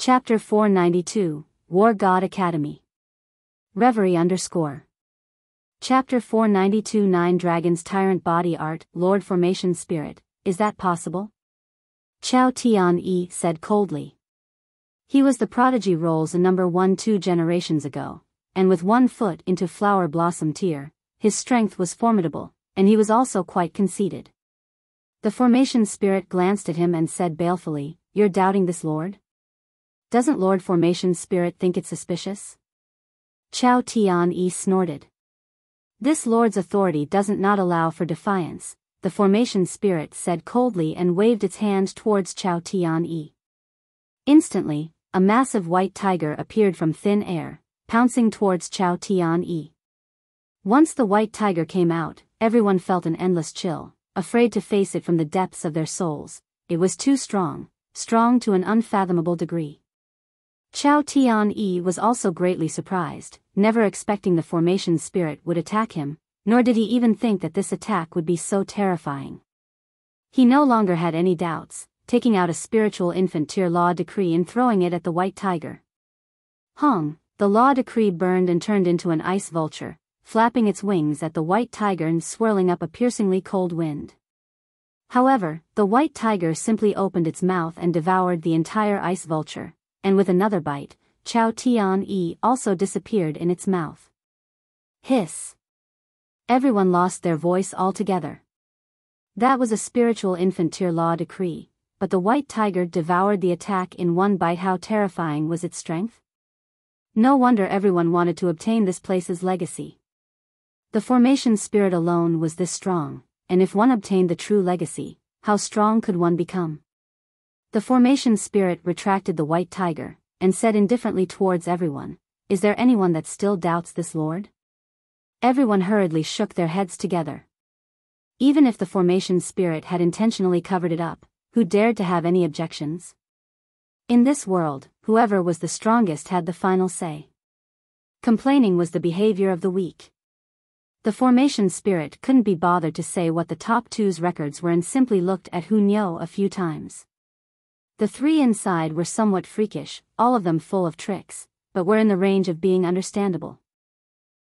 Chapter 492, War God Academy. Reverie _ Chapter 492 9 Dragon's Tyrant Body Art, Lord Formation Spirit, is that possible? Chao Tian said coldly. He was the prodigy roles a number 1 2 generations ago, and with 1 foot into Flower Blossom tier, his strength was formidable, and he was also quite conceited. The Formation Spirit glanced at him and said balefully, "You're doubting this, Lord? Doesn't Lord Formation Spirit think it suspicious?" Chao Tian snorted. "This Lord's authority doesn't not allow for defiance," the Formation Spirit said coldly and waved its hand towards Chao Tian. Instantly, a massive white tiger appeared from thin air, pouncing towards Chao Tian. Once the white tiger came out, everyone felt an endless chill, afraid to face it from the depths of their souls. It was too strong to an unfathomable degree. Chao Tian was also greatly surprised, never expecting the Formation Spirit would attack him, nor did he even think that this attack would be so terrifying. He no longer had any doubts, taking out a spiritual infant tier law decree and throwing it at the white tiger. Hong, the law decree burned and turned into an ice vulture, flapping its wings at the white tiger and swirling up a piercingly cold wind. However, the white tiger simply opened its mouth and devoured the entire ice vulture, and with another bite, Chao Tian also disappeared in its mouth. Hiss! Everyone lost their voice altogether. That was a spiritual infant tier law decree, but the white tiger devoured the attack in 1 bite. How terrifying was its strength? No wonder everyone wanted to obtain this place's legacy. The Formation Spirit alone was this strong, and if one obtained the true legacy, how strong could one become? The Formation Spirit retracted the white tiger, and said indifferently towards everyone, "Is there anyone that still doubts this Lord?" Everyone hurriedly shook their heads together. Even if the Formation Spirit had intentionally covered it up, who dared to have any objections? In this world, whoever was the strongest had the final say. Complaining was the behavior of the weak. The Formation Spirit couldn't be bothered to say what the top 2's records were and simply looked at Hunyo a few times. The 3 inside were somewhat freakish, all of them full of tricks, but were in the range of being understandable.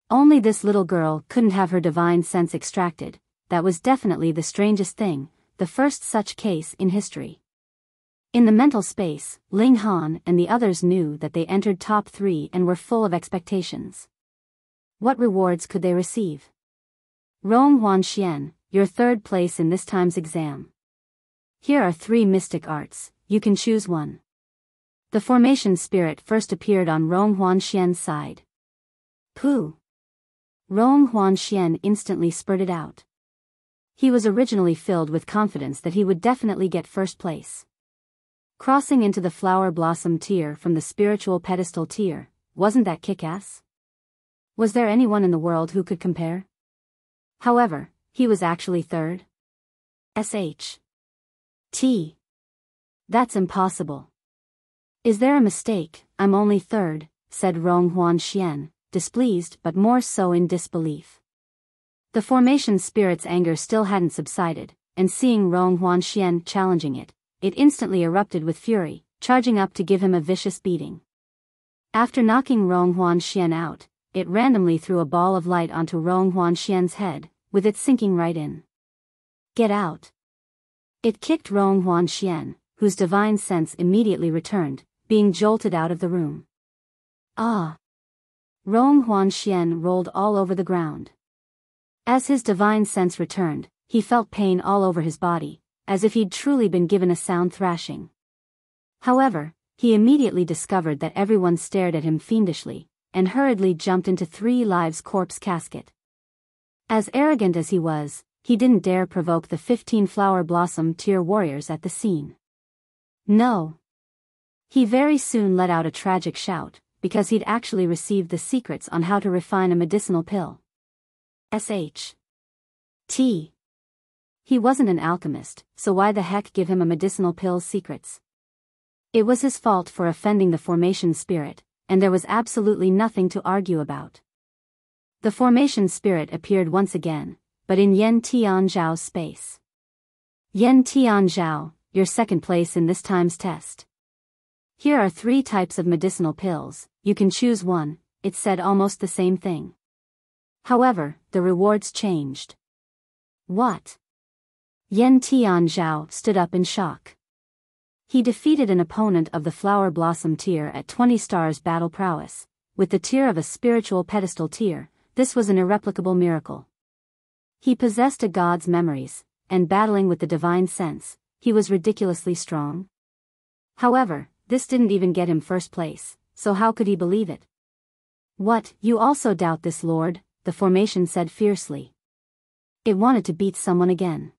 Only this little girl couldn't have her divine sense extracted. That was definitely the strangest thing, the first such case in history. In the mental space, Ling Han and the others knew that they entered top 3 and were full of expectations. What rewards could they receive? Rong Huanxian, your 3rd place in this time's exam. Here are 3 mystic arts, you can choose one. The Formation Spirit first appeared on Rong Huanxian's side. Pooh! Rong Huanxian instantly spurted out. He was originally filled with confidence that he would definitely get 1st place. Crossing into the Flower Blossom tier from the Spiritual Pedestal tier, wasn't that kick-ass? Was there anyone in the world who could compare? However, he was actually 3rd. T. That's impossible. Is there a mistake? I'm only 3rd, said Rong Huanxian, displeased but more so in disbelief. The Formation Spirit's anger still hadn't subsided, and seeing Rong Huanxian challenging it instantly erupted with fury, charging up to give him a vicious beating. After knocking Rong Huanxian out, it randomly threw a ball of light onto Rong Huanxian's head, with it sinking right in. Get out! It kicked Rong Huanxian, whose divine sense immediately returned, being jolted out of the room. Ah! Rong Huanxian rolled all over the ground. As his divine sense returned, he felt pain all over his body, as if he'd truly been given a sound thrashing. However, he immediately discovered that everyone stared at him fiendishly, and hurriedly jumped into 3 lives' corpse casket. As arrogant as he was, he didn't dare provoke the 15 Flower Blossom tier warriors at the scene. No. He very soon let out a tragic shout, because he'd actually received the secrets on how to refine a medicinal pill. T. He wasn't an alchemist, so why the heck give him a medicinal pill's secrets? It was his fault for offending the Formation Spirit, and there was absolutely nothing to argue about. The Formation Spirit appeared once again, but in Yen Tian Zhao's space. Yen Tian Zhao, your 2nd place in this time's test. Here are 3 types of medicinal pills, you can choose one, it said almost the same thing. However, the rewards changed. What? Tian Zhao stood up in shock. He defeated an opponent of the Flower Blossom tier at 20 stars battle prowess. With the tier of a spiritual pedestal tier, this was an irreplicable miracle. He possessed a god's memories, and battling with the divine sense, he was ridiculously strong. However, this didn't even get him first place, so how could he believe it? What, you also doubt this, Lord? The formation said fiercely. It wanted to beat someone again.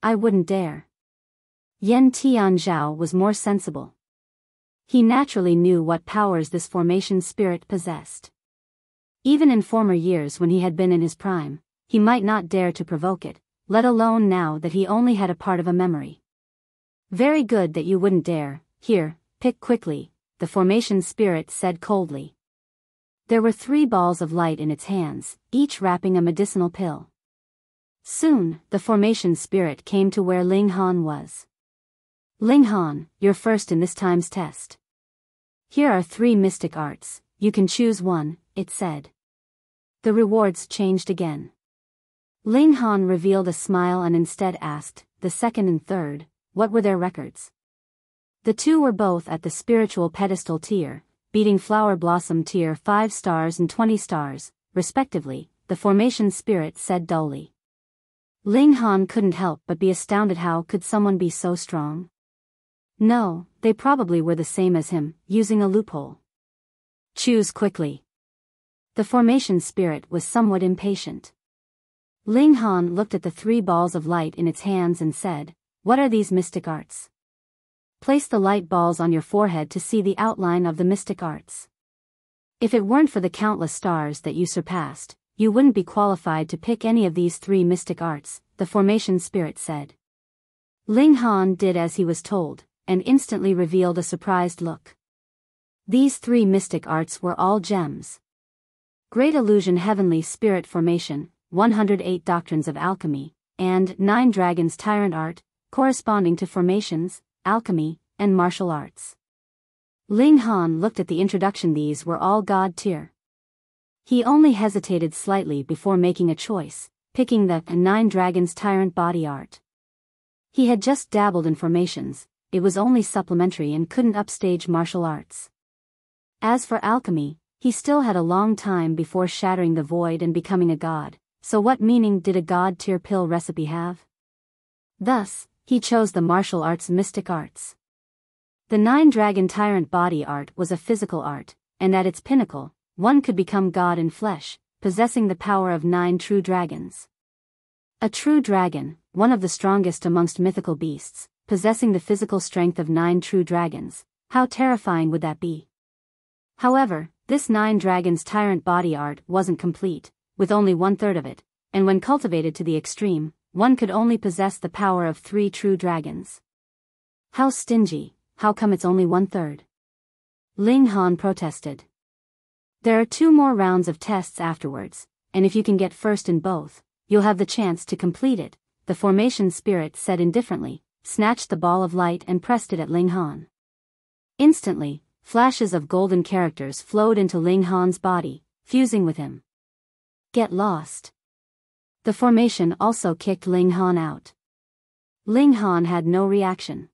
I wouldn't dare. Tian Zhao was more sensible. He naturally knew what powers this formation spirit possessed. Even in former years when he had been in his prime, he might not dare to provoke it, let alone now that he only had a part of a memory. Very good that you wouldn't dare. Here, pick quickly, the formation spirit said coldly. There were 3 balls of light in its hands, each wrapping a medicinal pill. Soon, the formation spirit came to where Ling Han was. Ling Han, you're first in this time's test. Here are 3 mystic arts, you can choose one, it said. The rewards changed again. Ling Han revealed a smile and instead asked, the second and third, what were their records? The 2 were both at the spiritual pedestal tier, beating Flower Blossom tier 5 stars and 20 stars, respectively, the formation spirit said dully. Ling Han couldn't help but be astounded. How could someone be so strong? No, they probably were the same as him, using a loophole. Choose quickly. The formation spirit was somewhat impatient. Ling Han looked at the 3 balls of light in its hands and said, what are these mystic arts? Place the light balls on your forehead to see the outline of the mystic arts. If it weren't for the countless stars that you surpassed, you wouldn't be qualified to pick any of these 3 mystic arts, the formation spirit said. Ling Han did as he was told, and instantly revealed a surprised look. These 3 mystic arts were all gems. Great Illusion, Heavenly Spirit Formation, 108 Doctrines of Alchemy, and 9 Dragons Tyrant Art, corresponding to formations, alchemy, and martial arts. Ling Han looked at the introduction. These were all god tier. He only hesitated slightly before making a choice, picking the 9 Dragons Tyrant Body Art. He had just dabbled in formations, it was only supplementary and couldn't upstage martial arts. As for alchemy, he still had a long time before shattering the void and becoming a god, so what meaning did a god tier pill recipe have? Thus, he chose the martial arts mystic arts. The 9 Dragon Tyrant Body Art was a physical art, and at its pinnacle, one could become god in flesh, possessing the power of 9 true dragons. A true dragon, one of the strongest amongst mythical beasts, possessing the physical strength of 9 true dragons, how terrifying would that be? However, this 9 Dragons Tyrant Body Art wasn't complete, with only 1/3 of it, and when cultivated to the extreme, one could only possess the power of 3 true dragons. How stingy, how come it's only 1/3? Ling Han protested. There are 2 more rounds of tests afterwards, and if you can get first in both, you'll have the chance to complete it, the formation spirit said indifferently, snatched the ball of light and pressed it at Ling Han. Instantly, flashes of golden characters flowed into Ling Han's body, fusing with him. Get lost. The formation also kicked Ling Han out. Ling Han had no reaction.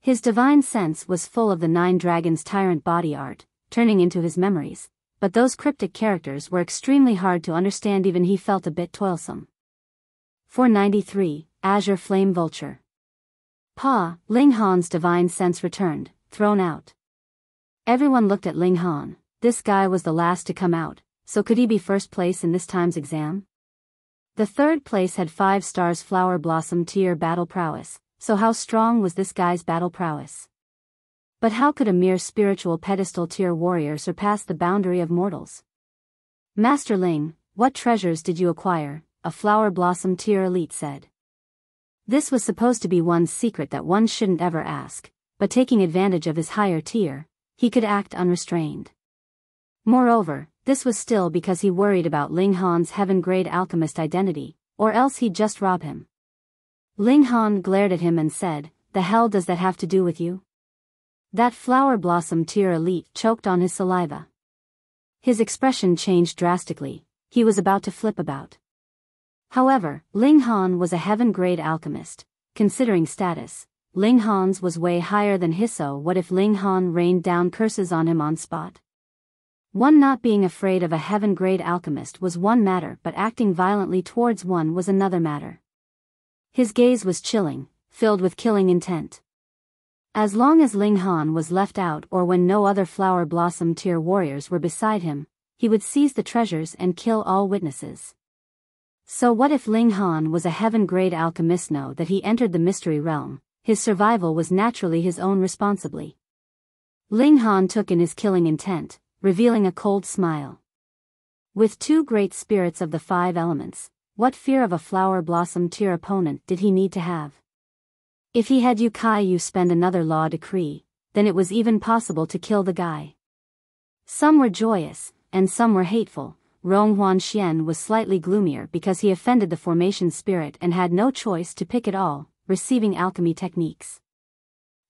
His divine sense was full of the 9 Dragons Tyrant Body Art, turning into his memories, but those cryptic characters were extremely hard to understand. Even he felt a bit toilsome. 493, Azure Flame Vulture. Ling Han's divine sense returned, thrown out. Everyone looked at Ling Han. This guy was the last to come out, so could he be first place in this time's exam? The 3rd place had 5 stars Flower Blossom tier battle prowess, so how strong was this guy's battle prowess? But how could a mere spiritual pedestal tier warrior surpass the boundary of mortals? Master Ling, what treasures did you acquire? A Flower Blossom tier elite said. This was supposed to be one's secret that one shouldn't ever ask, but taking advantage of his higher tier, he could act unrestrained. Moreover, this was still because he worried about Ling Han's heaven-grade alchemist identity, or else he'd just rob him. Ling Han glared at him and said, "The hell does that have to do with you?" That flower blossom tier elite choked on his saliva. His expression changed drastically. He was about to flip about. However, Ling Han was a heaven-grade alchemist. Considering status, Ling Han's was way higher than his, so what if Ling Han rained down curses on him on spot? One, not being afraid of a heaven-grade alchemist was one matter, but acting violently towards one was another matter. His gaze was chilling, filled with killing intent. As long as Ling Han was left out, or when no other flower blossom tier warriors were beside him, he would seize the treasures and kill all witnesses. So what if Ling Han was a heaven-grade alchemist? Know that he entered the mystery realm, his survival was naturally his own responsibly. Ling Han took in his killing intent, revealing a cold smile. With two great spirits of the five elements, what fear of a flower blossom tier opponent did he need to have? If he had Yu spend another law decree, then it was even possible to kill the guy. Some were joyous, and some were hateful. Rong Huanxian was slightly gloomier because he offended the formation spirit and had no choice to pick it all, receiving alchemy techniques.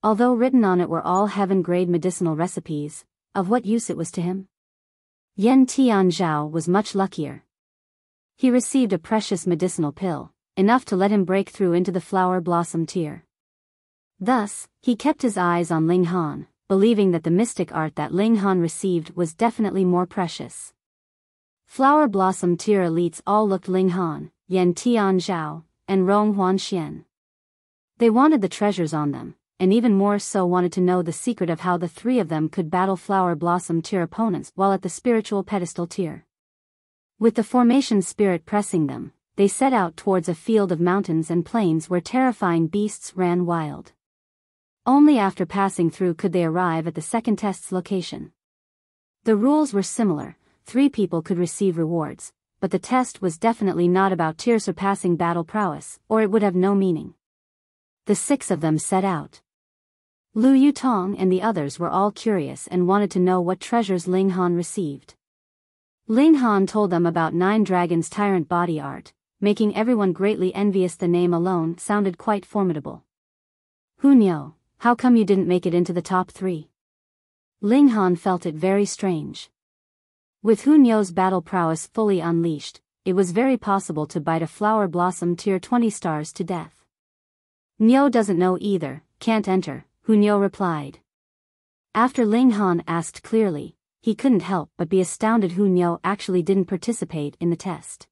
Although written on it were all heaven-grade medicinal recipes, of what use it was to him? Tian Zhao was much luckier. He received a precious medicinal pill, enough to let him break through into the flower blossom tier. Thus, he kept his eyes on Ling Han, believing that the mystic art that Ling Han received was definitely more precious. Flower blossom tier elites all looked Ling Han, Tian Zhao, and Rong Huanxian. They wanted the treasures on them, and even more so wanted to know the secret of how the three of them could battle flower blossom tier opponents while at the spiritual pedestal tier. With the formation spirit pressing them, they set out towards a field of mountains and plains where terrifying beasts ran wild. Only after passing through could they arrive at the second test's location. The rules were similar. 3 people could receive rewards, but the test was definitely not about tier-surpassing battle prowess, or it would have no meaning. The 6 of them set out. Lu Yutong and the others were all curious and wanted to know what treasures Ling Han received. Ling Han told them about 9 dragons' tyrant body art, making everyone greatly envious. The name alone sounded quite formidable. Hunyo, how come you didn't make it into the top 3? Ling Han felt it very strange. With Hunyo's battle prowess fully unleashed, it was very possible to bite a flower blossom tier 20 stars to death. Nyo doesn't know either, can't enter, Hunyo replied. After Ling Han asked clearly, he couldn't help but be astounded Hunyo actually didn't participate in the test.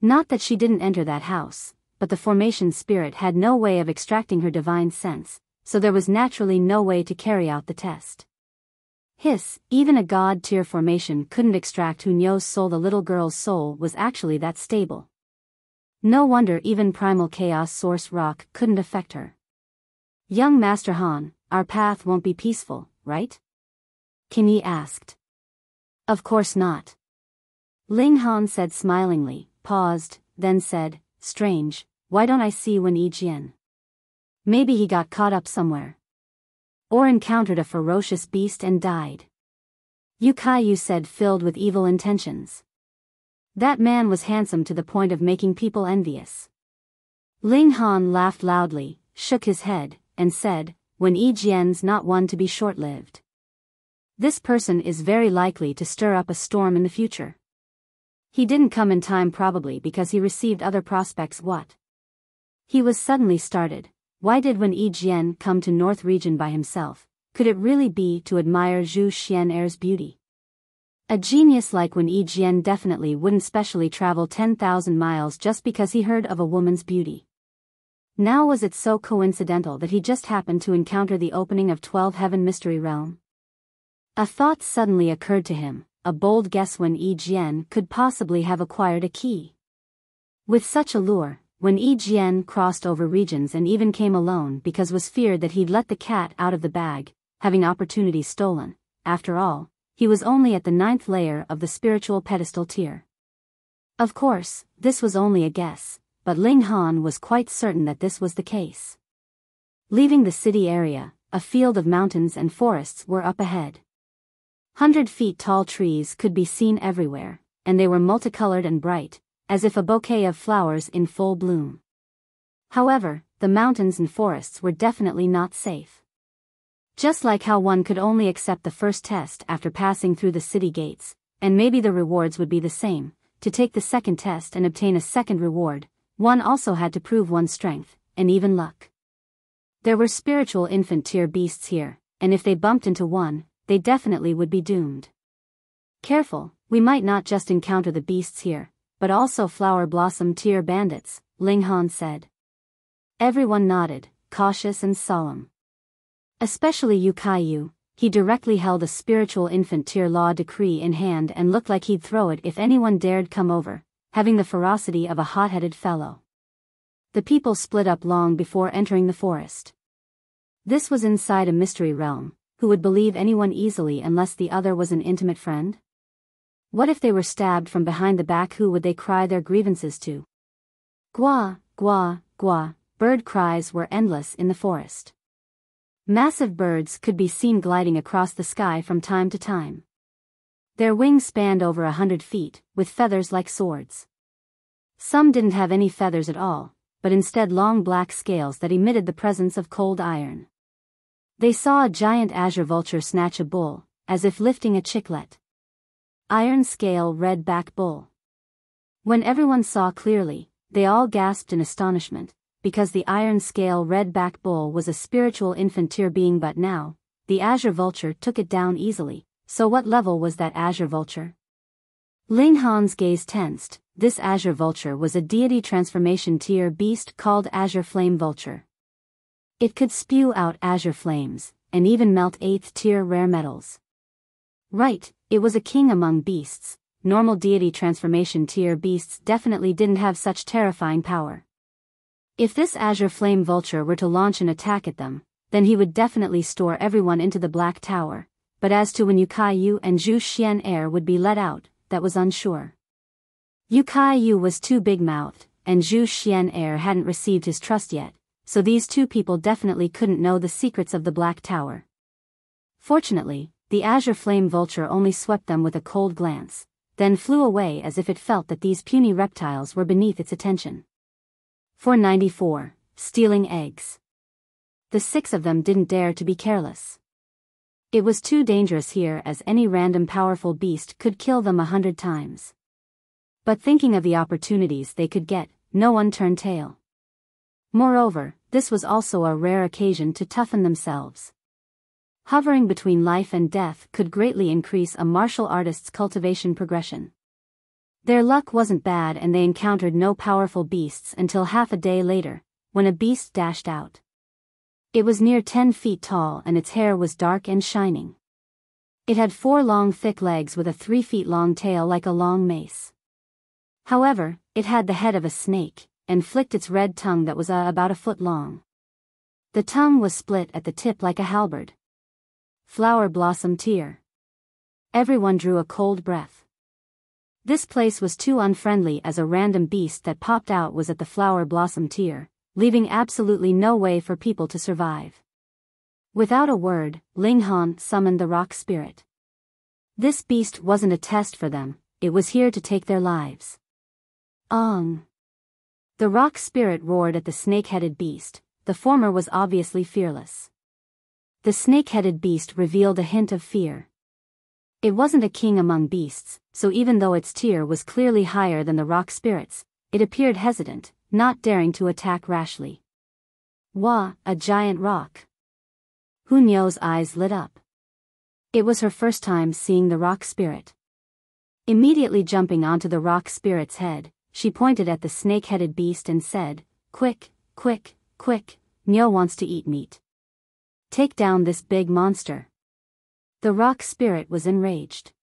Not that she didn't enter that house, but the formation spirit had no way of extracting her divine sense, so there was naturally no way to carry out the test. Even a god-tier formation couldn't extract Hunyo's soul. The little girl's soul was actually that stable. No wonder even primal chaos source rock couldn't affect her. Young Master Han, our path won't be peaceful, right? Qin asked. Of course not. Ling Han said smilingly, paused, then said, strange, why don't I see Wen Yijian? Maybe he got caught up somewhere. Or encountered a ferocious beast and died. Yu said, filled with evil intentions. That man was handsome to the point of making people envious. Ling Han laughed loudly, shook his head, and said, Wen Yijian's not one to be short-lived. This person is very likely to stir up a storm in the future. He didn't come in time, probably because he received other prospects. What? He was suddenly started. Why did Wen Yijian come to North Region by himself? Could it really be to admire Zhu Xian'er's beauty? A genius like Wen Yijian definitely wouldn't specially travel 10,000 miles just because he heard of a woman's beauty. Now was it so coincidental that he just happened to encounter the opening of 12 Heaven Mystery Realm? A thought suddenly occurred to him, a bold guess. Wen Yijian could possibly have acquired a key. With such a lure, Wen Yijian crossed over regions and even came alone because was feared that he'd let the cat out of the bag, having opportunities stolen. After all, he was only at the 9th layer of the spiritual pedestal tier. Of course, this was only a guess, but Ling Han was quite certain that this was the case. Leaving the city area, a field of mountains and forests were up ahead. 100-feet tall trees could be seen everywhere, and they were multicolored and bright, as if a bouquet of flowers in full bloom. However, the mountains and forests were definitely not safe. Just like how one could only accept the first test after passing through the city gates, and maybe the rewards would be the same, to take the second test and obtain a second reward, one also had to prove one's strength, and even luck. There were spiritual infant-tier beasts here, and if they bumped into one, they definitely would be doomed. Careful, we might not just encounter the beasts here, but also flower blossom tier bandits, Ling Han said. Everyone nodded, cautious and solemn. Especially Yu Kaiyu, he directly held a spiritual infant tier law decree in hand and looked like he'd throw it if anyone dared come over, having the ferocity of a hot-headed fellow. The people split up long before entering the forest. This was inside a mystery realm. Who would believe anyone easily unless the other was an intimate friend? What if they were stabbed from behind the back? Who would they cry their grievances to? Gwa, gwa, gwa, bird cries were endless in the forest. Massive birds could be seen gliding across the sky from time to time. Their wings spanned over 100 feet, with feathers like swords. Some didn't have any feathers at all, but instead long black scales that emitted the presence of cold iron. They saw a giant azure vulture snatch a bull, as if lifting a chicklet. Iron scale red-back bull. When everyone saw clearly, they all gasped in astonishment, because the iron scale red-back bull was a spiritual infant-tier being, but now, the azure vulture took it down easily. So what level was that azure vulture? Ling Han's gaze tensed. This azure vulture was a deity transformation tier beast called azure flame vulture. It could spew out azure flames, and even melt 8th tier rare metals. Right, it was a king among beasts. Normal deity transformation tier beasts definitely didn't have such terrifying power. If this azure flame vulture were to launch an attack at them, then he would definitely store everyone into the Black Tower, but as to when Yu Kaiyu and Zhu Xian'er would be let out, that was unsure. Yu Kaiyu was too big-mouthed, and Zhu Xian'er hadn't received his trust yet, so these two people definitely couldn't know the secrets of the Black Tower. Fortunately, the azure flame vulture only swept them with a cold glance, then flew away as if it felt that these puny reptiles were beneath its attention. 494. Stealing eggs. The 6 of them didn't dare to be careless. It was too dangerous here, as any random powerful beast could kill them 100 times. But thinking of the opportunities they could get, no one turned tail. Moreover, this was also a rare occasion to toughen themselves. Hovering between life and death could greatly increase a martial artist's cultivation progression. Their luck wasn't bad, and they encountered no powerful beasts until half a day later, when a beast dashed out. It was near 10 feet tall and its hair was dark and shining. It had 4 long thick legs with a 3 feet long tail like a long mace. However, it had the head of a snake, and flicked its red tongue that was about a foot long. The tongue was split at the tip like a halberd. Flower blossom tier. Everyone drew a cold breath. This place was too unfriendly, as a random beast that popped out was at the flower blossom tier, leaving absolutely no way for people to survive. Without a word, Ling Han summoned the rock spirit. This beast wasn't a test for them, it was here to take their lives. Ong! The rock spirit roared at the snake-headed beast. The former was obviously fearless. The snake-headed beast revealed a hint of fear. It wasn't a king among beasts, so even though its tier was clearly higher than the rock spirits, it appeared hesitant, not daring to attack rashly. Wah, a giant rock. Hunyo's eyes lit up. It was her first time seeing the rock spirit. Immediately jumping onto the rock spirit's head, she pointed at the snake-headed beast and said, "Quick, quick, quick, Nyo wants to eat meat. Take down this big monster." The rock spirit was enraged.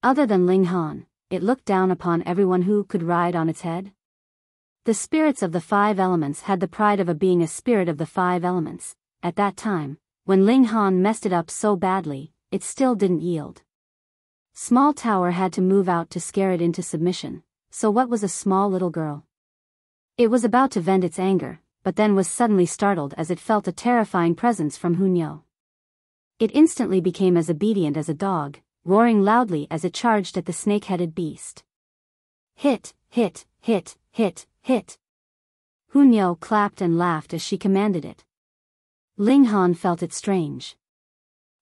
Other than Ling Han, it looked down upon everyone who could ride on its head. The spirits of the 5 elements had the pride of being a spirit of the 5 elements. At that time, when Ling Han messed it up so badly, it still didn't yield. Small Tower had to move out to scare it into submission, so what was a small little girl? It was about to vent its anger, but then was suddenly startled as it felt a terrifying presence from Hunyo. It instantly became as obedient as a dog, roaring loudly as it charged at the snake-headed beast. Hit, hit, hit, hit, hit. Hunyo clapped and laughed as she commanded it. Ling Han felt it strange.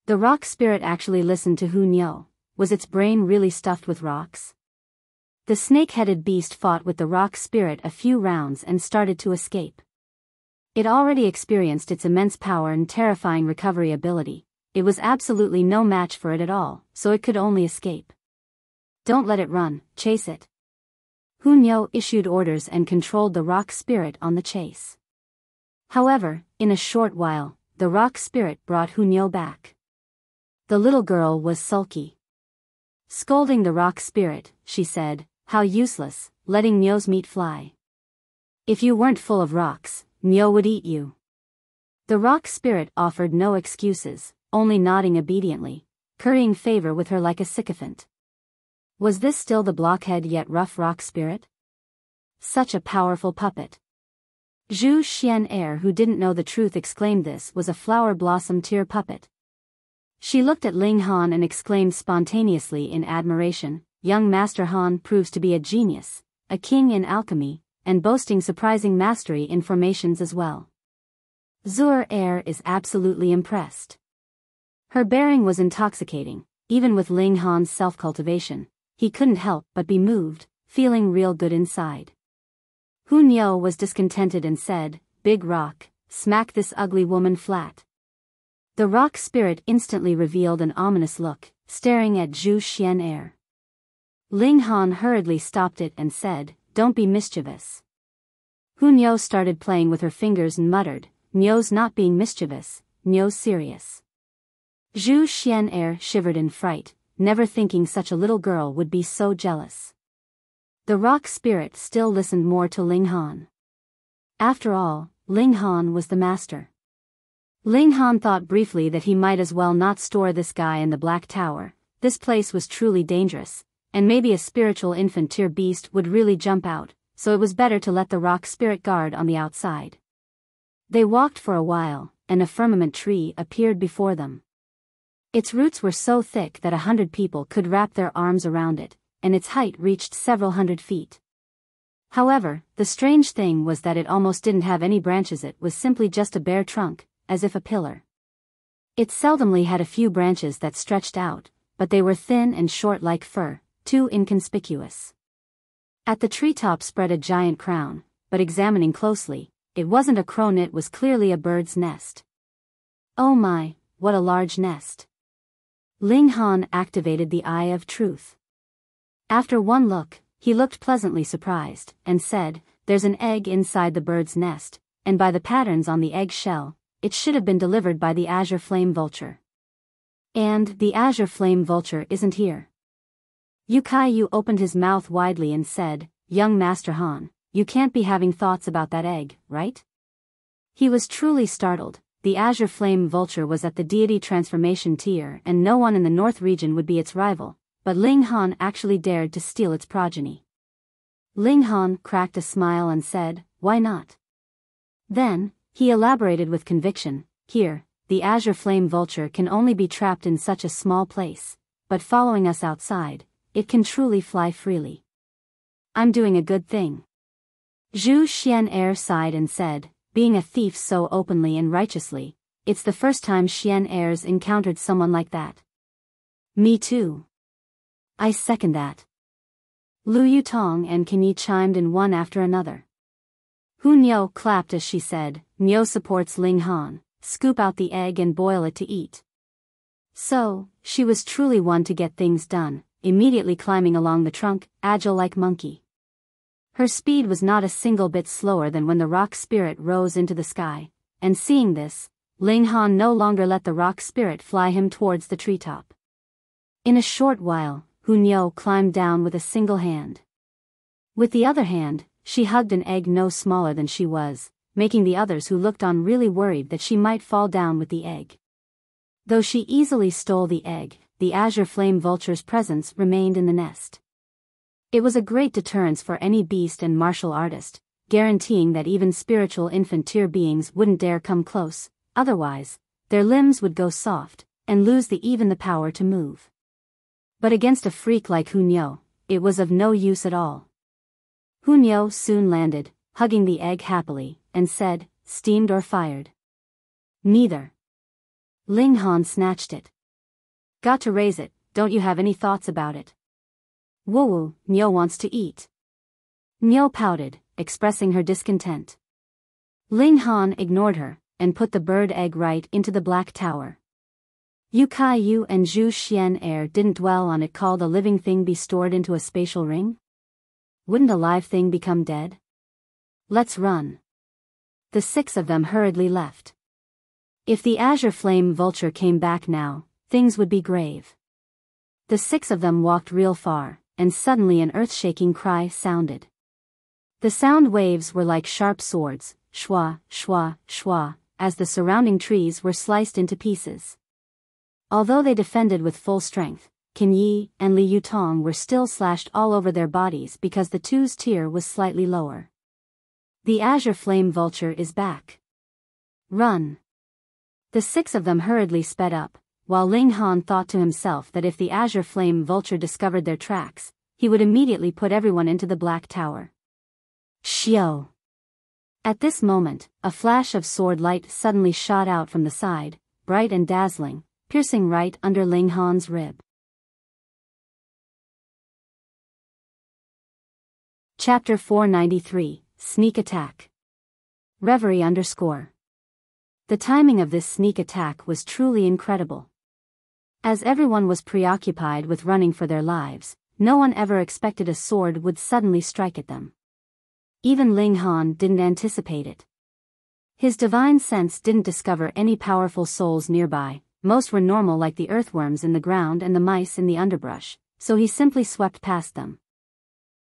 The rock spirit actually listened to Hunyo. Was its brain really stuffed with rocks? The snake-headed beast fought with the rock spirit a few rounds and started to escape. It already experienced its immense power and terrifying recovery ability. It was absolutely no match for it at all, so it could only escape. Don't let it run, chase it. Hunyo issued orders and controlled the rock spirit on the chase. However, in a short while, the rock spirit brought Hunyo back. The little girl was sulky. Scolding the rock spirit, she said, "How useless, letting Nyo's meat fly. If you weren't full of rocks, Nyo would eat you." The rock spirit offered no excuses, only nodding obediently, currying favor with her like a sycophant. Was this still the blockhead yet rough rock spirit? Such a powerful puppet. Zhu Xian'er, who didn't know the truth, exclaimed this was a flower blossom tear puppet. She looked at Ling Han and exclaimed spontaneously in admiration, "Young Master Han proves to be a genius, a king in alchemy, and boasting surprising mastery in formations as well." Zhu'er is absolutely impressed. Her bearing was intoxicating. Even with Ling Han's self-cultivation, he couldn't help but be moved, feeling real good inside. Hunyo was discontented and said, "Big rock, smack this ugly woman flat." The rock spirit instantly revealed an ominous look, staring at Zhu Xian'er. Ling Han hurriedly stopped it and said, "Don't be mischievous." Hunyo started playing with her fingers and muttered, "Nyo's not being mischievous, Nyo's serious." Zhu Xian'er shivered in fright, never thinking such a little girl would be so jealous. The rock spirit still listened more to Ling Han. After all, Ling Han was the master. Ling Han thought briefly that he might as well not store this guy in the Black Tower. This place was truly dangerous, and maybe a spiritual infant tier beast would really jump out, so it was better to let the rock spirit guard on the outside. They walked for a while, and a firmament tree appeared before them. Its roots were so thick that 100 people could wrap their arms around it, and its height reached several hundred feet. However, the strange thing was that it almost didn't have any branches. It was simply just a bare trunk, as if a pillar. It seldomly had a few branches that stretched out, but they were thin and short like fur, too inconspicuous. At the treetop spread a giant crown, but examining closely, it wasn't a crown, it was clearly a bird's nest. Oh my, what a large nest. Ling Han activated the Eye of Truth. After one look, he looked pleasantly surprised, and said, "There's an egg inside the bird's nest, and by the patterns on the egg shell, it should have been delivered by the Azure Flame Vulture. And the Azure Flame Vulture isn't here." Yu opened his mouth widely and said, "Young Master Han, you can't be having thoughts about that egg, right?" He was truly startled. The Azure Flame Vulture was at the deity transformation tier and no one in the North region would be its rival, but Ling Han actually dared to steal its progeny. Ling Han cracked a smile and said, "Why not?" Then, he elaborated with conviction, "Here, the Azure Flame Vulture can only be trapped in such a small place, but following us outside, it can truly fly freely. I'm doing a good thing." Zhu Xian'er sighed and said, "Being a thief so openly and righteously, it's the first time Xian'er's encountered someone like that." "Me too. I second that." Lu Yutong and Kan Yi chimed in one after another. Hunyo clapped as she said, "Nyo supports Ling Han, scoop out the egg and boil it to eat." So, she was truly one to get things done, immediately climbing along the trunk, agile like monkey. Her speed was not a single bit slower than when the rock spirit rose into the sky, and seeing this, Ling Han no longer let the rock spirit fly him towards the treetop. In a short while, Hunyo climbed down with a single hand. With the other hand, she hugged an egg no smaller than she was, making the others who looked on really worried that she might fall down with the egg. Though she easily stole the egg, the Azure Flame Vulture's presence remained in the nest. It was a great deterrence for any beast and martial artist, guaranteeing that even spiritual infant tier beings wouldn't dare come close, otherwise, their limbs would go soft, and lose even the power to move. But against a freak like Hunyo, it was of no use at all. Hunyo soon landed, hugging the egg happily, and said, "Steamed or fired?" "Neither." Ling Han snatched it, Got to raise it, don't you have any thoughts about it? Woo, Niu wants to eat. Niu pouted, expressing her discontent. Ling Han ignored her, and put the bird egg right into the black tower. Yu Kai Yu and Zhu Xian didn't dwell on it. Called a living thing be stored into a spatial ring? Wouldn't a live thing become dead? Let's run. The 6 of them hurriedly left. If the azure flame vulture came back now, things would be grave. The 6 of them walked real far, and suddenly an earth-shaking cry sounded. The sound waves were like sharp swords, shwa, shwa, shwa, as the surrounding trees were sliced into pieces. Although they defended with full strength, Qin Yi and Li Yutong were still slashed all over their bodies because the two's tier was slightly lower. The azure flame vulture is back. Run. The 6 of them hurriedly sped up, while Ling Han thought to himself that if the azure flame vulture discovered their tracks, he would immediately put everyone into the black tower. Xiao. At this moment, a flash of sword light suddenly shot out from the side, bright and dazzling, piercing right under Ling Han's rib. Chapter 493, Sneak Attack. Reverie _ The timing of this sneak attack was truly incredible. As everyone was preoccupied with running for their lives, no one ever expected a sword would suddenly strike at them. Even Ling Han didn't anticipate it. His divine sense didn't discover any powerful souls nearby. Most were normal like the earthworms in the ground and the mice in the underbrush, so he simply swept past them.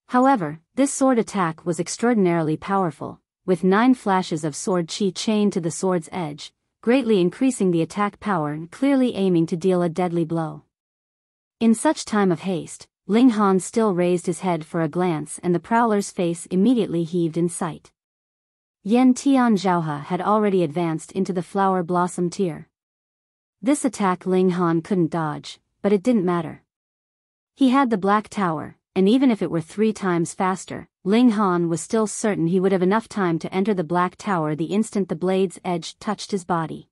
However, this sword attack was extraordinarily powerful, with 9 flashes of sword chi chained to the sword's edge, greatly increasing the attack power and clearly aiming to deal a deadly blow. In such time of haste, Ling Han still raised his head for a glance and the prowler's face immediately heaved in sight. Tian Zhao had already advanced into the flower blossom tier. This attack Ling Han couldn't dodge, but it didn't matter. He had the black tower, and even if it were 3 times faster, Ling Han was still certain he would have enough time to enter the black tower the instant the blade's edge touched his body.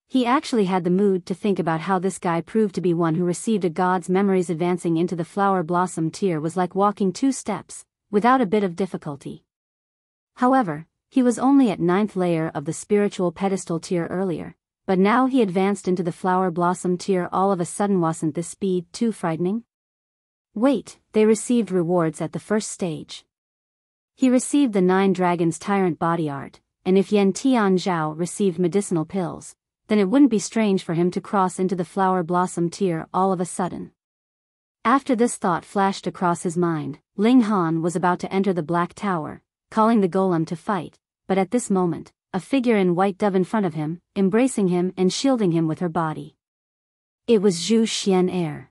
He actually had the mood to think about how this guy proved to be one who received a god's memories. Advancing into the flower blossom tier was like walking 2 steps, without a bit of difficulty. However, he was only at 9th layer of the spiritual pedestal tier earlier, but now he advanced into the flower blossom tier all of a sudden. Wasn't this speed too frightening? Wait, they received rewards at the first stage. He received the 9 dragons tyrant body art, and if Tian Zhao received medicinal pills, then it wouldn't be strange for him to cross into the flower blossom tier all of a sudden. After this thought flashed across his mind, Ling Han was about to enter the black tower, calling the golem to fight, but at this moment, a figure in white dove in front of him, embracing him and shielding him with her body. It was Zhu Xian.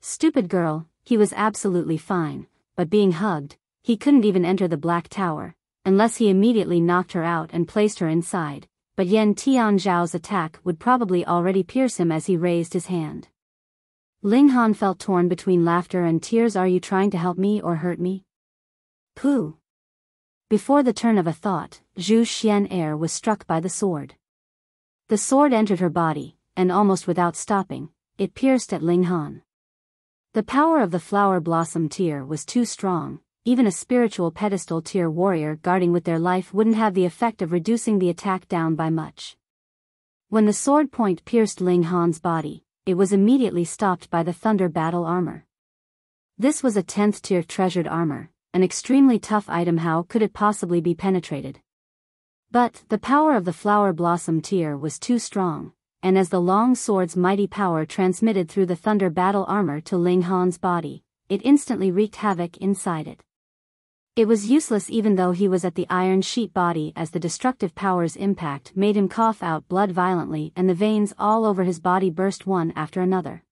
Stupid girl, he was absolutely fine, but being hugged, he couldn't even enter the black tower, unless he immediately knocked her out and placed her inside, but Tian Zhao's attack would probably already pierce him as he raised his hand. Ling Han felt torn between laughter and tears. Are you trying to help me or hurt me? Pooh. Before the turn of a thought, Zhu Xian was struck by the sword. The sword entered her body, and almost without stopping, it pierced at Ling Han. The power of the flower blossom tier was too strong. Even a spiritual pedestal tier warrior guarding with their life wouldn't have the effect of reducing the attack down by much. When the sword point pierced Ling Han's body, it was immediately stopped by the thunder battle armor. This was a 10th tier treasured armor, an extremely tough item. How could it possibly be penetrated? But the power of the flower blossom tier was too strong, and as the long sword's mighty power transmitted through the thunder battle armor to Ling Han's body, it instantly wreaked havoc inside it. It was useless even though he was at the iron sheet body, as the destructive power's impact made him cough out blood violently and the veins all over his body burst one after another.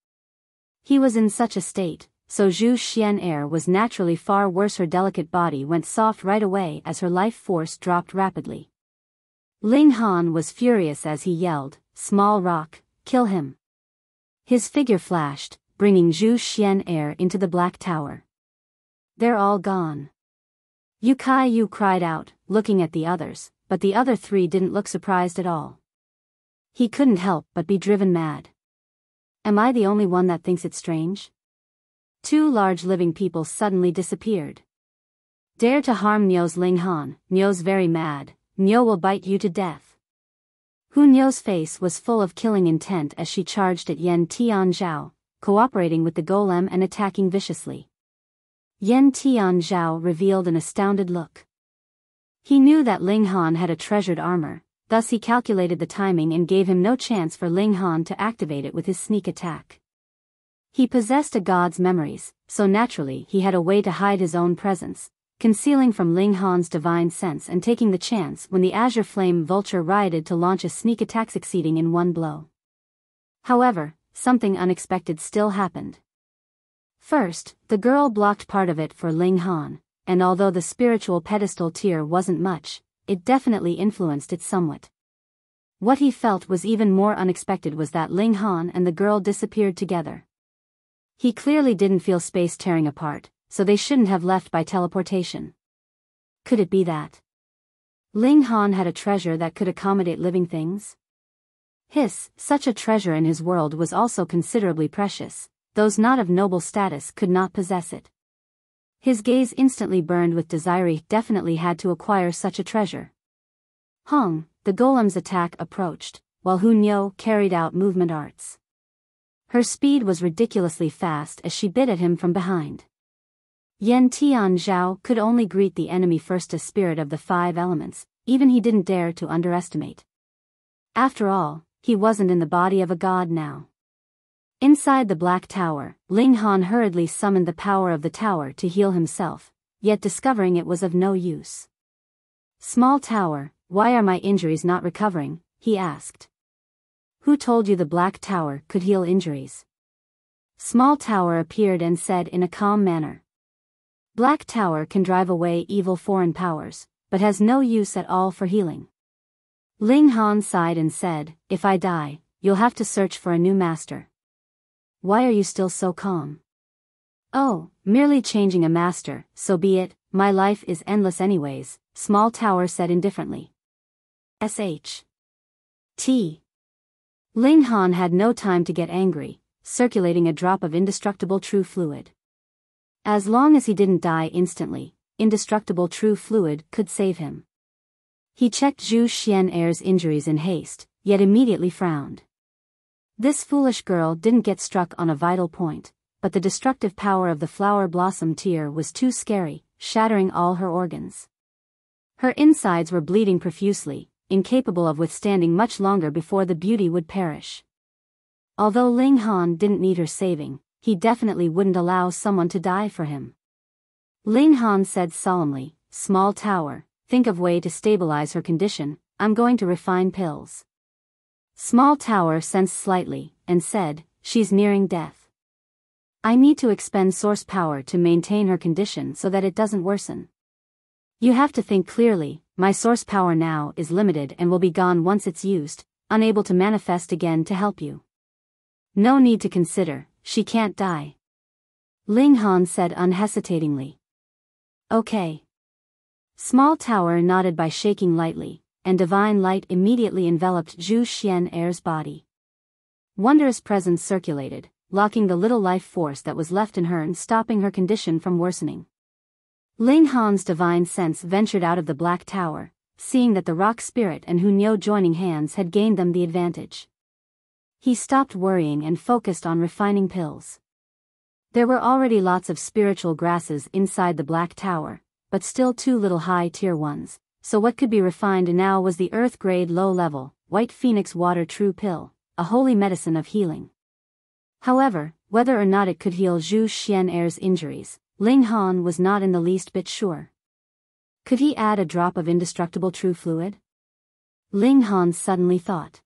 He was in such a state, so Zhu Xian was naturally far worse. Her delicate body went soft right away as her life force dropped rapidly. Ling Han was furious as he yelled, "Small rock, kill him!" His figure flashed, bringing Zhu Xian into the black tower. They're all gone. Yu Kai Yu cried out, looking at the others, but the other 3 didn't look surprised at all. He couldn't help but be driven mad. Am I the only one that thinks it strange? Two large living people suddenly disappeared. Dare to harm Nyo's Linghan, Nyo's very mad, Nyo will bite you to death. Hu Nyo's face was full of killing intent as she charged at Yen Tian Zhao, cooperating with the golem and attacking viciously. Yen Tian Zhao revealed an astounded look. He knew that Linghan had a treasured armor, thus he calculated the timing and gave him no chance for Linghan to activate it with his sneak attack. He possessed a god's memories, so naturally he had a way to hide his own presence, concealing from Linghan's divine sense and taking the chance when the azure flame vulture rioted to launch a sneak attack succeeding in one blow. However, something unexpected still happened. First, the girl blocked part of it for Linghan, and although the spiritual pedestal tier wasn't much, it definitely influenced it somewhat. What he felt was even more unexpected was that Linghan and the girl disappeared together. He clearly didn't feel space tearing apart, so they shouldn't have left by teleportation. Could it be that Linghan had a treasure that could accommodate living things? Such a treasure in his world was also considerably precious. Those not of noble status could not possess it. His gaze instantly burned with desire. He definitely had to acquire such a treasure. The golem's attack approached, while Hu Nyo carried out movement arts. Her speed was ridiculously fast as she bit at him from behind. Yen Tian Zhao could only greet the enemy first, a spirit of the five elements, even he didn't dare to underestimate. After all, he wasn't in the body of a god now. Inside the Black Tower, Linghan hurriedly summoned the power of the tower to heal himself, yet discovering it was of no use. Small tower, why are my injuries not recovering? He asked. Who told you the Black Tower could heal injuries? Small tower appeared and said in a calm manner. Black Tower can drive away evil foreign powers, but has no use at all for healing. Linghan sighed and said, if I die, you'll have to search for a new master. Why are you still so calm? Oh, merely changing a master, so be it, my life is endless anyways, Small Tower said indifferently. T. Linghan had no time to get angry, circulating a drop of indestructible true fluid. As long as he didn't die instantly, indestructible true fluid could save him. He checked Zhu Xian'er's injuries in haste, yet immediately frowned. This foolish girl didn't get struck on a vital point, but the destructive power of the flower blossom tier was too scary, shattering all her organs. Her insides were bleeding profusely, incapable of withstanding much longer before the beauty would perish. Although Linghan didn't need her saving, he definitely wouldn't allow someone to die for him. Linghan said solemnly, Small Tower, think of way to stabilize her condition, I'm going to refine pills. Small Tower sensed slightly, and said, she's nearing death. I need to expend source power to maintain her condition so that it doesn't worsen. You have to think clearly, my source power now is limited and will be gone once it's used, unable to manifest again to help you. No need to consider, she can't die. Linghan said unhesitatingly. Okay. Small Tower nodded by shaking lightly, and divine light immediately enveloped Zhu Xian'er's body. Wondrous presence circulated, locking the little life force that was left in her and stopping her condition from worsening. Linghan's divine sense ventured out of the Black Tower, seeing that the rock spirit and Hu Nyo joining hands had gained them the advantage. He stopped worrying and focused on refining pills. There were already lots of spiritual grasses inside the Black Tower, but still too little high-tier ones, so what could be refined now was the earth-grade low-level, white phoenix water true pill, a holy medicine of healing. However, whether or not it could heal Zhu Xian'er's injuries, Linghan was not in the least bit sure. Could he add a drop of indestructible true fluid? Linghan suddenly thought.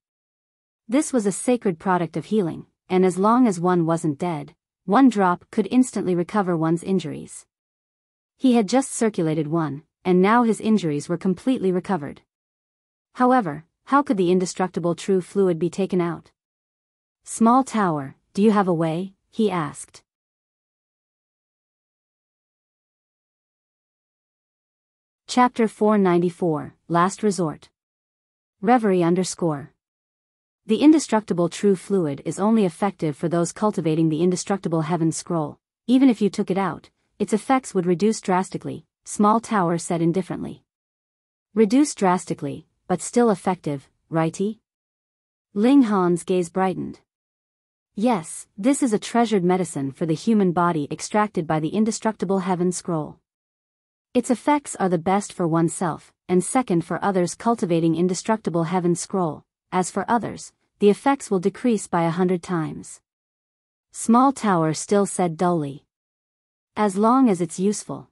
This was a sacred product of healing, and as long as one wasn't dead, one drop could instantly recover one's injuries. He had just circulated one, and now his injuries were completely recovered. However, how could the indestructible true fluid be taken out? Small Tower, do you have a way? He asked. Chapter 494, Last Resort. Reverie _. The indestructible true fluid is only effective for those cultivating the indestructible heaven scroll. Even if you took it out, its effects would reduce drastically, Small Tower said indifferently. Reduce drastically, but still effective, righty? Ling Han's gaze brightened. Yes, this is a treasured medicine for the human body extracted by the indestructible heaven scroll. Its effects are the best for oneself, and second for others cultivating indestructible heaven scroll. As for others, the effects will decrease by 100 times. Small Tower still said dully. As long as it's useful.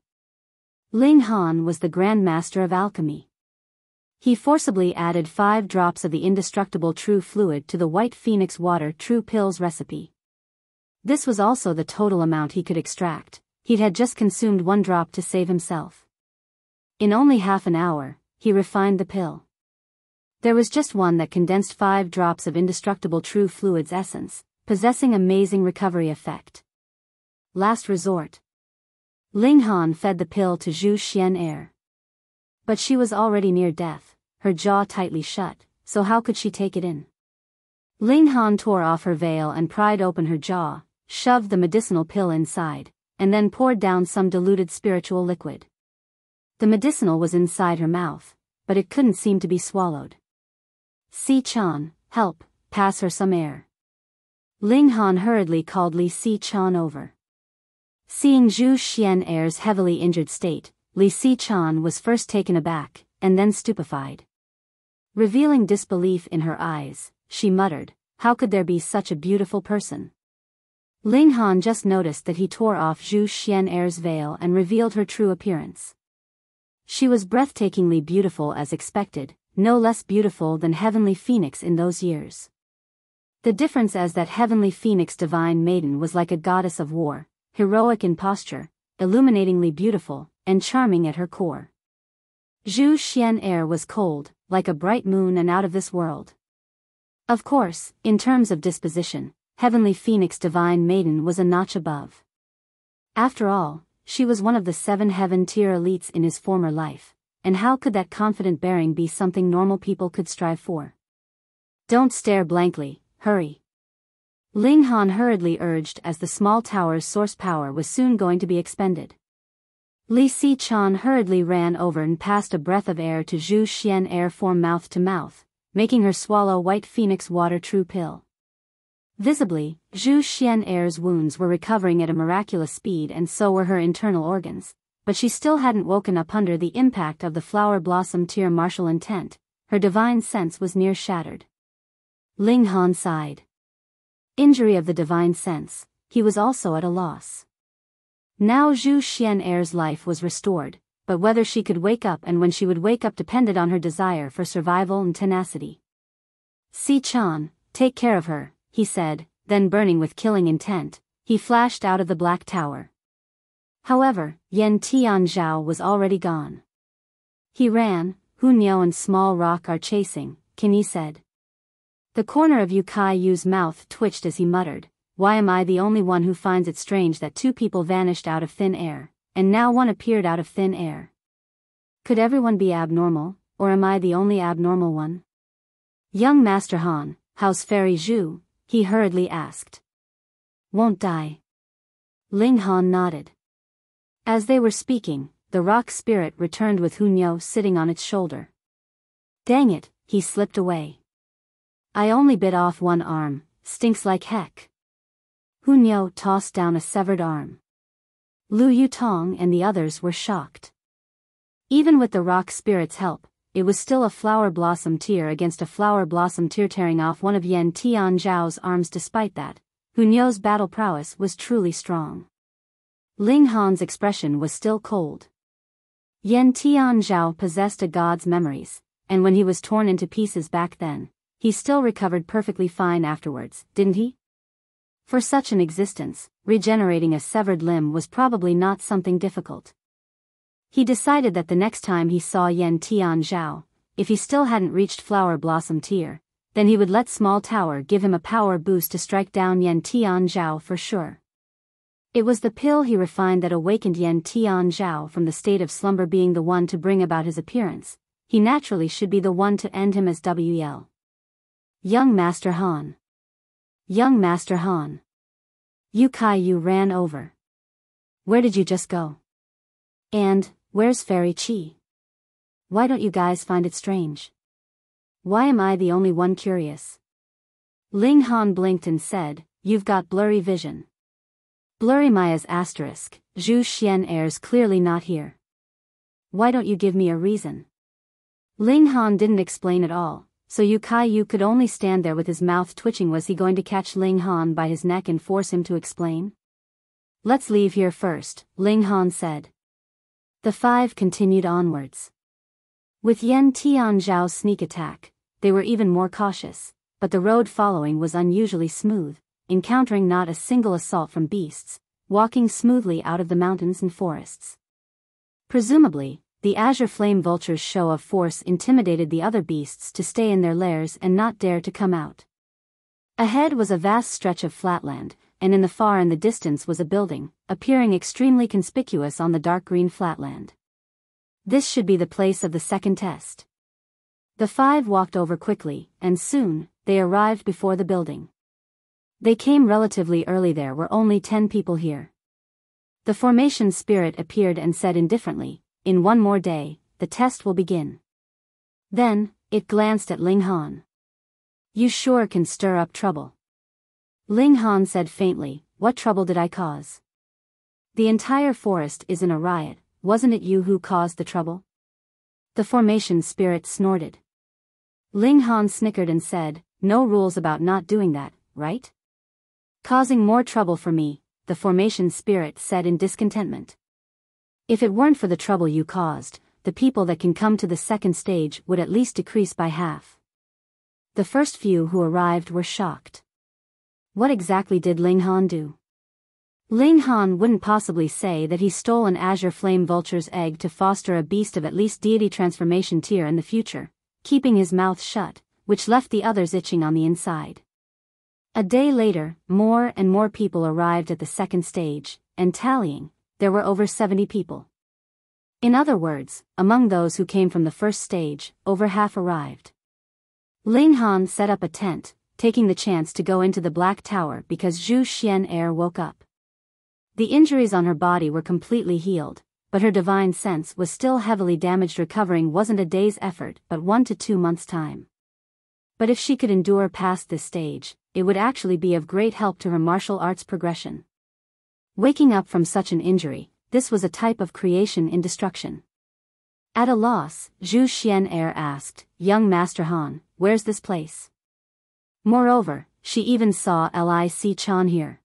Ling Han was the Grand Master of Alchemy. He forcibly added 5 drops of the indestructible true fluid to the White Phoenix Water True Pills recipe. This was also the total amount he could extract. He had just consumed 1 drop to save himself. In only half an hour, he refined the pill. There was just one that condensed 5 drops of indestructible true fluid's essence, possessing amazing recovery effect. Last resort. Ling Han fed the pill to Zhu Xian'er. But she was already near death, her jaw tightly shut, so how could she take it in? Ling Han tore off her veil and pried open her jaw, shoved the medicinal pill inside, and then poured down some diluted spiritual liquid. The medicinal was inside her mouth, but it couldn't seem to be swallowed. Si Chan, help, pass her some air. Ling Han hurriedly called Li Si Chan over. Seeing Zhu Xian'er's heavily injured state, Li Si Chan was first taken aback, and then stupefied. Revealing disbelief in her eyes, she muttered, "How could there be such a beautiful person?" Ling Han just noticed that he tore off Zhu Xian'er's veil and revealed her true appearance. She was breathtakingly beautiful as expected, no less beautiful than Heavenly Phoenix in those years. The difference is that Heavenly Phoenix Divine Maiden was like a goddess of war, heroic in posture, illuminatingly beautiful, and charming at her core. Zhu Xian'er was cold, like a bright moon and out of this world. Of course, in terms of disposition, Heavenly Phoenix Divine Maiden was a notch above. After all, she was one of the 7 heaven-tier elites in his former life, and how could that confident bearing be something normal people could strive for? Don't stare blankly, hurry. Ling Han hurriedly urged as the Small Tower's source power was soon going to be expended. Li Si Chan hurriedly ran over and passed a breath of air to Zhu Xian'er from mouth to mouth, making her swallow White Phoenix Water True Pill. Visibly, Zhu Xian'er's wounds were recovering at a miraculous speed and so were her internal organs, but she still hadn't woken up under the impact of the flower blossom tear martial intent. Her divine sense was near shattered. Ling Han sighed. Injury of the divine sense, he was also at a loss. Now Zhu Xian'er's life was restored, but whether she could wake up and when she would wake up depended on her desire for survival and tenacity. Si Chan, take care of her, he said, then burning with killing intent, he flashed out of the Black Tower. However, Tian Zhao was already gone. He ran, Hunyao and Small Rock are chasing, Qin said. The corner of Yu Kai Yu's mouth twitched as he muttered, "Why am I the only one who finds it strange that 2 people vanished out of thin air, and now one appeared out of thin air? Could everyone be abnormal, or am I the only abnormal one?" Young Master Han, how's Fairy Zhu? He hurriedly asked. Won't die. Ling Han nodded. As they were speaking, the rock spirit returned with Hunyao sitting on its shoulder. Dang it, he slipped away. I only bit off 1 arm, stinks like heck. Hunyao tossed down a severed arm. Lu Yutong and the others were shocked. Even with the rock spirit's help, it was still a flower blossom tear against a flower blossom tear. Tearing off one of Tian Zhao's arms. Despite that, Hunyao's battle prowess was truly strong. Ling Han's expression was still cold. Tian Zhao possessed a god's memories, and when he was torn into pieces back then, he still recovered perfectly fine afterwards, didn't he? For such an existence, regenerating a severed limb was probably not something difficult. He decided that the next time he saw Tian Zhao, if he still hadn't reached Flower Blossom Tier, then he would let Small Tower give him a power boost to strike down Tian Zhao for sure. It was the pill he refined that awakened Tian Zhao from the state of slumber. Being the one to bring about his appearance, he naturally should be the one to end him as well. Young Master Han. Young Master Han. You ran over. Where did you just go? And, where's Fairy Chi? Why don't you guys find it strange? Why am I the only one curious? Ling Han blinked and said, you've got blurry vision. Blurry Maya's asterisk, Zhu Xian'er's clearly not here. Why don't you give me a reason? Ling Han didn't explain at all, so Yu could only stand there with his mouth twitching. Was he going to catch Ling Han by his neck and force him to explain? Let's leave here first, Ling Han said. The five continued onwards. With Yan Tian Zhao's sneak attack, they were even more cautious, but the road following was unusually smooth, encountering not a single assault from beasts, walking smoothly out of the mountains and forests. Presumably, the azure flame vulture's show of force intimidated the other beasts to stay in their lairs and not dare to come out. Ahead was a vast stretch of flatland, and in the distance was a building, appearing extremely conspicuous on the dark green flatland. This should be the place of the second test. The five walked over quickly, and soon, they arrived before the building. They came relatively early. There were only 10 people here. The formation spirit appeared and said indifferently, in one more day, the test will begin. Then, it glanced at Ling Han. You sure can stir up trouble. Ling Han said faintly, what trouble did I cause? The entire forest is in a riot, wasn't it you who caused the trouble? The formation spirit snorted. Ling Han snickered and said, no rules about not doing that, right? Causing more trouble for me, the formation spirit said in discontentment. If it weren't for the trouble you caused, the people that can come to the second stage would at least decrease by half. The first few who arrived were shocked. What exactly did Ling Han do? Ling Han wouldn't possibly say that he stole an azure flame vulture's egg to foster a beast of at least deity transformation tier in the future, keeping his mouth shut, which left the others itching on the inside. A day later, more and more people arrived at the second stage, and tallying, there were over 70 people. In other words, among those who came from the first stage, over half arrived. Ling Han set up a tent, taking the chance to go into the Black Tower because Zhu Xian'er woke up. The injuries on her body were completely healed, but her divine sense was still heavily damaged. Recovering wasn't a day's effort but 1 to 2 months' time. But if she could endure past this stage, it would actually be of great help to her martial arts progression. Waking up from such an injury, this was a type of creation in destruction. At a loss, Zhu Xian'er asked, young Master Han, where's this place? Moreover, she even saw Lic Chan here.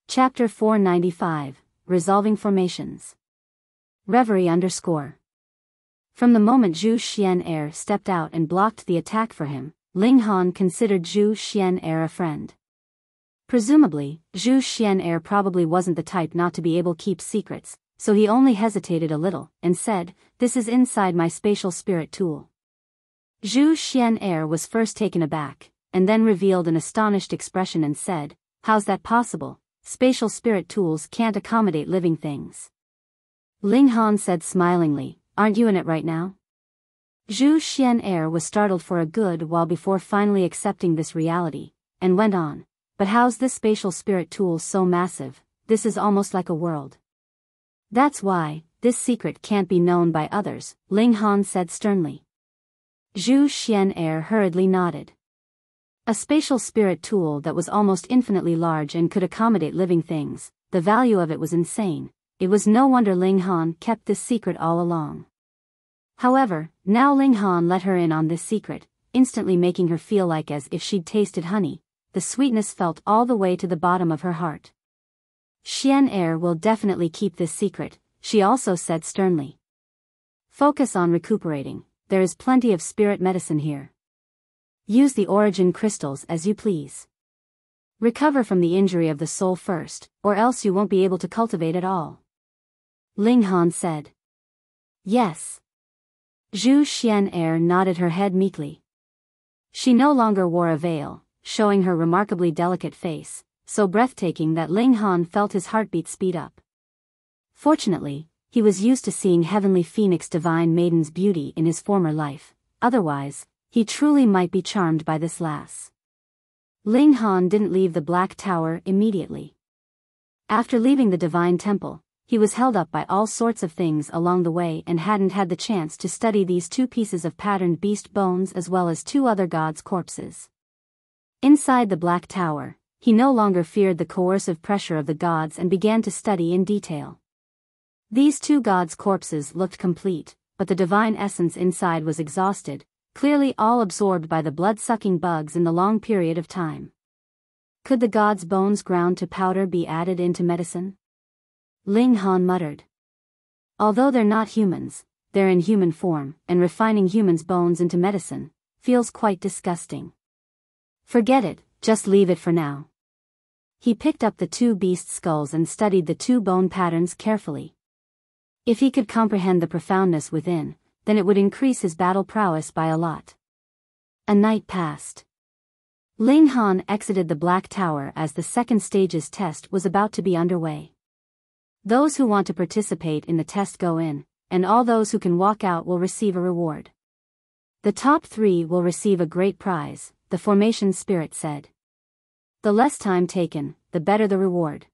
Chapter 495, Resolving Formations. Reverie _ From the moment Zhu Xian'er stepped out and blocked the attack for him, Ling Han considered Zhu Xian'er a friend. Presumably, Zhu Xian'er probably wasn't the type not to be able to keep secrets, so he only hesitated a little, and said, this is inside my spatial spirit tool. Zhu Xian'er was first taken aback, and then revealed an astonished expression and said, how's that possible? Spatial spirit tools can't accommodate living things. Ling Han said smilingly, aren't you in it right now? Zhu Xian'er was startled for a good while before finally accepting this reality, and went on, but how's this spatial spirit tool so massive? This is almost like a world. That's why, this secret can't be known by others, Ling Han said sternly. Zhu Xian'er hurriedly nodded. A spatial spirit tool that was almost infinitely large and could accommodate living things, the value of it was insane. It was no wonder Ling Han kept this secret all along. However, now Ling Han let her in on this secret, instantly making her feel like as if she'd tasted honey. The sweetness felt all the way to the bottom of her heart. Xian'er will definitely keep this secret, she also said sternly. Focus on recuperating, there is plenty of spirit medicine here. Use the origin crystals as you please. Recover from the injury of the soul first, or else you won't be able to cultivate at all. Ling Han said. Yes. Zhu Xian'er nodded her head meekly. She no longer wore a veil, showing her remarkably delicate face, so breathtaking that Ling Han felt his heartbeat speed up. Fortunately, he was used to seeing heavenly phoenix divine maiden's beauty in his former life, otherwise, he truly might be charmed by this lass. Ling Han didn't leave the Black Tower immediately. After leaving the Divine Temple, he was held up by all sorts of things along the way and hadn't had the chance to study these 2 pieces of patterned beast bones as well as 2 other gods' corpses. Inside the Black Tower, he no longer feared the coercive pressure of the gods and began to study in detail. These 2 gods' corpses looked complete, but the divine essence inside was exhausted, clearly all absorbed by the blood-sucking bugs in the long period of time. Could the gods' bones ground to powder be added into medicine? Ling Han muttered. Although they're not humans, they're in human form, and refining humans' bones into medicine feels quite disgusting. Forget it, just leave it for now. He picked up the 2 beast skulls and studied the 2 bone patterns carefully. If he could comprehend the profoundness within, then it would increase his battle prowess by a lot. A night passed. Ling Han exited the Black Tower as the second stage's test was about to be underway. Those who want to participate in the test go in, and all those who can walk out will receive a reward. The top 3 will receive a great prize, the formation spirit said. The less time taken, the better the reward.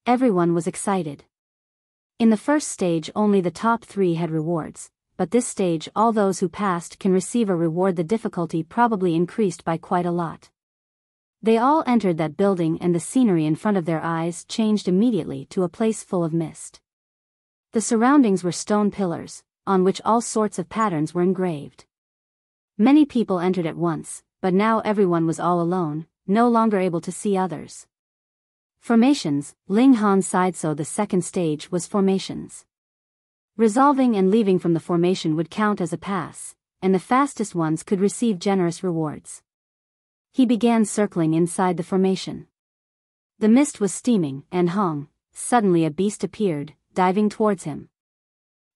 Everyone was excited. In the first stage only the top 3 had rewards, but this stage all those who passed can receive a reward. The difficulty probably increased by quite a lot. They all entered that building and the scenery in front of their eyes changed immediately to a place full of mist. The surroundings were stone pillars, on which all sorts of patterns were engraved. Many people entered at once, but now everyone was all alone, no longer able to see others. Formations, Ling Han sighed. So the second stage was formations. Resolving and leaving from the formation would count as a pass, and the fastest ones could receive generous rewards. He began circling inside the formation. The mist was steaming and hung. Suddenly a beast appeared, diving towards him.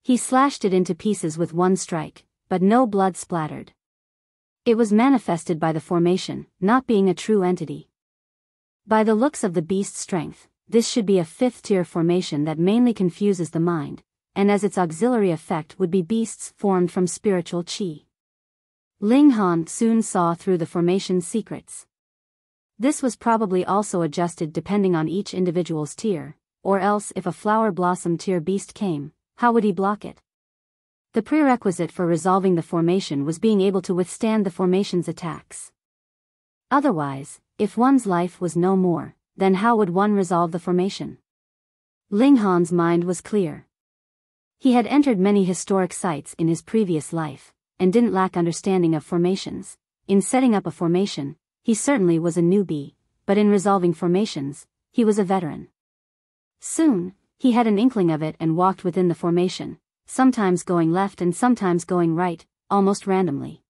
He slashed it into pieces with 1 strike, but no blood splattered. It was manifested by the formation, not being a true entity. By the looks of the beast's strength, this should be a 5th-tier formation that mainly confuses the mind, and as its auxiliary effect would be beasts formed from spiritual qi. Ling Han soon saw through the formation's secrets. This was probably also adjusted depending on each individual's tier, or else if a flower blossom tier beast came, how would he block it? The prerequisite for resolving the formation was being able to withstand the formation's attacks. Otherwise, if one's life was no more, then how would one resolve the formation? Ling Han's mind was clear. He had entered many historic sites in his previous life, and didn't lack understanding of formations. In setting up a formation, he certainly was a newbie, but in resolving formations, he was a veteran. Soon, he had an inkling of it and walked within the formation, sometimes going left and sometimes going right, almost randomly.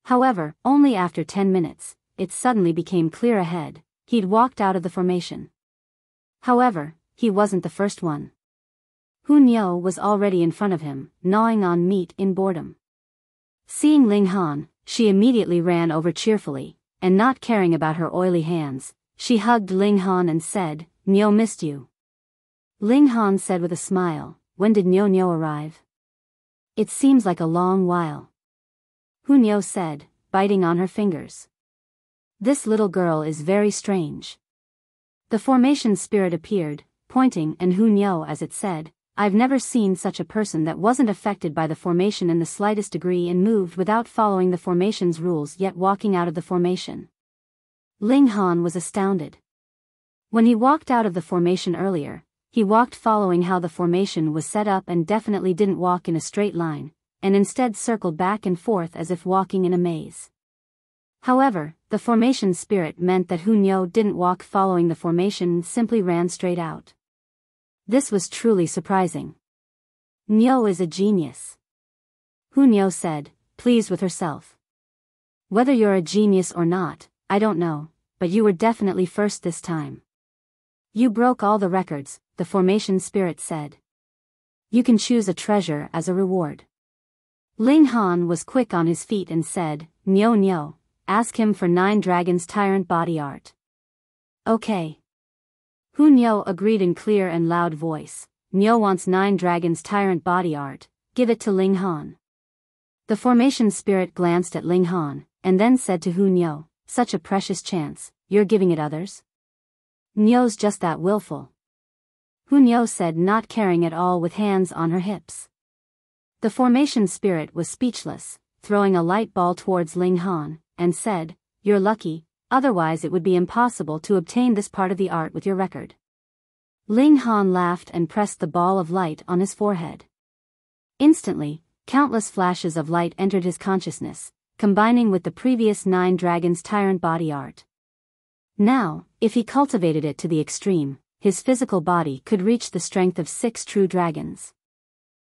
However, only after 10 minutes, it suddenly became clear ahead. He'd walked out of the formation. However, he wasn't the first one. Hunyao was already in front of him, gnawing on meat in boredom. Seeing Ling Han, she immediately ran over cheerfully, and not caring about her oily hands, she hugged Ling Han and said, "Niao missed you." Ling Han said with a smile, "When did Niao arrive?" "It seems like a long while." Hunyao said, biting on her fingers. "This little girl is very strange." The formation spirit appeared, pointing and Hunyao as it said, "I've never seen such a person that wasn't affected by the formation in the slightest degree and moved without following the formation's rules yet walking out of the formation." Ling Han was astounded. When he walked out of the formation earlier, he walked following how the formation was set up and definitely didn't walk in a straight line, and instead circled back and forth as if walking in a maze. However, the formation spirit meant that Hunyao didn't walk following the formation and simply ran straight out. This was truly surprising. "Niao is a genius," Hunyao said, pleased with herself. "Whether you're a genius or not, I don't know, but you were definitely first this time. You broke all the records," the formation spirit said. "You can choose a treasure as a reward." Ling Han was quick on his feet and said, Niao, ask him for 9 dragons tyrant body art." "Okay." Hunyao agreed in clear and loud voice, Niu wants 9 dragons tyrant body art, give it to Ling Han. The formation spirit glanced at Ling Han, and then said to Hu Niu, such a precious chance, you're giving it others? Niu's just that willful. Hu Niu said, not caring at all, with hands on her hips. The formation spirit was speechless, throwing a light ball towards Ling Han, and said, you're lucky, otherwise it would be impossible to obtain this part of the art with your record. Ling Han laughed and pressed the ball of light on his forehead. Instantly, countless flashes of light entered his consciousness, combining with the previous 9 dragons tyrant body art. Now, if he cultivated it to the extreme, his physical body could reach the strength of 6 true dragons.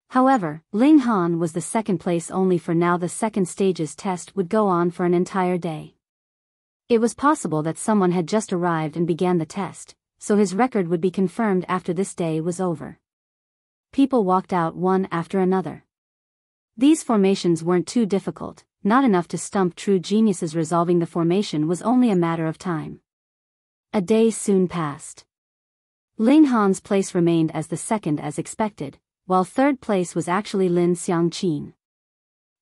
However, Ling Han was the second place only for now. The second stage's test would go on for an entire day. It was possible that someone had just arrived and began the test, so his record would be confirmed after this day was over. People walked out one after another. These formations weren't too difficult, not enough to stump true geniuses. Resolving the formation was only a matter of time. A day soon passed. Ling Han's place remained as the second as expected, while third place was actually Lin Xiangqin.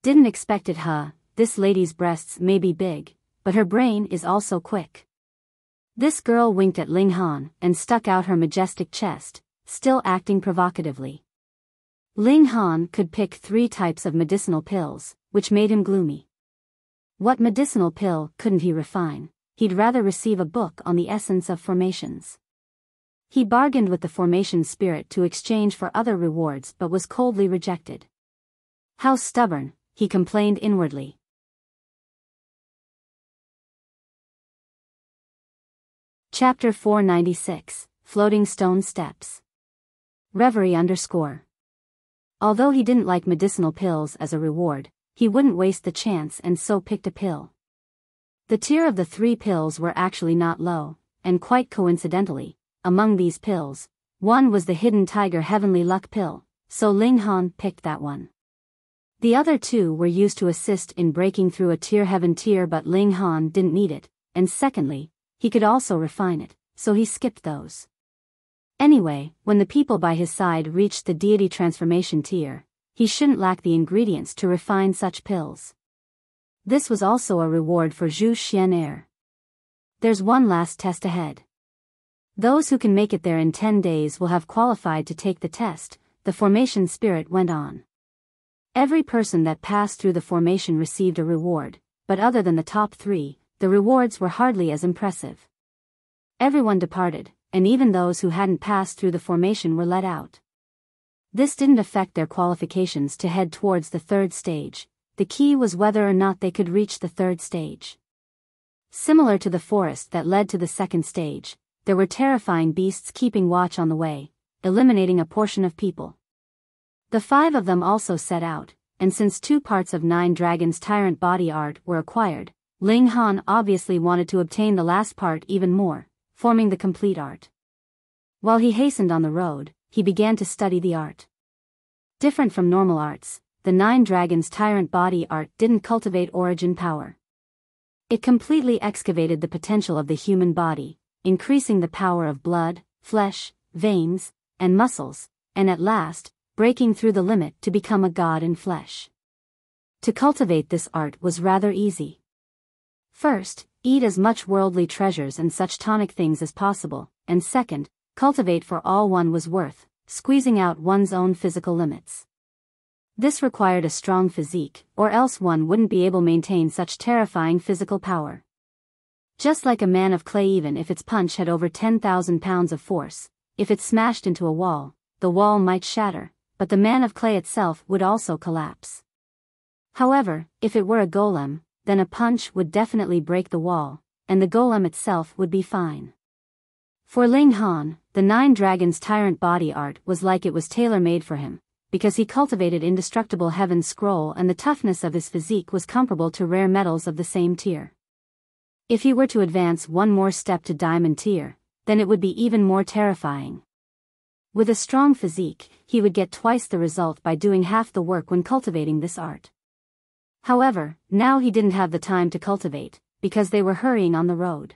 Didn't expect it, huh? This lady's breasts may be big, but her brain is also quick. This girl winked at Ling Han and stuck out her majestic chest, still acting provocatively. Ling Han could pick 3 types of medicinal pills, which made him gloomy. What medicinal pill couldn't he refine? He'd rather receive a book on the essence of formations. He bargained with the formation spirit to exchange for other rewards but was coldly rejected. How stubborn, he complained inwardly. Chapter 496, Floating Stone Steps. Reverie _ Although he didn't like medicinal pills as a reward, he wouldn't waste the chance and so picked a pill. The tier of the 3 pills were actually not low, and quite coincidentally, among these pills, one was the Hidden Tiger Heavenly Luck pill, so Ling Han picked that one. The other 2 were used to assist in breaking through a tier heaven tier, but Ling Han didn't need it, and secondly, he could also refine it, so he skipped those. Anyway, when the people by his side reached the deity transformation tier, he shouldn't lack the ingredients to refine such pills. This was also a reward for Zhu Xian'er. There's one last test ahead. Those who can make it there in 10 days will have qualified to take the test, the formation spirit went on. Every person that passed through the formation received a reward, but other than the top 3, the rewards were hardly as impressive. Everyone departed, and even those who hadn't passed through the formation were let out. This didn't affect their qualifications to head towards the 3rd stage, the key was whether or not they could reach the 3rd stage. Similar to the forest that led to the 2nd stage, there were terrifying beasts keeping watch on the way, eliminating a portion of people. The 5 of them also set out, and since 2 parts of 9 dragons tyrant body art were acquired, Ling Han obviously wanted to obtain the last part even more, forming the complete art. While he hastened on the road, he began to study the art. Different from normal arts, the 9 dragons tyrant body art didn't cultivate origin power. It completely excavated the potential of the human body, increasing the power of blood, flesh, veins, and muscles, and at last, breaking through the limit to become a god in flesh. To cultivate this art was rather easy. First, eat as much worldly treasures and such tonic things as possible, and second, cultivate for all one was worth, squeezing out one's own physical limits. This required a strong physique, or else one wouldn't be able to maintain such terrifying physical power. Just like a man of clay, even if its punch had over 10,000 pounds of force, if it smashed into a wall, the wall might shatter, but the man of clay itself would also collapse. However, if it were a golem, then a punch would definitely break the wall, and the golem itself would be fine. For Ling Han, the 9 dragons tyrant body art was like it was tailor-made for him, because he cultivated indestructible heaven scroll and the toughness of his physique was comparable to rare metals of the same tier. If he were to advance one more step to diamond tier, then it would be even more terrifying. With a strong physique, he would get twice the result by doing half the work when cultivating this art. However, now he didn't have the time to cultivate, because they were hurrying on the road.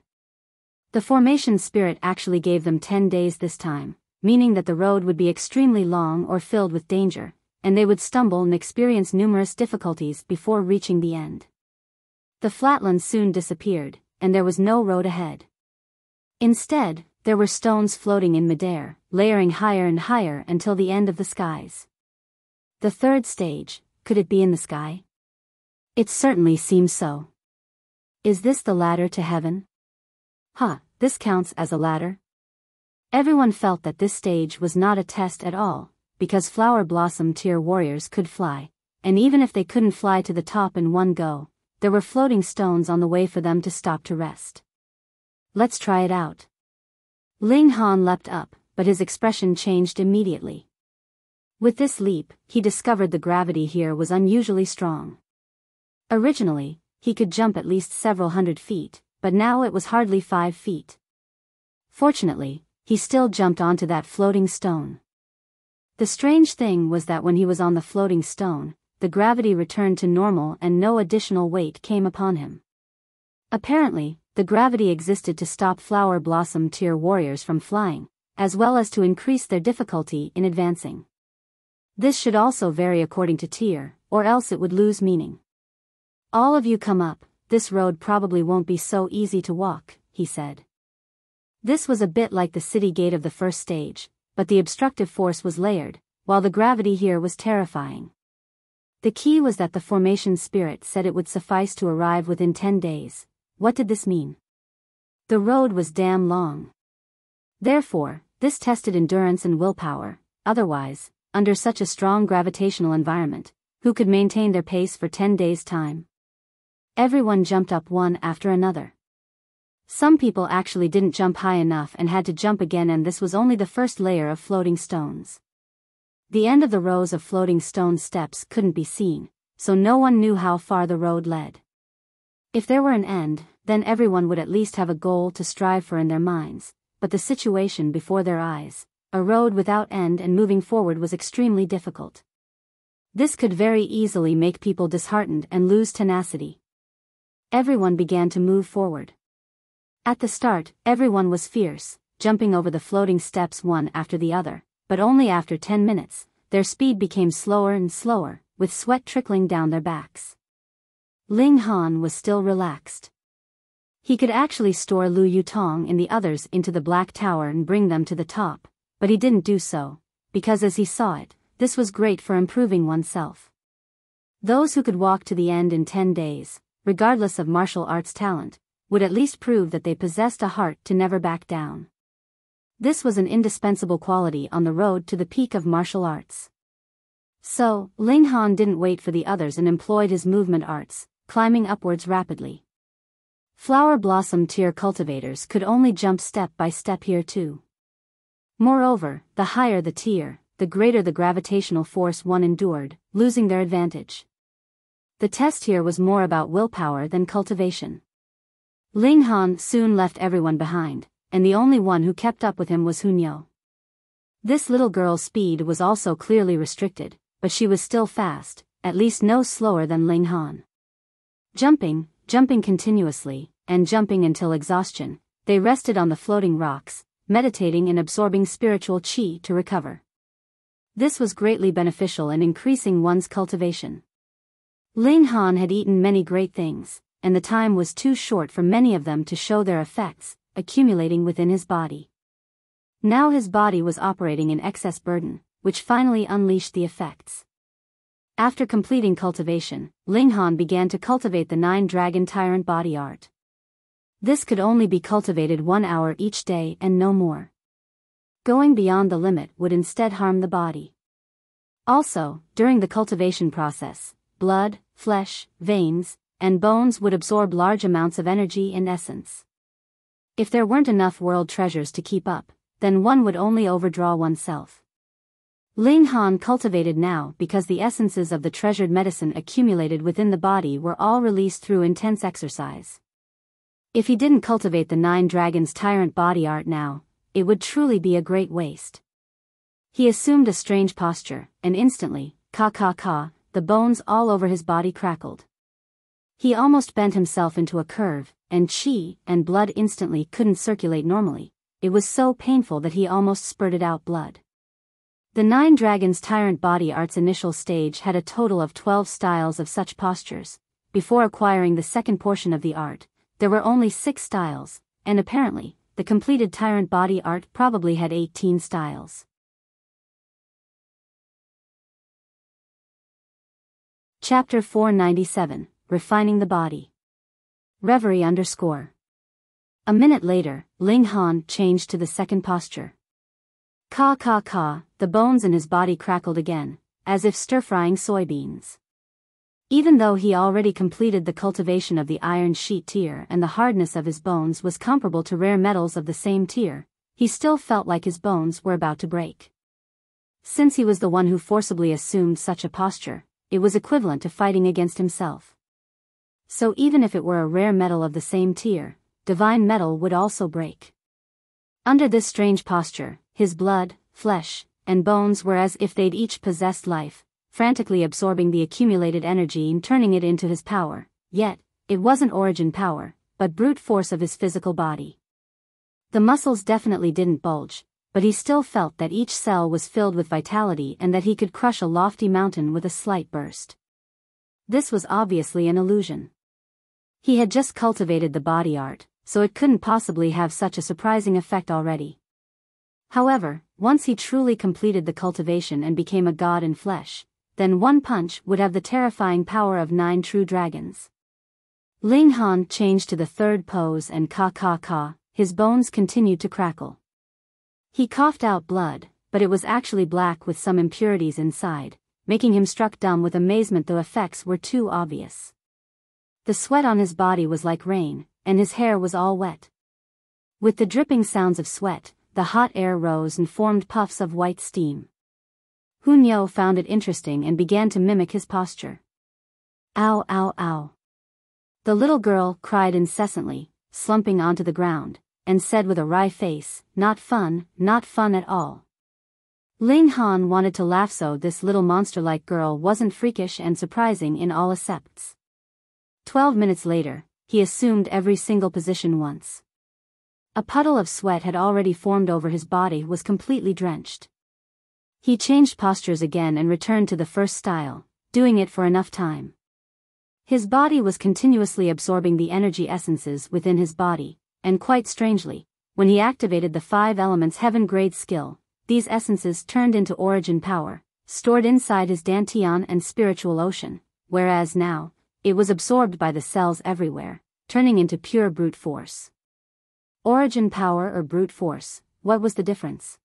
The formation spirit actually gave them 10 days this time, meaning that the road would be extremely long or filled with danger, and they would stumble and experience numerous difficulties before reaching the end. The flatlands soon disappeared, and there was no road ahead. Instead, there were stones floating in midair, layering higher and higher until the end of the skies. The third stage, could it be in the sky? It certainly seems so. Is this the ladder to heaven? This counts as a ladder? Everyone felt that this stage was not a test at all, because Flower Blossom tier warriors could fly, and even if they couldn't fly to the top in one go, there were floating stones on the way for them to stop to rest. Let's try it out. Ling Han leapt up, but his expression changed immediately. With this leap, he discovered the gravity here was unusually strong. Originally, he could jump at least several hundred feet, but now it was hardly 5 feet. Fortunately, he still jumped onto that floating stone. The strange thing was that when he was on the floating stone, the gravity returned to normal and no additional weight came upon him. Apparently, the gravity existed to stop Flower Blossom tier warriors from flying, as well as to increase their difficulty in advancing. This should also vary according to tier, or else it would lose meaning. All of you come up, this road probably won't be so easy to walk, he said. This was a bit like the city gate of the first stage, but the obstructive force was layered, while the gravity here was terrifying. The key was that the formation spirit said it would suffice to arrive within 10 days. What did this mean? The road was damn long. Therefore, this tested endurance and willpower. Otherwise, under such a strong gravitational environment, who could maintain their pace for 10 days' time? Everyone jumped up one after another. Some people actually didn't jump high enough and had to jump again, and this was only the first layer of floating stones. The end of the rows of floating stone steps couldn't be seen, so no one knew how far the road led. If there were an end, then everyone would at least have a goal to strive for in their minds, but the situation before their eyes, a road without end and moving forward, was extremely difficult. This could very easily make people disheartened and lose tenacity. Everyone began to move forward. At the start, everyone was fierce, jumping over the floating steps one after the other, but only after 10 minutes, their speed became slower and slower, with sweat trickling down their backs. Ling Han was still relaxed. He could actually store Lu Yutong and the others into the Black Tower and bring them to the top, but he didn't do so, because as he saw it, this was great for improving oneself. Those who could walk to the end in 10 days, regardless of martial arts talent, would at least prove that they possessed a heart to never back down. This was an indispensable quality on the road to the peak of martial arts. So, Ling Han didn't wait for the others and employed his movement arts, climbing upwards rapidly. Flower Blossom tier cultivators could only jump step by step here too. Moreover, the higher the tier, the greater the gravitational force one endured, losing their advantage. The test here was more about willpower than cultivation. Ling Han soon left everyone behind, and the only one who kept up with him was Hunyo. This little girl's speed was also clearly restricted, but she was still fast, at least no slower than Ling Han. Jumping continuously, and jumping until exhaustion, they rested on the floating rocks, meditating and absorbing spiritual qi to recover. This was greatly beneficial in increasing one's cultivation. Ling Han had eaten many great things, and the time was too short for many of them to show their effects, accumulating within his body. Now his body was operating in excess burden, which finally unleashed the effects. After completing cultivation, Ling Han began to cultivate the 9-dragon tyrant body art. This could only be cultivated 1 hour each day and no more. Going beyond the limit would instead harm the body. Also, during the cultivation process, blood, flesh, veins, and bones would absorb large amounts of energy and essence. If there weren't enough world treasures to keep up, then one would only overdraw oneself. Ling Han cultivated now because the essences of the treasured medicine accumulated within the body were all released through intense exercise. If he didn't cultivate the 9 dragons tyrant body art now, it would truly be a great waste. He assumed a strange posture, and instantly, the bones all over his body crackled. He almost bent himself into a curve, and qi and blood instantly couldn't circulate normally, it was so painful that he almost spurted out blood. The 9 Dragons Tyrant Body Art's initial stage had a total of 12 styles of such postures. Before acquiring the second portion of the art, there were only 6 styles, and apparently, the completed Tyrant Body Art probably had 18 styles. Chapter 497, Refining the Body. Reverie _ A minute later, Ling Han changed to the second posture. Ka ka ka, the bones in his body crackled again, as if stir-frying soybeans. Even though he already completed the cultivation of the iron sheet tier and the hardness of his bones was comparable to rare metals of the same tier, he still felt like his bones were about to break. Since he was the one who forcibly assumed such a posture, it was equivalent to fighting against himself. So even if it were a rare metal of the same tier, divine metal would also break. Under this strange posture, his blood, flesh, and bones were as if they'd each possessed life, frantically absorbing the accumulated energy and turning it into his power. Yet, it wasn't origin power, but brute force of his physical body. The muscles definitely didn't bulge, but he still felt that each cell was filled with vitality and that he could crush a lofty mountain with a slight burst. This was obviously an illusion. He had just cultivated the body art, so it couldn't possibly have such a surprising effect already. However, once he truly completed the cultivation and became a god in flesh, then one punch would have the terrifying power of 9 true dragons. Ling Han changed to the third pose and ka ka ka, his bones continued to crackle. He coughed out blood, but it was actually black with some impurities inside, making him struck dumb with amazement. The effects were too obvious. The sweat on his body was like rain, and his hair was all wet. With the dripping sounds of sweat, the hot air rose and formed puffs of white steam. Hunyo found it interesting and began to mimic his posture. Ow ow ow. The little girl cried incessantly, slumping onto the ground, and said with a wry face, not fun at all. Ling Han wanted to laugh, so this little monster-like girl wasn't freakish and surprising in all aspects. 12 minutes later, he assumed every single position once. A puddle of sweat had already formed over his body, was completely drenched. He changed postures again and returned to the first style, doing it for enough time. His body was continuously absorbing the energy essences within his body, and quite strangely, when he activated the 5 elements heaven-grade skill, these essences turned into origin power, stored inside his Dantian and spiritual ocean, whereas now, it was absorbed by the cells everywhere, turning into pure brute force. Origin power or brute force, what was the difference?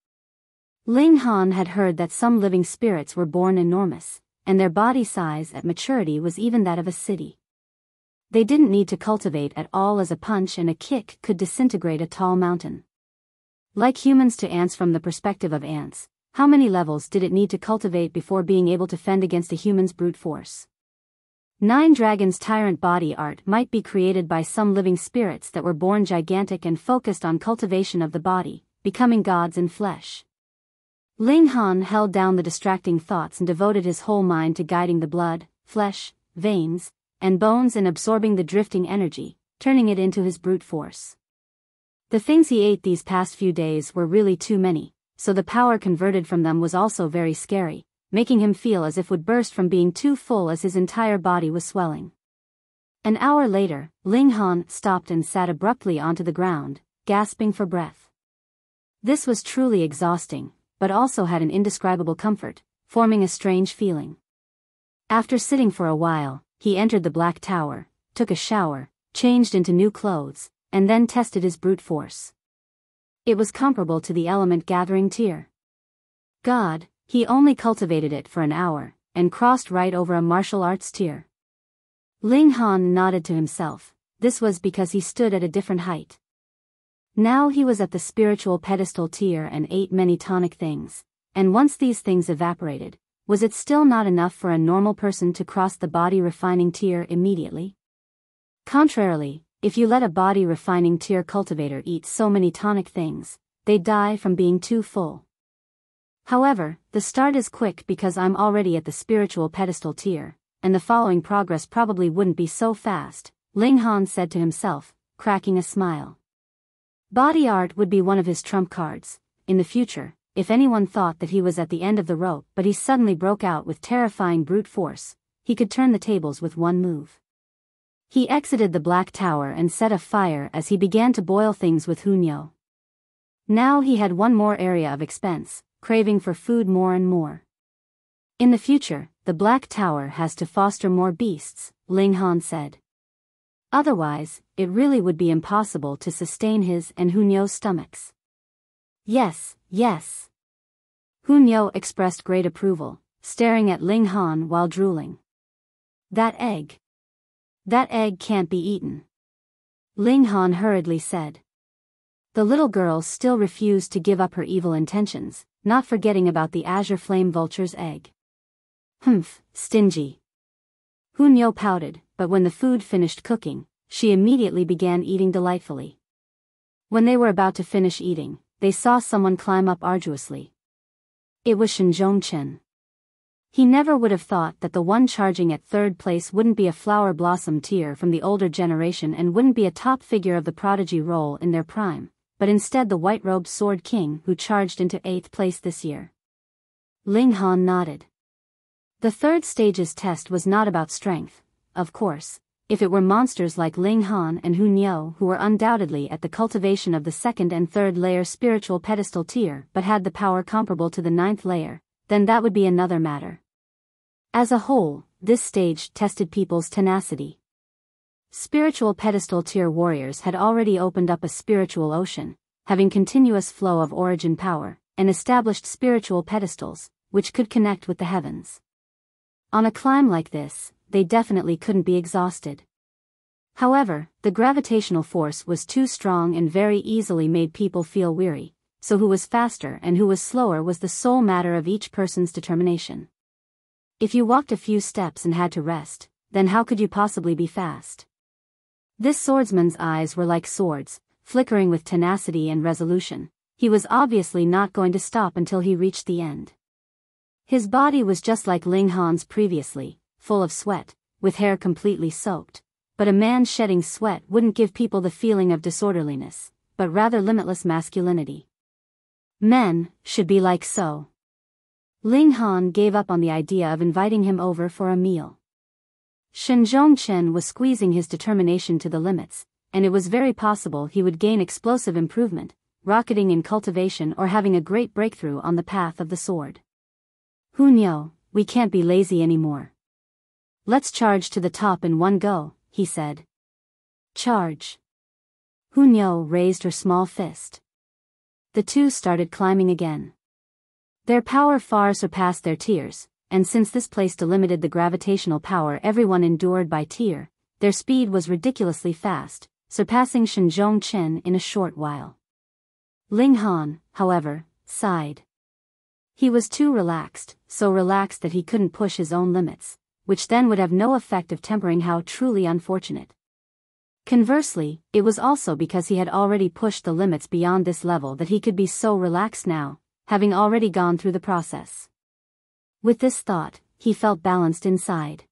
Ling Han had heard that some living spirits were born enormous, and their body size at maturity was even that of a city. They didn't need to cultivate at all, as a punch and a kick could disintegrate a tall mountain. Like humans to ants. From the perspective of ants, how many levels did it need to cultivate before being able to fend against a human's brute force? 9 Dragons Tyrant Body Art might be created by some living spirits that were born gigantic and focused on cultivation of the body, becoming gods in flesh. Ling Han held down the distracting thoughts and devoted his whole mind to guiding the blood, flesh, veins, and bones and absorbing the drifting energy, turning it into his brute force. The things he ate these past few days were really too many, so the power converted from them was also very scary, making him feel as if would burst from being too full as his entire body was swelling. An hour later, Ling Han stopped and sat abruptly onto the ground, gasping for breath. This was truly exhausting, but also had an indescribable comfort, forming a strange feeling. After sitting for a while, he entered the Black Tower, took a shower, changed into new clothes, and then tested his brute force. It was comparable to the element gathering tier. God, he only cultivated it for an hour, and crossed right over a martial arts tier. Ling Han nodded to himself. This was because he stood at a different height. Now he was at the spiritual pedestal tier and ate many tonic things, and once these things evaporated, was it still not enough for a normal person to cross the body refining tier immediately? Contrarily, if you let a body refining tier cultivator eat so many tonic things, they'd die from being too full. However, the start is quick because I'm already at the spiritual pedestal tier, and the following progress probably wouldn't be so fast, Ling Han said to himself, cracking a smile. Body art would be one of his trump cards. In the future, if anyone thought that he was at the end of the rope but he suddenly broke out with terrifying brute force, he could turn the tables with one move. He exited the Black Tower and set a fire as he began to boil things with Hunyo. Now he had one more area of expense, craving for food more and more. In the future, the Black Tower has to foster more beasts, Ling Han said. Otherwise, it really would be impossible to sustain his and Hunyo's stomachs. Yes, yes. Hunyo expressed great approval, staring at Ling Han while drooling. That egg can't be eaten. Ling Han hurriedly said. The little girl still refused to give up her evil intentions, not forgetting about the azure flame vulture's egg. Humph, stingy. Hunyo pouted, but when the food finished cooking, she immediately began eating delightfully. When they were about to finish eating, they saw someone climb up arduously. It was Shinzhongchen. He never would have thought that the one charging at third place wouldn't be a flower blossom tier from the older generation and wouldn't be a top figure of the prodigy role in their prime, but instead the white-robed sword king who charged into 8th place this year. Ling Han nodded. The third stage's test was not about strength, of course. If it were monsters like Ling Han and Hunyo who were undoubtedly at the cultivation of the 2nd and 3rd layer spiritual pedestal tier but had the power comparable to the 9th layer, then that would be another matter. As a whole, this stage tested people's tenacity. Spiritual pedestal tier warriors had already opened up a spiritual ocean, having continuous flow of origin power, and established spiritual pedestals, which could connect with the heavens. On a climb like this, they definitely couldn't be exhausted. However, the gravitational force was too strong and very easily made people feel weary, so who was faster and who was slower was the sole matter of each person's determination. If you walked a few steps and had to rest, then how could you possibly be fast? This swordsman's eyes were like swords, flickering with tenacity and resolution. He was obviously not going to stop until he reached the end. His body was just like Ling Han's previously, full of sweat, with hair completely soaked, but a man shedding sweat wouldn't give people the feeling of disorderliness, but rather limitless masculinity. Men should be like so. Ling Han gave up on the idea of inviting him over for a meal. Shinzhongchen was squeezing his determination to the limits, and it was very possible he would gain explosive improvement, rocketing in cultivation or having a great breakthrough on the path of the sword. Hunyo, we can't be lazy anymore. Let's charge to the top in one go, he said. Charge. Hunyo raised her small fist. The two started climbing again. Their power far surpassed their tiers, and since this place delimited the gravitational power everyone endured by tier, their speed was ridiculously fast, surpassing Shinzhongchen in a short while. Ling Han, however, sighed. He was too relaxed, so relaxed that he couldn't push his own limits, which then would have no effect of tempering how truly unfortunate. Conversely, it was also because he had already pushed the limits beyond this level that he could be so relaxed now, having already gone through the process. With this thought, he felt balanced inside.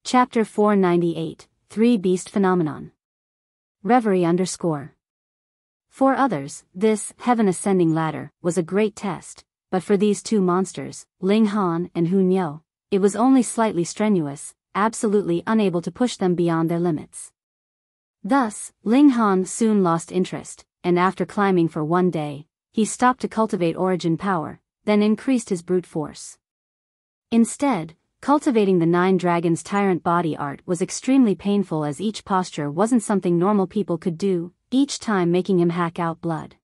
Chapter 498, 3 Beast Phenomenon. Reverie _ For others, this heaven ascending ladder was a great test, but for these two monsters, Ling Han and Hunyo, it was only slightly strenuous, absolutely unable to push them beyond their limits. Thus, Ling Han soon lost interest, and after climbing for one day, he stopped to cultivate origin power, then increased his brute force. Instead, cultivating the 9 Dragons Tyrant body art was extremely painful as each posture wasn't something normal people could do, each time making him hack out blood.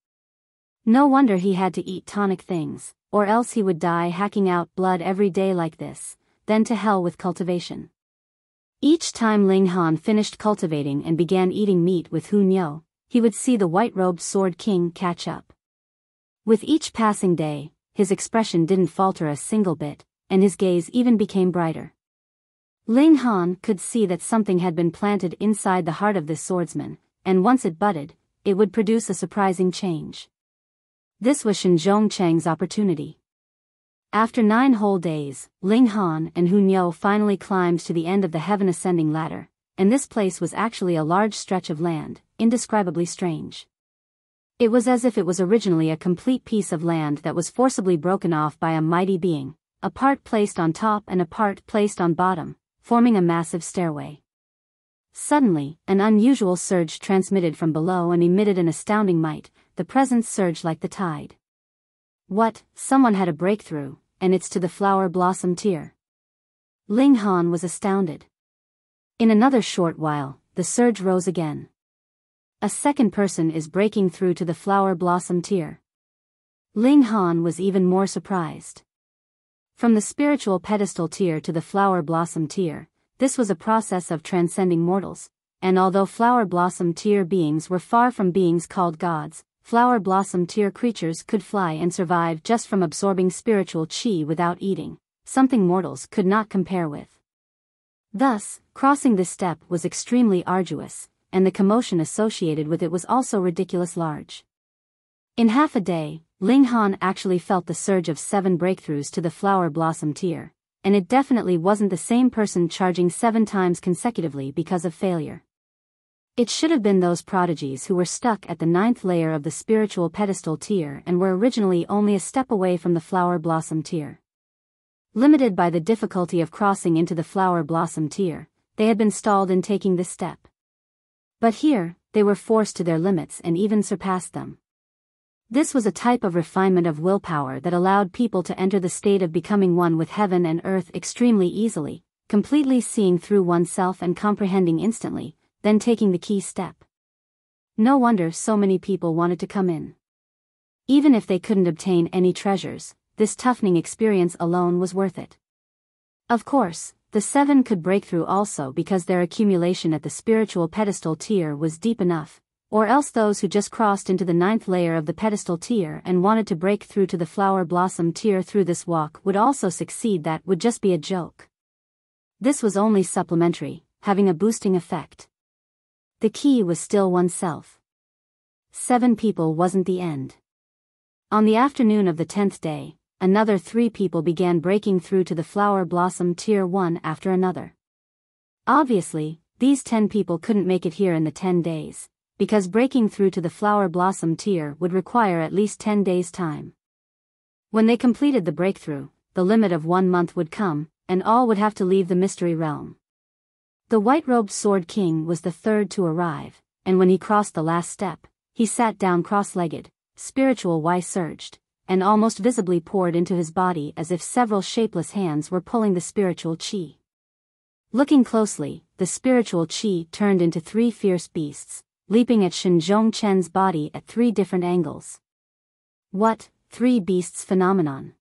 No wonder he had to eat tonic things, or else he would die hacking out blood every day like this, then to hell with cultivation. Each time Ling Han finished cultivating and began eating meat with Hunyo, he would see the white-robed sword king catch up. With each passing day, his expression didn't falter a single bit, and his gaze even became brighter. Ling Han could see that something had been planted inside the heart of this swordsman, and once it budded, it would produce a surprising change. This was Shinzhongchen's opportunity. After 9 whole days, Ling Han and Hunyo finally climbed to the end of the heaven ascending ladder, and this place was actually a large stretch of land, indescribably strange. It was as if it was originally a complete piece of land that was forcibly broken off by a mighty being, a part placed on top and a part placed on bottom, forming a massive stairway. Suddenly, an unusual surge transmitted from below and emitted an astounding might. The presence surged like the tide. What? Someone had a breakthrough, and it's to the flower blossom tier. Ling Han was astounded. In another short while, the surge rose again. A second person is breaking through to the flower blossom tier. Ling Han was even more surprised. From the spiritual pedestal tier to the flower blossom tier, this was a process of transcending mortals, and although flower blossom tier beings were far from beings called gods, flower blossom tier creatures could fly and survive just from absorbing spiritual chi without eating, something mortals could not compare with. Thus, crossing this step was extremely arduous, and the commotion associated with it was also ridiculous large. In half a day, Ling Han actually felt the surge of 7 breakthroughs to the flower blossom tier, and it definitely wasn't the same person charging 7 times consecutively because of failure. It should have been those prodigies who were stuck at the 9th layer of the spiritual pedestal tier and were originally only a step away from the flower blossom tier. Limited by the difficulty of crossing into the flower blossom tier, they had been stalled in taking this step. But here, they were forced to their limits and even surpassed them. This was a type of refinement of willpower that allowed people to enter the state of becoming one with heaven and earth extremely easily, completely seeing through oneself and comprehending instantly, then taking the key step. No wonder so many people wanted to come in. Even if they couldn't obtain any treasures, this toughening experience alone was worth it. Of course, the 7 could break through also because their accumulation at the spiritual pedestal tier was deep enough, or else those who just crossed into the 9th layer of the pedestal tier and wanted to break through to the flower blossom tier through this walk would also succeed. That would just be a joke. This was only supplementary, having a boosting effect. The key was still oneself. 7 people wasn't the end. On the afternoon of the 10th day, another 3 people began breaking through to the flower blossom tier one after another. Obviously, these 10 people couldn't make it here in the 10 days, because breaking through to the flower blossom tier would require at least 10 days' time. When they completed the breakthrough, the limit of 1 month would come, and all would have to leave the mystery realm. The white-robed Sword King was the 3rd to arrive, and when he crossed the last step, he sat down cross-legged. Spiritual Y surged, and almost visibly poured into his body as if several shapeless hands were pulling the spiritual chi. Looking closely, the spiritual chi turned into 3 fierce beasts, leaping at Shinzhong Chen's body at 3 different angles. What, 3 beasts phenomenon?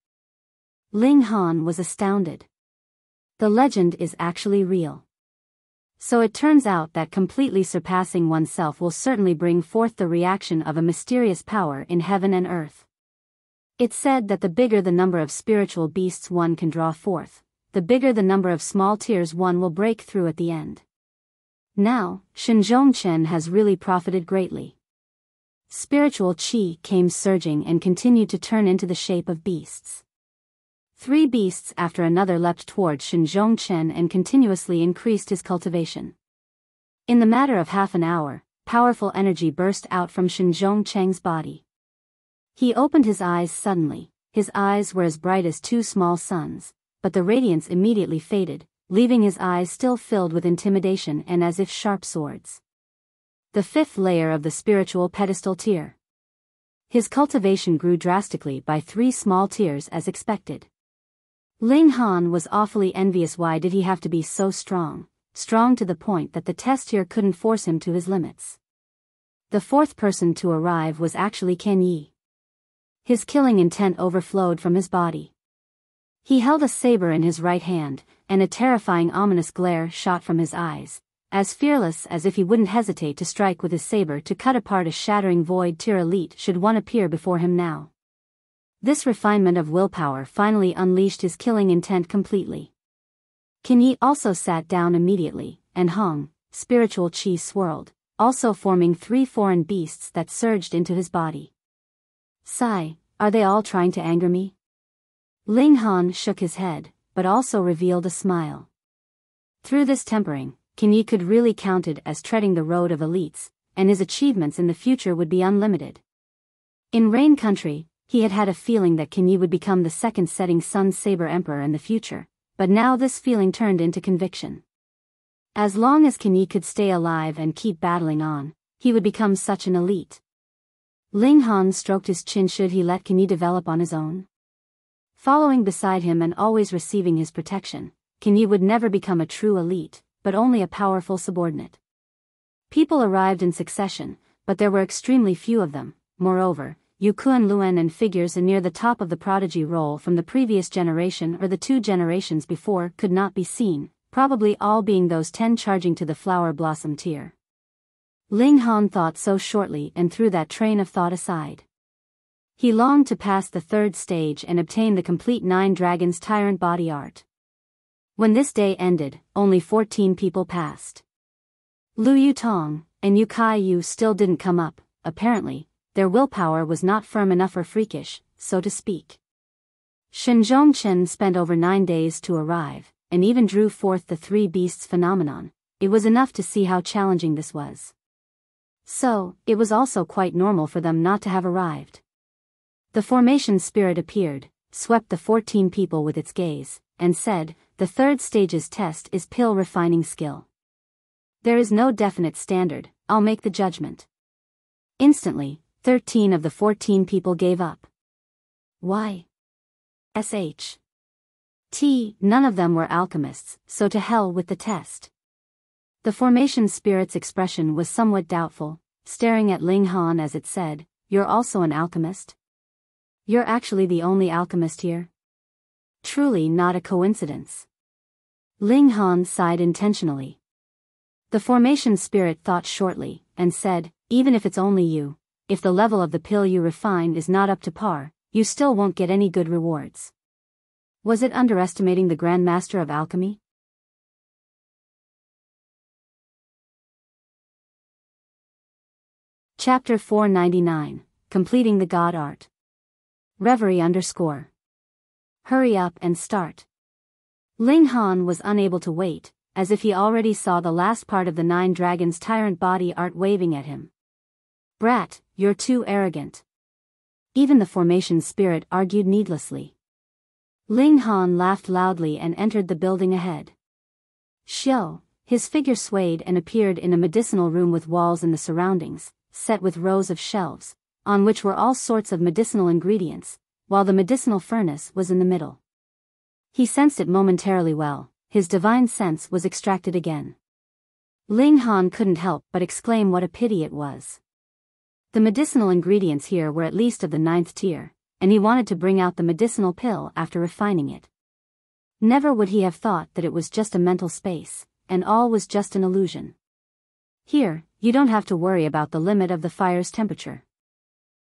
Ling Han was astounded. The legend is actually real. So it turns out that completely surpassing oneself will certainly bring forth the reaction of a mysterious power in heaven and earth. It's said that the bigger the number of spiritual beasts one can draw forth, the bigger the number of small tiers one will break through at the end. Now, Shinzhong Chen has really profited greatly. Spiritual chi came surging and continued to turn into the shape of beasts. 3 beasts after another leapt towards Shinzhong Chen and continuously increased his cultivation. In the matter of half an hour, powerful energy burst out from Shinzhong Chen's body. He opened his eyes suddenly. His eyes were as bright as 2 small suns, but the radiance immediately faded, leaving his eyes still filled with intimidation and as if sharp swords. The 5th layer of the spiritual pedestal tier. His cultivation grew drastically by 3 small tiers as expected. Ling Han was awfully envious. Why did he have to be so strong to the point that the test tier couldn't force him to his limits? The 4th person to arrive was actually Ken Yi. His killing intent overflowed from his body. He held a saber in his right hand, and a terrifying ominous glare shot from his eyes, as fearless as if he wouldn't hesitate to strike with his saber to cut apart a shattering void tier elite should one appear before him now. This refinement of willpower finally unleashed his killing intent completely. Ken Yi also sat down immediately, and Hong, spiritual chi swirled, also forming 3 foreign beasts that surged into his body. Sigh, are they all trying to anger me? Ling Han shook his head, but also revealed a smile. Through this tempering, Kinyi could really counted as treading the road of elites, and his achievements in the future would be unlimited. In Rain Country, he had had a feeling that Kinyi would become the second setting sun saber emperor in the future, but now this feeling turned into conviction. As long as Kinyi could stay alive and keep battling on, he would become such an elite. Ling Han stroked his chin. Should he let Kinyi develop on his own? Following beside him and always receiving his protection, Kinyi would never become a true elite, but only a powerful subordinate. People arrived in succession, but there were extremely few of them. Moreover, Yu Kuan Luen and figures near the top of the prodigy roll from the previous generation or the 2 generations before could not be seen, probably all being those 10 charging to the flower blossom tier. Ling Han thought so shortly and threw that train of thought aside. He longed to pass the 3rd stage and obtain the complete 9 dragons tyrant body art. When this day ended, only 14 people passed. Lu Yutong and Yu Kai Yu still didn't come up. Apparently, their willpower was not firm enough or freakish, so to speak. Shen Zhongchen spent over 9 days to arrive, and even drew forth the 3 beasts phenomenon. It was enough to see how challenging this was. So, it was also quite normal for them not to have arrived. The formation spirit appeared, swept the 14 people with its gaze, and said, "The 3rd stage's test is pill refining skill. There is no definite standard, I'll make the judgment." Instantly, 13 of the 14 people gave up. Why? None of them were alchemists, so to hell with the test. The formation spirit's expression was somewhat doubtful, staring at Ling Han as it said, "You're also an alchemist? You're actually the only alchemist here? Truly not a coincidence." Ling Han sighed intentionally. The formation spirit thought shortly, and said, "Even if it's only you, if the level of the pill you refined is not up to par, you still won't get any good rewards." Was it underestimating the Grand Master of Alchemy? Chapter 499, Completing the God Art. Reverie _ Hurry up and start. Ling Han was unable to wait, as if he already saw the last part of the 9 dragons tyrant body art waving at him. "Brat, you're too arrogant." Even the formation spirit argued needlessly. Ling Han laughed loudly and entered the building ahead. Xiao, his figure swayed and appeared in a medicinal room with walls in the surroundings, set with rows of shelves, on which were all sorts of medicinal ingredients, while the medicinal furnace was in the middle. He sensed it momentarily well, his divine sense was extracted again. Ling Han couldn't help but exclaim what a pity it was. The medicinal ingredients here were at least of the 9th tier, and he wanted to bring out the medicinal pill after refining it. Never would he have thought that it was just a mental space, and all was just an illusion. Here, you don't have to worry about the limit of the fire's temperature.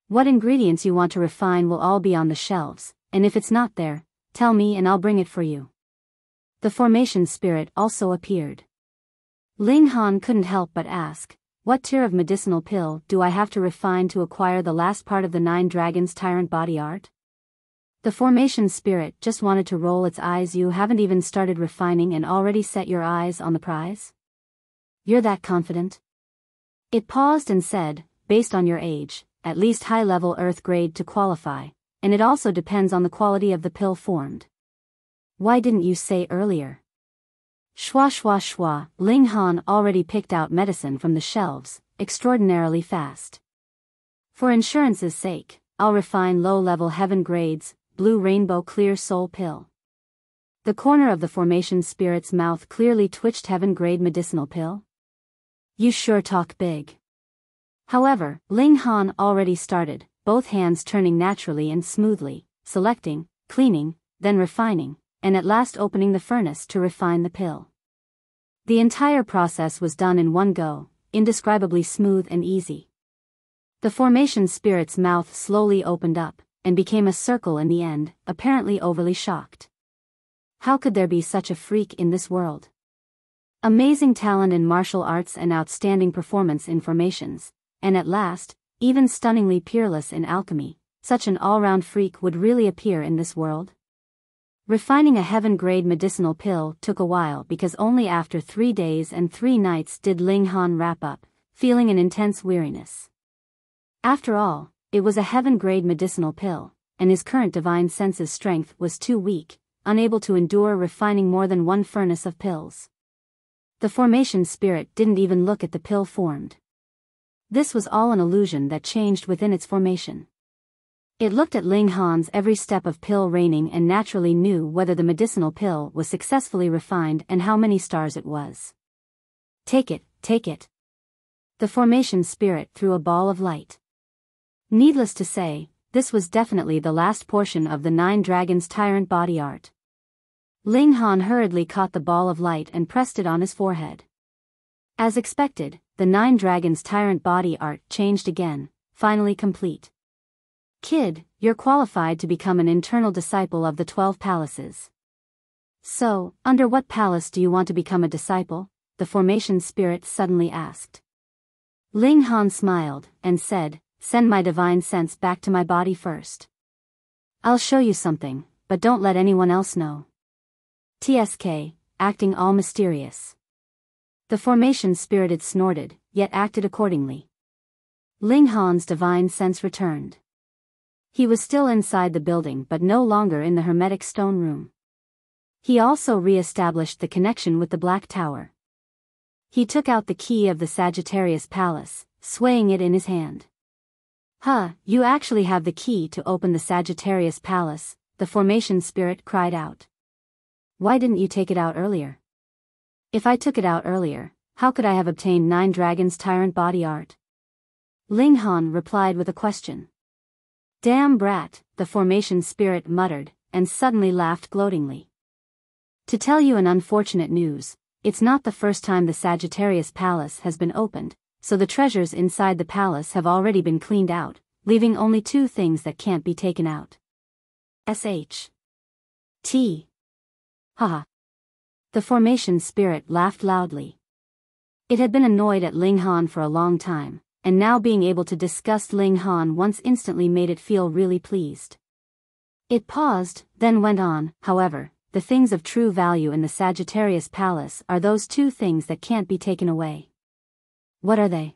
What ingredients you want to refine will all be on the shelves, and if it's not there, tell me and I'll bring it for you. The formation spirit also appeared. Ling Han couldn't help but ask, "What tier of medicinal pill do I have to refine to acquire the last part of the 9 dragons tyrant body art?" The formation spirit just wanted to roll its eyes. "You haven't even started refining and already set your eyes on the prize? You're that confident?" It paused and said, "Based on your age, at least high-level earth grade to qualify, and it also depends on the quality of the pill formed." "Why didn't you say earlier?" Shwa shwa shwa, Ling Han already picked out medicine from the shelves, extraordinarily fast. "For insurance's sake, I'll refine low-level heaven grades, blue rainbow clear soul pill." The corner of the formation spirit's mouth clearly twitched. "Heaven grade medicinal pill? You sure talk big." However, Ling Han already started, both hands turning naturally and smoothly, selecting, cleaning, then refining, and at last opening the furnace to refine the pill. The entire process was done in one go, indescribably smooth and easy. The formation spirit's mouth slowly opened up, and became a circle in the end, apparently overly shocked. How could there be such a freak in this world? Amazing talent in martial arts and outstanding performance in formations, and at last, even stunningly peerless in alchemy, such an all-round freak would really appear in this world? Refining a heaven-grade medicinal pill took a while because only after 3 days and 3 nights did Ling Han wrap up, feeling an intense weariness. After all, it was a heaven-grade medicinal pill, and his current divine sense's strength was too weak, unable to endure refining more than 1 furnace of pills. The formation spirit didn't even look at the pill formed. This was all an illusion that changed within its formation. It looked at Ling Han's every step of pill raining and naturally knew whether the medicinal pill was successfully refined and how many stars it was. Take it, take it. The formation spirit threw a ball of light. Needless to say, this was definitely the last portion of the 9 Dragons Tyrant body art. Ling Han hurriedly caught the ball of light and pressed it on his forehead. As expected, the 9 Dragons Tyrant body art changed again, finally complete. Kid, you're qualified to become an internal disciple of the 12 palaces. So, under what palace do you want to become a disciple? The formation spirit suddenly asked. Ling Han smiled, and said, send my divine sense back to my body first. I'll show you something, but don't let anyone else know. TSK, acting all mysterious. The formation spirited snorted, yet acted accordingly. Ling Han's divine sense returned. He was still inside the building but no longer in the hermetic stone room. He also re-established the connection with the Black Tower. He took out the key of the Sagittarius Palace, swaying it in his hand. Huh, you actually have the key to open the Sagittarius Palace, the formation spirit cried out. Why didn't you take it out earlier? If I took it out earlier, how could I have obtained 9 Dragons Tyrant body art? Ling Han replied with a question. Damn brat, the formation spirit muttered, and suddenly laughed gloatingly. To tell you an unfortunate news, it's not the first time the Sagittarius Palace has been opened, so the treasures inside the palace have already been cleaned out, leaving only 2 things that can't be taken out. T. Haha. The formation spirit laughed loudly. It had been annoyed at Ling Han for a long time, and now being able to disgust Ling Han once instantly made it feel really pleased. It paused, then went on, however, the things of true value in the Sagittarius Palace are those 2 things that can't be taken away. What are they?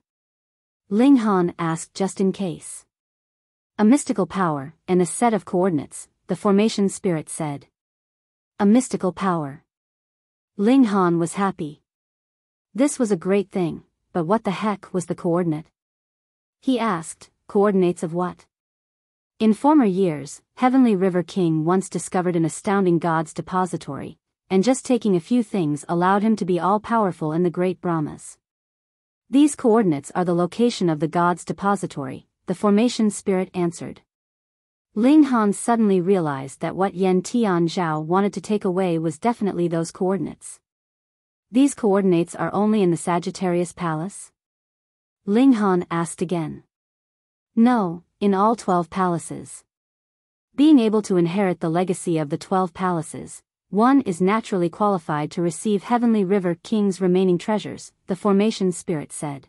Ling Han asked just in case. A mystical power, and a set of coordinates, the formation spirit said. A mystical power. Ling Han was happy. This was a great thing, but what the heck was the coordinate? He asked, coordinates of what? In former years, Heavenly River King once discovered an astounding God's depository, and just taking a few things allowed him to be all-powerful in the great Brahmas. These coordinates are the location of the God's depository, the formation spirit answered. Ling Han suddenly realized that what Tian Zhao wanted to take away was definitely those coordinates. These coordinates are only in the Sagittarius Palace? Ling Han asked again. No, in all 12 palaces. Being able to inherit the legacy of the 12 palaces, one is naturally qualified to receive Heavenly River King's remaining treasures, the formation spirit said.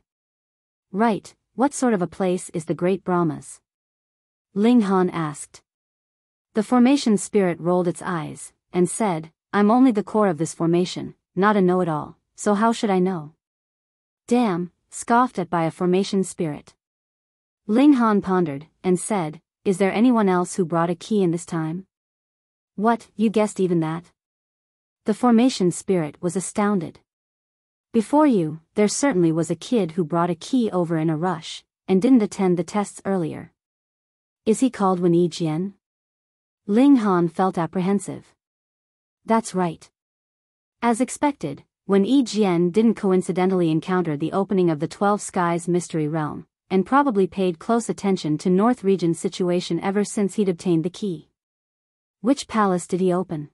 Right, what sort of a place is the Great Brahmas? Ling Han asked. The formation spirit rolled its eyes, and said, I'm only the core of this formation, not a know-it-all, so how should I know? Damn, scoffed at by a formation spirit. Ling Han pondered, and said, is there anyone else who brought a key in this time? What, you guessed even that? The formation spirit was astounded. Before you, there certainly was a kid who brought a key over in a rush, and didn't attend the tests earlier. Is he called Wen Yijian? Ling Han felt apprehensive. That's right. As expected, Wen Yijian didn't coincidentally encounter the opening of the 12 Skies Mystery Realm, and probably paid close attention to North Region's situation ever since he'd obtained the key. Which palace did he open?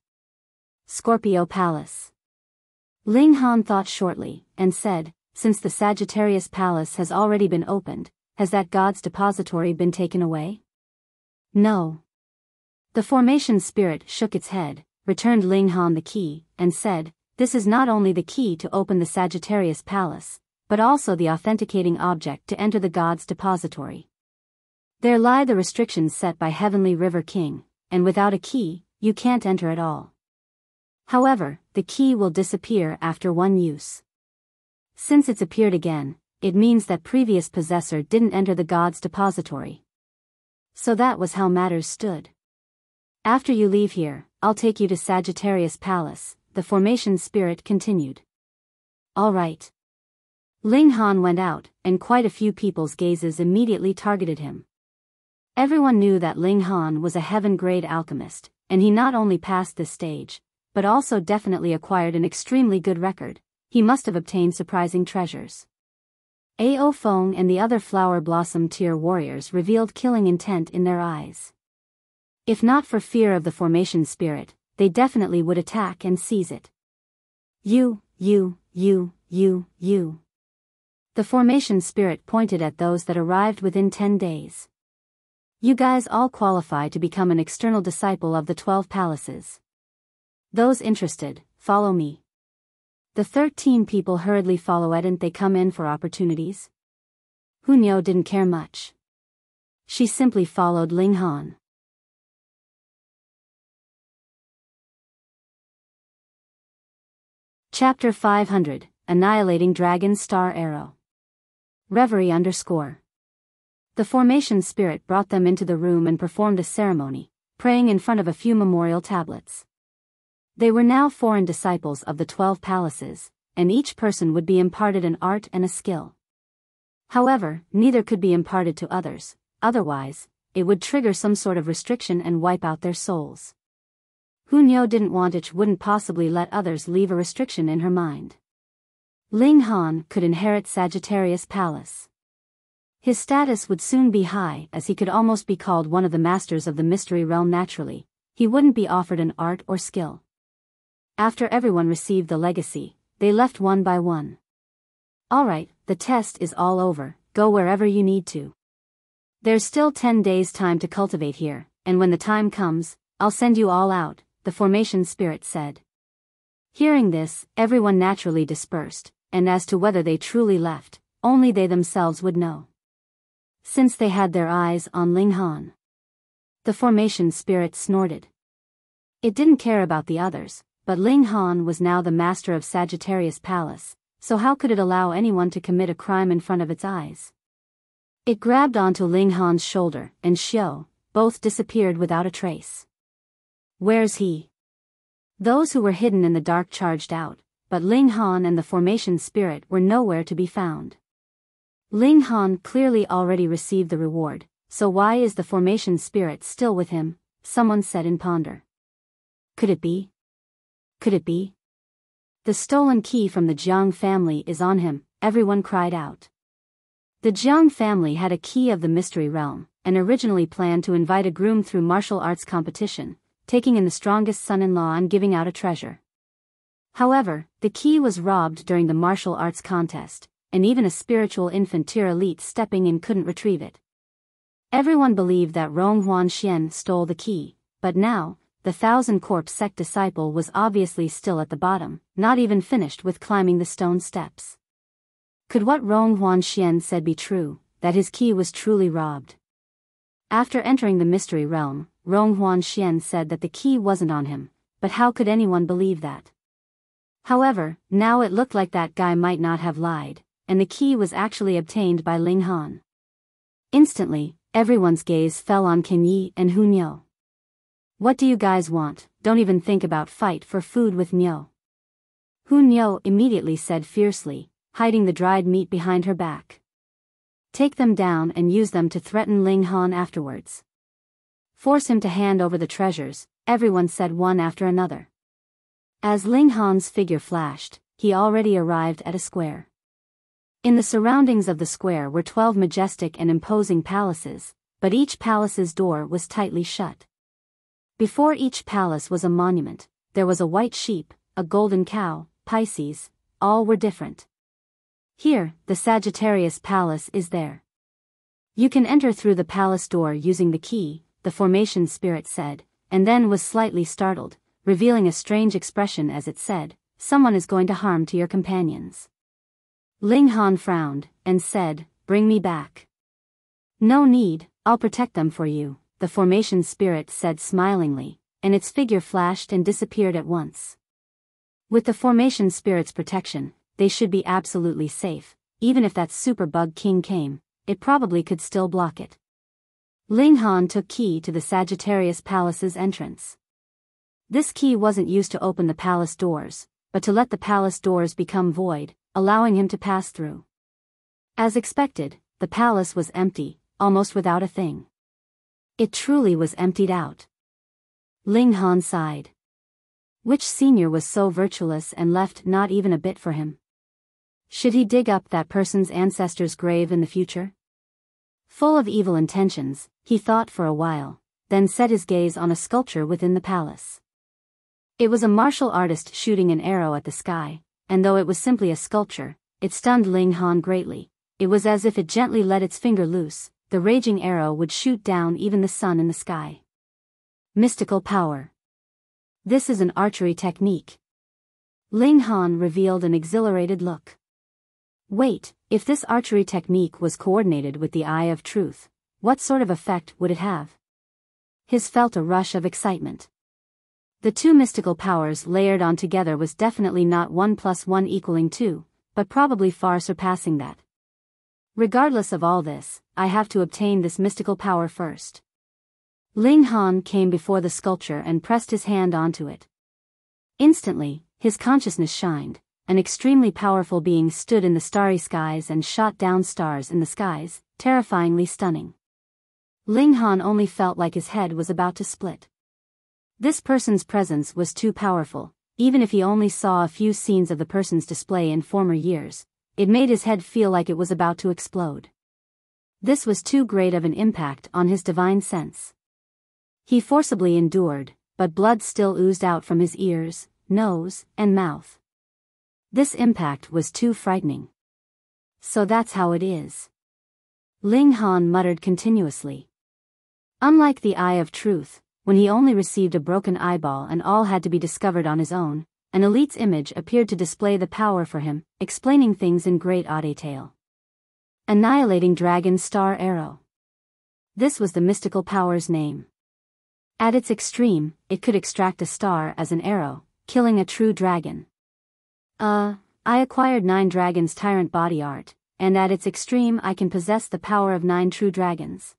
Scorpio Palace. Ling Han thought shortly, and said, since the Sagittarius Palace has already been opened, has that God's depository been taken away? No. The formation spirit shook its head, returned Ling Han the key, and said, this is not only the key to open the Sagittarius Palace, but also the authenticating object to enter the God's depository. There lie the restrictions set by Heavenly River King, and without a key, you can't enter at all. However, the key will disappear after one use. Since it's appeared again, it means that previous possessor didn't enter the god's depository. So that was how matters stood. After you leave here, I'll take you to Sagittarius Palace, the formation spirit continued. All right. Ling Han went out, and quite a few people's gazes immediately targeted him. Everyone knew that Ling Han was a heaven-grade alchemist, and he not only passed this stage, but also definitely acquired an extremely good record. He must have obtained surprising treasures. Ao Feng and the other flower blossom tier warriors revealed killing intent in their eyes. If not for fear of the formation spirit, they definitely would attack and seize it. You. The formation spirit pointed at those that arrived within 10 days. You guys all qualify to become an external disciple of the 12 palaces. Those interested, follow me. The 13 people hurriedly follow it and they come in for opportunities. Hunyo didn't care much. She simply followed Ling Han. Chapter 500, Annihilating Dragon's Star Arrow. Reverie _ The formation spirit brought them into the room and performed a ceremony, praying in front of a few memorial tablets. They were now foreign disciples of the 12 palaces, and each person would be imparted an art and a skill. However, neither could be imparted to others, otherwise, it would trigger some sort of restriction and wipe out their souls. Hunyo didn't want it, wouldn't possibly let others leave a restriction in her mind. Ling Han could inherit Sagittarius Palace. His status would soon be high as he could almost be called one of the masters of the mystery realm naturally. He wouldn't be offered an art or skill. After everyone received the legacy, they left one by one. Alright, the test is all over, go wherever you need to. There's still 10 days time to cultivate here, and when the time comes, I'll send you all out, the formation spirit said. Hearing this, everyone naturally dispersed, and as to whether they truly left, only they themselves would know. Since they had their eyes on Ling Han. The formation spirit snorted. It didn't care about the others, but Ling Han was now the master of Sagittarius Palace, so how could it allow anyone to commit a crime in front of its eyes? It grabbed onto Ling Han's shoulder, and Xiao, both disappeared without a trace. Where's he? Those who were hidden in the dark charged out, but Ling Han and the formation spirit were nowhere to be found. Ling Han clearly already received the reward, so why is the formation spirit still with him? Someone said in ponder. Could it be? Could it be? The stolen key from the Zhang family is on him, everyone cried out. The Zhang family had a key of the mystery realm, and originally planned to invite a groom through martial arts competition, taking in the strongest son-in-law and giving out a treasure. However, the key was robbed during the martial arts contest, and even a spiritual infant tier elite stepping in couldn't retrieve it. Everyone believed that Ronghuan Xian stole the key, but now, the 1000-corpse Sect disciple was obviously still at the bottom, not even finished with climbing the stone steps. Could what Ronghuan Xian said be true, that his key was truly robbed? After entering the mystery realm, Ronghuan Xian said that the key wasn't on him, but how could anyone believe that? However, now it looked like that guy might not have lied, and the key was actually obtained by Ling Han. Instantly, everyone's gaze fell on Kenyi and Hunyo. What do you guys want? Don't even think about fight for food with Nyo. Hunyo immediately said fiercely, hiding the dried meat behind her back. Take them down and use them to threaten Ling Han afterwards. Force him to hand over the treasures, everyone said one after another. As Ling Han's figure flashed, he already arrived at a square. In the surroundings of the square were 12 majestic and imposing palaces, but each palace's door was tightly shut. Before each palace was a monument, there was a white sheep, a golden cow, Pisces, all were different. Here, the Sagittarius Palace is there. You can enter through the palace door using the key, the formation spirit said, and then was slightly startled, revealing a strange expression as it said, someone is going to harm to your companions. Ling Han frowned, and said, bring me back. No need, I'll protect them for you, the formation spirit said smilingly, and its figure flashed and disappeared at once. With the formation spirit's protection, they should be absolutely safe. Even if that super bug king came, it probably could still block it. Ling Han took key to the Sagittarius Palace's entrance. This key wasn't used to open the palace doors, but to let the palace doors become void, allowing him to pass through. As expected, the palace was empty, almost without a thing. It truly was emptied out. Ling Han sighed. Which senior was so virtuous and left not even a bit for him? Should he dig up that person's ancestor's grave in the future? Full of evil intentions, he thought for a while, then set his gaze on a sculpture within the palace. It was a martial artist shooting an arrow at the sky, and though it was simply a sculpture, it stunned Ling Han greatly. It was as if it gently let its finger loose, the raging arrow would shoot down even the sun in the sky. Mystical power. This is an archery technique. Ling Han revealed an exhilarated look. Wait, if this archery technique was coordinated with the Eye of Truth, what sort of effect would it have? His felt a rush of excitement. The two mystical powers layered on together was definitely not 1 + 1 = 2, but probably far surpassing that. Regardless of all this, I have to obtain this mystical power first. Ling Han came before the sculpture and pressed his hand onto it. Instantly, his consciousness shined. An extremely powerful being stood in the starry skies and shot down stars in the skies, terrifyingly stunning. Ling Han only felt like his head was about to split. This person's presence was too powerful. Even if he only saw a few scenes of the person's display in former years, it made his head feel like it was about to explode. This was too great of an impact on his divine sense. He forcibly endured, but blood still oozed out from his ears, nose, and mouth. This impact was too frightening. So that's how it is. Ling Han muttered continuously. Unlike the Eye of Truth, when he only received a broken eyeball and all had to be discovered on his own, an elite's image appeared to display the power for him, explaining things in great detail. Annihilating Dragon Star Arrow. This was the mystical power's name. At its extreme, it could extract a star as an arrow, killing a true dragon. I acquired 9 dragons tyrant body art, and at its extreme I can possess the power of 9 true dragons.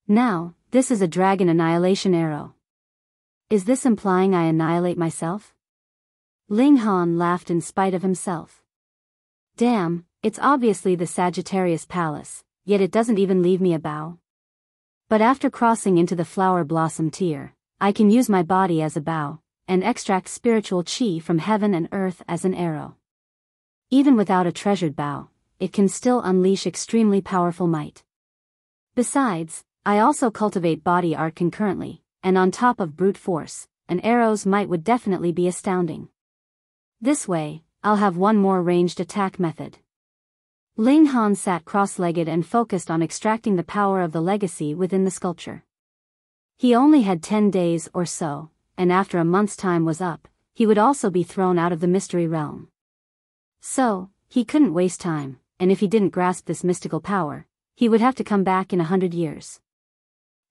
Now, this is a dragon annihilation arrow. Is this implying I annihilate myself? Ling Han laughed in spite of himself. Damn, it's obviously the Sagittarius Palace, yet it doesn't even leave me a bow. But after crossing into the flower blossom tier, I can use my body as a bow, and extract spiritual chi from heaven and earth as an arrow. Even without a treasured bow, it can still unleash extremely powerful might. Besides, I also cultivate body art concurrently, and on top of brute force, an arrow's might would definitely be astounding. This way, I'll have one more ranged attack method. Ling Han sat cross-legged and focused on extracting the power of the legacy within the sculpture. He only had 10 days or so, and after a month's time was up, he would also be thrown out of the mystery realm. So, he couldn't waste time, and if he didn't grasp this mystical power, he would have to come back in 100 years.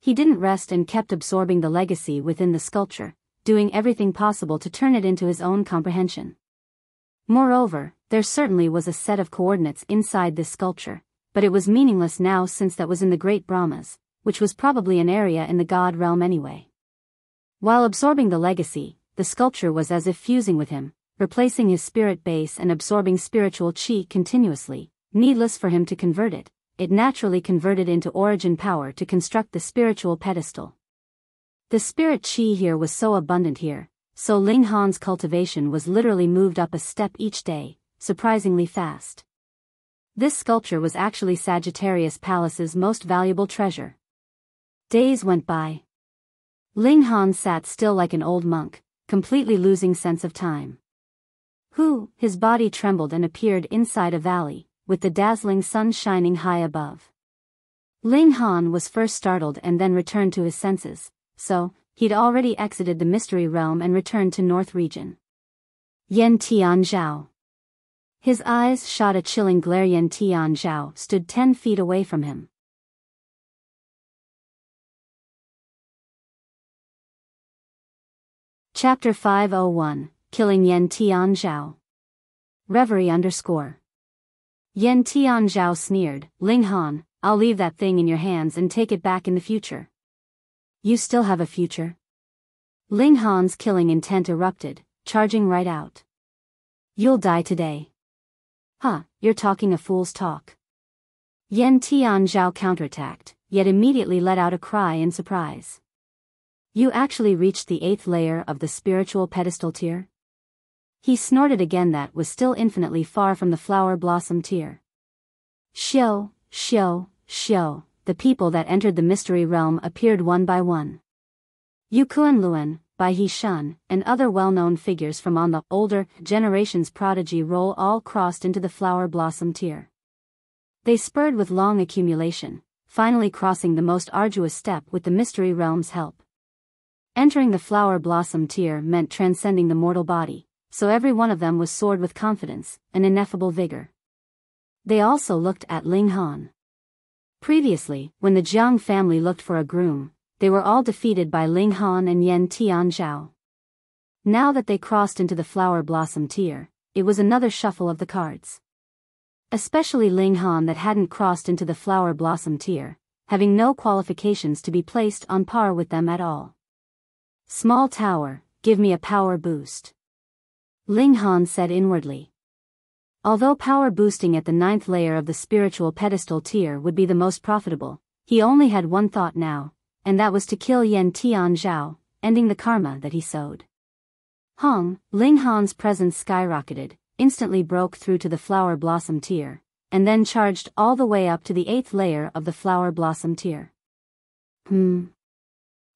He didn't rest and kept absorbing the legacy within the sculpture, doing everything possible to turn it into his own comprehension. Moreover, there certainly was a set of coordinates inside this sculpture, but it was meaningless now since that was in the Great Brahmas, which was probably an area in the god realm anyway. While absorbing the legacy, the sculpture was as if fusing with him, replacing his spirit base and absorbing spiritual chi continuously. Needless for him to convert it, it naturally converted into origin power to construct the spiritual pedestal. The spirit chi here was so abundant here, so Ling Han's cultivation was literally moved up a step each day, surprisingly fast. This sculpture was actually Sagittarius Palace's most valuable treasure. Days went by. Ling Han sat still like an old monk, completely losing sense of time. His body trembled and appeared inside a valley, with the dazzling sun shining high above. Ling Han was first startled and then returned to his senses, so, he'd already exited the mystery realm and returned to North Region. Tian Zhao. His eyes shot a chilling glare. Tian Zhao stood 10 feet away from him. Chapter 501, Killing Yen Tian Zhao. Reverie _ Yen Tian Zhao sneered, Ling Han, I'll leave that thing in your hands and take it back in the future. You still have a future? Ling Han's killing intent erupted, charging right out. You'll die today. Huh, you're talking a fool's talk. Yen Tian Zhao counterattacked, yet immediately let out a cry in surprise. You actually reached the 8th layer of the spiritual pedestal tier? He snorted again, that was still infinitely far from the flower blossom tier. Xiao, the people that entered the mystery realm appeared one by one. Yu Kuan-Luan, Bai He-shun, and other well-known figures from on the older generation's prodigy roll all crossed into the flower blossom tier. They spurred with long accumulation, finally crossing the most arduous step with the mystery realm's help. Entering the flower blossom tier meant transcending the mortal body, so every one of them was soared with confidence, an ineffable vigor. They also looked at Ling Han. Previously, when the Jiang family looked for a groom, they were all defeated by Ling Han and Yen Tian Zhao. Now that they crossed into the flower blossom tier, it was another shuffle of the cards. Especially Ling Han, that hadn't crossed into the flower blossom tier, having no qualifications to be placed on par with them at all. Small tower, give me a power boost. Ling Han said inwardly. Although power boosting at the 9th layer of the spiritual pedestal tier would be the most profitable, he only had one thought now, and that was to kill Yen Tian Zhao, ending the karma that he sowed. Ling Han's presence skyrocketed, instantly broke through to the flower blossom tier, and then charged all the way up to the 8th layer of the flower blossom tier.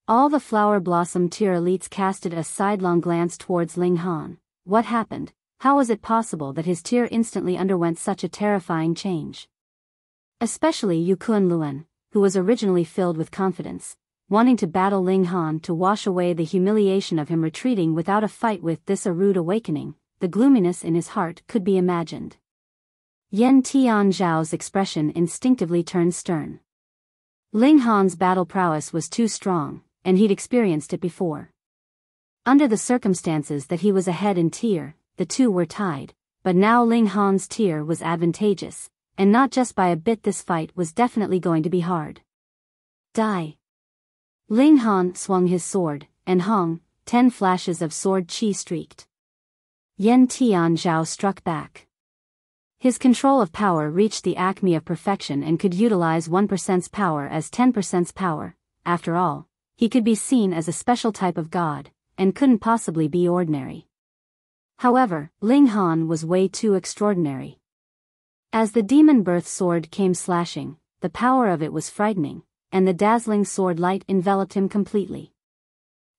All the flower blossom tier elites casted a sidelong glance towards Ling Han. What happened? How was it possible that his tier instantly underwent such a terrifying change? Especially Yu Kuan-Luan, who was originally filled with confidence, wanting to battle Ling Han to wash away the humiliation of him retreating without a fight. With this a rude awakening, the gloominess in his heart could be imagined. Yen Tian Zhao's expression instinctively turned stern. Ling Han's battle prowess was too strong, and he'd experienced it before. Under the circumstances that he was ahead in tier, the two were tied, but now Ling Han's tier was advantageous, and not just by a bit. This fight was definitely going to be hard. Die. Ling Han swung his sword, and 10 flashes of sword chi streaked. Yen Tian Zhao struck back. His control of power reached the acme of perfection and could utilize 1%'s power as 10%'s power. After all, he could be seen as a special type of god, and couldn't possibly be ordinary. However, Ling Han was way too extraordinary. As the demon birth sword came slashing, the power of it was frightening, and the dazzling sword light enveloped him completely.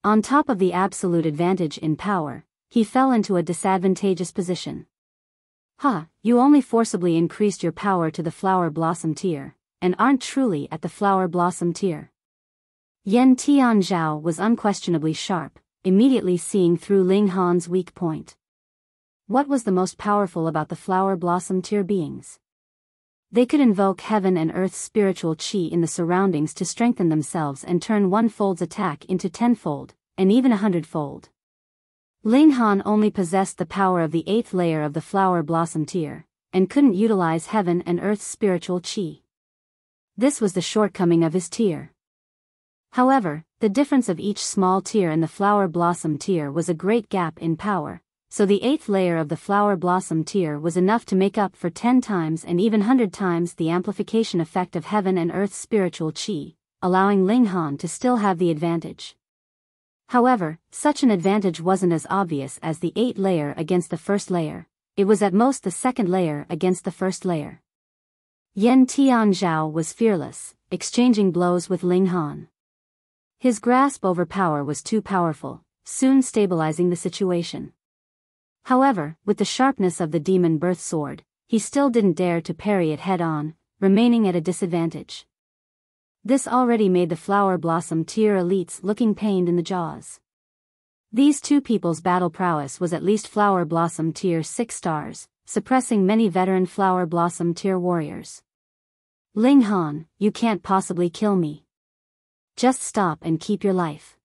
On top of the absolute advantage in power, he fell into a disadvantageous position. You only forcibly increased your power to the flower blossom tier, and aren't truly at the flower blossom tier. Yen Tian Zhao was unquestionably sharp, immediately seeing through Ling Han's weak point. What was the most powerful about the flower blossom tier beings? They could invoke heaven and earth's spiritual chi in the surroundings to strengthen themselves and turn 1-fold's attack into 10-fold, and even 100-fold. Ling Han only possessed the power of the 8th layer of the flower blossom tier, and couldn't utilize heaven and earth's spiritual chi. This was the shortcoming of his tier. However, the difference of each small tier and the flower blossom tier was a great gap in power, so the 8th layer of the flower blossom tier was enough to make up for 10 times and even 100 times the amplification effect of heaven and earth's spiritual chi, allowing Ling Han to still have the advantage. However, such an advantage wasn't as obvious as the 8th layer against the 1st layer, it was at most the 2nd layer against the 1st layer. Yen Tian Zhao was fearless, exchanging blows with Ling Han. His grasp over power was too powerful, soon stabilizing the situation. However, with the sharpness of the demon birth sword, he still didn't dare to parry it head-on, remaining at a disadvantage. This already made the flower blossom tier elites looking pained in the jaws. These two people's battle prowess was at least flower blossom tier 6 stars, suppressing many veteran flower blossom tier warriors. Ling Han, you can't possibly kill me. Just stop and keep your life.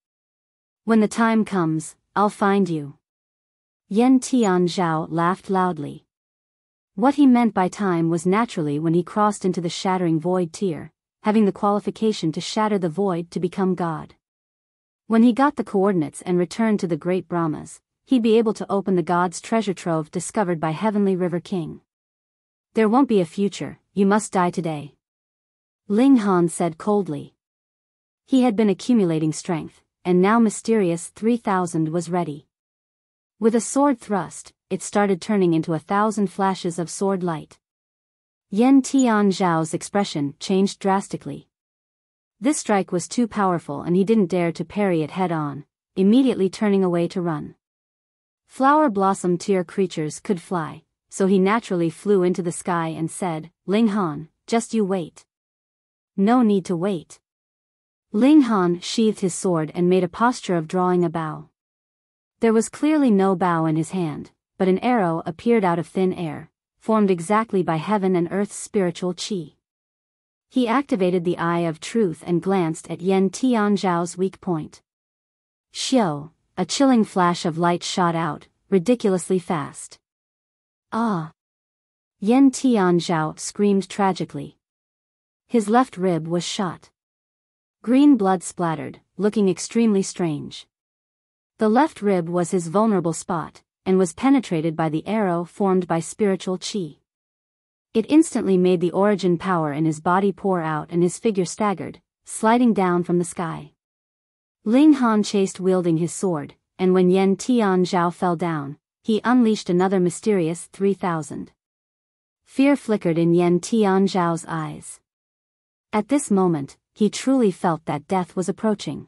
When the time comes, I'll find you. Yan Tian Zhao laughed loudly. What he meant by time was naturally when he crossed into the shattering void tier, having the qualification to shatter the void to become God. When he got the coordinates and returned to the great Brahmas, he'd be able to open the God's treasure trove discovered by Heavenly River King. There won't be a future, you must die today. Ling Han said coldly. He had been accumulating strength, and now mysterious 3000 was ready. With a sword thrust, it started turning into 1,000 flashes of sword light. Yan Tian Zhao's expression changed drastically. This strike was too powerful and he didn't dare to parry it head-on, immediately turning away to run. Flower blossom tier creatures could fly, so he naturally flew into the sky and said, Ling Han, just you wait. No need to wait. Ling Han sheathed his sword and made a posture of drawing a bow. There was clearly no bow in his hand, but an arrow appeared out of thin air, formed exactly by heaven and earth's spiritual chi. He activated the Eye of Truth and glanced at Yan Tian Zhao's weak point. Xiao, a chilling flash of light shot out, ridiculously fast. Ah! Yan Tian Zhao screamed tragically. His left rib was shot. Green blood splattered, looking extremely strange. The left rib was his vulnerable spot, and was penetrated by the arrow formed by spiritual chi. It instantly made the origin power in his body pour out and his figure staggered, sliding down from the sky. Ling Han chased wielding his sword, and when Yan Tian Zhao fell down, he unleashed another mysterious 3000. Fear flickered in Yan Tian Zhao's eyes. At this moment, he truly felt that death was approaching.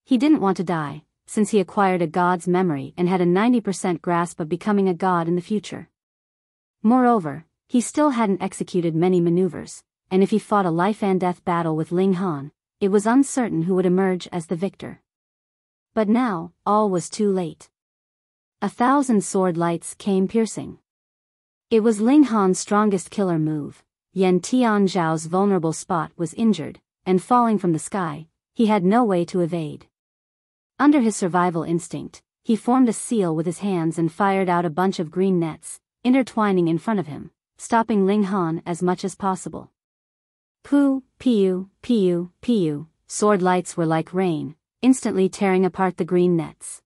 He didn't want to die, since he acquired a god's memory and had a 90% grasp of becoming a god in the future. Moreover, he still hadn't executed many maneuvers, and if he fought a life-and-death battle with Ling Han, it was uncertain who would emerge as the victor. But now, all was too late. 1,000 sword lights came piercing. It was Ling Han's strongest killer move. Yan Tian Zhao's vulnerable spot was injured, and falling from the sky, he had no way to evade. Under his survival instinct, he formed a seal with his hands and fired out a bunch of green nets, intertwining in front of him, stopping Ling Han as much as possible. Poo, piu, piu, piu, sword lights were like rain, instantly tearing apart the green nets.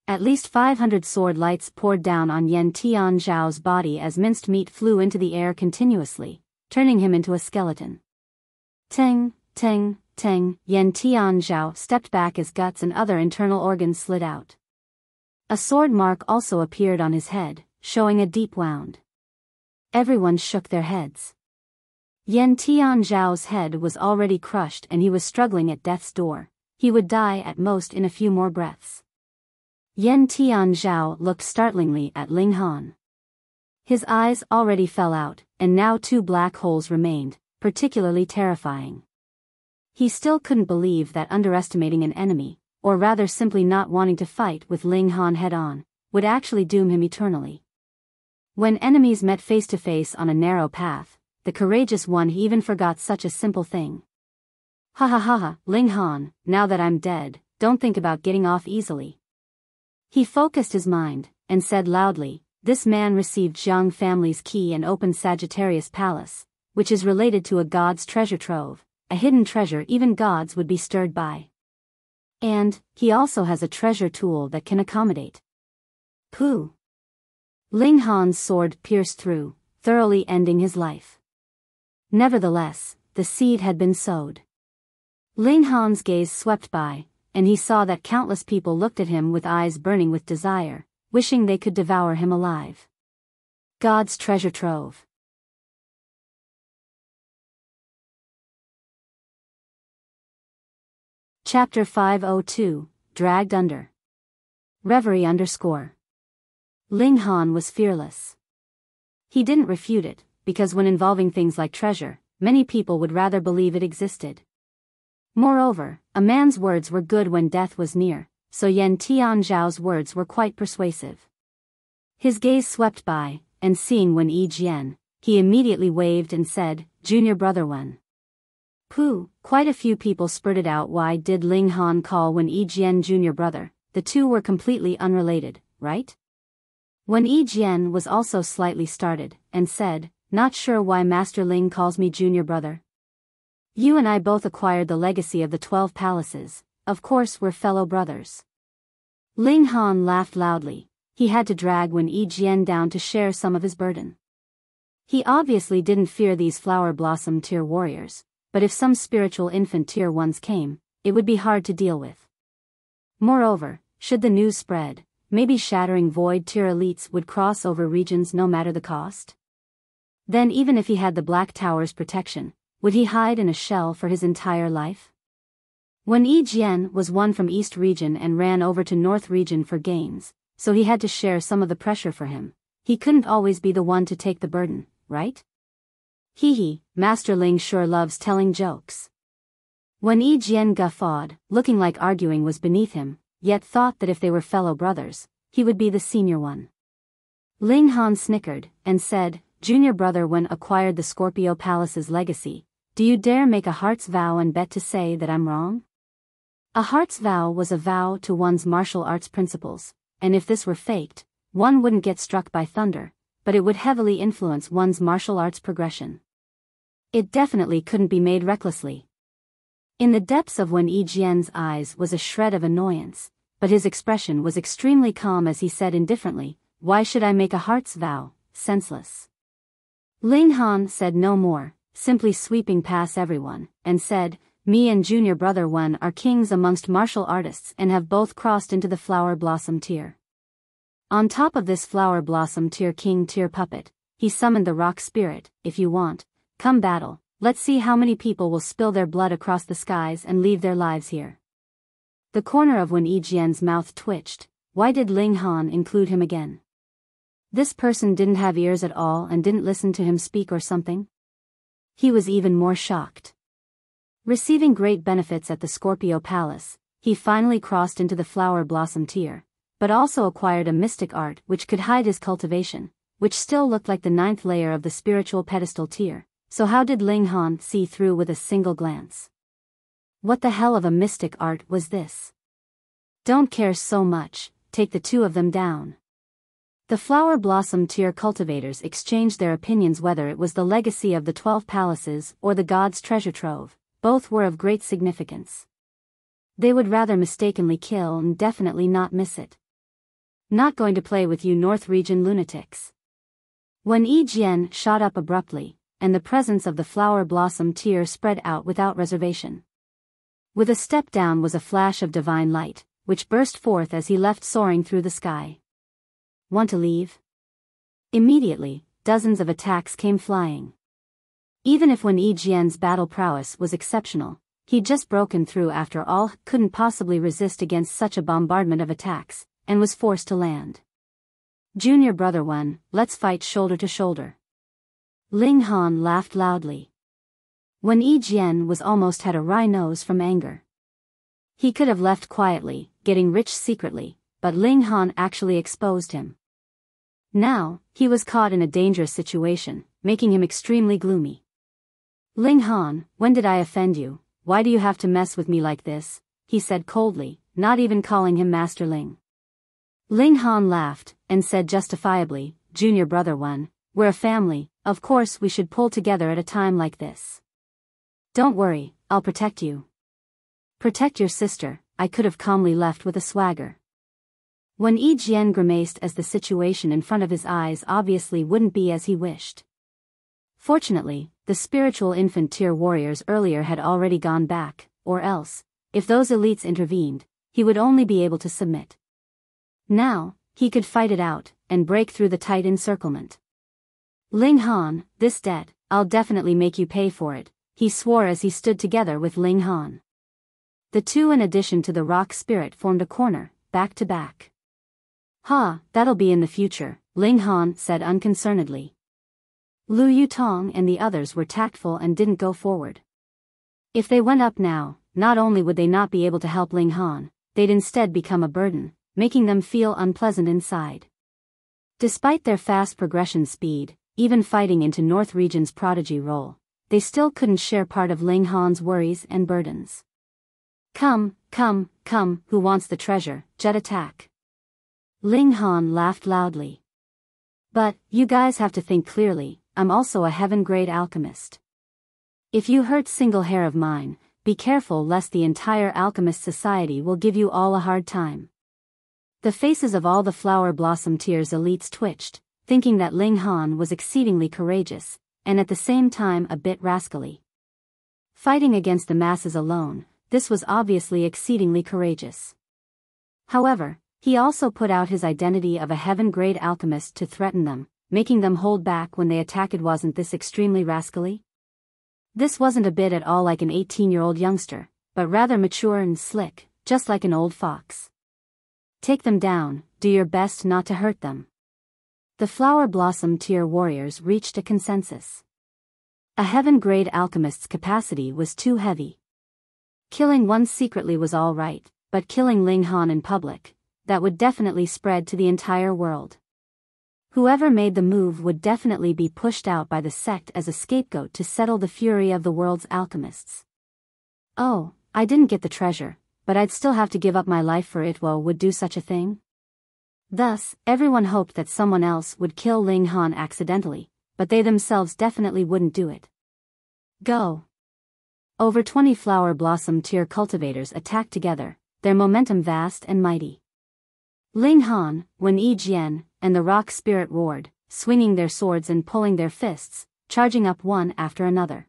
At least 500 sword lights poured down on Yan Tian Zhao's body as minced meat flew into the air continuously, turning him into a skeleton. Teng, teng, teng, Yan Tian Zhao stepped back as guts and other internal organs slid out. A sword mark also appeared on his head, showing a deep wound. Everyone shook their heads. Yan Tian Zhao's head was already crushed and he was struggling at death's door. He would die at most in a few more breaths. Yan Tian Zhao looked startlingly at Ling Han. His eyes already fell out, and now 2 black holes remained, particularly terrifying. He still couldn't believe that underestimating an enemy, or rather simply not wanting to fight with Ling Han head-on, would actually doom him eternally. When enemies met face-to-face on a narrow path, the courageous one even forgot such a simple thing. Ha ha ha ha, Ling Han, now that I'm dead, don't think about getting off easily. He focused his mind, and said loudly, this man received Zhang family's key and opened Sagittarius Palace, which is related to a god's treasure trove, a hidden treasure even gods would be stirred by. And, he also has a treasure tool that can accommodate. Pooh! Ling Han's sword pierced through, thoroughly ending his life. Nevertheless, the seed had been sowed. Ling Han's gaze swept by, and he saw that countless people looked at him with eyes burning with desire, wishing they could devour him alive. God's treasure trove. Chapter 502, Dragged Under. Reverie _ Ling Han was fearless. He didn't refute it, because when involving things like treasure, many people would rather believe it existed. Moreover, a man's words were good when death was near, so Yan Tian Zhao's words were quite persuasive. His gaze swept by, and seeing Wen Yi Jian, he immediately waved and said, Junior brother Wen. Pooh, quite a few people spurted out why did Ling Han call Wen Yi Jian junior brother, the two were completely unrelated, right? Wen Yijian was also slightly startled, and said, "Not sure why Master Ling calls me junior brother. You and I both acquired the legacy of the 12 palaces, of course we're fellow brothers." Ling Han laughed loudly. He had to drag Wen Yijian down to share some of his burden. He obviously didn't fear these flower blossom tier warriors, but if some spiritual infant tier ones came, it would be hard to deal with. Moreover, should the news spread, maybe shattering void tier elites would cross over regions no matter the cost. Then even if he had the Black Tower's protection, would he hide in a shell for his entire life? Wen Yijian was one from East region and ran over to North region for gains, so he had to share some of the pressure for him. He couldn't always be the one to take the burden, right? Hee, Master Ling sure loves telling jokes. Wen Yijian guffawed, looking like arguing was beneath him, yet thought that if they were fellow brothers, he would be the senior one. Ling Han snickered, and said, "Junior brother, when acquired the Scorpio Palace's legacy, do you dare make a heart's vow and bet to say that I'm wrong?" A heart's vow was a vow to one's martial arts principles, and if this were faked, one wouldn't get struck by thunder, but it would heavily influence one's martial arts progression. It definitely couldn't be made recklessly. In the depths of Wen Yijian's eyes was a shred of annoyance, but his expression was extremely calm as he said indifferently, "Why should I make a heart's vow? Senseless." Ling Han said no more, simply sweeping past everyone, and said, "Me and junior brother Wen are kings amongst martial artists and have both crossed into the flower blossom tier. On top of this flower blossom tier king tier puppet, he summoned the rock spirit. If you want, come battle. Let's see how many people will spill their blood across the skies and leave their lives here." The corner of Wen Yijian's mouth twitched. Why did Ling Han include him again? This person didn't have ears at all and didn't listen to him speak or something? He was even more shocked. Receiving great benefits at the Scorpio Palace, he finally crossed into the flower blossom tier, but also acquired a mystic art which could hide his cultivation, which still looked like the 9th layer of the spiritual pedestal tier. So how did Ling Han see through with a single glance? What the hell of a mystic art was this? Don't care so much, take the two of them down. The flower blossom tier cultivators exchanged their opinions whether it was the legacy of the 12 palaces or the god's treasure trove. Both were of great significance. They would rather mistakenly kill and definitely not miss it. Not going to play with you North region lunatics. Wen Yijian shot up abruptly, and the presence of the flower blossom tier spread out without reservation. With a step down was a flash of divine light, which burst forth as he left soaring through the sky. Want to leave? Immediately, dozens of attacks came flying. Even if Wen Yijian's battle prowess was exceptional, he'd just broken through after all, couldn't possibly resist against such a bombardment of attacks, and was forced to land. "Junior brother Wen, let's fight shoulder to shoulder." Ling Han laughed loudly. Wen Yijian was almost had a wry nose from anger. He could have left quietly, getting rich secretly, but Ling Han actually exposed him. Now, he was caught in a dangerous situation, making him extremely gloomy. "Ling Han, when did I offend you? Why do you have to mess with me like this?" he said coldly, not even calling him Master Ling. Ling Han laughed, and said justifiably, "Junior brother Wen, we're a family, of course we should pull together at a time like this. Don't worry, I'll protect you." "Protect your sister," I could have calmly left with a swagger. Wen Yijian grimaced as the situation in front of his eyes obviously wouldn't be as he wished. Fortunately, the spiritual infant tier warriors earlier had already gone back, or else, if those elites intervened, he would only be able to submit. Now, he could fight it out, and break through the tight encirclement. "Ling Han, this debt, I'll definitely make you pay for it," he swore as he stood together with Ling Han. The two in addition to the rock spirit formed a corner, back to back. "Ha, that'll be in the future," Ling Han said unconcernedly. Lu Yutong and the others were tactful and didn't go forward. If they went up now, not only would they not be able to help Ling Han, they'd instead become a burden, making them feel unpleasant inside. Despite their fast progression speed, even fighting into North Region's prodigy role, they still couldn't share part of Ling Han's worries and burdens. Come, come, come, who wants the treasure, jet attack. Ling Han laughed loudly. But, you guys have to think clearly, I'm also a heaven-grade alchemist. If you hurt single hair of mine, be careful lest the entire alchemist society will give you all a hard time. The faces of all the flower blossom tears elites twitched, thinking that Ling Han was exceedingly courageous, and at the same time a bit rascally. Fighting against the masses alone, this was obviously exceedingly courageous. However, he also put out his identity of a heaven-grade alchemist to threaten them, making them hold back when they attacked. Wasn't this extremely rascally? This wasn't a bit at all like an 18-year-old youngster, but rather mature and slick, just like an old fox. Take them down, do your best not to hurt them. The flower blossom tier warriors reached a consensus. A heaven-grade alchemist's capacity was too heavy. Killing one secretly was all right, but killing Ling Han in public, that would definitely spread to the entire world. Whoever made the move would definitely be pushed out by the sect as a scapegoat to settle the fury of the world's alchemists. Oh, I didn't get the treasure, but I'd still have to give up my life for it. Woe would do such a thing? Thus, everyone hoped that someone else would kill Ling Han accidentally, but they themselves definitely wouldn't do it. Go! Over 20 flower blossom tier cultivators attacked together, their momentum vast and mighty. Ling Han, Wen Yi Jian, and the rock spirit roared, swinging their swords and pulling their fists, charging up one after another.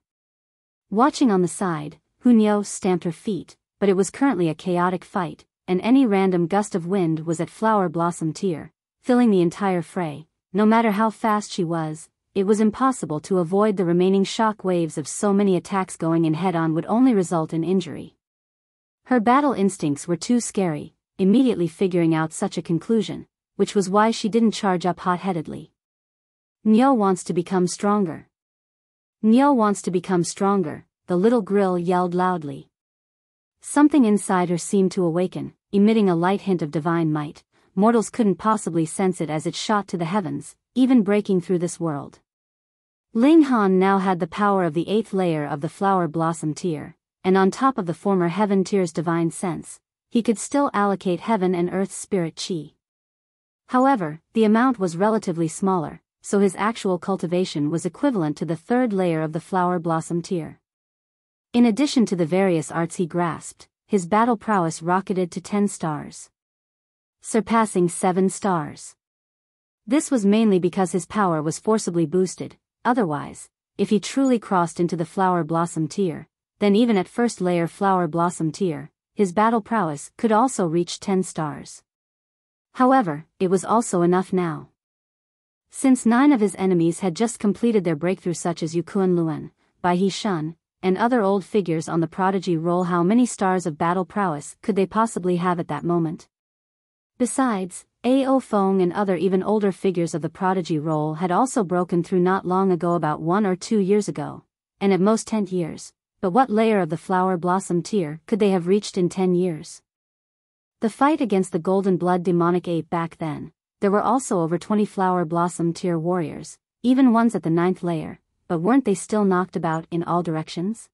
Watching on the side, Hunyo stamped her feet, but it was currently a chaotic fight, and any random gust of wind was at flower blossom tier, filling the entire fray. No matter how fast she was, it was impossible to avoid the remaining shock waves of so many attacks. Going in head-on would only result in injury. Her battle instincts were too scary, immediately figuring out such a conclusion, which was why she didn't charge up hot-headedly. Nyo wants to become stronger. Nyo wants to become stronger, the little grill yelled loudly. Something inside her seemed to awaken, emitting a light hint of divine might. Mortals couldn't possibly sense it as it shot to the heavens, even breaking through this world. Ling Han now had the power of the 8th layer of the flower blossom tier, and on top of the former heaven tier's divine sense, he could still allocate heaven and earth's spirit chi. However, the amount was relatively smaller, so his actual cultivation was equivalent to the 3rd layer of the flower blossom tier. In addition to the various arts he grasped, his battle prowess rocketed to 10 stars. Surpassing 7 stars. This was mainly because his power was forcibly boosted. Otherwise, if he truly crossed into the flower blossom tier, then even at 1st layer flower blossom tier, his battle prowess could also reach 10 stars. However, it was also enough now. Since 9 of his enemies had just completed their breakthrough, such as Yukuan Luan, Bai He Shun, and other old figures on the prodigy roll, how many stars of battle prowess could they possibly have at that moment? Besides, Ao Feng and other even older figures of the prodigy roll had also broken through not long ago, about 1 or 2 years ago, and at most 10 years, but what layer of the flower blossom tier could they have reached in 10 years? The fight against the golden blood demonic ape back then, there were also over 20 flower blossom tier warriors, even ones at the 9th layer, but weren't they still knocked about in all directions?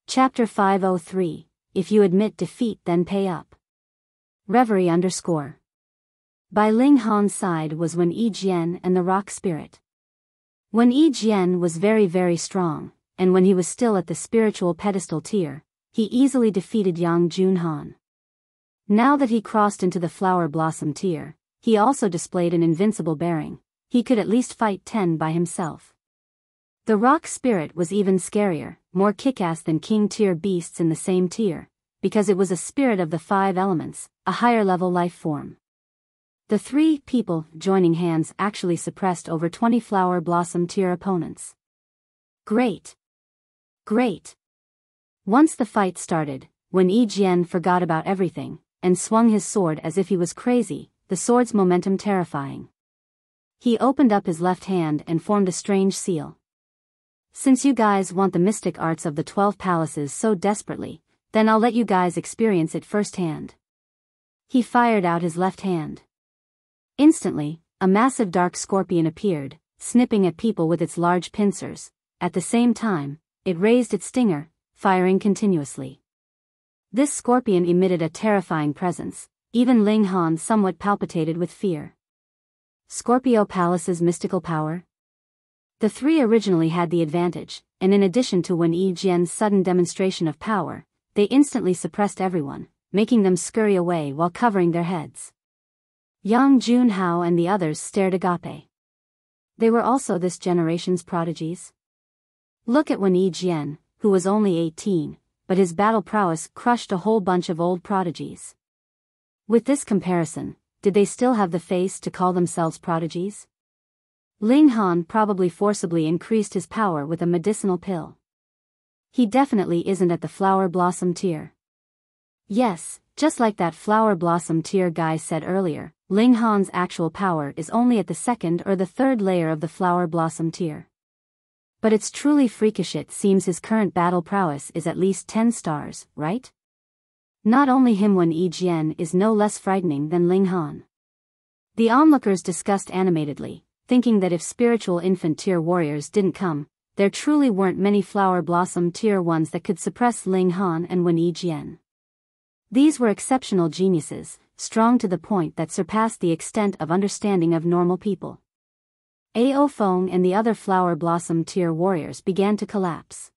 Chapter 503, If you admit defeat then pay up. Reverie _ By Ling Han's side was Wen Yi Jian and the rock spirit. Wen Yi Jian was very very strong, and when he was still at the spiritual pedestal tier, he easily defeated Yang Jun Han. Now that he crossed into the flower blossom tier, he also displayed an invincible bearing. He could at least fight 10 by himself. The rock spirit was even scarier, more kick-ass than king tier beasts in the same tier, because it was a spirit of the 5 elements, a higher level life form. The 3 people joining hands actually suppressed over 20 flower blossom tier opponents. Great! Great! Once the fight started, when Yi Jian forgot about everything, and swung his sword as if he was crazy, the sword's momentum terrifying. He opened up his left hand and formed a strange seal. Since you guys want the mystic arts of the 12 palaces so desperately, then I'll let you guys experience it firsthand. He fired out his left hand. Instantly, a massive dark scorpion appeared, snipping at people with its large pincers. At the same time, it raised its stinger, firing continuously. This scorpion emitted a terrifying presence. Even Ling Han somewhat palpitated with fear. Scorpio Palace's mystical power? The three originally had the advantage, and in addition to Wen Yijian's sudden demonstration of power, they instantly suppressed everyone, making them scurry away while covering their heads. Yang Junhao and the others stared agape. They were also this generation's prodigies. Look at Wen Yijian, who was only 18, but his battle prowess crushed a whole bunch of old prodigies. With this comparison, did they still have the face to call themselves prodigies? Ling Han probably forcibly increased his power with a medicinal pill. He definitely isn't at the flower blossom tier. Yes, just like that flower blossom tier guy said earlier, Ling Han's actual power is only at the second or the third layer of the flower blossom tier. But it's truly freakish. It seems his current battle prowess is at least 10 stars, right? Not only him, Wen Yijian is no less frightening than Ling Han. The onlookers discussed animatedly, thinking that if spiritual infant tier warriors didn't come, there truly weren't many flower blossom tier ones that could suppress Ling Han and Wen Yijian. These were exceptional geniuses, strong to the point that surpassed the extent of understanding of normal people. Ao Feng and the other flower blossom tier warriors began to collapse.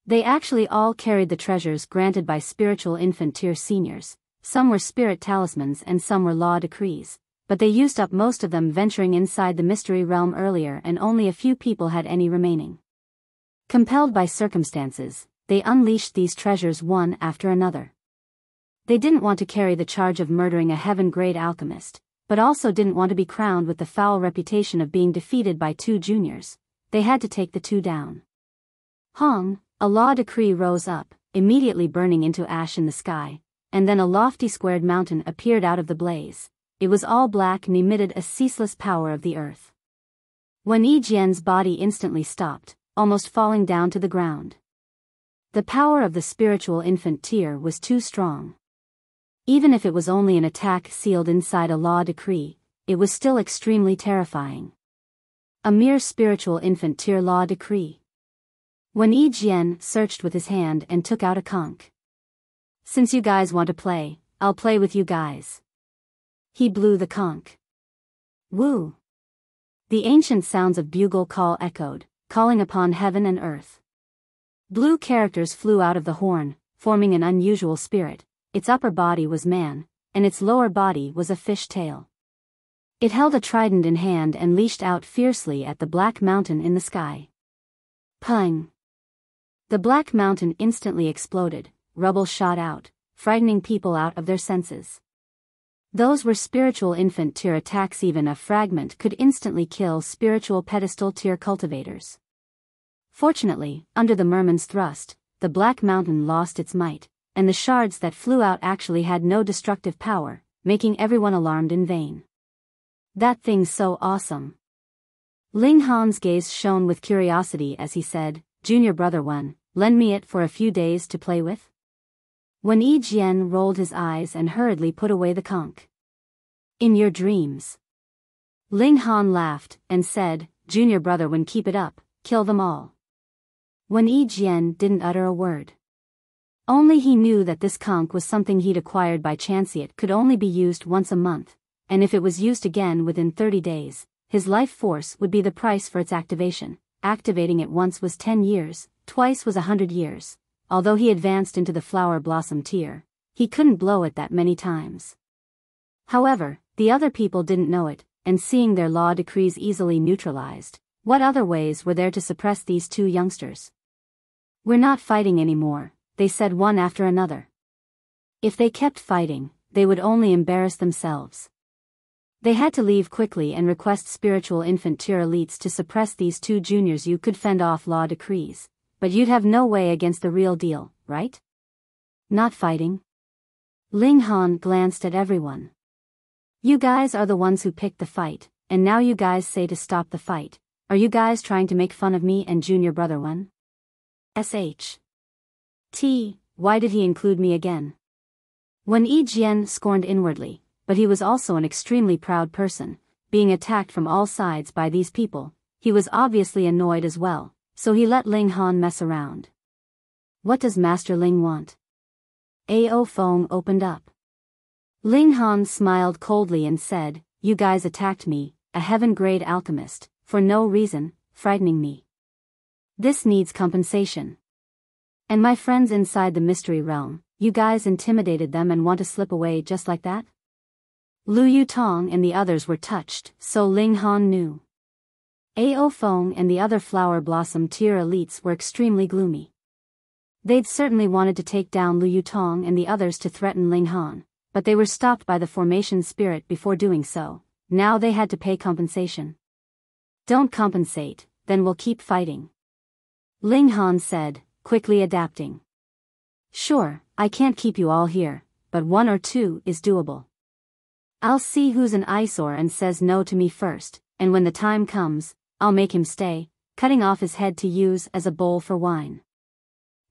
They actually all carried the treasures granted by spiritual infant tier seniors. Some were spirit talismans and some were law decrees, but they used up most of them venturing inside the mystery realm earlier, and only a few people had any remaining. Compelled by circumstances, they unleashed these treasures one after another. They didn't want to carry the charge of murdering a heaven-grade alchemist, but also didn't want to be crowned with the foul reputation of being defeated by two juniors. They had to take the two down. Hong, a law decree rose up, immediately burning into ash in the sky, and then a lofty squared mountain appeared out of the blaze. It was all black and emitted a ceaseless power of the earth. Wen Yijian's body instantly stopped, almost falling down to the ground. The power of the spiritual infant tier was too strong. Even if it was only an attack sealed inside a law decree, it was still extremely terrifying. A mere spiritual infant tier law decree. Wen Yijian searched with his hand and took out a conch. Since you guys want to play, I'll play with you guys. He blew the conch. Woo! The ancient sounds of bugle call echoed, calling upon heaven and earth. Blue characters flew out of the horn, forming an unusual spirit. Its upper body was man, and its lower body was a fish tail. It held a trident in hand and leashed out fiercely at the black mountain in the sky. Pung! The black mountain instantly exploded, rubble shot out, frightening people out of their senses. Those were spiritual infant tier attacks. Even a fragment could instantly kill spiritual pedestal tier cultivators. Fortunately, under the merman's thrust, the black mountain lost its might, and the shards that flew out actually had no destructive power, making everyone alarmed in vain. That thing's so awesome. Ling Han's gaze shone with curiosity as he said, Junior brother Wen, lend me it for a few days to play with? Wen Yijian rolled his eyes and hurriedly put away the conch. In your dreams. Ling Han laughed and said, Junior brother Wen, keep it up, kill them all. Wen Yijian didn't utter a word. Only he knew that this conch was something he'd acquired by chance. It could only be used once a month, and if it was used again within 30 days, his life force would be the price for its activation. Activating it once was 10 years, twice was 100 years. Although he advanced into the flower blossom tier, he couldn't blow it that many times. However, the other people didn't know it, and seeing their law decrees easily neutralized, what other ways were there to suppress these two youngsters? We're not fighting anymore, they said one after another. If they kept fighting, they would only embarrass themselves. They had to leave quickly and request spiritual infant tier elites to suppress these two juniors. You could fend off law decrees, but you'd have no way against the real deal, right? Not fighting? Ling Han glanced at everyone. You guys are the ones who picked the fight, and now you guys say to stop the fight. Are you guys trying to make fun of me and Junior brother Wen? Why did he include me again? Wen Yijian scorned inwardly, but he was also an extremely proud person. being attacked from all sides by these people. He was obviously annoyed as well, so he let Ling Han mess around. What does Master Ling want? Ao Feng opened up. Ling Han smiled coldly and said, "You guys attacked me, a heaven-grade alchemist, for no reason, frightening me. This needs compensation. And my friends inside the mystery realm, you guys intimidated them and want to slip away just like that?" Lu Yutong and the others were touched, so Ling Han knew. Ao Feng and the other flower blossom tier elites were extremely gloomy. They'd certainly wanted to take down Lu Yutong and the others to threaten Ling Han, but they were stopped by the formation spirit before doing so. Now they had to pay compensation. "Don't compensate, then we'll keep fighting," Ling Han said, quickly adapting. "Sure, I can't keep you all here, but 1 or 2 is doable. I'll see who's an eyesore and says no to me first, and when the time comes, I'll make him stay, cutting off his head to use as a bowl for wine."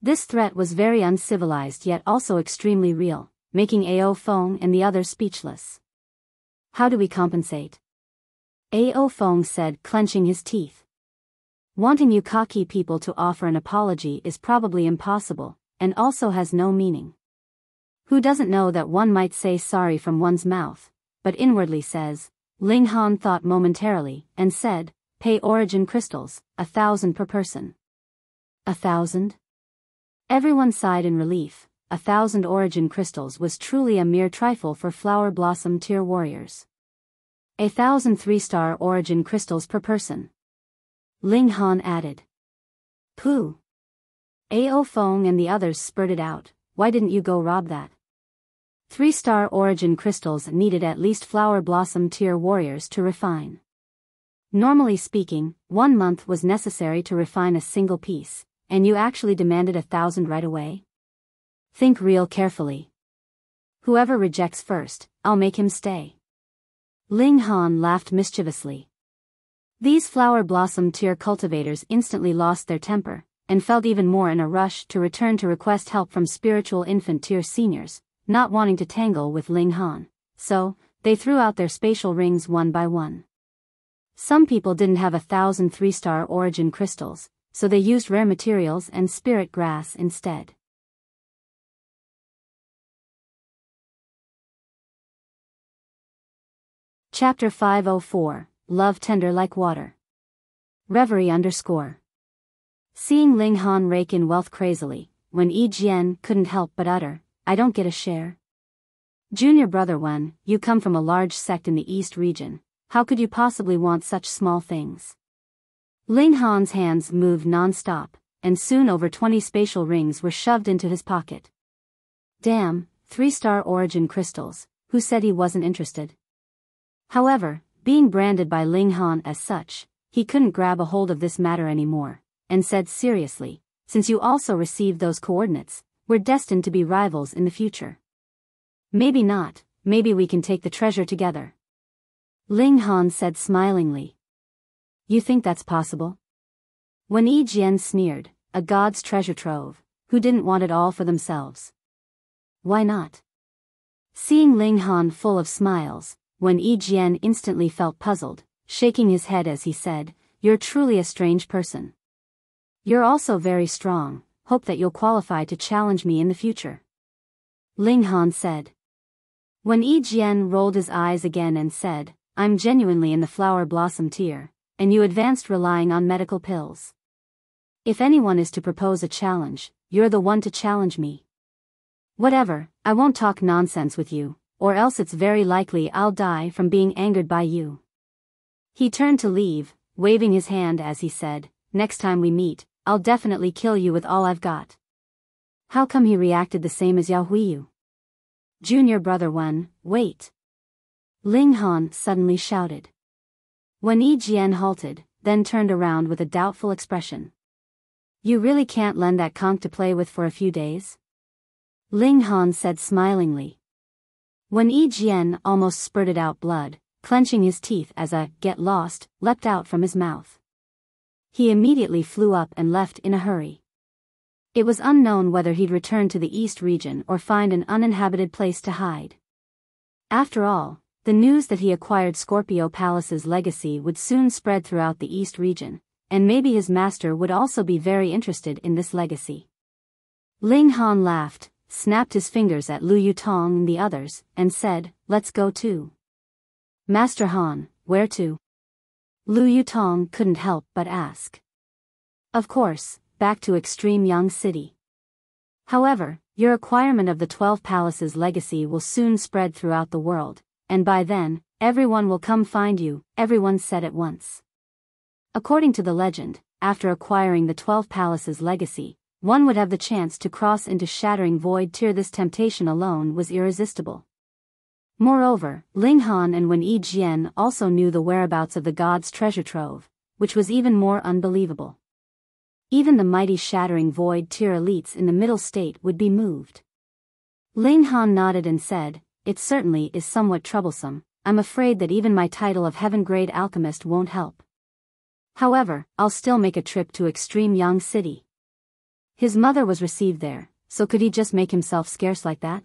This threat was very uncivilized yet also extremely real, making Ao Feng and the others speechless. "How do we compensate?" Ao Feng said, clenching his teeth. "Wanting Yukaki people to offer an apology is probably impossible, and also has no meaning. Who doesn't know that one might say sorry from one's mouth, but inwardly says?" Ling Han thought momentarily, and said, "Pay origin crystals, 1,000 per person." 1,000? Everyone sighed in relief. 1,000 origin crystals was truly a mere trifle for flower blossom tier warriors. 1,000 3-star origin crystals per person, Ling Han added. "Pooh." Ao Feng and the others spurted out, "Why didn't you go rob that?" 3-star origin crystals needed at least flower blossom tier warriors to refine. Normally speaking, 1 month was necessary to refine a single piece, and you actually demanded 1,000 right away? Think real carefully. Whoever rejects first, I'll make him stay. Ling Han laughed mischievously. These flower blossom tier cultivators instantly lost their temper, and felt even more in a rush to return to request help from spiritual infant tier seniors, not wanting to tangle with Ling Han, so they threw out their spatial rings one by one. Some people didn't have 1,000 3-star origin crystals, so they used rare materials and spirit grass instead. Chapter 504, Love Tender Like Water. Reverie _ Seeing Ling Han rake in wealth crazily, when Yi Jian couldn't help but utter, "I don't get a share." "Junior brother Wen, you come from a large sect in the East region, how could you possibly want such small things?" Ling Han's hands moved non-stop, and soon over 20 spatial rings were shoved into his pocket. Damn, 3-star origin crystals, who said he wasn't interested? However, being branded by Ling Han as such, he couldn't grab a hold of this matter anymore, and said seriously, "Since you also received those coordinates, we're destined to be rivals in the future." "Maybe not, maybe we can take the treasure together," Ling Han said smilingly. "You think that's possible?" When Yi Jian sneered, "A god's treasure trove, who didn't want it all for themselves?" "Why not?" Seeing Ling Han full of smiles, When Yi Jian instantly felt puzzled, shaking his head as he said, "You're truly a strange person. You're also very strong, hope that you'll qualify to challenge me in the future," Ling Han said. When Yi Jian rolled his eyes again and said, "I'm genuinely in the flower blossom tier, and you advanced relying on medical pills. If anyone is to propose a challenge, you're the one to challenge me. Whatever, I won't talk nonsense with you, or else it's very likely I'll die from being angered by you." He turned to leave, waving his hand as he said, "Next time we meet, I'll definitely kill you with all I've got." How come he reacted the same as Yao Huiyu? "Junior brother Wen, wait!" Ling Han suddenly shouted. When Yi Jian halted, then turned around with a doubtful expression. "You really can't lend that conch to play with for a few days?" Ling Han said smilingly. When Yi Jian almost spurted out blood, clenching his teeth as a "get lost" leapt out from his mouth. He immediately flew up and left in a hurry. It was unknown whether he'd return to the East region or find an uninhabited place to hide. After all, The news that he acquired Scorpio Palace's legacy would soon spread throughout the East region, and maybe his master would also be very interested in this legacy. Ling Han laughed, snapped his fingers at Lu Yutong and the others, and said, "Let's go too." "Master Han, where to?" Lu Yutong couldn't help but ask. "Of course, back to Extreme Yang City. However, your acquirement of the 12 Palaces legacy will soon spread throughout the world, and by then, everyone will come find you," everyone said at once. According to the legend, after acquiring the 12 Palaces legacy, one would have the chance to cross into Shattering Void Tier. This temptation alone was irresistible. Moreover, Ling Han and Wen Yi Jian also knew the whereabouts of the god's treasure trove, which was even more unbelievable. Even the mighty Shattering Void Tier elites in the middle state would be moved. Ling Han nodded and said, "It certainly is somewhat troublesome. I'm afraid that even my title of Heaven-grade alchemist won't help. However, I'll still make a trip to Extreme Yang City." His mother was received there, so could he just make himself scarce like that?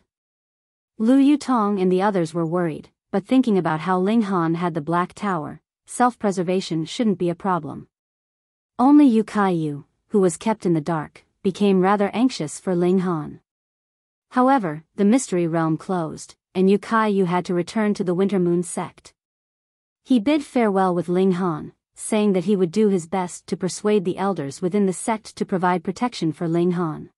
Lu Yutong and the others were worried, but thinking about how Ling Han had the Black Tower, self-preservation shouldn't be a problem. Only Yu Kaiyu, who was kept in the dark, became rather anxious for Ling Han. However, the mystery realm closed, and Yu Kaiyu had to return to the Wintermoon Sect. He bid farewell with Ling Han, saying that he would do his best to persuade the elders within the sect to provide protection for Ling Han.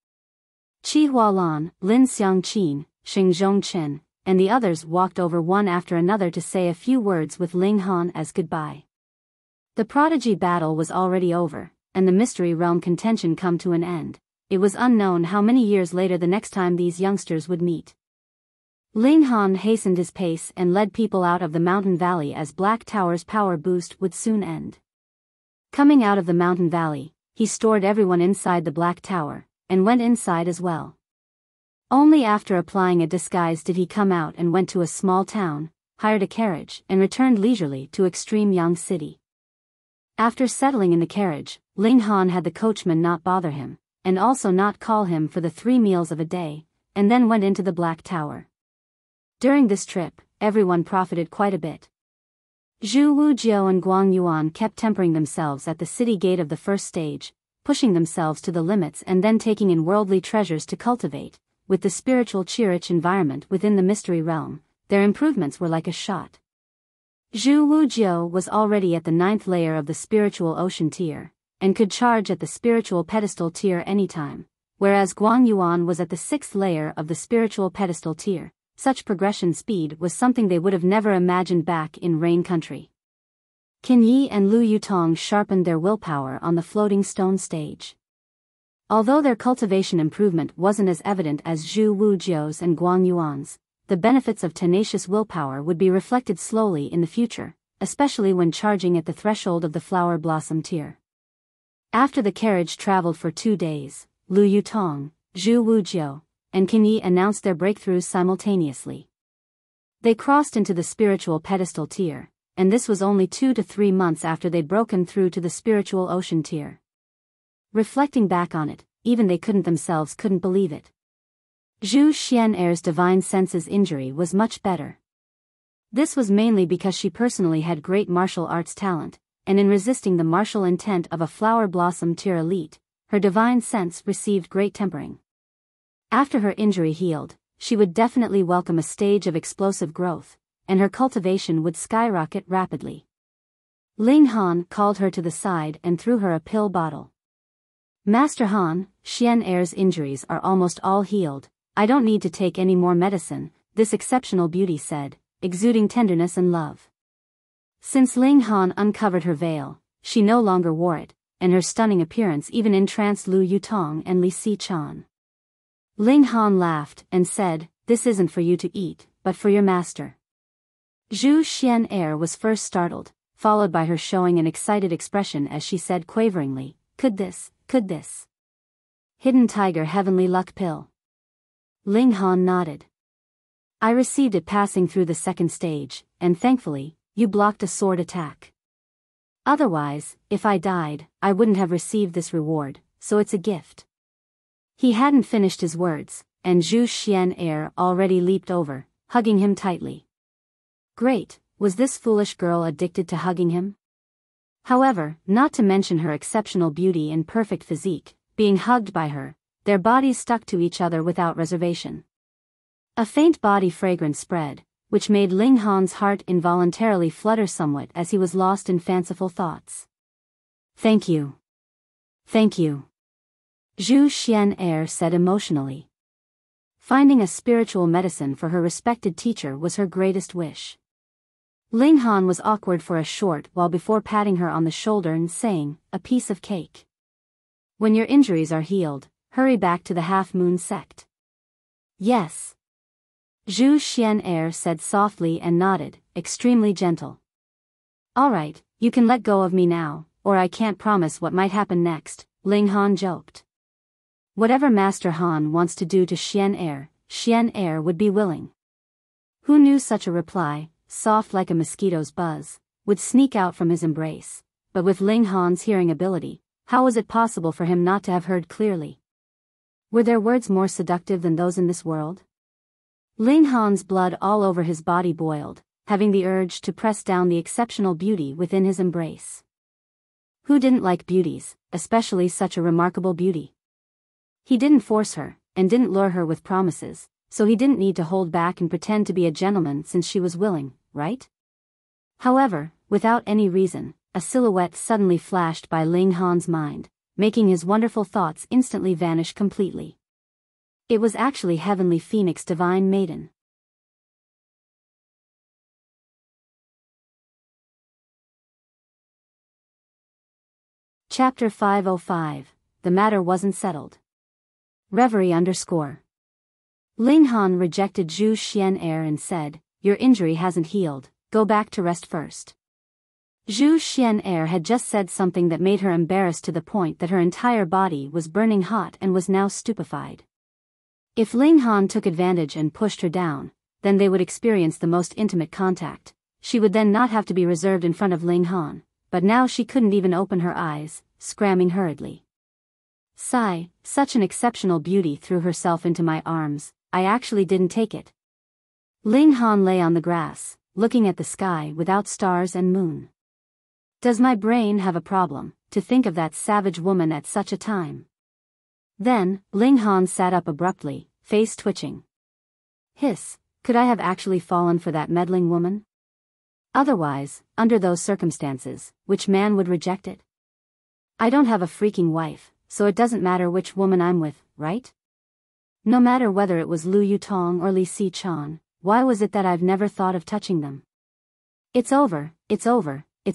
Qi Hualan, Lin Xiangqin, Xing Zhongchen, and the others walked over one after another to say a few words with Ling Han as goodbye. The prodigy battle was already over, and the mystery realm contention come to an end. It was unknown how many years later the next time these youngsters would meet. Ling Han hastened his pace and led people out of the mountain valley as Black Tower's power boost would soon end. Coming out of the mountain valley, he stored everyone inside the Black Tower, and went inside as well. Only after applying a disguise did he come out and went to a small town, hired a carriage, and returned leisurely to Extreme Yang City. After settling in the carriage, Ling Han had the coachman not bother him, and also not call him for the 3 meals of a day, and then went into the Black Tower. During this trip, everyone profited quite a bit. Zhu Wujiao and Guang Yuan kept tempering themselves at the city gate of the first stage, pushing themselves to the limits and then taking in worldly treasures to cultivate. With the spiritual chi-rich environment within the mystery realm, their improvements were like a shot. Zhu Wujiao was already at the 9th layer of the spiritual ocean tier, and could charge at the spiritual pedestal tier anytime, whereas Guang Yuan was at the 6th layer of the spiritual pedestal tier. Such progression speed was something they would have never imagined back in Rain Country. Qin Yi and Lu Yutong sharpened their willpower on the floating stone stage. Although their cultivation improvement wasn't as evident as Zhu Wujiao's and Guang Yuan's, the benefits of tenacious willpower would be reflected slowly in the future, especially when charging at the threshold of the flower blossom tier. After the carriage traveled for 2 days, Lu Yutong, Zhu Wujiao, and Qin Yi announced their breakthroughs simultaneously. They crossed into the spiritual pedestal tier, and this was only 2 to 3 months after they'd broken through to the spiritual ocean tier. Reflecting back on it, even they themselves couldn't believe it. Zhu Xian'er's divine senses injury was much better. This was mainly because she personally had great martial arts talent, and in resisting the martial intent of a flower blossom tier elite, her divine sense received great tempering. After her injury healed, she would definitely welcome a stage of explosive growth, and her cultivation would skyrocket rapidly. Ling Han called her to the side and threw her a pill bottle. "Master Han, Xian'er's injuries are almost all healed. I don't need to take any more medicine," this exceptional beauty said, exuding tenderness and love. Since Ling Han uncovered her veil, she no longer wore it, and her stunning appearance even entranced Lu Yutong and Li Si-chan. Ling Han laughed and said, "This isn't for you to eat, but for your master." Zhu Xian'er was first startled, followed by her showing an excited expression as she said quaveringly, Could this? Hidden Tiger Heavenly Luck Pill." Ling Han nodded. "I received it passing through the 2nd stage, and thankfully, you blocked a sword attack. Otherwise, if I died, I wouldn't have received this reward, so it's a gift." He hadn't finished his words, and Zhu Xian'er already leaped over, hugging him tightly. Great, was this foolish girl addicted to hugging him? However, not to mention her exceptional beauty and perfect physique, being hugged by her, their bodies stuck to each other without reservation. A faint body fragrance spread, which made Ling Han's heart involuntarily flutter somewhat as he was lost in fanciful thoughts. Thank you. Thank you. Zhu Xian'er said emotionally. Finding a spiritual medicine for her respected teacher was her greatest wish. Ling Han was awkward for a short while before patting her on the shoulder and saying, a piece of cake. When your injuries are healed, hurry back to the Half-Moon Sect. Yes. Zhu Xian'er said softly and nodded, extremely gentle. All right, you can let go of me now, or I can't promise what might happen next, Ling Han joked. Whatever Master Han wants to do to Xian'er would be willing. Who knew such a reply, soft like a mosquito's buzz, would sneak out from his embrace, but with Ling Han's hearing ability, how was it possible for him not to have heard clearly? Were there words more seductive than those in this world? Ling Han's blood all over his body boiled, having the urge to press down the exceptional beauty within his embrace. Who didn't like beauties, especially such a remarkable beauty? He didn't force her, and didn't lure her with promises, so he didn't need to hold back and pretend to be a gentleman since she was willing, right? However, without any reason, a silhouette suddenly flashed by Ling Han's mind, making his wonderful thoughts instantly vanish completely. It was actually Heavenly Phoenix Divine Maiden. Chapter 505, The Matter Wasn't Settled. Reverie _ Ling Han rejected Zhu Xian'er and said, your injury hasn't healed, go back to rest first. Zhu Xian'er had just said something that made her embarrassed to the point that her entire body was burning hot and was now stupefied. If Ling Han took advantage and pushed her down, then they would experience the most intimate contact. She would then not have to be reserved in front of Ling Han, but now she couldn't even open her eyes, scramming hurriedly. Sigh, such an exceptional beauty threw herself into my arms, I actually didn't take it. Ling Han lay on the grass, looking at the sky without stars and moon. Does my brain have a problem, to think of that savage woman at such a time? Then, Ling Han sat up abruptly, face twitching. Hiss, could I have actually fallen for that meddling woman? Otherwise, under those circumstances, which man would reject it? I don't have a freaking wife, so it doesn't matter which woman I'm with, right? No matter whether it was Lu Yutong or Li Si-chan, why was it that I've never thought of touching them? It's over, it's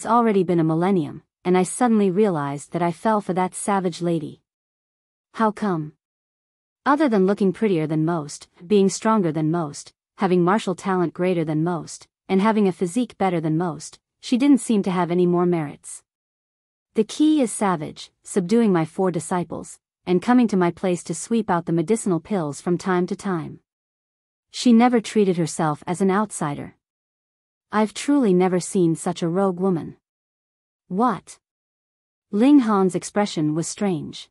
already been a millennium, and I suddenly realized that I fell for that savage lady. How come? Other than looking prettier than most, being stronger than most, having martial talent greater than most, and having a physique better than most, she didn't seem to have any more merits. The key is savage, subduing my 4 disciples, and coming to my place to sweep out the medicinal pills from time to time. She never treated herself as an outsider. I've truly never seen such a rogue woman. What? Ling Han's expression was strange.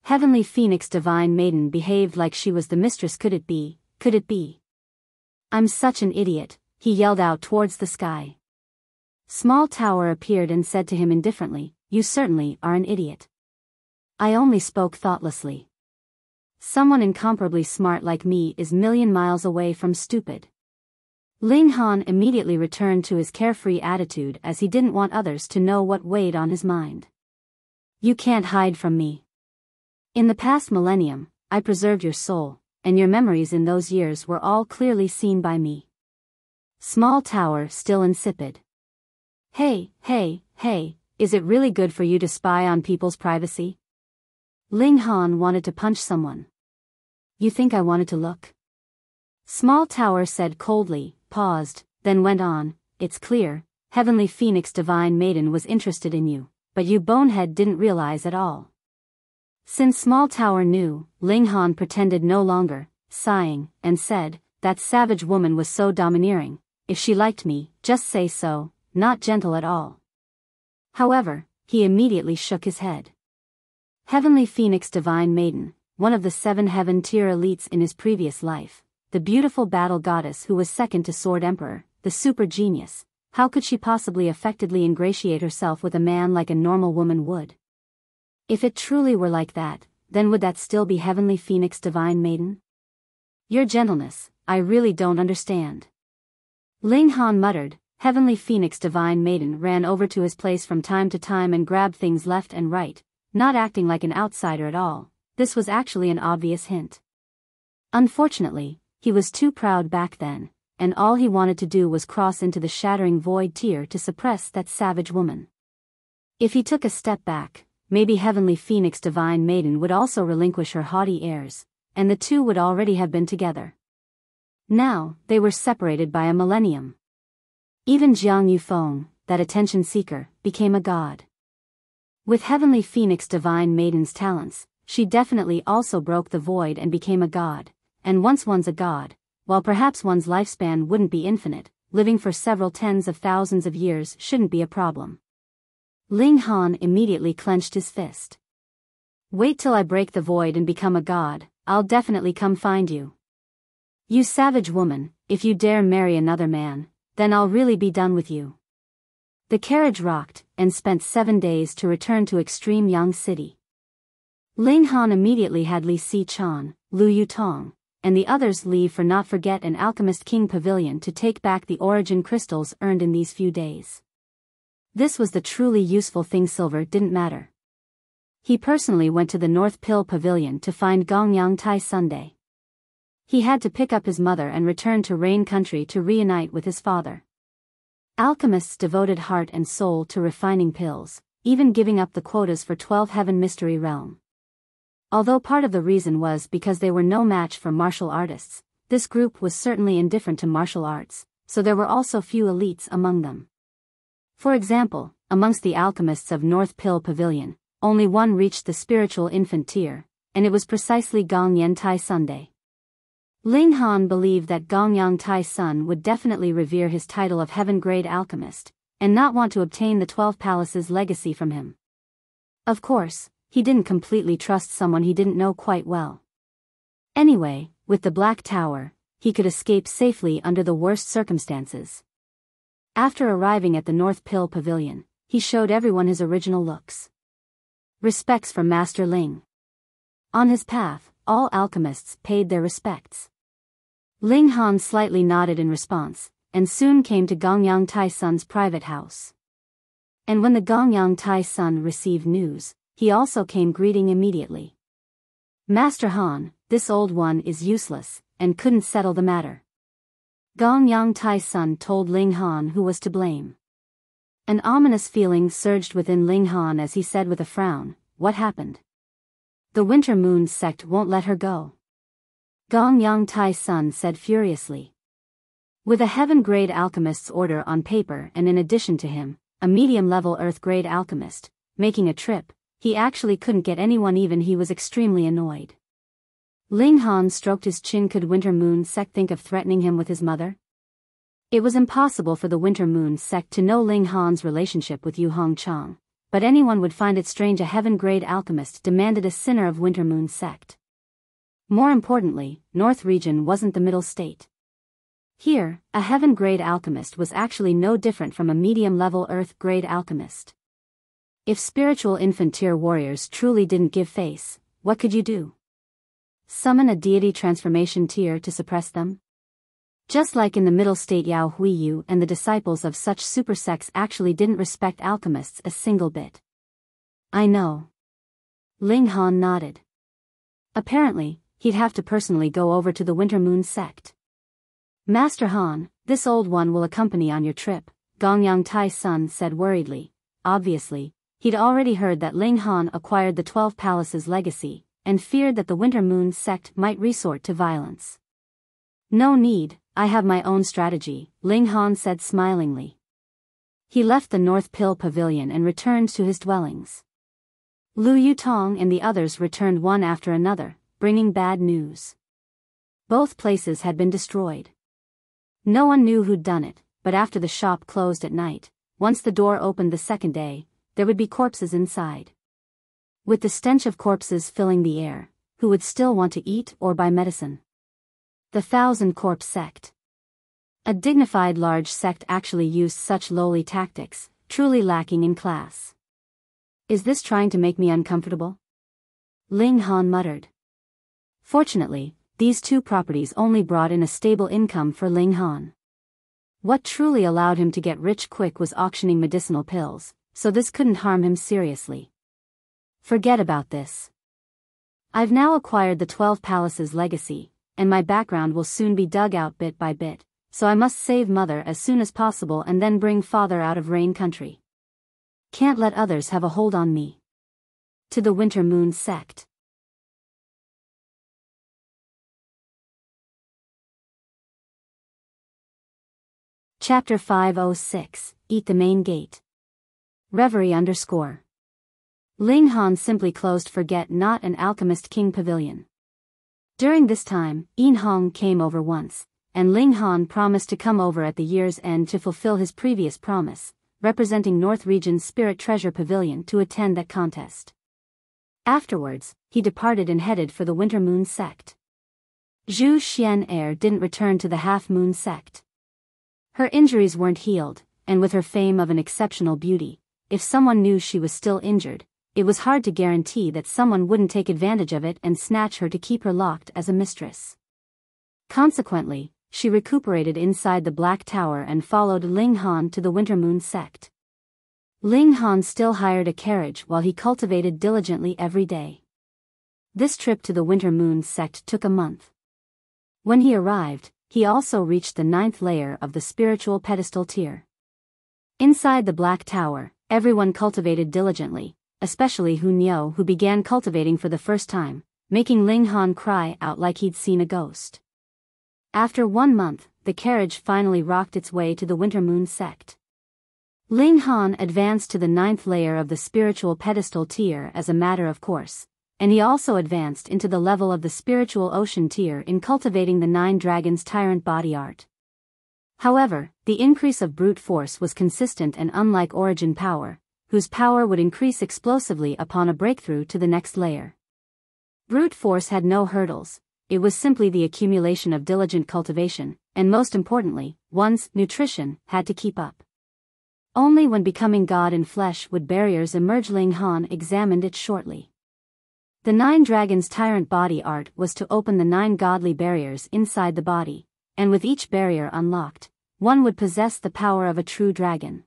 Heavenly Phoenix Divine Maiden behaved like she was the mistress. Could it be? I'm such an idiot, he yelled out towards the sky. Small Tower appeared and said to him indifferently, you certainly are an idiot. I only spoke thoughtlessly. Someone incomparably smart like me is million miles away from stupid. Ling Han immediately returned to his carefree attitude as he didn't want others to know what weighed on his mind. You can't hide from me. In the past millennium, I preserved your soul, and your memories in those years were all clearly seen by me. Small Tower still insipid. Hey, is it really good for you to spy on people's privacy? Ling Han wanted to punch someone. You think I wanted to look? Small Tower said coldly, paused, then went on, it's clear, Heavenly Phoenix Divine Maiden was interested in you, but you bonehead didn't realize at all. Since Small Tower knew, Ling Han pretended no longer, sighing, and said, that savage woman was so domineering, if she liked me, just say so, not gentle at all. However, he immediately shook his head. Heavenly Phoenix Divine Maiden, one of the 7 heaven tier elites in his previous life, the beautiful battle goddess who was second to Sword Emperor, the super genius, how could she possibly effectively ingratiate herself with a man like a normal woman would? If it truly were like that, then would that still be Heavenly Phoenix Divine Maiden? Your gentleness, I really don't understand. Ling Han muttered. Heavenly Phoenix Divine Maiden ran over to his place from time to time and grabbed things left and right, not acting like an outsider at all. This was actually an obvious hint. Unfortunately, he was too proud back then, and all he wanted to do was cross into the shattering void tier to suppress that savage woman. If he took a step back, maybe Heavenly Phoenix Divine Maiden would also relinquish her haughty airs, and the two would already have been together. Now, they were separated by a millennium. Even Jiang Yufeng, that attention seeker, became a god. With Heavenly Phoenix Divine Maiden's talents, she definitely also broke the void and became a god, and once one's a god, while perhaps one's lifespan wouldn't be infinite, living for several tens of thousands of years shouldn't be a problem. Ling Han immediately clenched his fist. Wait till I break the void and become a god, I'll definitely come find you. You savage woman, if you dare marry another man, then I'll really be done with you. The carriage rocked, and spent 7 days to return to Extreme Yang City. Ling Han immediately had Li Si-chan, Lu Yutong, and the others leave for Not Forget and Alchemist King Pavilion to take back the origin crystals earned in these few days. This was the truly useful thing. Silver didn't matter. He personally went to the North Pill Pavilion to find Gongyang Tai Sunday. He had to pick up his mother and return to Rain Country to reunite with his father. Alchemists devoted heart and soul to refining pills, even giving up the quotas for 12 Heaven Mystery Realm. Although part of the reason was because they were no match for martial artists, this group was certainly indifferent to martial arts, so there were also few elites among them. For example, amongst the alchemists of North Pill Pavilion, only one reached the spiritual infant tier, and it was precisely Gong Tai Sunday. Ling Han believed that Gongyang Tai Sun would definitely revere his title of heaven-grade alchemist, and not want to obtain the 12 Palaces legacy from him. Of course, he didn't completely trust someone he didn't know quite well. Anyway, with the Black Tower, he could escape safely under the worst circumstances. After arriving at the North Pill Pavilion, he showed everyone his original looks. Respects from Master Ling. On his path, all alchemists paid their respects. Ling Han slightly nodded in response, and soon came to Gongyang Tai Sun's private house. And when the Gongyang Tai Sun received news, he also came greeting immediately. Master Han, this old one is useless, and couldn't settle the matter. Gongyang Tai Sun told Ling Han who was to blame. An ominous feeling surged within Ling Han as he said with a frown, "What happened?" "The Winter Moon Sect won't let her go," Gongyang Tai Sun said furiously. With a heaven-grade alchemist's order on paper and in addition to him, a medium-level earth-grade alchemist, making a trip, he actually couldn't get anyone even. He was extremely annoyed. Ling Han stroked his chin. Could Winter Moon Sect think of threatening him with his mother? It was impossible for the Winter Moon Sect to know Ling Han's relationship with Yu Hongchang, but anyone would find it strange a heaven-grade alchemist demanded a sinner of Winter Moon Sect. More importantly, North Region wasn't the middle state. Here, a heaven-grade alchemist was actually no different from a medium-level earth-grade alchemist. If spiritual infant-tier warriors truly didn't give face, what could you do? Summon a deity transformation tier to suppress them? Just like in the middle state, Yao Huiyu and the disciples of such super sects actually didn't respect alchemists a single bit. I know. Ling Han nodded. Apparently, he'd have to personally go over to the Winter Moon Sect. Master Han, this old one will accompany on your trip, Gongyang Tai Sun said worriedly. Obviously, he'd already heard that Ling Han acquired the 12 Palaces legacy, and feared that the Winter Moon Sect might resort to violence. No need, I have my own strategy, Ling Han said smilingly. He left the North Pill Pavilion and returned to his dwellings. Lu Yutong and the others returned one after another, bringing bad news. Both places had been destroyed. No one knew who'd done it, but after the shop closed at night, once the door opened the second day, there would be corpses inside. With the stench of corpses filling the air, who would still want to eat or buy medicine? The 1,000 Corpse Sect. A dignified large sect actually used such lowly tactics, truly lacking in class. Is this trying to make me uncomfortable? Ling Han muttered. Fortunately, these two properties only brought in a stable income for Ling Han. What truly allowed him to get rich quick was auctioning medicinal pills, so this couldn't harm him seriously. Forget about this. I've now acquired the 12 Palaces legacy, and my background will soon be dug out bit by bit, so I must save Mother as soon as possible and then bring Father out of Rain Country. Can't let others have a hold on me. To the Winter Moon Sect. Chapter 506, Eat the Main Gate. Reverie _ Ling Han simply closed Forget Not an Alchemist King Pavilion. During this time, Yin Hong came over once, and Ling Han promised to come over at the year's end to fulfill his previous promise, representing North Region's Spirit Treasure Pavilion to attend that contest. Afterwards, he departed and headed for the Winter Moon Sect. Zhu Xian didn't return to the Half Moon Sect. Her injuries weren't healed, and with her fame of an exceptional beauty, if someone knew she was still injured, it was hard to guarantee that someone wouldn't take advantage of it and snatch her to keep her locked as a mistress. Consequently, she recuperated inside the Black Tower and followed Ling Han to the Winter Moon Sect. Ling Han still hired a carriage while he cultivated diligently every day. This trip to the Winter Moon Sect took a month. When he arrived, he also reached the 9th layer of the spiritual pedestal tier. Inside the Black Tower, everyone cultivated diligently, especially Hu Niu, who began cultivating for the first time, making Ling Han cry out like he'd seen a ghost. After 1 month, the carriage finally rocked its way to the Winter Moon Sect. Ling Han advanced to the 9th layer of the spiritual pedestal tier as a matter of course, and he also advanced into the level of the spiritual ocean tier in cultivating the 9 dragons tyrant body art. However, the increase of brute force was consistent and unlike origin power, whose power would increase explosively upon a breakthrough to the next layer. Brute force had no hurdles, it was simply the accumulation of diligent cultivation, and most importantly, one's nutrition had to keep up. Only when becoming God in flesh would barriers emerge. Ling Han examined it shortly. The 9 dragons tyrant body art was to open the 9 godly barriers inside the body, and with each barrier unlocked, one would possess the power of a true dragon.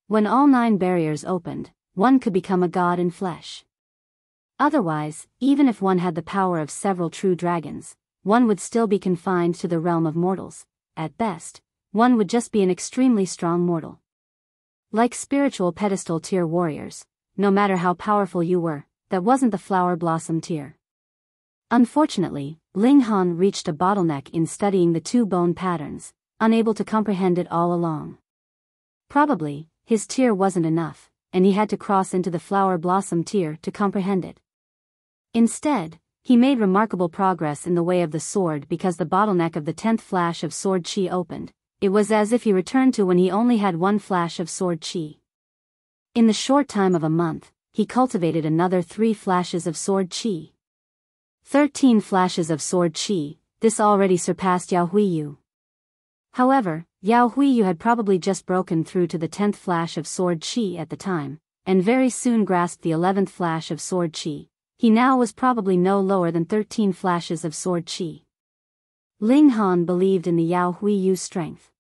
When all 9 barriers opened, one could become a god in flesh. Otherwise, even if one had the power of several true dragons, one would still be confined to the realm of mortals. At best, one would just be an extremely strong mortal. Like spiritual pedestal tier warriors, no matter how powerful you were, that wasn't the flower blossom tier. Unfortunately, Ling Han reached a bottleneck in studying the 2 bone patterns, unable to comprehend it all along. Probably, his tier wasn't enough, and he had to cross into the flower blossom tier to comprehend it. Instead, he made remarkable progress in the way of the sword because the bottleneck of the 10th flash of sword chi opened. It was as if he returned to when he only had 1 flash of sword chi. In the short time of a month, he cultivated another 3 flashes of sword chi. 13 flashes of sword chi, this already surpassed Yao Huiyu. However, Yao Huiyu had probably just broken through to the 10th flash of sword chi at the time, and very soon grasped the 11th flash of sword chi. He now was probably no lower than 13 flashes of sword chi. Ling Han believed in the Yao Huiyu's strength.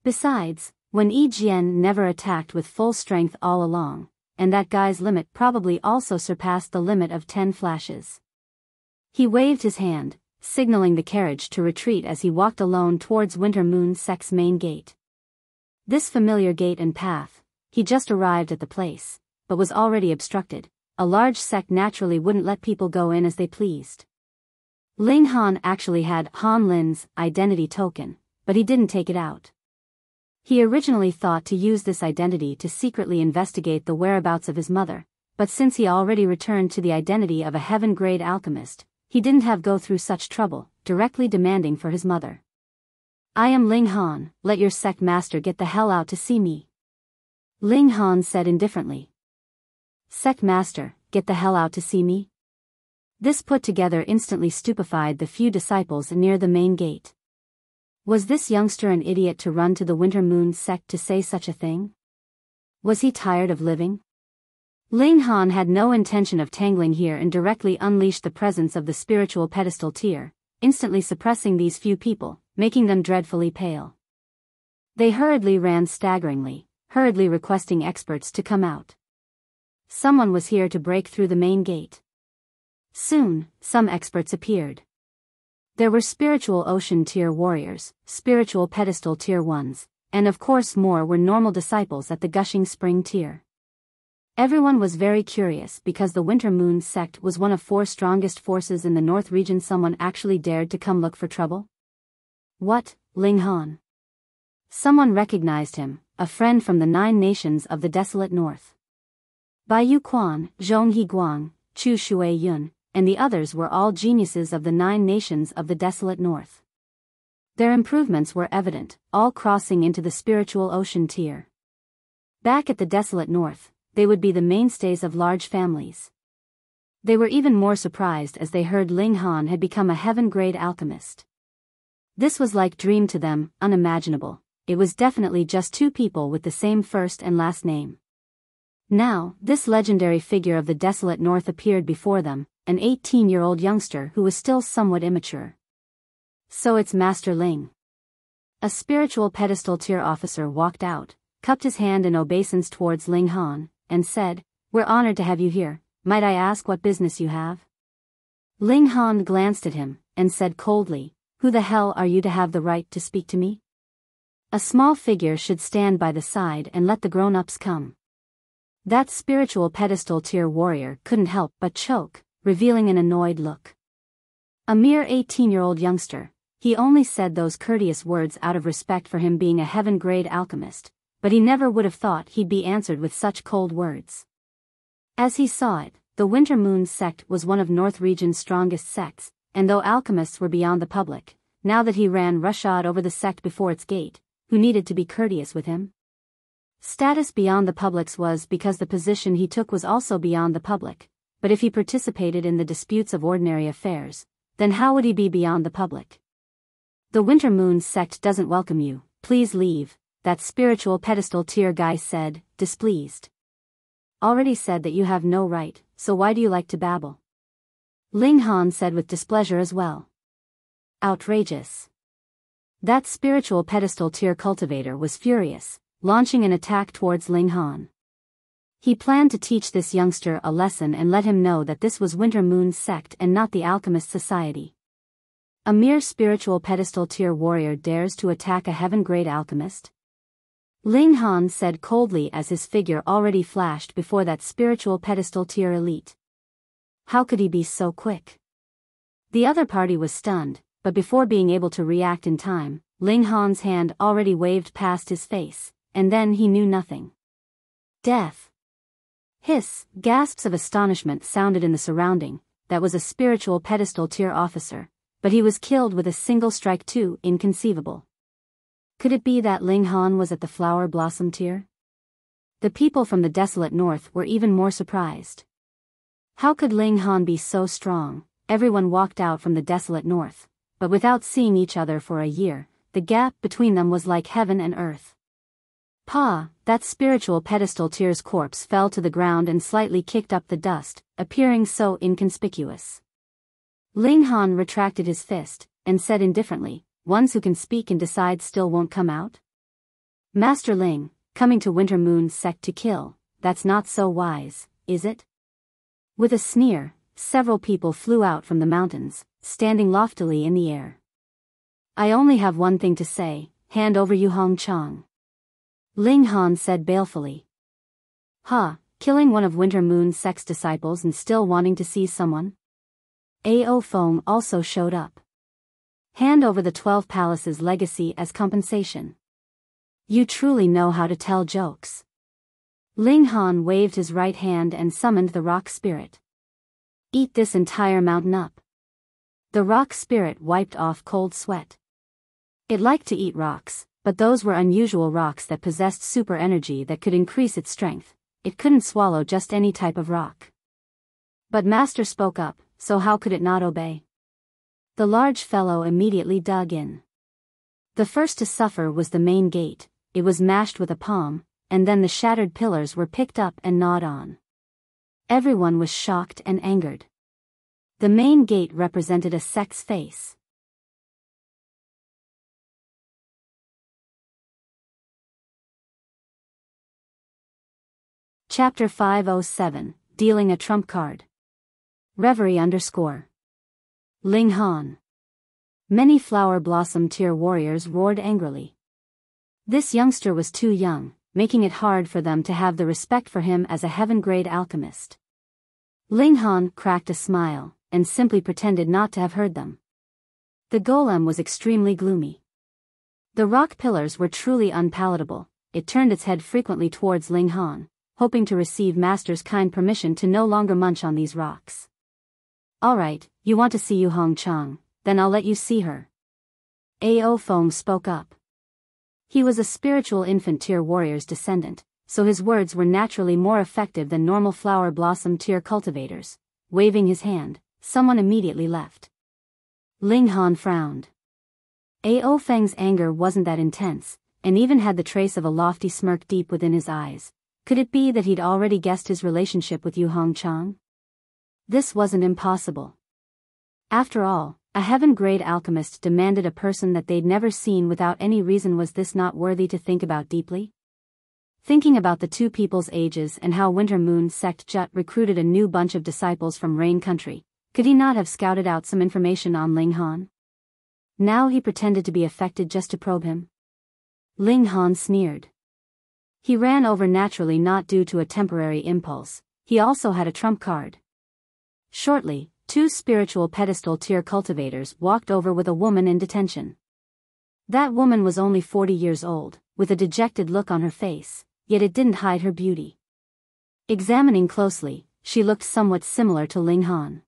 Besides, when Yi Jian never attacked with full strength all along, and that guy's limit probably also surpassed the limit of 10 flashes. He waved his hand, signaling the carriage to retreat as he walked alone towards Winter Moon Sect's main gate. This familiar gate and path, he just arrived at the place, but was already obstructed. A large sect naturally wouldn't let people go in as they pleased. Ling Han actually had Han Lin's identity token, but he didn't take it out. He originally thought to use this identity to secretly investigate the whereabouts of his mother, but since he already returned to the identity of a heaven-grade alchemist, he didn't have go through such trouble, directly demanding for his mother. "I am Ling Han, let your sect master get the hell out to see me," Ling Han said indifferently. "Sect master, get the hell out to see me?" This put together instantly stupefied the few disciples near the main gate. Was this youngster an idiot to run to the Winter Moon Sect to say such a thing? Was he tired of living? Ling Han had no intention of tangling here and directly unleashed the presence of the spiritual pedestal tier, instantly suppressing these few people, making them dreadfully pale. They hurriedly ran staggeringly, hurriedly requesting experts to come out. Someone was here to break through the main gate. Soon, some experts appeared. There were spiritual ocean tier warriors, spiritual pedestal tier ones, and of course more were normal disciples at the gushing spring tier. Everyone was very curious because the Winter Moon Sect was one of 4 strongest forces in the North region. Someone actually dared to come look for trouble? What, Ling Han? Someone recognized him, a friend from the 9 nations of the desolate north. Baiyu Quan, Zhong Guang, Chu Shui Yun, and the others were all geniuses of the 9 nations of the desolate north. Their improvements were evident, all crossing into the spiritual ocean tier. Back at the desolate north, they would be the mainstays of large families. They were even more surprised as they heard Ling Han had become a heaven-grade alchemist. This was like dream to them, unimaginable. It was definitely just 2 people with the same first and last name. Now, this legendary figure of the desolate north appeared before them, an 18-year-old youngster who was still somewhat immature. So it's Master Ling. A spiritual pedestal tier officer walked out, cupped his hand in obeisance towards Ling Han, and said, "We're honored to have you here. Might I ask what business you have?" Ling Han glanced at him, and said coldly, "Who the hell are you to have the right to speak to me? A small figure should stand by the side and let the grown-ups come." That spiritual pedestal tier warrior couldn't help but choke, revealing an annoyed look. A mere 18-year-old youngster, he only said those courteous words out of respect for him being a heaven-grade alchemist, but he never would have thought he'd be answered with such cold words. As he saw it, the Winter Moon Sect was one of North Region's strongest sects, and though alchemists were beyond the public, now that he ran roughshod over the sect before its gate, who needed to be courteous with him? Status beyond the public's was because the position he took was also beyond the public, but if he participated in the disputes of ordinary affairs, then how would he be beyond the public? "The Winter Moon Sect doesn't welcome you, please leave," that spiritual pedestal tier guy said, displeased. "Already said that you have no right, so why do you like to babble?" Ling Han said with displeasure as well. Outrageous. That spiritual pedestal tier cultivator was furious, launching an attack towards Ling Han. He planned to teach this youngster a lesson and let him know that this was Winter Moon Sect and not the Alchemist Society. A mere spiritual pedestal tier warrior dares to attack a heaven-grade alchemist? Ling Han said coldly as his figure already flashed before that spiritual pedestal tier elite. How could he be so quick? The other party was stunned, but before being able to react in time, Ling Han's hand already waved past his face, and then he knew nothing. Death. Hiss, gasps of astonishment sounded in the surrounding. That was a spiritual pedestal tier officer, but he was killed with a single strike too. Inconceivable. Could it be that Ling Han was at the flower blossom tier? The people from the desolate north were even more surprised. How could Ling Han be so strong? Everyone walked out from the desolate north, but without seeing each other for a year, the gap between them was like heaven and earth. That spiritual pedestal tier's corpse fell to the ground and slightly kicked up the dust, appearing so inconspicuous. Ling Han retracted his fist, and said indifferently, "Ones who can speak and decide still won't come out? Master Ling, coming to Winter Moon Sect to kill, that's not so wise, is it?" With a sneer, several people flew out from the mountains, standing loftily in the air. "I only have one thing to say, hand over Yu Hong Chang," Ling Han said balefully. Killing one of Winter Moon Sect's disciples and still wanting to see someone? Ao Feng also showed up. "Hand over the 12 Palaces legacy as compensation." You truly know how to tell jokes. Ling Han waved his right hand and summoned the rock spirit. "Eat this entire mountain up." The rock spirit wiped off cold sweat. It liked to eat rocks, but those were unusual rocks that possessed super energy that could increase its strength. It couldn't swallow just any type of rock. But Master spoke up, so how could it not obey? The large fellow immediately dug in. The first to suffer was the main gate. It was mashed with a palm, and then the shattered pillars were picked up and gnawed on. Everyone was shocked and angered. The main gate represented a sect's face. Chapter 507, Dealing a Trump Card. Reverie _ Ling Han. Many flower blossom tier warriors roared angrily. This youngster was too young, making it hard for them to have the respect for him as a heaven-grade alchemist. Ling Han cracked a smile, and simply pretended not to have heard them. The golem was extremely gloomy. The rock pillars were truly unpalatable. It turned its head frequently towards Ling Han, hoping to receive Master's kind permission to no longer munch on these rocks. Alright, you want to see Yu Hong Chang, then I'll let you see her. Ao Feng spoke up. He was a spiritual infant tier warrior's descendant, so his words were naturally more effective than normal flower blossom tier cultivators. Waving his hand, someone immediately left. Ling Han frowned. Ao Feng's anger wasn't that intense, and even had the trace of a lofty smirk deep within his eyes. Could it be that he'd already guessed his relationship with Yu Hong Chang? This wasn't impossible. After all, a heaven-grade alchemist demanded a person that they'd never seen without any reason. Was this not worthy to think about deeply? Thinking about the two people's ages and how Winter Moon Sect Jut recruited a new bunch of disciples from Rain Country, could he not have scouted out some information on Ling Han? Now he pretended to be affected just to probe him. Ling Han sneered. He ran over naturally, not due to a temporary impulse. He also had a trump card. Shortly, two spiritual pedestal tier cultivators walked over with a woman in detention. That woman was only 40 years old, with a dejected look on her face, yet it didn't hide her beauty. Examining closely, she looked somewhat similar to Ling Han.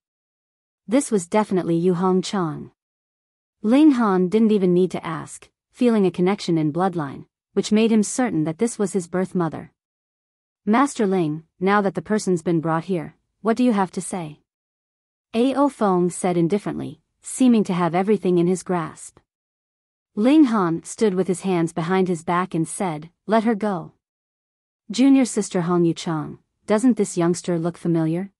This was definitely Yu Hong Chang. Ling Han didn't even need to ask, feeling a connection in bloodline, which made him certain that this was his birth mother. Master Ling, now that the person's been brought here, what do you have to say? Ao Feng said indifferently, seeming to have everything in his grasp. Ling Han stood with his hands behind his back and said, "Let her go." Junior sister Hong Yu Chang, doesn't this youngster look familiar?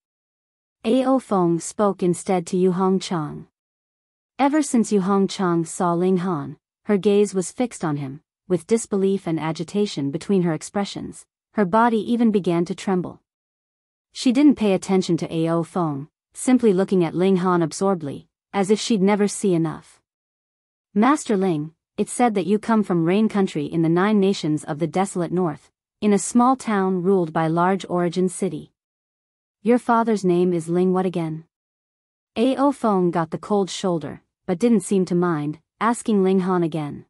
Ao Feng spoke instead to Yu Hong Chang. Ever since Yu Hong Chang saw Ling Han, her gaze was fixed on him. With disbelief and agitation between her expressions, her body even began to tremble. She didn't pay attention to Ao Feng, simply looking at Ling Han absorbedly, as if she'd never see enough. Master Ling, it's said that you come from Rain Country in the 9 nations of the desolate north, in a small town ruled by large origin city. Your father's name is Ling what again? Ao Feng got the cold shoulder, but didn't seem to mind, asking Ling Han again.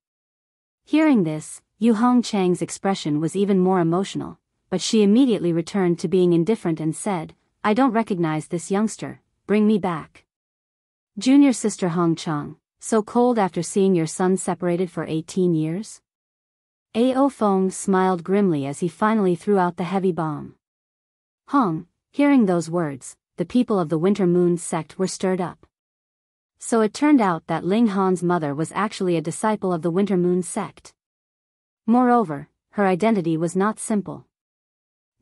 Hearing this, Yu Hong Chang's expression was even more emotional, but she immediately returned to being indifferent and said, "I don't recognize this youngster, bring me back." Junior sister Hong Chang, so cold after seeing your son separated for 18 years? Ao Feng smiled grimly as he finally threw out the heavy bomb. Hong, hearing those words, the people of the Winter Moon Sect were stirred up. So it turned out that Ling Han's mother was actually a disciple of the Winter Moon Sect. Moreover, her identity was not simple.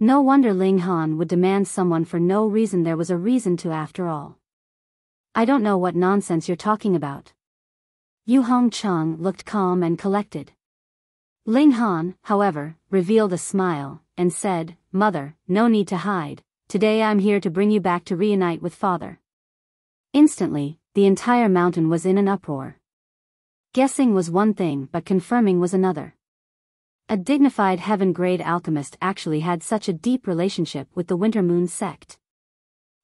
No wonder Ling Han would demand someone for no reason. There was a reason to after all. I don't know what nonsense you're talking about. Yu Hong Chang looked calm and collected. Ling Han, however, revealed a smile, and said, "Mother, no need to hide. Today I'm here to bring you back to reunite with father." Instantly, the entire mountain was in an uproar. Guessing was one thing, but confirming was another. A dignified heaven-grade alchemist actually had such a deep relationship with the Winter Moon Sect.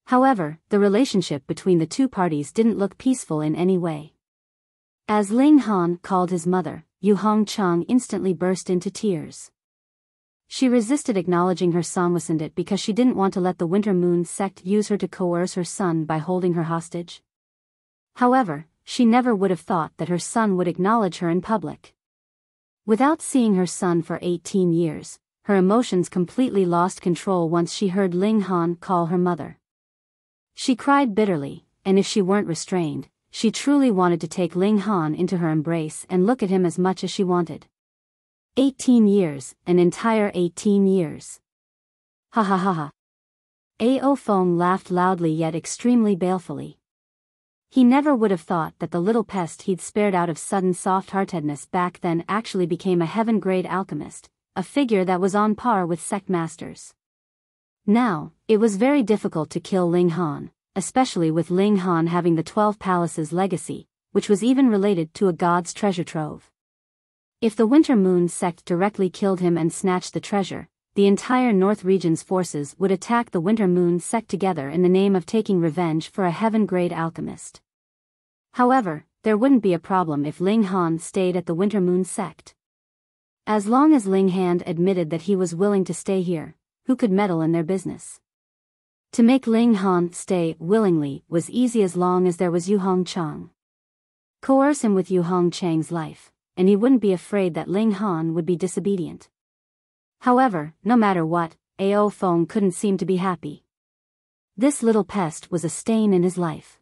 However, the relationship between the two parties didn't look peaceful in any way. As Ling Han called his mother, Yu Hong Chang instantly burst into tears. She resisted acknowledging her son listened it because she didn't want to let the Winter Moon Sect use her to coerce her son by holding her hostage. However, she never would have thought that her son would acknowledge her in public. Without seeing her son for 18 years, her emotions completely lost control once she heard Ling Han call her mother. She cried bitterly, and if she weren't restrained, she truly wanted to take Ling Han into her embrace and look at him as much as she wanted. 18 years, an entire 18 years. Ha ha ha ha. Ao Feng laughed loudly yet extremely balefully. He never would have thought that the little pest he'd spared out of sudden soft-heartedness back then actually became a heaven-grade alchemist, a figure that was on par with sect masters. Now, it was very difficult to kill Ling Han, especially with Ling Han having the 12 Palaces legacy, which was even related to a god's treasure trove. If the Winter Moon sect directly killed him and snatched the treasure, the entire North region's forces would attack the Winter Moon sect together in the name of taking revenge for a heaven-grade alchemist. However, there wouldn't be a problem if Ling Han stayed at the Winter Moon sect. As long as Ling Han admitted that he was willing to stay here, who could meddle in their business? To make Ling Han stay willingly was easy as long as there was Yu Hongchang. Coerce him with Yu Hongchang's life, and he wouldn't be afraid that Ling Han would be disobedient. However, no matter what, Ao Feng couldn't seem to be happy. This little pest was a stain in his life.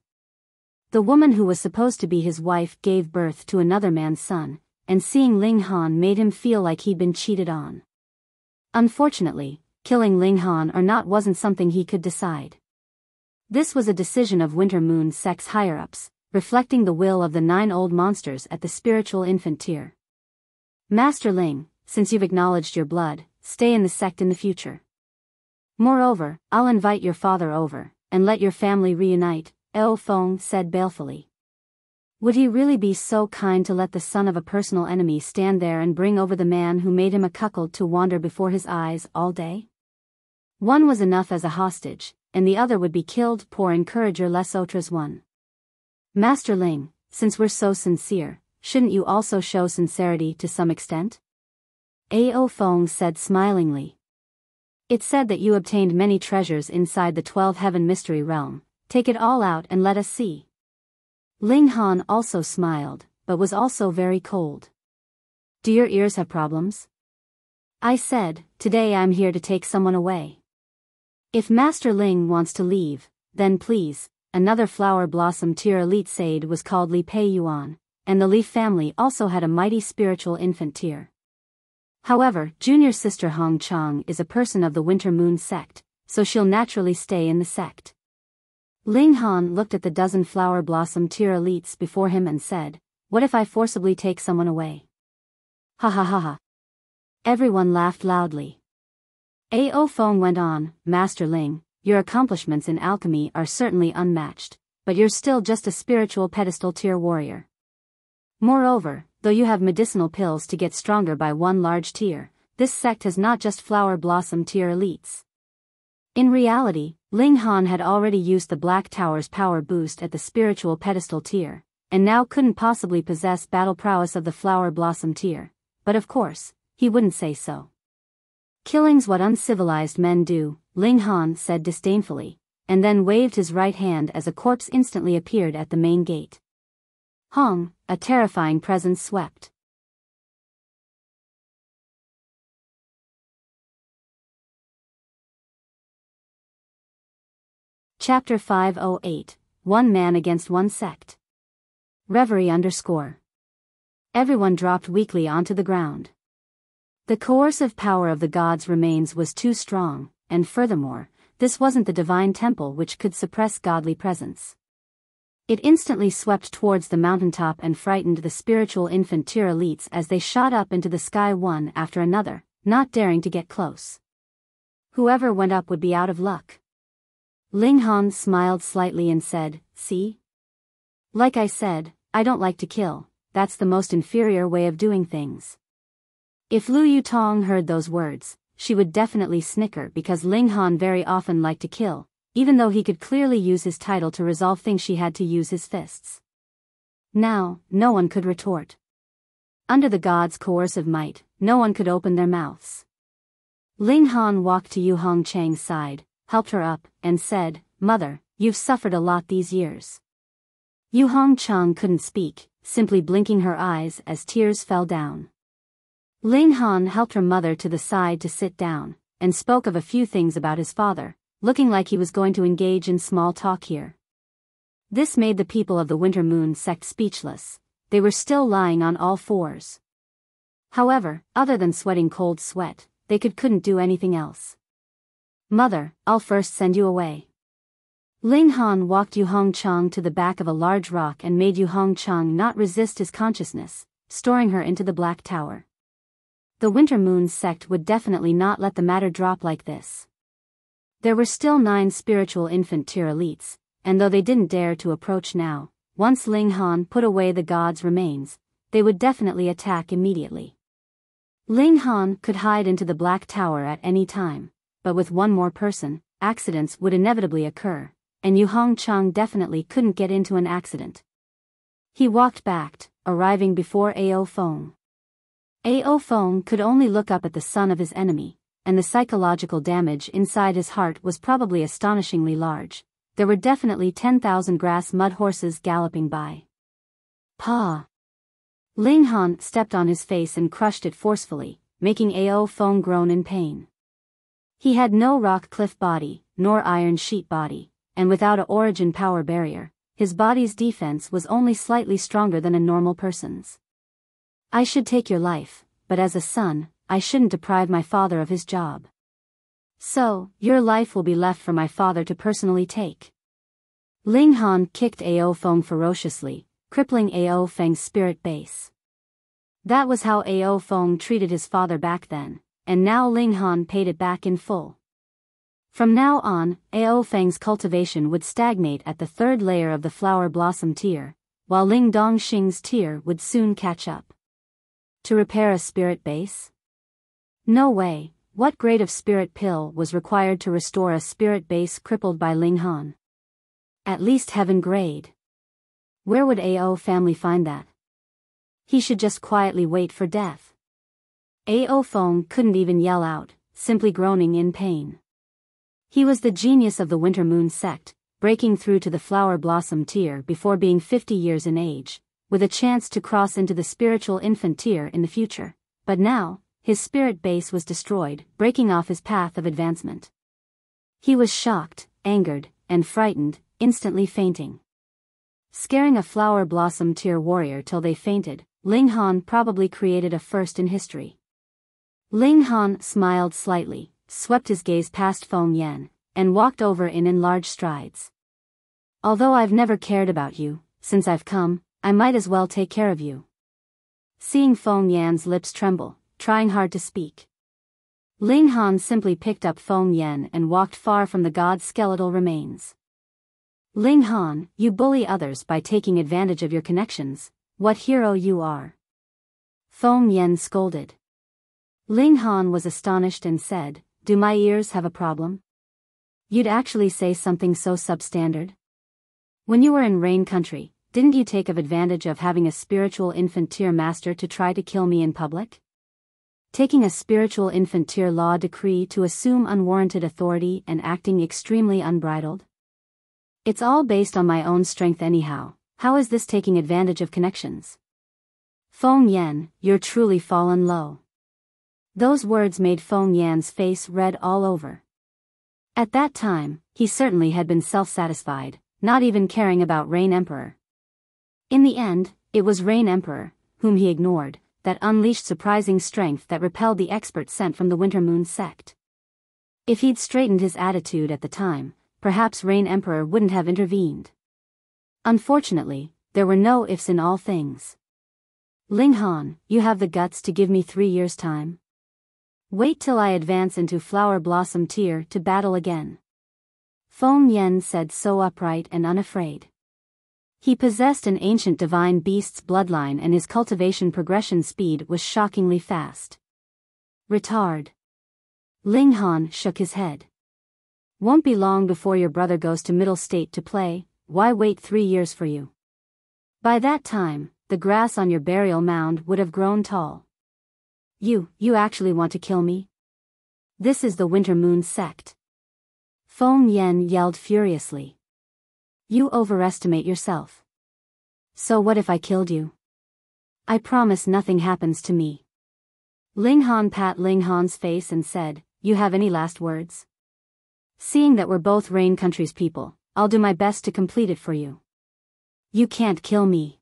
The woman who was supposed to be his wife gave birth to another man's son, and seeing Ling Han made him feel like he'd been cheated on. Unfortunately, killing Ling Han or not wasn't something he could decide. This was a decision of Winter Moon sect's higher-ups, reflecting the will of the 9 old monsters at the spiritual infant tier. Master Ling, since you've acknowledged your blood, stay in the sect in the future. Moreover, I'll invite your father over, and let your family reunite, Ao Feng said balefully. Would he really be so kind to let the son of a personal enemy stand there and bring over the man who made him a cuckold to wander before his eyes all day? One was enough as a hostage, and the other would be killed pour encourager les autres one. Master Ling, since we're so sincere, shouldn't you also show sincerity to some extent? Ao Feng said smilingly. It's said that you obtained many treasures inside the 12 Heaven Mystery Realm. Take it all out and let us see. Ling Han also smiled, but was also very cold. Do your ears have problems? I said, today I'm here to take someone away. If Master Ling wants to leave, then please. Another flower blossom tier elite sage was called Li Pei Yuan, and the Li family also had a mighty spiritual infant tier. However, junior sister Hong Chang is a person of the Winter Moon sect, so she'll naturally stay in the sect. Ling Han looked at the dozen flower blossom tier elites before him and said, what if I forcibly take someone away? Ha ha ha ha. Everyone laughed loudly. Ao Feng went on, Master Ling, your accomplishments in alchemy are certainly unmatched, but you're still just a spiritual pedestal tier warrior. Moreover, though you have medicinal pills to get stronger by one large tier, this sect has not just flower blossom tier elites. In reality, Ling Han had already used the Black Tower's power boost at the spiritual pedestal tier, and now couldn't possibly possess battle prowess of the flower blossom tier, but of course, he wouldn't say so. Killing's what uncivilized men do, Ling Han said disdainfully, and then waved his right hand as a corpse instantly appeared at the main gate. Hong, a terrifying presence swept. Chapter 508, One Man Against One Sect. Reverie _ Everyone dropped weakly onto the ground. The coercive power of the gods' remains was too strong, and furthermore, this wasn't the divine temple which could suppress godly presence. It instantly swept towards the mountaintop and frightened the spiritual infant tier elites as they shot up into the sky one after another, not daring to get close. Whoever went up would be out of luck. Ling Han smiled slightly and said, see? Like I said, I don't like to kill, that's the most inferior way of doing things. If Lu Yutong heard those words, she would definitely snicker because Ling Han very often liked to kill, even though he could clearly use his title to resolve things she had to use his fists. Now, no one could retort. Under the gods' coercive might, no one could open their mouths. Ling Han walked to Yu Hongchang's side, helped her up, and said, Mother, you've suffered a lot these years. Yu Hongchang couldn't speak, simply blinking her eyes as tears fell down. Ling Han helped her mother to the side to sit down, and spoke of a few things about his father, looking like he was going to engage in small talk here. This made the people of the Winter Moon Sect speechless. They were still lying on all fours. However, other than sweating cold sweat, they couldn't do anything else. Mother, I'll first send you away. Ling Han walked Yu Hongchang to the back of a large rock and made Yu Hongchang not resist his consciousness, storing her into the Black Tower. The Winter Moon Sect would definitely not let the matter drop like this. There were still 9 spiritual infant tier elites, and though they didn't dare to approach now, once Ling Han put away the god's remains, they would definitely attack immediately. Ling Han could hide into the Black Tower at any time, but with one more person, accidents would inevitably occur, and Yu Hongchang definitely couldn't get into an accident. He walked back, arriving before Ao Feng. Ao Feng could only look up at the son of his enemy, and the psychological damage inside his heart was probably astonishingly large. There were definitely 10,000 grass mud horses galloping by. Pa! Ling Han stepped on his face and crushed it forcefully, making Ao Feng groan in pain. He had no rock cliff body, nor iron sheet body, and without a origin power barrier, his body's defense was only slightly stronger than a normal person's. I should take your life, but as a son, I shouldn't deprive my father of his job. So, your life will be left for my father to personally take. Ling Han kicked Ao Feng ferociously, crippling Ao Feng's spirit base. That was how Ao Feng treated his father back then, and now Ling Han paid it back in full. From now on, Ao Feng's cultivation would stagnate at the 3rd layer of the flower blossom tier, while Ling Dongxing's tier would soon catch up. To repair a spirit base? No way. What grade of spirit pill was required to restore a spirit base crippled by Ling Han? At least heaven grade. Where would Ao family find that? He should just quietly wait for death. Ao Feng couldn't even yell out, simply groaning in pain. He was the genius of the Winter Moon Sect, breaking through to the flower blossom tier before being 50 years in age, with a chance to cross into the spiritual infant tier in the future, but now, his spirit base was destroyed, breaking off his path of advancement. He was shocked, angered, and frightened, instantly fainting. Scaring a flower blossom tier warrior till they fainted, Ling Han probably created a first in history. Ling Han smiled slightly, swept his gaze past Feng Yan, and walked over in large strides. Although I've never cared about you, since I've come, I might as well take care of you. Seeing Feng Yan's lips tremble, trying hard to speak, Ling Han simply picked up Feng Yan and walked far from the god's skeletal remains. Ling Han, you bully others by taking advantage of your connections, what hero you are. Feng Yan scolded. Ling Han was astonished and said, do my ears have a problem? You'd actually say something so substandard? When you were in Rain Country, didn't you take advantage of having a spiritual infant tier master to try to kill me in public? Taking a spiritual infant tier law decree to assume unwarranted authority and acting extremely unbridled? It's all based on my own strength anyhow. How is this taking advantage of connections? Feng Yan, you're truly fallen low. Those words made Feng Yan's face red all over. At that time, he certainly had been self-satisfied, not even caring about Rain Emperor. In the end, it was Rain Emperor, whom he ignored, that unleashed surprising strength that repelled the experts sent from the Winter Moon Sect. If he'd straightened his attitude at the time, perhaps Rain Emperor wouldn't have intervened. Unfortunately, there were no ifs in all things. Ling Han, you have the guts to give me 3 years' time? Wait till I advance into Flower Blossom tier to battle again. Feng Yan said so upright and unafraid. He possessed an ancient divine beast's bloodline and his cultivation progression speed was shockingly fast. Retard. Ling Han shook his head. Won't be long before your brother goes to middle state to play, why wait 3 years for you? By that time, the grass on your burial mound would have grown tall. You actually want to kill me? This is the Winter Moon Sect. Feng Yan yelled furiously. You overestimate yourself. So what if I killed you? I promise nothing happens to me. Ling Han pat Ling Han's face and said, you have any last words? Seeing that we're both Rain Country's people, I'll do my best to complete it for you. You can't kill me.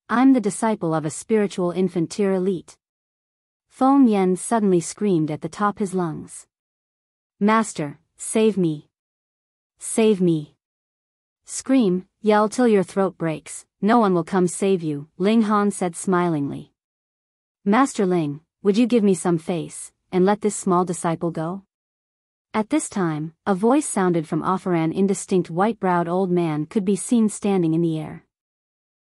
I'm the disciple of a spiritual infant tier elite. Feng Yan suddenly screamed at the top his lungs. Master, save me. Save me. Scream, yell till your throat breaks, no one will come save you, Ling Han said smilingly. Master Ling, would you give me some face, and let this small disciple go? At this time, a voice sounded from off an indistinct white-browed old man could be seen standing in the air.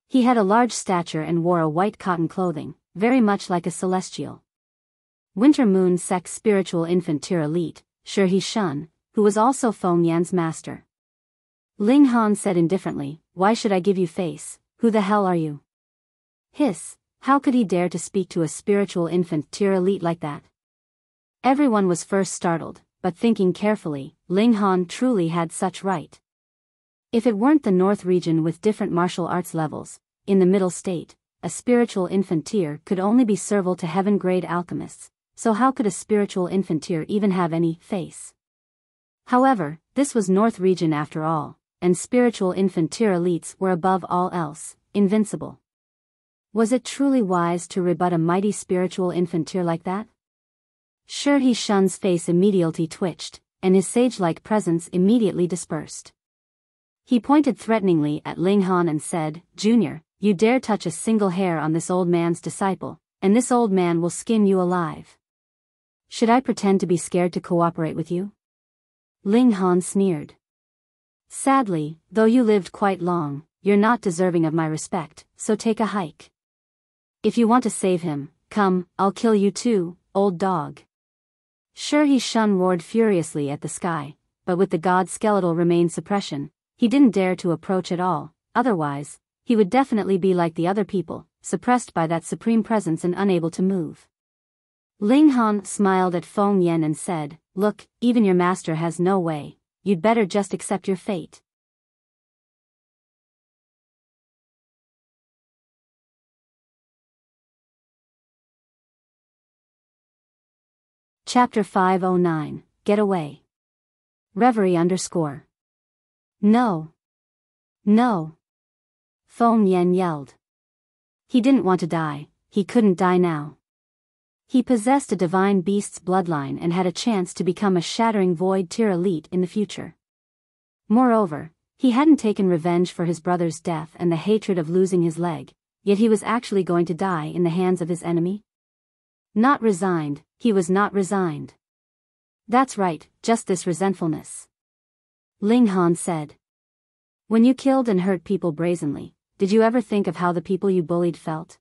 He had a large stature and wore a white cotton clothing, very much like a celestial. Winter Moon Sect spiritual infant tier elite, Shi Shun, who was also Feng Yan's master. Ling Han said indifferently, why should I give you face, who the hell are you? Hiss, how could he dare to speak to a spiritual infant tier elite like that? Everyone was first startled, but thinking carefully, Ling Han truly had such right. If it weren't the North region with different martial arts levels, in the middle state, a spiritual infant tier could only be servile to heaven-grade alchemists, so how could a spiritual infant tier even have any face? However, this was North region after all, and spiritual infant tier elites were above all else, invincible. Was it truly wise to rebut a mighty spiritual infant tier like that? Shi Shun's face immediately twitched, and his sage-like presence immediately dispersed. He pointed threateningly at Ling Han and said, Junior, you dare touch a single hair on this old man's disciple, and this old man will skin you alive. Should I pretend to be scared to cooperate with you? Ling Han sneered. Sadly, though you lived quite long, you're not deserving of my respect, so take a hike. If you want to save him, come, I'll kill you too, old dog. Shi Shun roared furiously at the sky, but with the god skeletal remains suppression, he didn't dare to approach at all, otherwise, he would definitely be like the other people, suppressed by that supreme presence and unable to move. Ling Han smiled at Feng Yan and said, Look, even your master has no way, you'd better just accept your fate. Chapter 509, Get Away. Reverie _ No. No. Feng Yan yelled. He didn't want to die, he couldn't die now. He possessed a divine beast's bloodline and had a chance to become a shattering void tier elite in the future. Moreover, he hadn't taken revenge for his brother's death and the hatred of losing his leg, yet he was actually going to die in the hands of his enemy? Not resigned, he was not resigned. That's right, just this resentfulness. Ling Han said. When you killed and hurt people brazenly, did you ever think of how the people you bullied felt?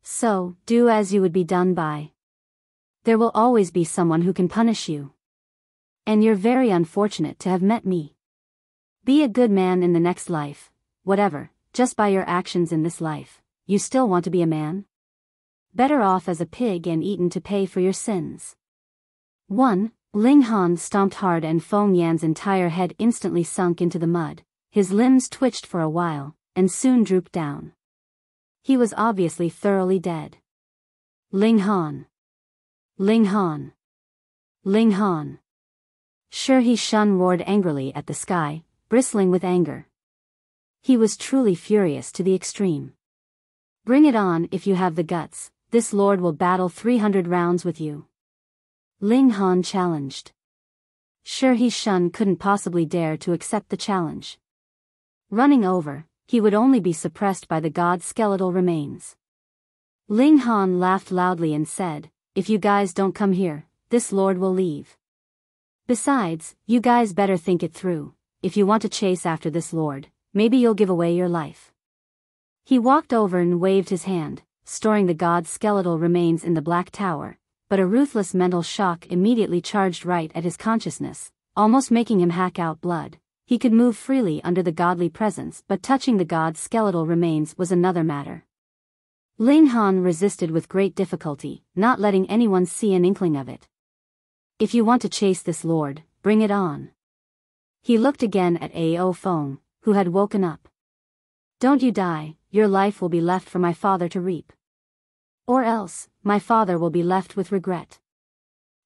So, do as you would be done by. There will always be someone who can punish you. And you're very unfortunate to have met me. Be a good man in the next life, whatever, just by your actions in this life, you still want to be a man? Better off as a pig and eaten to pay for your sins. 1. Ling Han stomped hard and Feng Yan's entire head instantly sunk into the mud, his limbs twitched for a while, and soon drooped down. He was obviously thoroughly dead. Ling Han. Ling Han. Ling Han. Shi Shun roared angrily at the sky, bristling with anger. He was truly furious to the extreme. Bring it on if you have the guts, this lord will battle 300 rounds with you. Ling Han challenged. Shi Shun couldn't possibly dare to accept the challenge. Running over, he would only be suppressed by the god's skeletal remains. Ling Han laughed loudly and said, If you guys don't come here, this lord will leave. Besides, you guys better think it through, if you want to chase after this lord, maybe you'll give away your life. He walked over and waved his hand, storing the god's skeletal remains in the Black Tower, but a ruthless mental shock immediately charged right at his consciousness, almost making him hack out blood. He could move freely under the godly presence, but touching the god's skeletal remains was another matter. Ling Han resisted with great difficulty, not letting anyone see an inkling of it. If you want to chase this lord, bring it on. He looked again at Ao Feng, who had woken up. Don't you die, your life will be left for my father to reap. Or else, my father will be left with regret.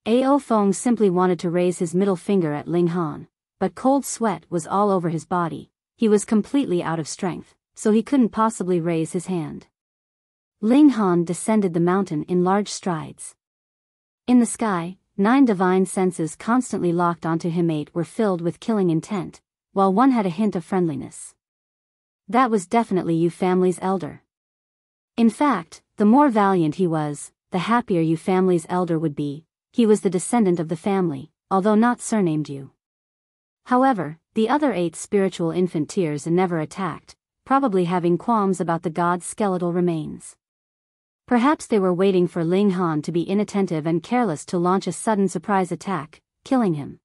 Ao Feng simply wanted to raise his middle finger at Ling Han, but cold sweat was all over his body, he was completely out of strength, so he couldn't possibly raise his hand. Ling Han descended the mountain in large strides. In the sky, 9 divine senses constantly locked onto him. 8 were filled with killing intent, while 1 had a hint of friendliness. That was definitely Yu family's elder. In fact, the more valiant he was, the happier Yu family's elder would be. He was the descendant of the family, although not surnamed Yu. However, the other 8 spiritual infant tears never attacked, probably having qualms about the god's skeletal remains. Perhaps they were waiting for Ling Han to be inattentive and careless to launch a sudden surprise attack, killing him.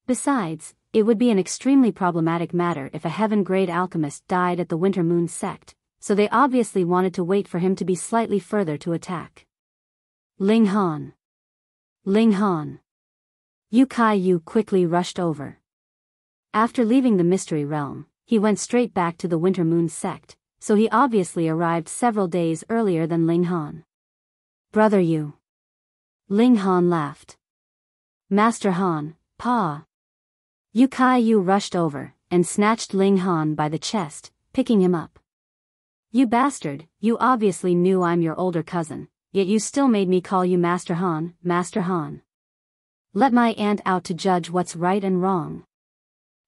Besides, it would be an extremely problematic matter if a heaven-grade alchemist died at the Winter Moon Sect, so they obviously wanted to wait for him to be slightly further to attack. Ling Han. Ling Han. Yu Kai-yu quickly rushed over. After leaving the Mystery Realm, he went straight back to the Winter Moon Sect, so he obviously arrived several days earlier than Ling Han. Brother Yu. Ling Han laughed. Master Han, Pa. Yu Kai-yu rushed over, and snatched Ling Han by the chest, picking him up. You bastard, you obviously knew I'm your older cousin, yet you still made me call you Master Han, Master Han. Let my aunt out to judge what's right and wrong.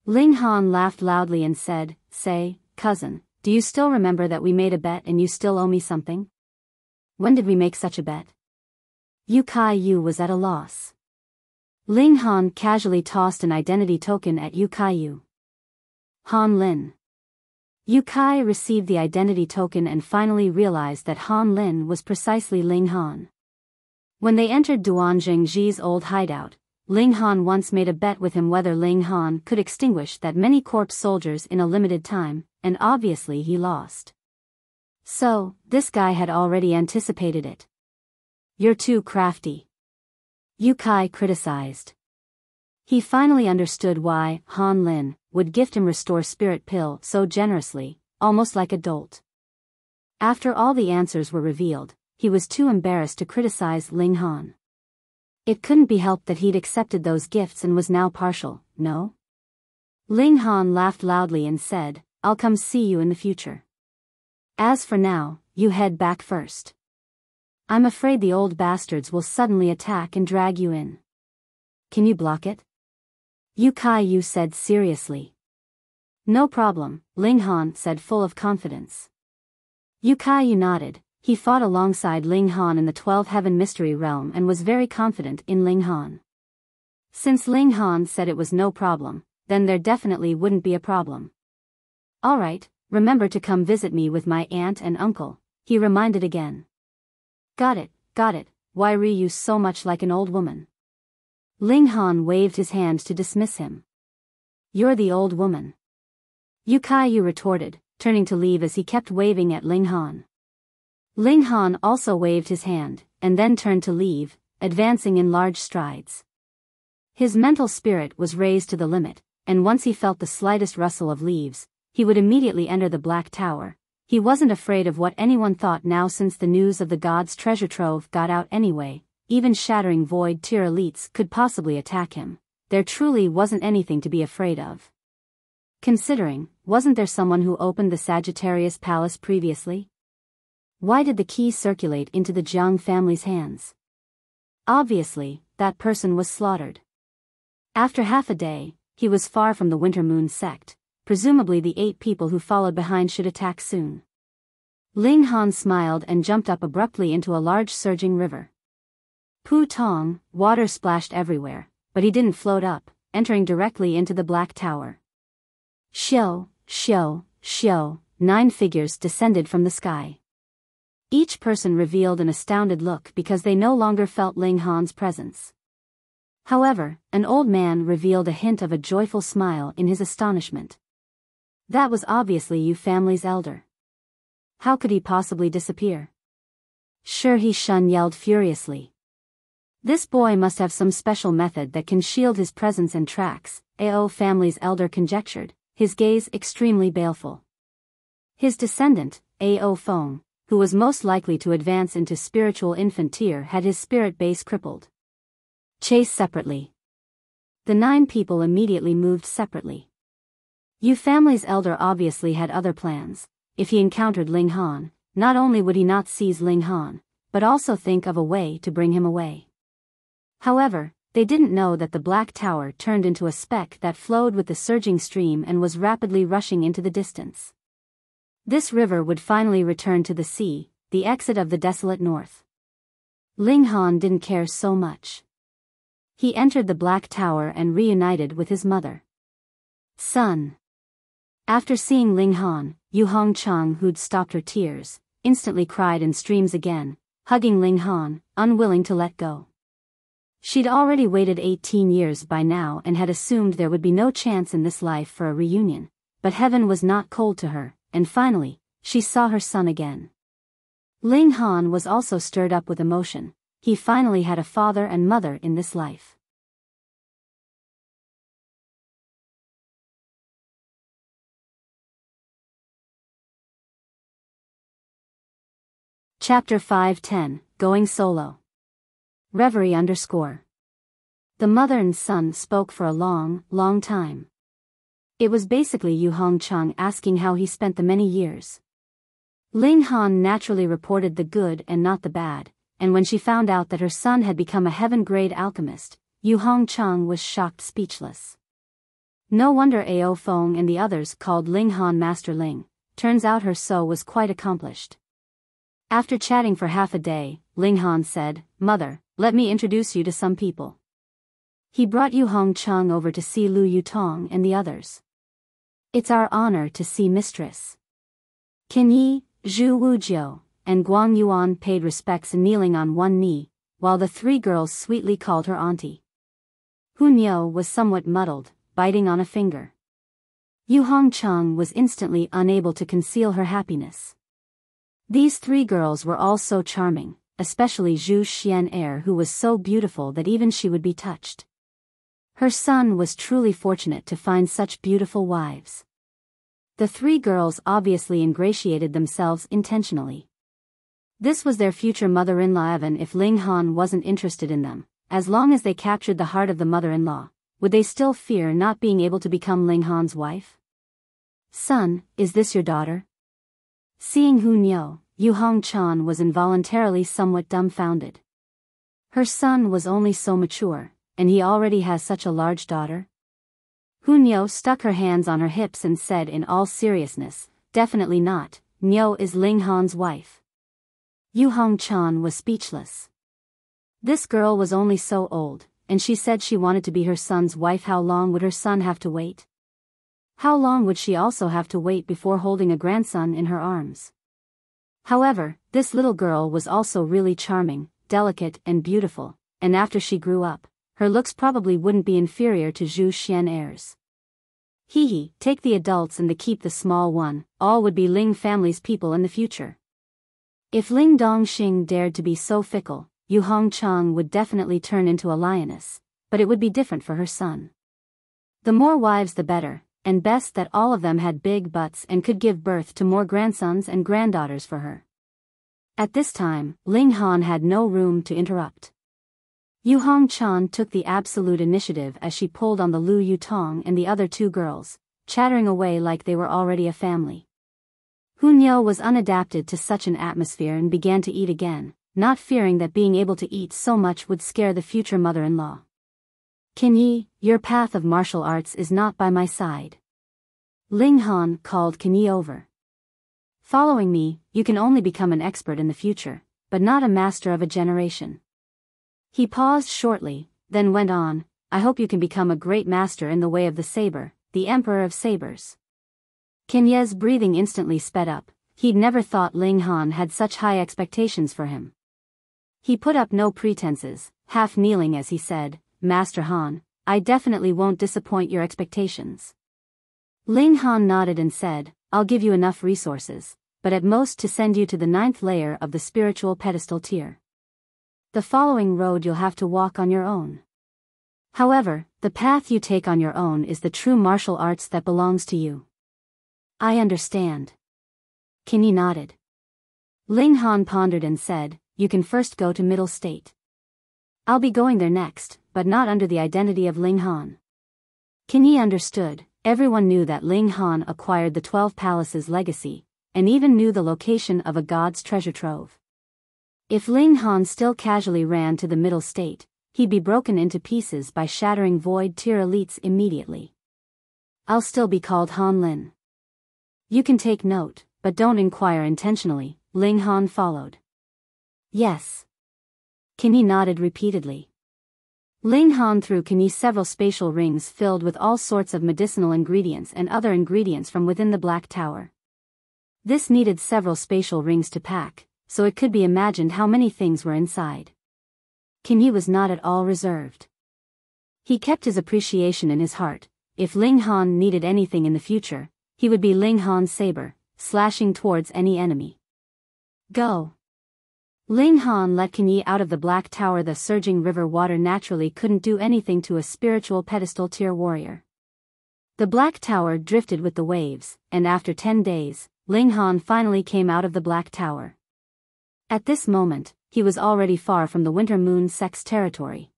Ling Han laughed loudly and said, Say, cousin, do you still remember that we made a bet and you still owe me something? When did we make such a bet? Yu Kai-yu was at a loss. Ling Han casually tossed an identity token at Yu Kai-yu. Han Lin. Yu Kai received the identity token and finally realized that Han Lin was precisely Ling Han. When they entered Duan Zhengji's old hideout, Ling Han once made a bet with him whether Ling Han could extinguish that many corpse soldiers in a limited time, and obviously he lost. So, this guy had already anticipated it. You're too crafty. Yu Kai criticized. He finally understood why Han Lin would gift him Restore Spirit Pill so generously, almost like a dolt. After all the answers were revealed, he was too embarrassed to criticize Ling Han. It couldn't be helped that he'd accepted those gifts and was now partial, no? Ling Han laughed loudly and said, I'll come see you in the future. As for now, you head back first. I'm afraid the old bastards will suddenly attack and drag you in. Can you block it? Yu Kai-yu said seriously. No problem, Ling Han said full of confidence. Yu Kai-yu nodded. He fought alongside Ling Han in the 12 Heaven Mystery Realm and was very confident in Ling Han. Since Ling Han said it was no problem, then there definitely wouldn't be a problem. Alright, remember to come visit me with my aunt and uncle, he reminded again. Got it, why re you so much like an old woman? Ling Han waved his hand to dismiss him. You're the old woman. Yu Kai-yu retorted, turning to leave as he kept waving at Ling Han. Ling Han also waved his hand, and then turned to leave, advancing in large strides. His mental spirit was raised to the limit, and once he felt the slightest rustle of leaves, he would immediately enter the Black Tower. He wasn't afraid of what anyone thought now since the news of the god's treasure trove got out anyway. Even shattering void tier elites could possibly attack him. There truly wasn't anything to be afraid of. Considering, wasn't there someone who opened the Sagittarius Palace previously? Why did the key circulate into the Jiang family's hands? Obviously, that person was slaughtered. After half a day, he was far from the Winter Moon Sect. Presumably the 8 people who followed behind should attack soon. Ling Han smiled and jumped up abruptly into a large surging river. Pu Tong, water splashed everywhere, but he didn't float up, entering directly into the Black Tower. Xiao, 9 figures descended from the sky. Each person revealed an astounded look because they no longer felt Ling Han's presence. However, an old man revealed a hint of a joyful smile in his astonishment. That was obviously Yu family's elder. How could he possibly disappear? Sure, He Shun yelled furiously. This boy must have some special method that can shield his presence and tracks, Ao family's elder conjectured, his gaze extremely baleful. His descendant, Ao Feng, who was most likely to advance into spiritual infant tier, had his spirit base crippled. Chase separately. The 9 people immediately moved separately. Yu family's elder obviously had other plans, if he encountered Ling Han, not only would he not seize Ling Han, but also think of a way to bring him away. However, they didn't know that the Black Tower turned into a speck that flowed with the surging stream and was rapidly rushing into the distance. This river would finally return to the sea, the exit of the desolate north. Ling Han didn't care so much. He entered the Black Tower and reunited with his mother. Son. After seeing Ling Han, Yu Hongchang, who'd stopped her tears, instantly cried in streams again, hugging Ling Han, unwilling to let go. She'd already waited 18 years by now and had assumed there would be no chance in this life for a reunion, but heaven was not cold to her, and finally, she saw her son again. Ling Han was also stirred up with emotion. He finally had a father and mother in this life. Chapter 5:10, Going Solo. Reverie _ The mother and son spoke for a long, long time. It was basically Yu Hongchang asking how he spent the many years. Ling Han naturally reported the good and not the bad, and when she found out that her son had become a heaven-grade alchemist, Yu Hongchang was shocked speechless. No wonder Ao Feng and the others called Ling Han Master Ling. Turns out her so was quite accomplished. After chatting for half a day, Ling Han said, "Mother, let me introduce you to some people." He brought Yu Hongchang over to see Lu Yutong and the others. "It's our honor to see Mistress." Qin Yi, Zhu Wujiao, and Guang Yuan paid respects kneeling on one knee, while the three girls sweetly called her auntie. Hu Niu was somewhat muddled, biting on a finger. Yu Hongchang was instantly unable to conceal her happiness. These three girls were all so charming, especially Zhu Xian'er, who was so beautiful that even she would be touched. Her son was truly fortunate to find such beautiful wives. The three girls obviously ingratiated themselves intentionally. This was their future mother-in-law. Even if Ling Han wasn't interested in them, as long as they captured the heart of the mother-in-law, would they still fear not being able to become Ling Han's wife? "Son, is this your daughter?" Seeing Hu Niu, Yu Hongchang was involuntarily somewhat dumbfounded. Her son was only so mature, and he already has such a large daughter? Hu Niu stuck her hands on her hips and said in all seriousness, "Definitely not, Niu is Ling Han's wife." Yu Hongchang was speechless. This girl was only so old, and she said she wanted to be her son's wife. How long would her son have to wait? How long would she also have to wait before holding a grandson in her arms? However, this little girl was also really charming, delicate and beautiful, and after she grew up, her looks probably wouldn't be inferior to Zhu Xian'er's. Hee, take the adults and keep the small one, all would be Ling family's people in the future. If Ling Dongxing dared to be so fickle, Yu Hongchang would definitely turn into a lioness, but it would be different for her son. The more wives the better, and best that all of them had big butts and could give birth to more grandsons and granddaughters for her. At this time, Ling Han had no room to interrupt. Yu Hongchang took the absolute initiative as she pulled on the Lu Yutong and the other two girls, chattering away like they were already a family. Hu Niu was unadapted to such an atmosphere and began to eat again, not fearing that being able to eat so much would scare the future mother-in-law. "Qin Yi, your path of martial arts is not by my side." Ling Han called Qin Yi over. "Following me, you can only become an expert in the future, but not a master of a generation." He paused shortly, then went on, "I hope you can become a great master in the way of the saber, the emperor of sabers." Qin Yi's breathing instantly sped up. He'd never thought Ling Han had such high expectations for him. He put up no pretenses, half kneeling as he said, "Master Han, I definitely won't disappoint your expectations." Ling Han nodded and said, "I'll give you enough resources, but at most to send you to the 9th layer of the spiritual pedestal tier. The following road you'll have to walk on your own. However, the path you take on your own is the true martial arts that belongs to you." "I understand." Qin Yi nodded. Ling Han pondered and said, "You can first go to Middle State. I'll be going there next, but not under the identity of Ling Han." Qin Yi understood. Everyone knew that Ling Han acquired the 12 Palaces legacy, and even knew the location of a god's treasure trove. If Ling Han still casually ran to the middle state, he'd be broken into pieces by shattering void tier elites immediately. I'll still be called Han Lin. You can take note, but don't inquire intentionally, Ling Han followed. Yes. Qin Yi nodded repeatedly. Ling Han threw Qin Yi several spatial rings filled with all sorts of medicinal ingredients and other ingredients from within the Black Tower. This needed several spatial rings to pack, so it could be imagined how many things were inside. Qin Yi was not at all reserved. He kept his appreciation in his heart. If Ling Han needed anything in the future, he would be Ling Han's saber, slashing towards any enemy. Go! Ling Han let Qin Yi out of the Black Tower. The surging river water naturally couldn't do anything to a spiritual pedestal tier warrior. The Black Tower drifted with the waves, and after 10 days, Ling Han finally came out of the Black Tower. At this moment, he was already far from the Winter Moon Sect's territory.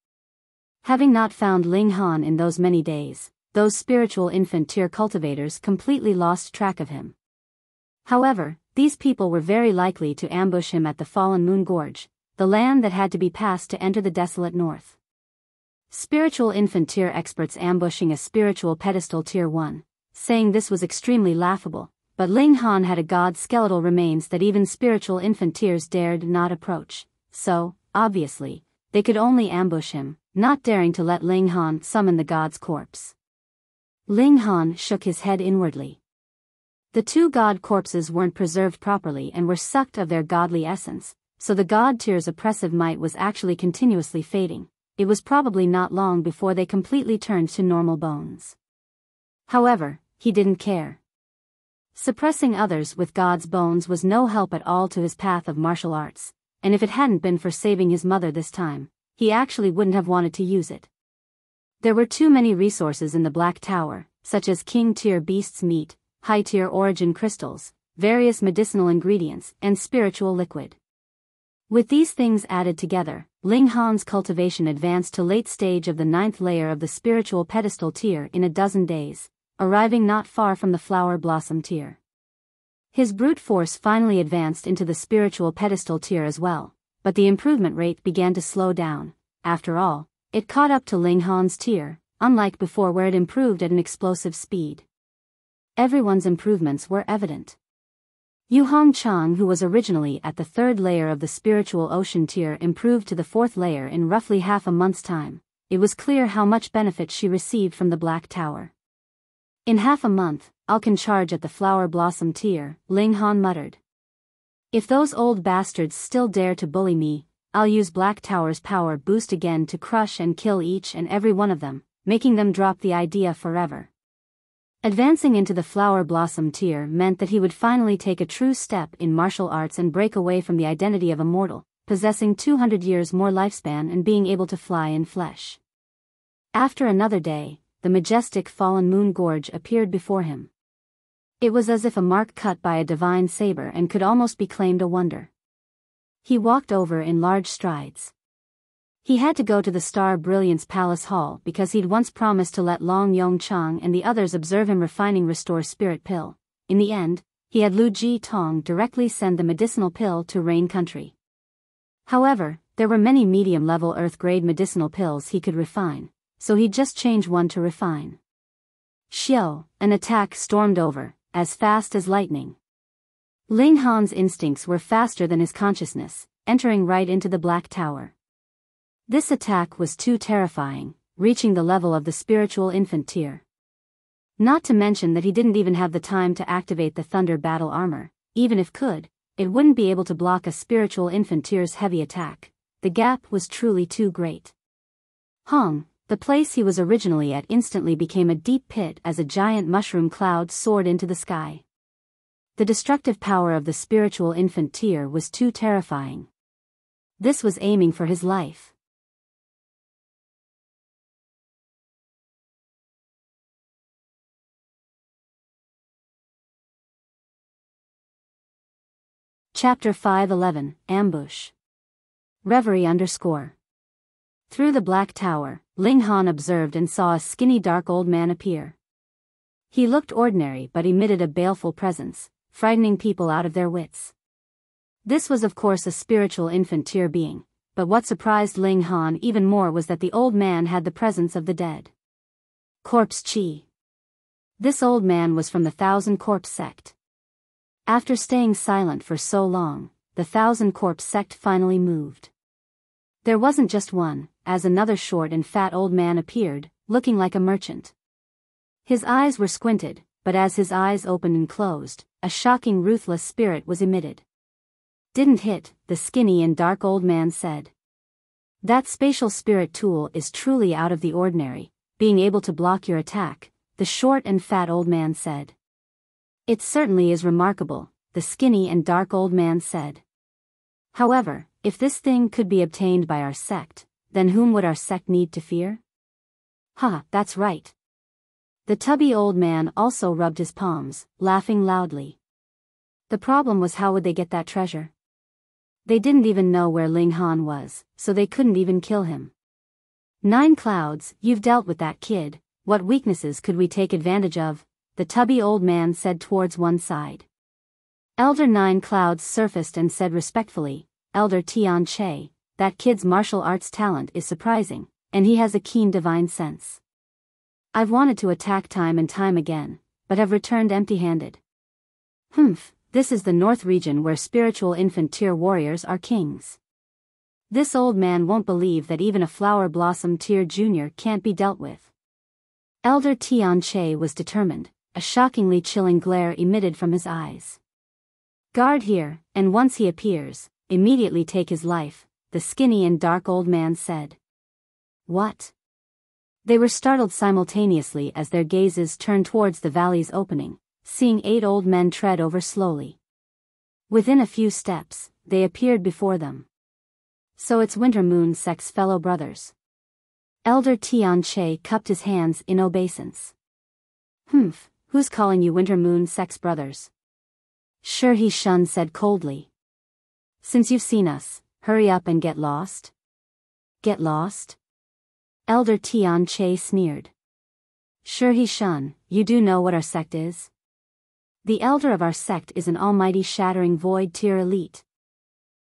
Having not found Ling Han in those many days, those spiritual infant tier cultivators completely lost track of him. However, these people were very likely to ambush him at the Fallen Moon Gorge, the land that had to be passed to enter the desolate north. Spiritual infant tier experts ambushing a spiritual pedestal tier 1, saying this was extremely laughable, but Ling Han had a god's skeletal remains that even spiritual infant tiers dared not approach, so, obviously, they could only ambush him, not daring to let Ling Han summon the god's corpse. Ling Han shook his head inwardly. The two god corpses weren't preserved properly and were sucked of their godly essence, so the god tier's oppressive might was actually continuously fading. It was probably not long before they completely turned to normal bones. However, he didn't care. Suppressing others with god's bones was no help at all to his path of martial arts, and if it hadn't been for saving his mother this time, he actually wouldn't have wanted to use it. There were too many resources in the Black Tower, such as king-tier beast's meat, high-tier origin crystals, various medicinal ingredients, and spiritual liquid. With these things added together, Ling Han's cultivation advanced to late stage of the 9th layer of the spiritual pedestal tier in a dozen days, arriving not far from the flower blossom tier. His brute force finally advanced into the spiritual pedestal tier as well, but the improvement rate began to slow down. After all, it caught up to Ling Han's tier, unlike before where it improved at an explosive speed. Everyone's improvements were evident. Yu Hongchang, who was originally at the 3rd layer of the spiritual ocean tier, improved to the 4th layer in roughly half a month's time. It was clear how much benefit she received from the Black Tower. In half a month, I can charge at the flower blossom tier, Ling Han muttered. If those old bastards still dare to bully me, I'll use Black Tower's power boost again to crush and kill each and every one of them, making them drop the idea forever. Advancing into the flower blossom tier meant that he would finally take a true step in martial arts and break away from the identity of a mortal, possessing 200 years more lifespan and being able to fly in flesh. After another day, the majestic Fallen Moon Gorge appeared before him. It was as if a mark cut by a divine saber and could almost be claimed a wonder. He walked over in large strides. He had to go to the Star Brilliance Palace Hall because he'd once promised to let Long Yongchang and the others observe him refining Restore Spirit Pill. In the end, he had Lu Ji Tong directly send the medicinal pill to Rain Country. However, there were many medium-level Earth-grade medicinal pills he could refine, so he'd just change one to refine. Xiao, an attack stormed over, as fast as lightning. Ling Han's instincts were faster than his consciousness, entering right into the Black Tower. This attack was too terrifying, reaching the level of the spiritual infant tier. Not to mention that he didn't even have the time to activate the Thunder Battle Armor. Even if could, it wouldn't be able to block a spiritual infant tier's heavy attack. The gap was truly too great. Hong, the place he was originally at, instantly became a deep pit as a giant mushroom cloud soared into the sky. The destructive power of the spiritual infant tier was too terrifying. This was aiming for his life. Chapter 511, Ambush. Reverie _ Through the Black Tower, Ling Han observed and saw a skinny dark old man appear. He looked ordinary but emitted a baleful presence. frightening people out of their wits. This was of course a spiritual infant tier being, but what surprised Ling Han even more was that the old man had the presence of the dead. Corpse Chi. This old man was from the Thousand Corpse Sect. After staying silent for so long, the Thousand Corpse Sect finally moved. There wasn't just one, as another short and fat old man appeared, looking like a merchant. His eyes were squinted, but as his eyes opened and closed, a shocking ruthless spirit was emitted. Didn't hit, the skinny and dark old man said. That spatial spirit tool is truly out of the ordinary, being able to block your attack, the short and fat old man said. It certainly is remarkable, the skinny and dark old man said. However, if this thing could be obtained by our sect, then whom would our sect need to fear? Ha, that's right. The tubby old man also rubbed his palms, laughing loudly. The problem was how would they get that treasure? They didn't even know where Ling Han was, so they couldn't even kill him. Nine Clouds, you've dealt with that kid, what weaknesses could we take advantage of? The tubby old man said towards one side. Elder Nine Clouds surfaced and said respectfully, Elder Tian Che, that kid's martial arts talent is surprising, and he has a keen divine sense. I've wanted to attack time and time again, but have returned empty-handed. This is the North region where spiritual infant tier warriors are kings. This old man won't believe that even a flower blossom tier junior can't be dealt with. Elder Tian Che was determined, a shockingly chilling glare emitted from his eyes. Guard here, and once he appears, immediately take his life, the skinny and dark old man said. What? They were startled simultaneously as their gazes turned towards the valley's opening, seeing 8 old men tread over slowly. Within a few steps, they appeared before them. So it's Winter Moon Sect's fellow brothers. Elder Tian Che cupped his hands in obeisance. Who's calling you Winter Moon Sect's brothers? Sure, he Shun said coldly. Since you've seen us, hurry up and get lost. Get lost? Elder Tian Che sneered. Sure, he Shun, you do know what our sect is? The elder of our sect is an almighty shattering void tier elite.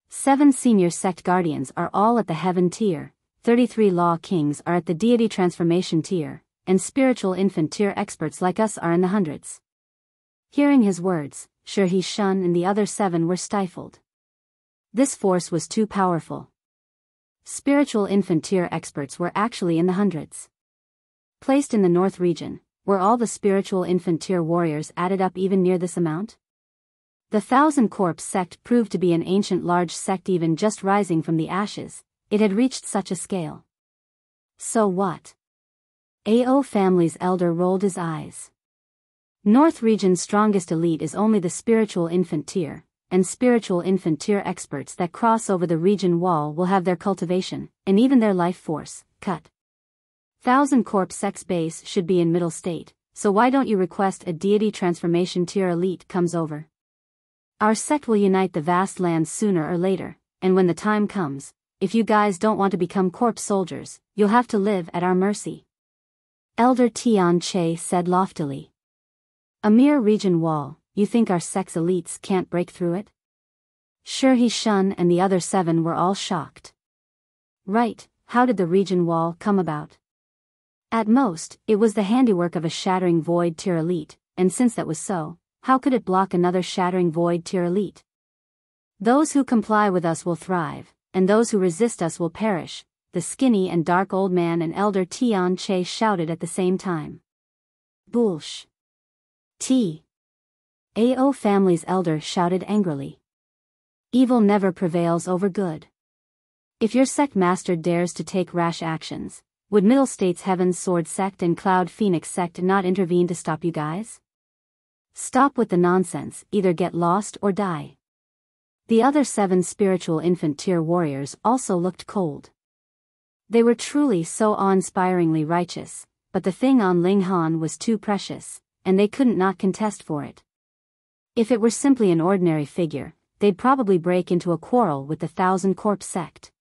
7 senior sect guardians are all at the heaven tier, 33 law kings are at the deity transformation tier, and spiritual infant tier experts like us are in the hundreds. Hearing his words, Sure he Shun and the other 7 were stifled. This force was too powerful. Spiritual infant tier experts were actually in the hundreds. Placed in the North region, were all the spiritual infant tier warriors added up even near this amount? The Thousand Corpse Sect proved to be an ancient large sect even just rising from the ashes, it had reached such a scale. So what? AO family's elder rolled his eyes. North region's strongest elite is only the spiritual infant tier, and spiritual infant tier experts that cross over the region wall will have their cultivation, and even their life force, cut. Thousand Corpse Sect's base should be in middle state, so why don't you request a deity transformation tier elite comes over? Our sect will unite the vast lands sooner or later, and when the time comes, if you guys don't want to become corpse soldiers, you'll have to live at our mercy. Elder Tian Che said loftily. A mere region wall, you think our sect's elites can't break through it? Sure he Shun and the other 7 were all shocked. Right, how did the region wall come about? At most, it was the handiwork of a shattering void tier elite, and since that was so, how could it block another shattering void tier elite? Those who comply with us will thrive, and those who resist us will perish, the skinny and dark old man and Elder Tian Che shouted at the same time. Bullsh. AO family's elder shouted angrily. Evil never prevails over good. If your sect master dares to take rash actions, would Middle States Heaven's Sword Sect and Cloud Phoenix Sect not intervene to stop you guys? Stop with the nonsense, either get lost or die. The other 7 spiritual infant tier warriors also looked cold. They were truly so awe-inspiringly righteous, but the thing on Ling Han was too precious, and they couldn't not contest for it. If it were simply an ordinary figure, they'd probably break into a quarrel with the Thousand Corpse Sect.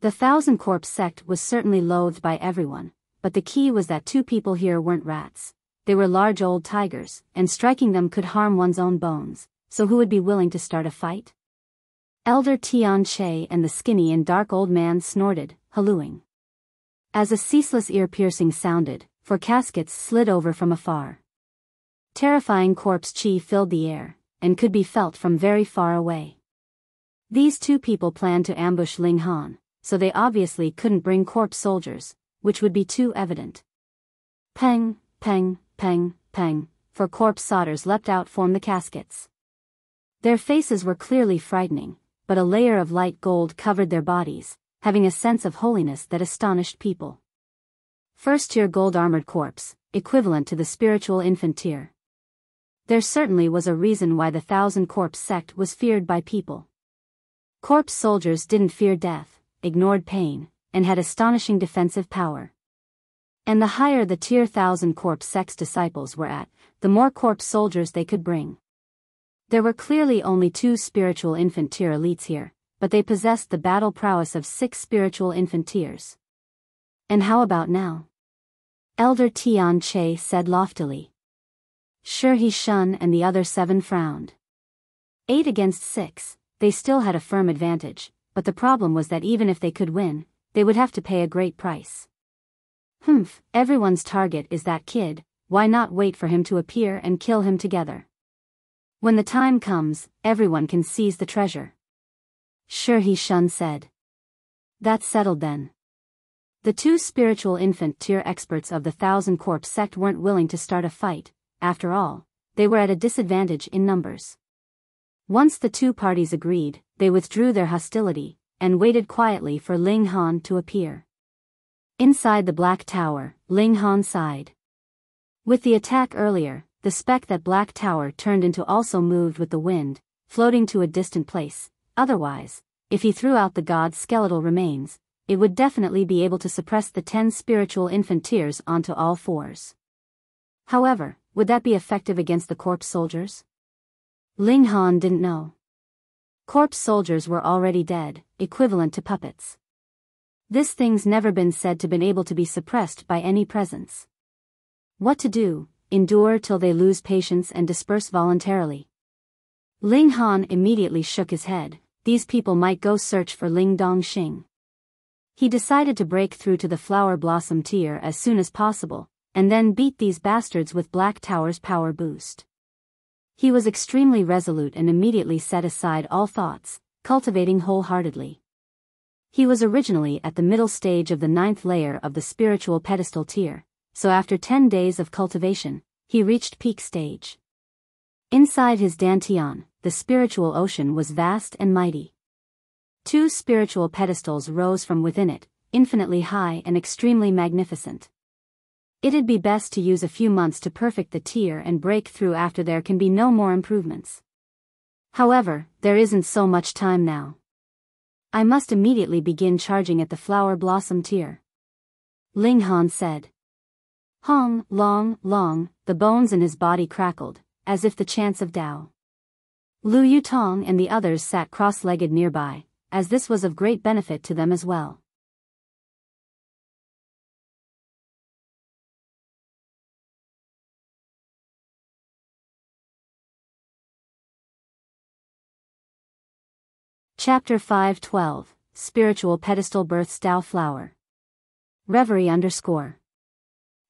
The Thousand Corpse Sect was certainly loathed by everyone, but the key was that 2 people here weren't rats. they were large old tigers, and striking them could harm one's own bones, so who would be willing to start a fight? Elder Tian Che and the skinny and dark old man snorted, hallooing. As a ceaseless ear-piercing sounded, for caskets slid over from afar. Terrifying corpse chi filled the air, and could be felt from very far away. These two people planned to ambush Ling Han, so they obviously couldn't bring corpse soldiers, which would be too evident. Peng, peng, peng, peng, for corpse solders leapt out from the caskets. Their faces were clearly frightening, but a layer of light gold covered their bodies, having a sense of holiness that astonished people. First-tier gold-armored corpse, equivalent to the spiritual infant tier. There certainly was a reason why the 1,000-corpse sect was feared by people. Corpse soldiers didn't fear death, ignored pain, and had astonishing defensive power. And the higher the tier 1,000-corpse sect's disciples were at, the more corpse soldiers they could bring. There were clearly only 2 spiritual infant tier elites here, but they possessed the battle prowess of 6 spiritual infant tiers. And how about now? Elder Tian Che said loftily. Sure, he Shun and the other 7 frowned. 8 against 6, they still had a firm advantage, but the problem was that even if they could win, they would have to pay a great price. Everyone's target is that kid, why not wait for him to appear and kill him together? When the time comes, everyone can seize the treasure. Sure, he Shun said. That's settled then. The 2 spiritual infant tier experts of the 1,000-corpse sect weren't willing to start a fight. After all, they were at a disadvantage in numbers. Once the 2 parties agreed, they withdrew their hostility, and waited quietly for Ling Han to appear. Inside the Black Tower, Ling Han sighed. With the attack earlier, the speck that Black Tower turned into also moved with the wind, floating to a distant place. Otherwise, if he threw out the god's skeletal remains, it would definitely be able to suppress the 10 spiritual infant tiers onto all 4s. However, would that be effective against the corpse soldiers? Ling Han didn't know. Corpse soldiers were already dead, equivalent to puppets. This thing's never been said to been able to be suppressed by any presence. What to do? Endure till they lose patience and disperse voluntarily. Ling Han immediately shook his head. These people might go search for Ling Dongxing. He decided to break through to the Flower Blossom tier as soon as possible, and then beat these bastards with Black Tower's power boost. He was extremely resolute and immediately set aside all thoughts, cultivating wholeheartedly. He was originally at the middle stage of the 9th layer of the spiritual pedestal tier, so after 10 days of cultivation, he reached peak stage. Inside his dantian, the spiritual ocean was vast and mighty. 2 spiritual pedestals rose from within it, infinitely high and extremely magnificent. It'd be best to use a few months to perfect the tier and break through after there can be no more improvements. However, there isn't so much time now. I must immediately begin charging at the Flower Blossom tier. Ling Han said. Hong, long, the bones in his body crackled, as if the chants of Tao. Lu Yutong and the others sat cross-legged nearby, as this was of great benefit to them as well. Chapter 512, Spiritual Pedestal Births Tao Flower. Reverie _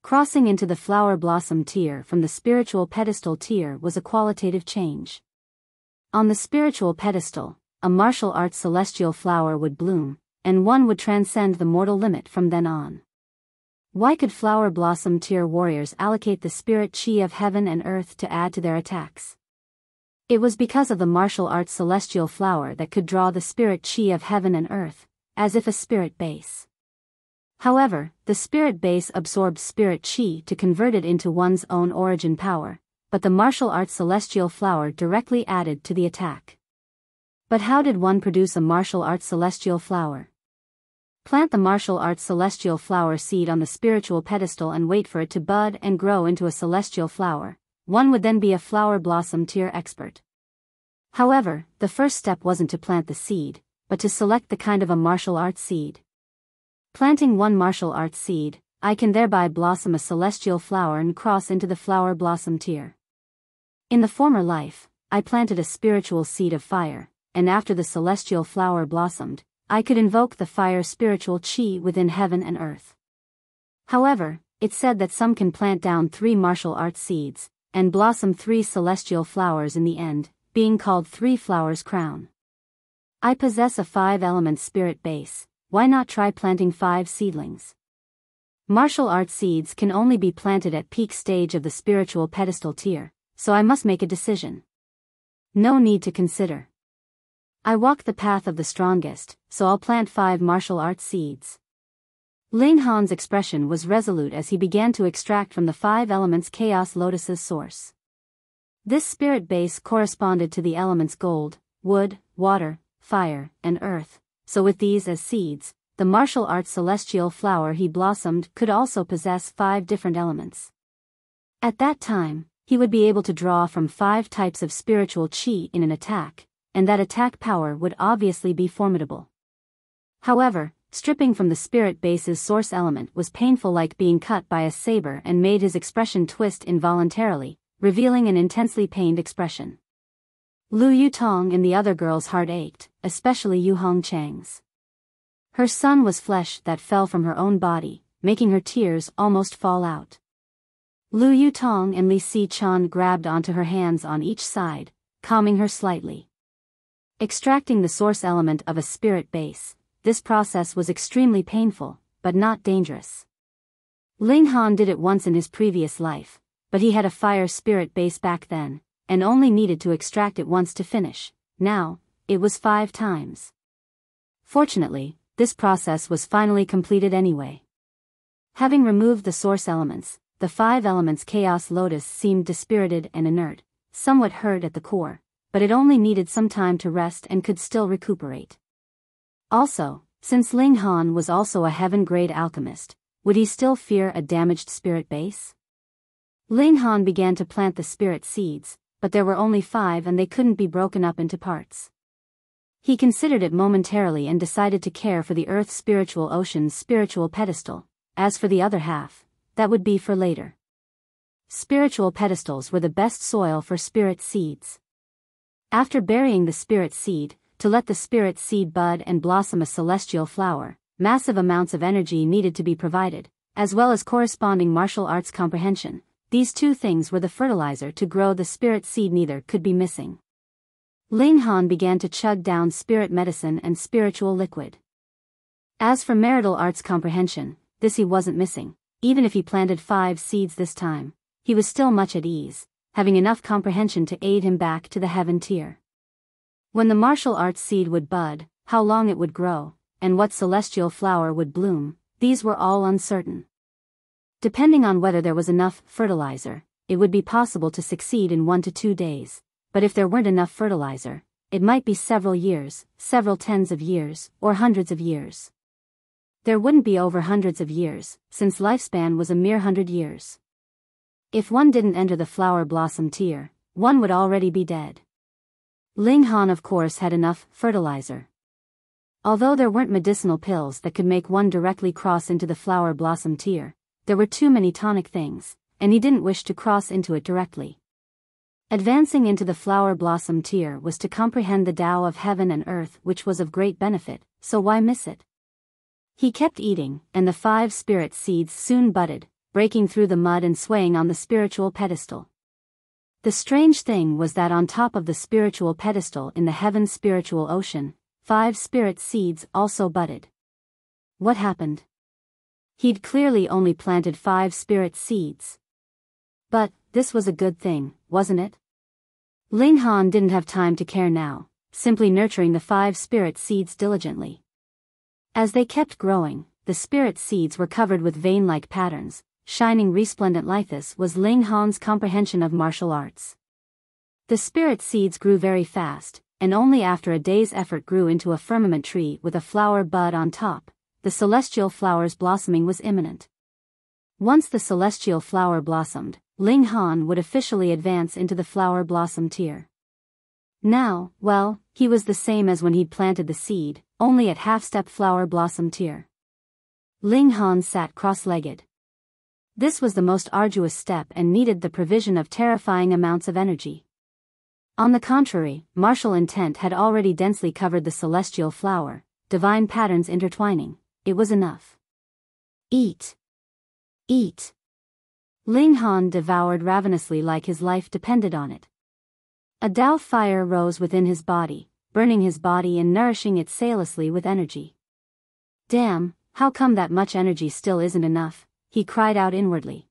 Crossing into the Flower Blossom tier from the Spiritual Pedestal tier was a qualitative change. On the Spiritual Pedestal, a martial arts celestial flower would bloom, and one would transcend the mortal limit from then on. Why could Flower Blossom tier warriors allocate the spirit chi of heaven and earth to add to their attacks? It was because of the martial arts celestial flower that could draw the spirit chi of heaven and earth, as if a spirit base. However, the spirit base absorbed spirit chi to convert it into one's own origin power, but the martial arts celestial flower directly added to the attack. But how did one produce a martial arts celestial flower? Plant the martial arts celestial flower seed on the spiritual pedestal and wait for it to bud and grow into a celestial flower. One would then be a Flower Blossom tier expert. However, the first step wasn't to plant the seed, but to select the kind of a martial arts seed. Planting one martial arts seed, I can thereby blossom a celestial flower and cross into the flower blossom tier. In the former life, I planted a spiritual seed of fire, and after the celestial flower blossomed, I could invoke the fire spiritual chi within heaven and earth. However, it's said that some can plant down 3 martial arts seeds, and blossom 3 celestial flowers in the end, being called 3 flowers crown. I possess a 5-element spirit base, why not try planting 5 seedlings? Martial arts seeds can only be planted at peak stage of the spiritual pedestal tier, so I must make a decision. No need to consider. I walk the path of the strongest, so I'll plant 5 martial arts seeds. Ling Han's expression was resolute as he began to extract from the 5 elements Chaos Lotus's source. This spirit base corresponded to the elements gold, wood, water, fire, and earth, so with these as seeds, the martial arts celestial flower he blossomed could also possess 5 different elements. At that time, he would be able to draw from 5 types of spiritual chi in an attack, and that attack power would obviously be formidable. However, stripping from the spirit base's source element was painful, like being cut by a saber, and made his expression twist involuntarily, revealing an intensely pained expression. Lu Yutong and the other girl's heart ached, especially Yu Hongchang's. Her son was flesh that fell from her own body, making her tears almost fall out. Lu Yutong and Li Si-chan grabbed onto her hands on each side, calming her slightly. Extracting the source element of a spirit base, this process was extremely painful, but not dangerous. Ling Han did it once in his previous life, but he had a fire spirit base back then, and only needed to extract it once to finish. Now, it was 5 times. Fortunately, this process was finally completed anyway. Having removed the source elements, the 5 elements Chaos Lotus seemed dispirited and inert, somewhat hurt at the core, but it only needed some time to rest and could still recuperate. Also, since Ling Han was also a heaven-grade alchemist, would he still fear a damaged spirit base? Ling Han began to plant the spirit seeds, but there were only 5 and they couldn't be broken up into parts. He considered it momentarily and decided to care for the Earth's spiritual ocean's spiritual pedestal. As for the other half, that would be for later. Spiritual pedestals were the best soil for spirit seeds. After burying the spirit seed, to let the spirit seed bud and blossom a celestial flower, massive amounts of energy needed to be provided, as well as corresponding martial arts comprehension. These 2 things were the fertilizer to grow the spirit seed, neither could be missing. Ling Han began to chug down spirit medicine and spiritual liquid. As for marital arts comprehension, this he wasn't missing. Even if he planted 5 seeds this time, he was still much at ease, having enough comprehension to aid him back to the heaven tier. When the martial arts seed would bud, how long it would grow, and what celestial flower would bloom, these were all uncertain. Depending on whether there was enough fertilizer, it would be possible to succeed in 1 to 2 days, but if there weren't enough fertilizer, it might be several years, several tens of years, or hundreds of years. There wouldn't be over hundreds of years, since lifespan was a mere 100 years. If one didn't enter the flower blossom tier, one would already be dead. Ling Han of course had enough fertilizer. Although there weren't medicinal pills that could make one directly cross into the flower blossom tier, there were too many tonic things, and he didn't wish to cross into it directly. Advancing into the flower blossom tier was to comprehend the Tao of heaven and earth, which was of great benefit, so why miss it? He kept eating, and the 5 spirit seeds soon budded, breaking through the mud and swaying on the spiritual pedestal. The strange thing was that on top of the spiritual pedestal in the heaven spiritual ocean, 5 spirit seeds also budded. What happened? He'd clearly only planted 5 spirit seeds. But, this was a good thing, wasn't it? Ling Han didn't have time to care now, simply nurturing the 5 spirit seeds diligently. As they kept growing, the spirit seeds were covered with vein-like patterns, shining resplendent light. This was Ling Han's comprehension of martial arts. The spirit seeds grew very fast, and only after a day's effort grew into a firmament tree with a flower bud on top. The celestial flower's blossoming was imminent. Once the celestial flower blossomed, Ling Han would officially advance into the flower blossom tier. Now, well, he was the same as when he'd planted the seed, only at half-step flower blossom tier. Ling Han sat cross-legged, This was the most arduous step and needed the provision of terrifying amounts of energy. On the contrary, martial intent had already densely covered the celestial flower, divine patterns intertwining. It was enough. Eat. Eat. Ling Han devoured ravenously like his life depended on it. A Dao fire rose within his body, burning his body and nourishing it ceaselessly with energy. Damn, how come that much energy still isn't enough, he cried out inwardly.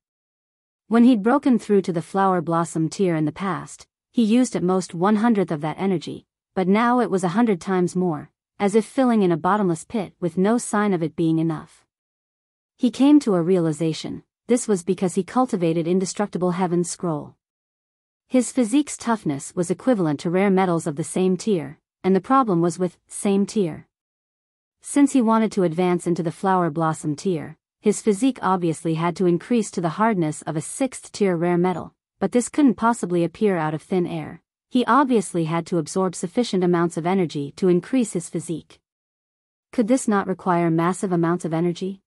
When he'd broken through to the flower blossom tier in the past, he used at most 1/100th of that energy, but now it was 100 times more, as if filling in a bottomless pit with no sign of it being enough. He came to a realization. This was because he cultivated indestructible heaven's scroll. His physique's toughness was equivalent to rare metals of the same tier, and the problem was with same tier. Since he wanted to advance into the flower blossom tier, his physique obviously had to increase to the hardness of a 6th tier rare metal, but this couldn't possibly appear out of thin air. He obviously had to absorb sufficient amounts of energy to increase his physique. Could this not require massive amounts of energy?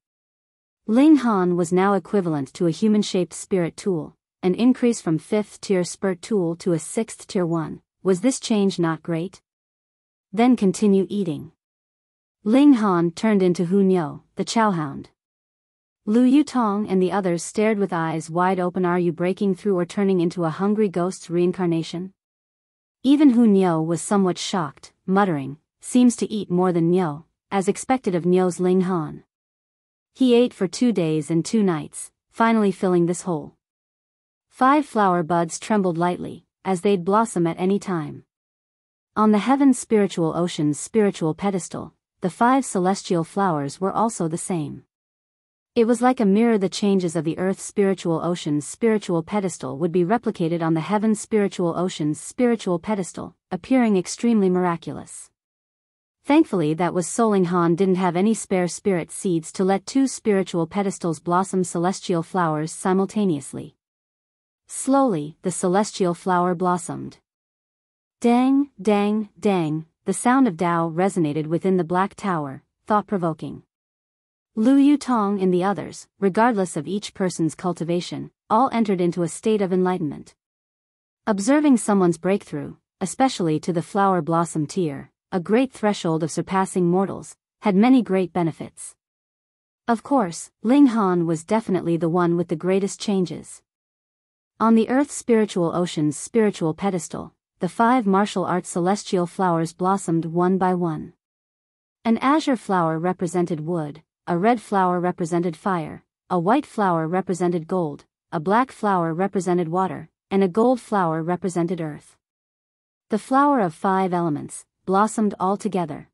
Ling Han was now equivalent to a human-shaped spirit tool, an increase from 5th tier spurt tool to a 6th tier one. Was this change not great? Then continue eating. Ling Han turned into Hu Niu, the Chowhound. Lu Yutong and the others stared with eyes wide open. Are you breaking through or turning into a hungry ghost's reincarnation? Even Hu Niu was somewhat shocked, muttering, seems to eat more than Niu, as expected of Niu's Ling Han. He ate for 2 days and 2 nights, finally filling this hole. 5 flower buds trembled lightly, as they'd blossom at any time. On the heaven's spiritual ocean's spiritual pedestal, the 5 celestial flowers were also the same. It was like a mirror. The changes of the earth's spiritual ocean's spiritual pedestal would be replicated on the heaven's spiritual ocean's spiritual pedestal, appearing extremely miraculous. Thankfully that was so. Ling Han didn't have any spare spirit seeds to let 2 spiritual pedestals blossom celestial flowers simultaneously. Slowly, the celestial flower blossomed. Dang, dang, dang, the sound of Dao resonated within the black tower, thought-provoking. Lu Yutong and the others, regardless of each person's cultivation, all entered into a state of enlightenment. Observing someone's breakthrough, especially to the flower blossom tier, a great threshold of surpassing mortals, had many great benefits. Of course, Ling Han was definitely the one with the greatest changes. On the earth's spiritual ocean's spiritual pedestal, the 5 martial arts celestial flowers blossomed one by one. An azure flower represented wood, a red flower represented fire, a white flower represented gold, a black flower represented water, and a gold flower represented earth. The flower of 5 elements blossomed all together.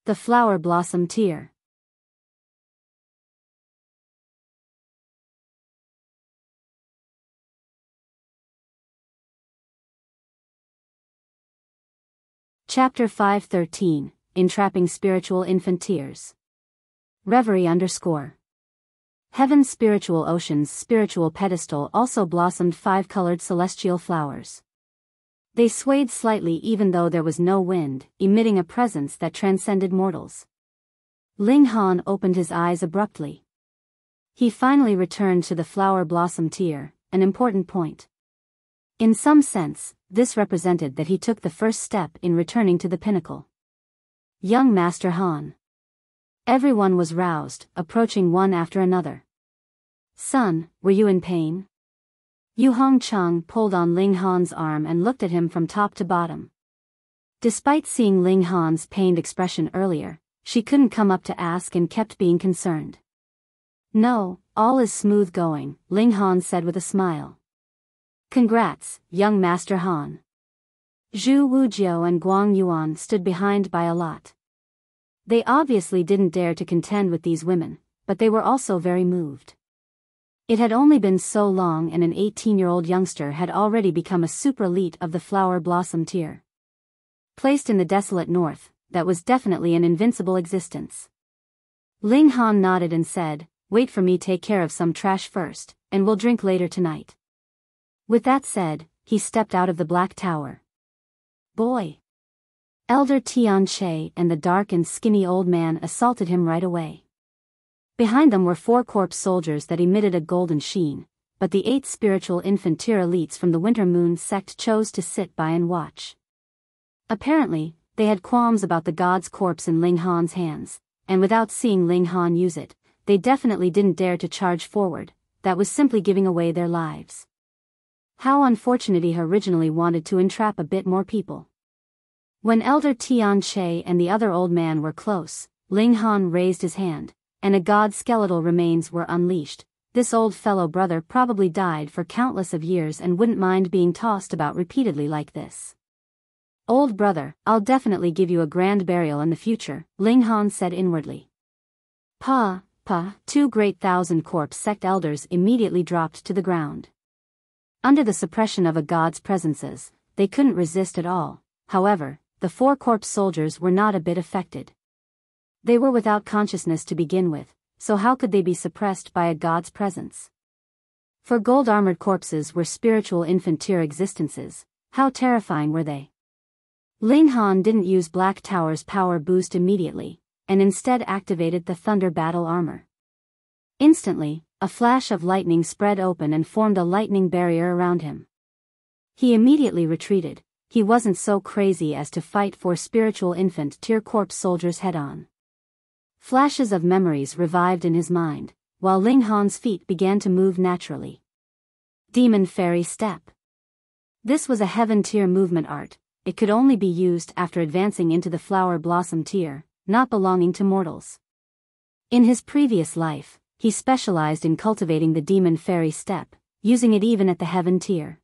The flower blossom tier. Chapter 513, Entrapping Spiritual Infant Tears. Reverie _ Heaven's spiritual ocean's spiritual pedestal also blossomed 5-colored celestial flowers. They swayed slightly even though there was no wind, emitting a presence that transcended mortals. Ling Han opened his eyes abruptly. He finally returned to the flower blossom tier, an important point. In some sense, this represented that he took the first step in returning to the pinnacle. Young Master Han. Everyone was roused, approaching one after another. Son, were you in pain? Yu Hongchang pulled on Ling Han's arm and looked at him from top to bottom. Despite seeing Ling Han's pained expression earlier, she couldn't come up to ask and kept being concerned. No, all is smooth going, Ling Han said with a smile. Congrats, young Master Han. Zhu Wujiao and Guang Yuan stood behind by a lot. They obviously didn't dare to contend with these women, but they were also very moved. It had only been so long and an 18-year-old youngster had already become a super elite of the flower blossom tier. Placed in the desolate north, that was definitely an invincible existence. Ling Han nodded and said, wait for me, take care of some trash first, and we'll drink later tonight. With that said, he stepped out of the black tower. Boy! Elder Tian and the dark and skinny old man assaulted him right away. Behind them were 4 corpse soldiers that emitted a golden sheen, but the 8 spiritual infant tier elites from the Winter Moon sect chose to sit by and watch. Apparently, they had qualms about the god's corpse in Ling Han's hands, and without seeing Ling Han use it, they definitely didn't dare to charge forward. That was simply giving away their lives. How unfortunate, he originally wanted to entrap a bit more people. When Elder Tian and the other old man were close, Ling Han raised his hand, and a god's skeletal remains were unleashed. This old fellow brother probably died for countless of years and wouldn't mind being tossed about repeatedly like this. Old brother, I'll definitely give you a grand burial in the future, Ling Han said inwardly. 2 great 1,000 corpse sect elders immediately dropped to the ground. Under the suppression of a god's presences, they couldn't resist at all. However, the 4 corpse soldiers were not a bit affected. They were without consciousness to begin with, so how could they be suppressed by a god's presence? For gold-armored corpses were spiritual infant tier existences, how terrifying were they? Ling Han didn't use Black Tower's power boost immediately, and instead activated the Thunder Battle Armor. Instantly, a flash of lightning spread open and formed a lightning barrier around him. He immediately retreated. He wasn't so crazy as to fight 4 spiritual infant tier corpse soldiers head-on. Flashes of memories revived in his mind, while Ling Han's feet began to move naturally. Demon Fairy Step. This was a heaven tier movement art. It could only be used after advancing into the Flower Blossom tier, not belonging to mortals. In his previous life, he specialized in cultivating the Demon Fairy Step, using it even at the heaven tier.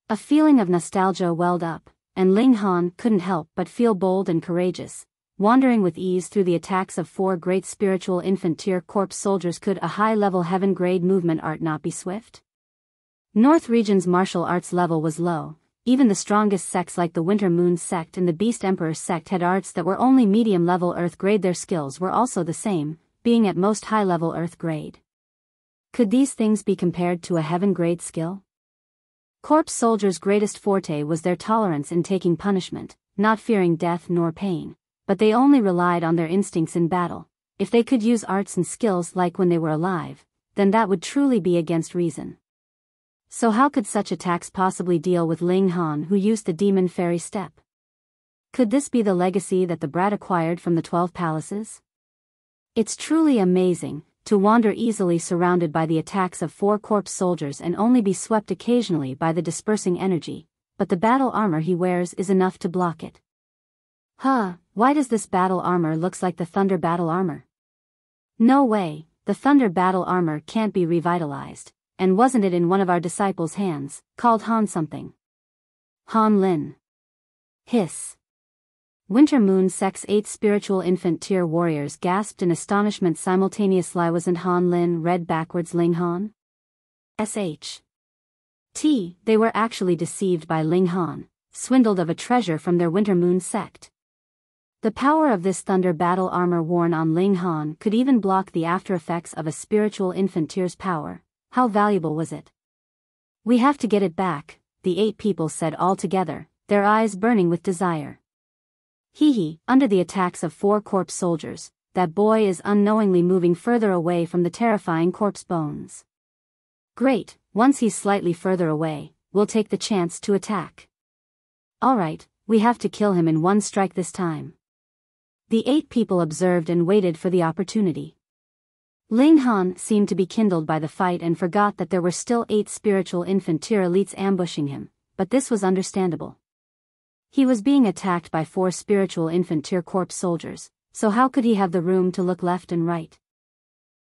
A feeling of nostalgia welled up, and Ling Han couldn't help but feel bold and courageous. Wandering with ease through the attacks of 4 great spiritual infant tier corpse soldiers, could a high-level heaven-grade movement art not be swift? North Region's martial arts level was low. Even the strongest sects like the Winter Moon sect and the Beast Emperor sect had arts that were only medium-level Earth grade. Their skills were also the same, being at most high-level Earth grade. Could these things be compared to a heaven-grade skill? Corpse soldiers' greatest forte was their tolerance in taking punishment, not fearing death nor pain. But they only relied on their instincts in battle. If they could use arts and skills like when they were alive, then that would truly be against reason. So how could such attacks possibly deal with Ling Han, who used the Demon Fairy Step? Could this be the legacy that the brat acquired from the 12 palaces? It's truly amazing to wander easily surrounded by the attacks of 4 corpse soldiers and only be swept occasionally by the dispersing energy, but the battle armor he wears is enough to block it. Why does this battle armor looks like the Thunder Battle Armor? No way, the Thunder Battle Armor can't be revitalized, and wasn't it in one of our disciples' hands, called Han something? Han Lin. Hiss. Winter Moon Sect's 8 spiritual infant tier warriors gasped in astonishment simultaneously. Wasn't Han Lin read backwards Ling Han? Sh. They were actually deceived by Ling Han, swindled of a treasure from their Winter Moon sect. The power of this Thunder Battle Armor worn on Ling Han could even block the after effects of a spiritual infant tier's power. How valuable was it? We have to get it back, the 8 people said all together, their eyes burning with desire. Under the attacks of 4 corpse soldiers, that boy is unknowingly moving further away from the terrifying corpse bones. Great, once he's slightly further away, we'll take the chance to attack. Alright, we have to kill him in one strike this time. The 8 people observed and waited for the opportunity. Ling Han seemed to be kindled by the fight and forgot that there were still 8 spiritual infant tier elites ambushing him, but this was understandable. He was being attacked by 4 spiritual infant tier corpse soldiers, so how could he have the room to look left and right?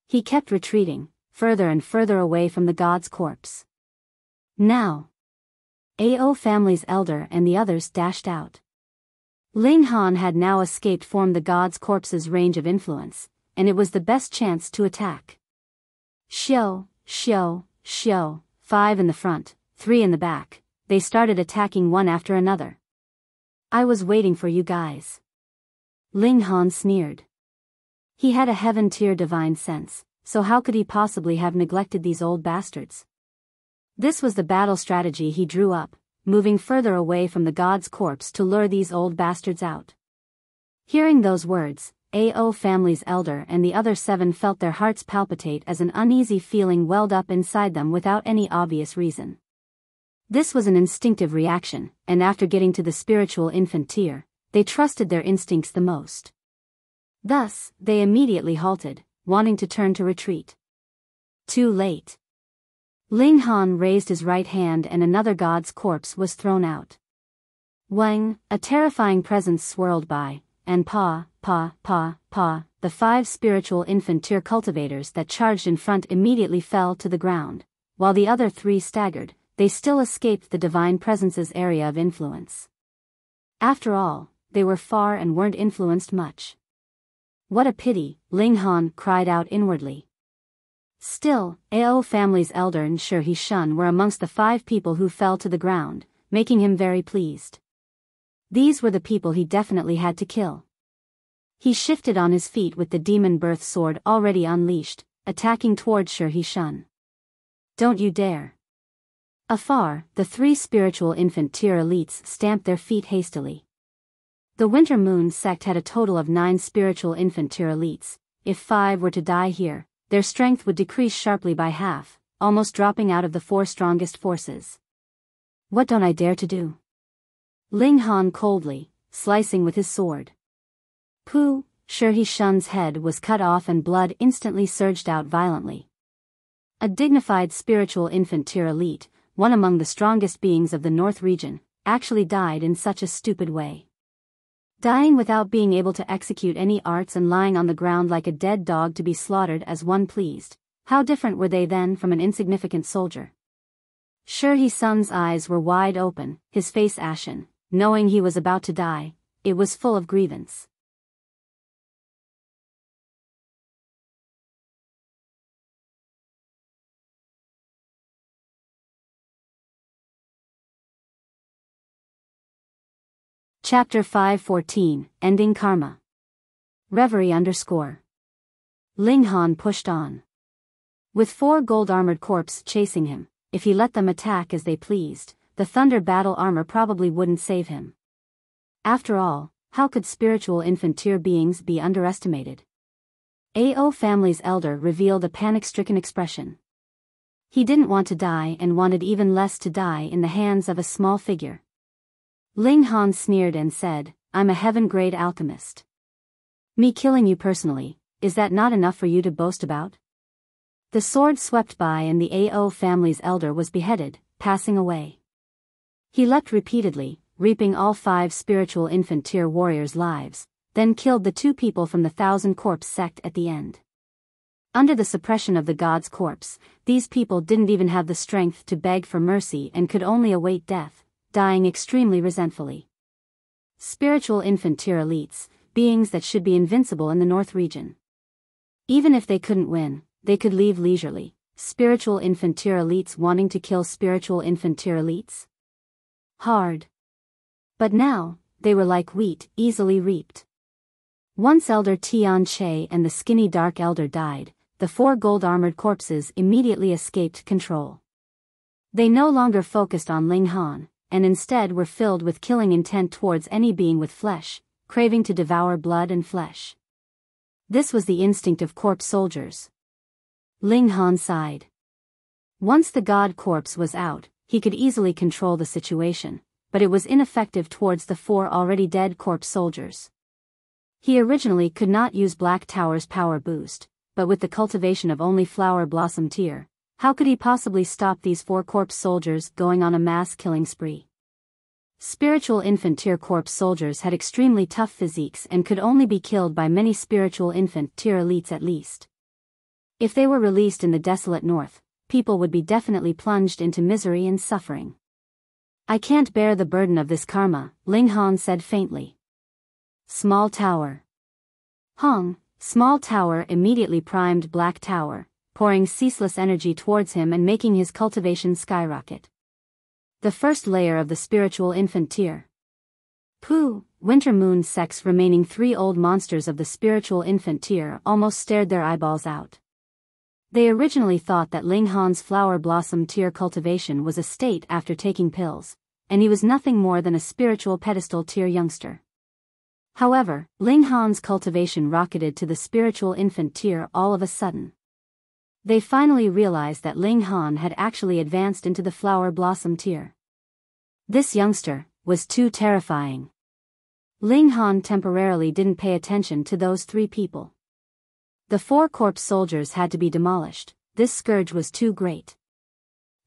He kept retreating, further and further away from the god's corpse. Now, Ao family's elder and the others dashed out. Ling Han had now escaped from the god's corpse's range of influence, and it was the best chance to attack. Shio, 5 in the front, 3 in the back, they started attacking one after another. I was waiting for you guys. Ling Han sneered. He had a heaven tier divine sense, so how could he possibly have neglected these old bastards? This was the battle strategy he drew up, moving further away from the god's corpse to lure these old bastards out. Hearing those words, Ao family's elder and the other 7 felt their hearts palpitate as an uneasy feeling welled up inside them without any obvious reason. This was an instinctive reaction, and after getting to the spiritual infant tier, they trusted their instincts the most. Thus, they immediately halted, wanting to turn to retreat. Too late. Ling Han raised his right hand and another god's corpse was thrown out. Wang, a terrifying presence swirled by, and the 5 spiritual infant tier cultivators that charged in front immediately fell to the ground, while the other 3 staggered. They still escaped the divine presence's area of influence. After all, they were far and weren't influenced much. What a pity, Ling Han cried out inwardly. Still, Ao family's elder and Shi Shun were amongst the 5 people who fell to the ground, making him very pleased. These were the people he definitely had to kill. He shifted on his feet with the demon birth sword already unleashed, attacking toward Shi Shun. Don't you dare. Afar, the 3 spiritual infant tier elites stamped their feet hastily. The Winter Moon sect had a total of 9 spiritual infant tier elites. If 5 were to die here, their strength would decrease sharply by half, almost dropping out of the 4 strongest forces. What don't I dare to do? Ling Han coldly, slicing with his sword. Pooh, Shi Shun's head was cut off and blood instantly surged out violently. A dignified spiritual infant tier elite, one among the strongest beings of the North region, actually died in such a stupid way. Dying without being able to execute any arts and lying on the ground like a dead dog to be slaughtered as one pleased, how different were they then from an insignificant soldier? Shi Shun's eyes were wide open, his face ashen, knowing he was about to die, it was full of grievance. Chapter 514, Ending Karma. Reverie _ Ling Han pushed on. With 4 gold-armored corpses chasing him, if he let them attack as they pleased, the thunder battle armor probably wouldn't save him. After all, how could spiritual infant tier beings be underestimated? Ao family's elder revealed a panic-stricken expression. He didn't want to die and wanted even less to die in the hands of a small figure. Ling Han sneered and said, I'm a heaven-grade alchemist. Me killing you personally, is that not enough for you to boast about? The sword swept by and the Ao family's elder was beheaded, passing away. He leapt repeatedly, reaping all 5 spiritual infant tier warriors' lives, then killed the 2 people from the 1,000 corpse sect at the end. Under the suppression of the god's corpse, these people didn't even have the strength to beg for mercy and could only await death, dying extremely resentfully. Spiritual infant tier elites, beings that should be invincible in the North region. Even if they couldn't win, they could leave leisurely. Spiritual infant tier elites wanting to kill spiritual infant tier elites? Hard. But now, they were like wheat, easily reaped. Once Elder Tian and the skinny dark elder died, the 4 gold-armored corpses immediately escaped control. They no longer focused on Ling Han, and instead were filled with killing intent towards any being with flesh, craving to devour blood and flesh. This was the instinct of corpse soldiers. Ling Han sighed. Once the god corpse was out, he could easily control the situation, but it was ineffective towards the 4 already dead corpse soldiers. He originally could not use Black Tower's power boost, but with the cultivation of only Flower Blossom tier, how could he possibly stop these 4 corpse soldiers going on a mass killing spree? Spiritual infant tier corpse soldiers had extremely tough physiques and could only be killed by many spiritual infant tier elites at least. If they were released in the desolate north, people would be definitely plunged into misery and suffering. I can't bear the burden of this karma, Ling Han said faintly. Small Tower. Hong, Small Tower immediately primed Black Tower, pouring ceaseless energy towards him and making his cultivation skyrocket. The first layer of the spiritual infant tier. Pooh, Winter Moon sect's remaining 3 old monsters of the spiritual infant tier almost stared their eyeballs out. They originally thought that Ling Han's Flower Blossom tier cultivation was a state after taking pills, and he was nothing more than a spiritual pedestal tier youngster. However, Ling Han's cultivation rocketed to the spiritual infant tier all of a sudden. They finally realized that Ling Han had actually advanced into the flower blossom tier. This youngster was too terrifying. Ling Han temporarily didn't pay attention to those 3 people. The 4 corpse soldiers had to be demolished. This scourge was too great.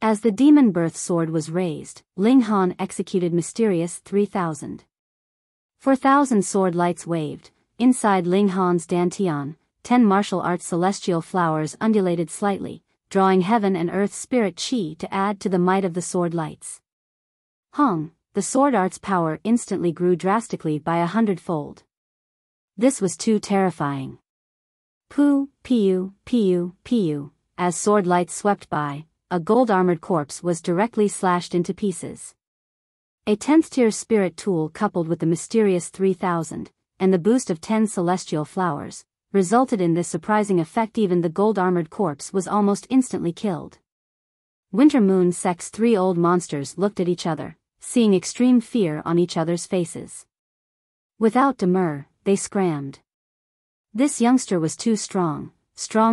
As the demon birth sword was raised, Ling Han executed mysterious 3,000. 4,000 sword lights waved. Inside Ling Han's dantian, 10 martial arts celestial flowers undulated slightly, drawing heaven and earth spirit chi to add to the might of the sword lights. Hong, the sword art's power instantly grew drastically by 100-fold. This was too terrifying. Pu, piu, piu, piu, as sword lights swept by, a gold-armored corpse was directly slashed into pieces. A 10th-tier spirit tool coupled with the mysterious 3,000, and the boost of 10 celestial flowers, resulted in this surprising effect. Even the gold-armored corpse was almost instantly killed. Winter Moon Sect's 3 old monsters looked at each other, seeing extreme fear on each other's faces. Without demur, they scrammed. This youngster was too strong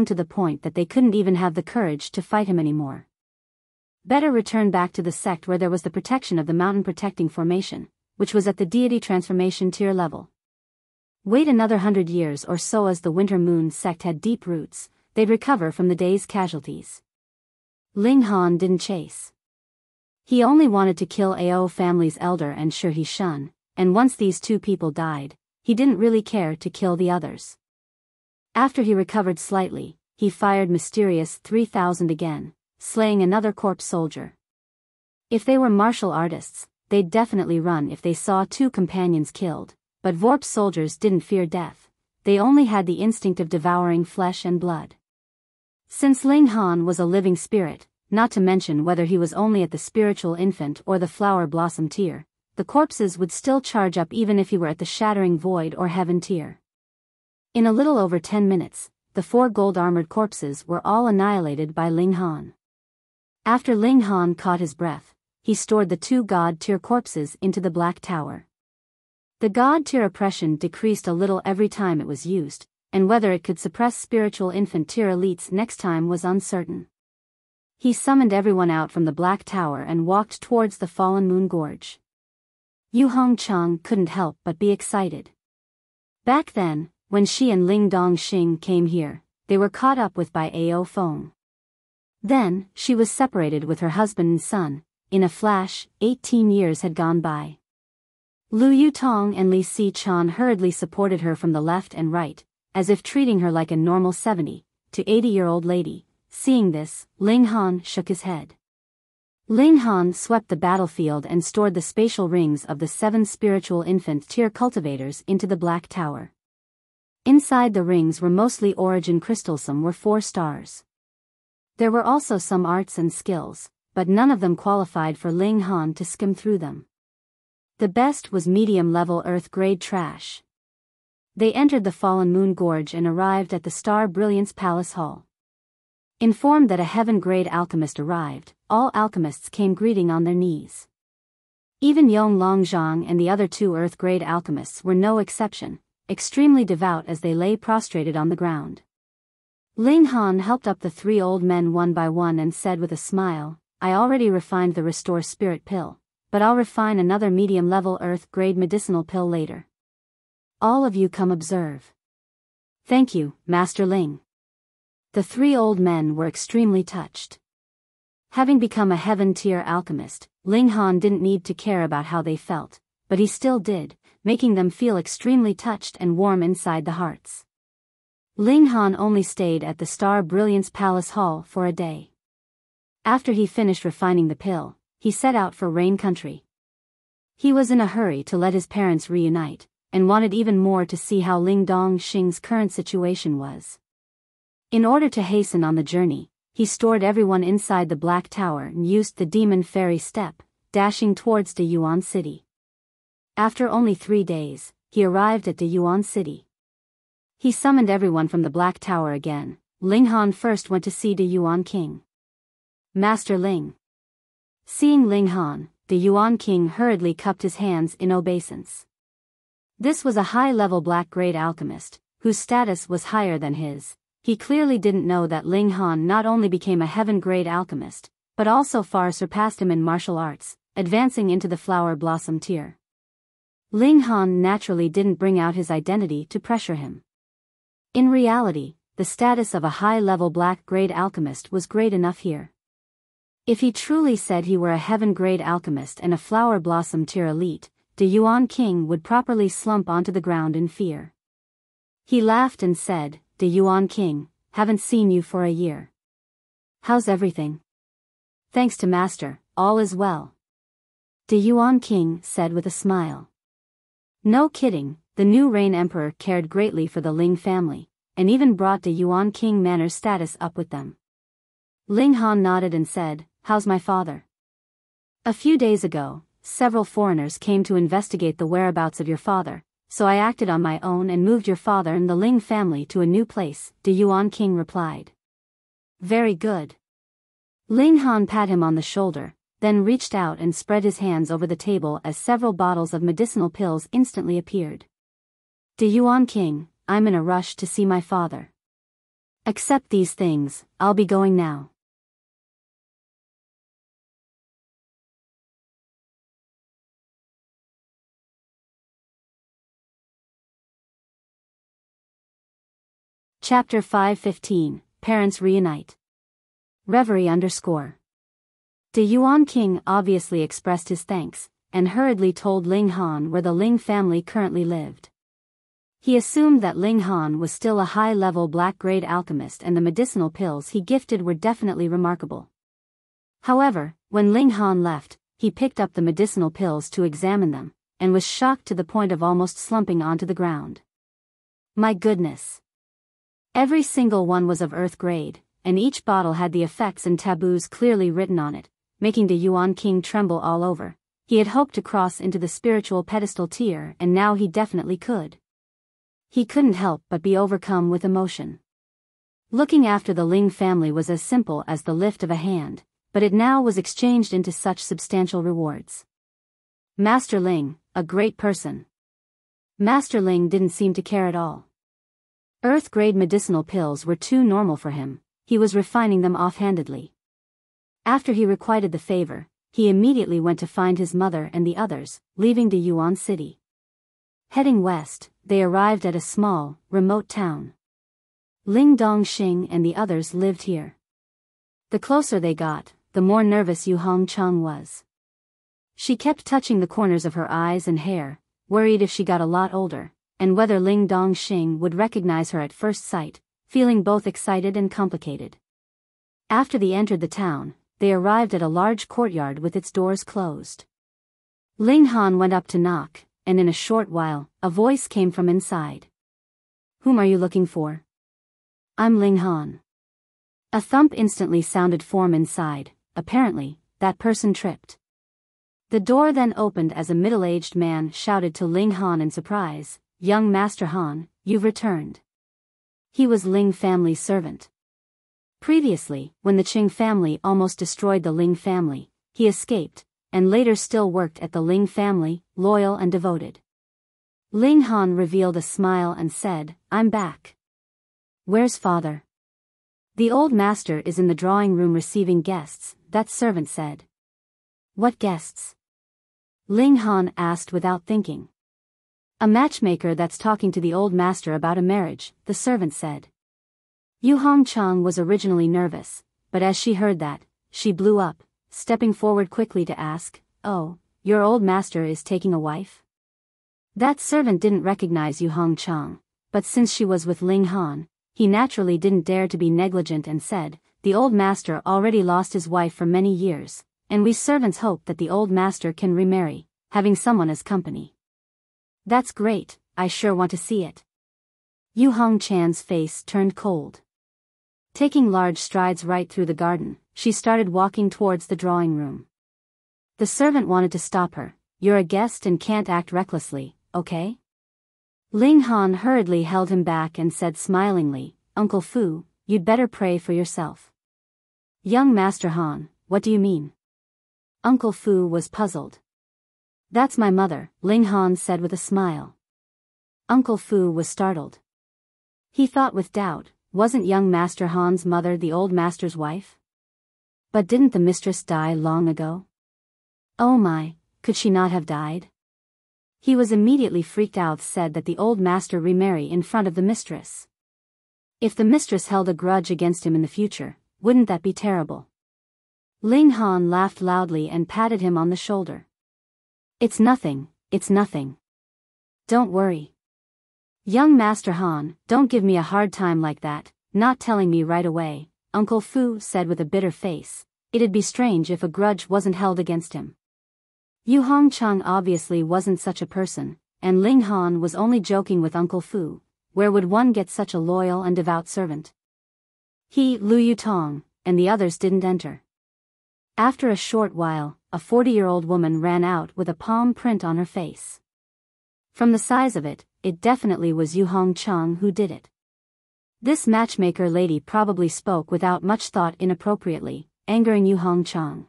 to the point that they couldn't even have the courage to fight him anymore. Better return back to the sect where there was the protection of the mountain protecting formation, which was at the deity transformation tier level. Wait another 100 years or so. As the Winter Moon Sect had deep roots, they'd recover from the day's casualties. Ling Han didn't chase. He only wanted to kill Ao family's elder and Shi Shun, and once these 2 people died, he didn't really care to kill the others. After he recovered slightly, he fired mysterious 3,000 again, slaying another corpse soldier. If they were martial artists, they'd definitely run if they saw 2 companions killed, but Vorp's soldiers didn't fear death. They only had the instinct of devouring flesh and blood. Since Ling Han was a living spirit, not to mention whether he was only at the spiritual infant or the flower blossom tier, the corpses would still charge up even if he were at the shattering void or heaven tier. In a little over 10 minutes, the 4 gold-armored corpses were all annihilated by Ling Han. After Ling Han caught his breath, he stored the 2 god-tier corpses into the Black Tower. The god-tier oppression decreased a little every time it was used, and whether it could suppress spiritual infant tier elites next time was uncertain. He summoned everyone out from the Black Tower and walked towards the Fallen Moon Gorge. Yu Hongchang couldn't help but be excited. Back then, when she and Ling Dongxing came here, they were caught up with by Ao Feng. Then, she was separated with her husband and son. In a flash, 18 years had gone by. Lu Yutong and Li Si-chan hurriedly supported her from the left and right, as if treating her like a normal 70 to 80-year-old lady. Seeing this, Ling Han shook his head. Ling Han swept the battlefield and stored the spatial rings of the 7 spiritual infant tier cultivators into the Black Tower. Inside the rings were mostly origin crystals. Some were 4 stars. There were also some arts and skills, but none of them qualified for Ling Han to skim through them. The best was medium-level Earth-grade trash. They entered the Fallen Moon Gorge and arrived at the Star Brilliance Palace Hall. Informed that a heaven-grade alchemist arrived, all alchemists came greeting on their knees. Even Yong Longzhang and the other 2 Earth-grade alchemists were no exception, extremely devout as they lay prostrated on the ground. Ling Han helped up the 3 old men one by one and said with a smile, "I already refined the Restore Spirit pill, but I'll refine another medium-level Earth-grade medicinal pill later. All of you come observe." "Thank you, Master Ling." The 3 old men were extremely touched. Having become a heaven-tier alchemist, Ling Han didn't need to care about how they felt, but he still did, making them feel extremely touched and warm inside the hearts. Ling Han only stayed at the Star Brilliance Palace Hall for a day. After he finished refining the pill, he set out for Rain Country. He was in a hurry to let his parents reunite, and wanted even more to see how Ling Dongxing's current situation was. In order to hasten on the journey, he stored everyone inside the Black Tower and used the Demon Fairy Step, dashing towards De Yuan City. After only 3 days, he arrived at De Yuan City. He summoned everyone from the Black Tower again. Ling Han first went to see De Yuan King. "Master Ling." Seeing Ling Han, the Yuan King hurriedly cupped his hands in obeisance. This was a high-level black-grade alchemist, whose status was higher than his. He clearly didn't know that Ling Han not only became a heaven-grade alchemist, but also far surpassed him in martial arts, advancing into the flower blossom tier. Ling Han naturally didn't bring out his identity to pressure him. In reality, the status of a high-level black-grade alchemist was great enough here. If he truly said he were a heaven-grade alchemist and a flower blossom tier elite, the Yuan King would properly slump onto the ground in fear. He laughed and said, "The Yuan King, haven't seen you for a year. How's everything?" "Thanks to Master, all is well," the Yuan King said with a smile. No kidding, the new Reign Emperor cared greatly for the Ling family, and even brought the Yuan King Manor's status up with them. Ling Han nodded and said, "How's my father?" "A few days ago, several foreigners came to investigate the whereabouts of your father, so I acted on my own and moved your father and the Ling family to a new place," the Yuan King replied. "Very good." Ling Han pat him on the shoulder, then reached out and spread his hands over the table as several bottles of medicinal pills instantly appeared. "The Yuan King, I'm in a rush to see my father. Accept these things, I'll be going now." Chapter 515, Parents Reunite. Reverie _ The Yuan King obviously expressed his thanks, and hurriedly told Ling Han where the Ling family currently lived. He assumed that Ling Han was still a high-level black-grade alchemist and the medicinal pills he gifted were definitely remarkable. However, when Ling Han left, he picked up the medicinal pills to examine them, and was shocked to the point of almost slumping onto the ground. My goodness! Every single one was of earth grade, and each bottle had the effects and taboos clearly written on it, making the Yuan King tremble all over. He had hoped to cross into the spiritual pedestal tier and now he definitely could. He couldn't help but be overcome with emotion. Looking after the Ling family was as simple as the lift of a hand, but it now was exchanged into such substantial rewards. Master Ling, a great person. Master Ling didn't seem to care at all. Earth-grade medicinal pills were too normal for him, he was refining them offhandedly. After he requited the favor, he immediately went to find his mother and the others, leaving the Yuan city. Heading west, they arrived at a small, remote town. Ling Dongxing and the others lived here. The closer they got, the more nervous Yu Hongchang was. She kept touching the corners of her eyes and hair, worried if she got a lot older, and whether Ling Dongxing would recognize her at first sight, feeling both excited and complicated. After they entered the town, they arrived at a large courtyard with its doors closed. Ling Han went up to knock, and in a short while, a voice came from inside. "Whom are you looking for?" "I'm Ling Han." A thump instantly sounded from inside. Apparently, that person tripped. The door then opened as a middle-aged man shouted to Ling Han in surprise, "Young Master Han, you've returned." He was Ling family's servant. Previously, when the Qing family almost destroyed the Ling family, he escaped, and later still worked at the Ling family, loyal and devoted. Ling Han revealed a smile and said, "I'm back." "Where's father?" "The old master is in the drawing room receiving guests," that servant said. "What guests?" Ling Han asked without thinking. "A matchmaker that's talking to the old master about a marriage," the servant said. Yu Hongchang was originally nervous, but as she heard that, she blew up, stepping forward quickly to ask, "Oh, your old master is taking a wife?" That servant didn't recognize Yu Hongchang, but since she was with Ling Han, he naturally didn't dare to be negligent and said, "The old master already lost his wife for many years, and we servants hope that the old master can remarry, having someone as company." "That's great, I sure want to see it." Yu Hongchan's face turned cold. Taking large strides right through the garden, she started walking towards the drawing room. The servant wanted to stop her. "You're a guest and can't act recklessly, okay?" Ling Han hurriedly held him back and said smilingly, "Uncle Fu, you'd better pray for yourself." "Young Master Han, what do you mean?" Uncle Fu was puzzled. "That's my mother," Ling Han said with a smile. Uncle Fu was startled. He thought with doubt, wasn't young Master Han's mother the old master's wife? But didn't the mistress die long ago? Oh my, could she not have died? He was immediately freaked out, said that the old master remarry in front of the mistress. If the mistress held a grudge against him in the future, wouldn't that be terrible? Ling Han laughed loudly and patted him on the shoulder. It's nothing, it's nothing. Don't worry. Young Master Han, don't give me a hard time like that, not telling me right away, Uncle Fu said with a bitter face. It'd be strange if a grudge wasn't held against him. Yu Hongcheng obviously wasn't such a person, and Ling Han was only joking with Uncle Fu. Where would one get such a loyal and devout servant? He, Lu Yutong, and the others didn't enter. After a short while, a 40-year-old woman ran out with a palm print on her face. From the size of it, it definitely was Yu Hongcheng who did it. This matchmaker lady probably spoke without much thought inappropriately, angering Yu Hongcheng.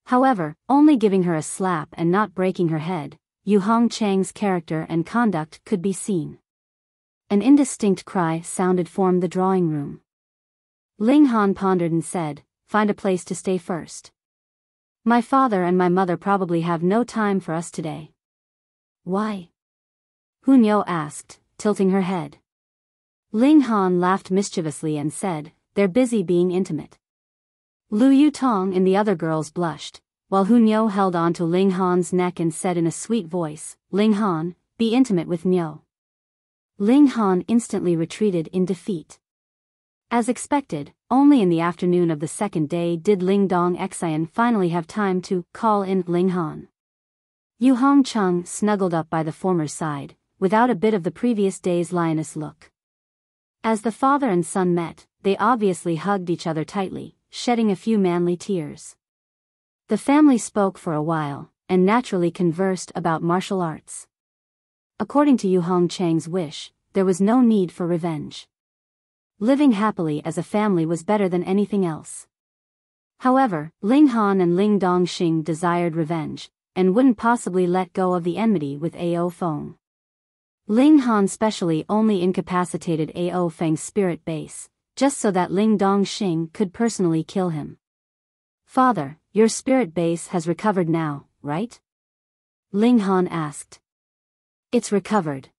However, only giving her a slap and not breaking her head, Yu Hongcheng's character and conduct could be seen. An indistinct cry sounded from the drawing room. Ling Han pondered and said, "Find a place to stay first. My father and my mother probably have no time for us today." "Why?" Hunyou asked, tilting her head. Ling Han laughed mischievously and said, "They're busy being intimate." Lu Yutong and the other girls blushed, while Hunyou held on to Ling Han's neck and said in a sweet voice, "Ling Han, be intimate with Nyou." Ling Han instantly retreated in defeat. As expected, only in the afternoon of the second day did Ling Dong Xian finally have time to call in Ling Han. Yu Hongcheng snuggled up by the former's side, without a bit of the previous day's lioness look. As the father and son met, they obviously hugged each other tightly, shedding a few manly tears. The family spoke for a while, and naturally conversed about martial arts. According to Yu Hongcheng's wish, there was no need for revenge. Living happily as a family was better than anything else. However, Ling Han and Ling Dongxing desired revenge, and wouldn't possibly let go of the enmity with Ao Feng. Ling Han specially only incapacitated Ao Feng's spirit base, just so that Ling Dongxing could personally kill him. "Father, your spirit base has recovered now, right?" Ling Han asked. "It's recovered."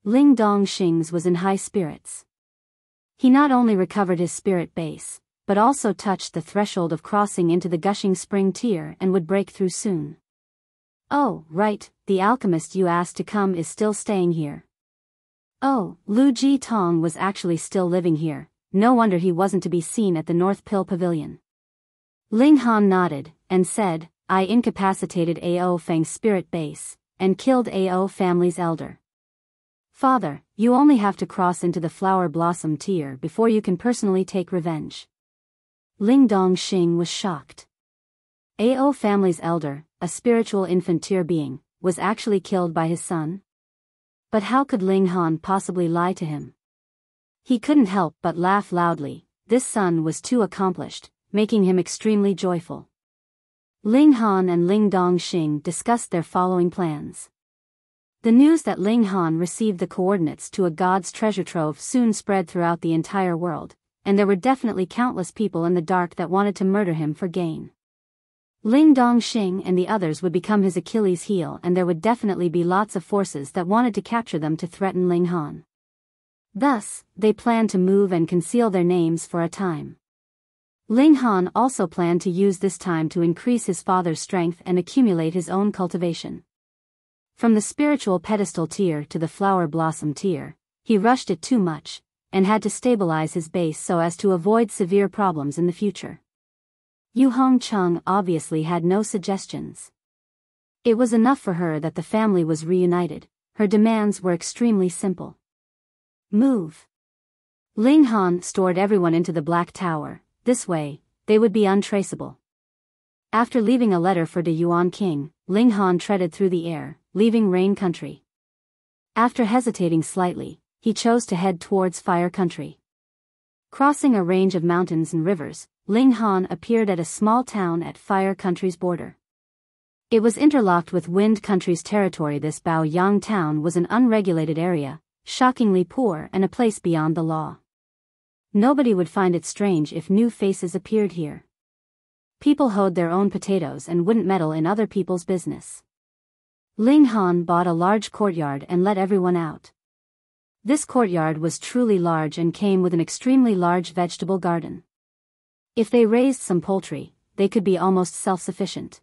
Ling Dongxing's was in high spirits. He not only recovered his spirit base, but also touched the threshold of crossing into the gushing spring tier and would break through soon. "Oh, right, the alchemist you asked to come is still staying here." Oh, Lu Ji Tong was actually still living here, no wonder he wasn't to be seen at the North Pill Pavilion. Ling Han nodded, and said, "I incapacitated Ao Feng's spirit base, and killed Ao family's elder. Father, you only have to cross into the flower blossom tier before you can personally take revenge." Ling Dongxing was shocked. Ao family's elder, a spiritual infant tier being, was actually killed by his son? But how could Ling Han possibly lie to him? He couldn't help but laugh loudly. This son was too accomplished, making him extremely joyful. Ling Han and Ling Dongxing discussed their following plans. The news that Ling Han received the coordinates to a god's treasure trove soon spread throughout the entire world, and there were definitely countless people in the dark that wanted to murder him for gain. Ling Dongxing and the others would become his Achilles heel, and there would definitely be lots of forces that wanted to capture them to threaten Ling Han. Thus, they planned to move and conceal their names for a time. Ling Han also planned to use this time to increase his father's strength and accumulate his own cultivation. From the spiritual pedestal tier to the flower blossom tier, he rushed it too much, and had to stabilize his base so as to avoid severe problems in the future. Yu Hongcheng obviously had no suggestions. It was enough for her that the family was reunited. Her demands were extremely simple. Move. Ling Han stored everyone into the Black Tower. This way, they would be untraceable. After leaving a letter for the Yuan King, Ling Han treaded through the air, leaving Rain Country. After hesitating slightly, he chose to head towards Fire Country. Crossing a range of mountains and rivers, Ling Han appeared at a small town at Fire Country's border. It was interlocked with Wind Country's territory. This Baoyang town was an unregulated area, shockingly poor and a place beyond the law. Nobody would find it strange if new faces appeared here. People hoed their own potatoes and wouldn't meddle in other people's business. Ling Han bought a large courtyard and let everyone out. This courtyard was truly large and came with an extremely large vegetable garden. If they raised some poultry, they could be almost self-sufficient.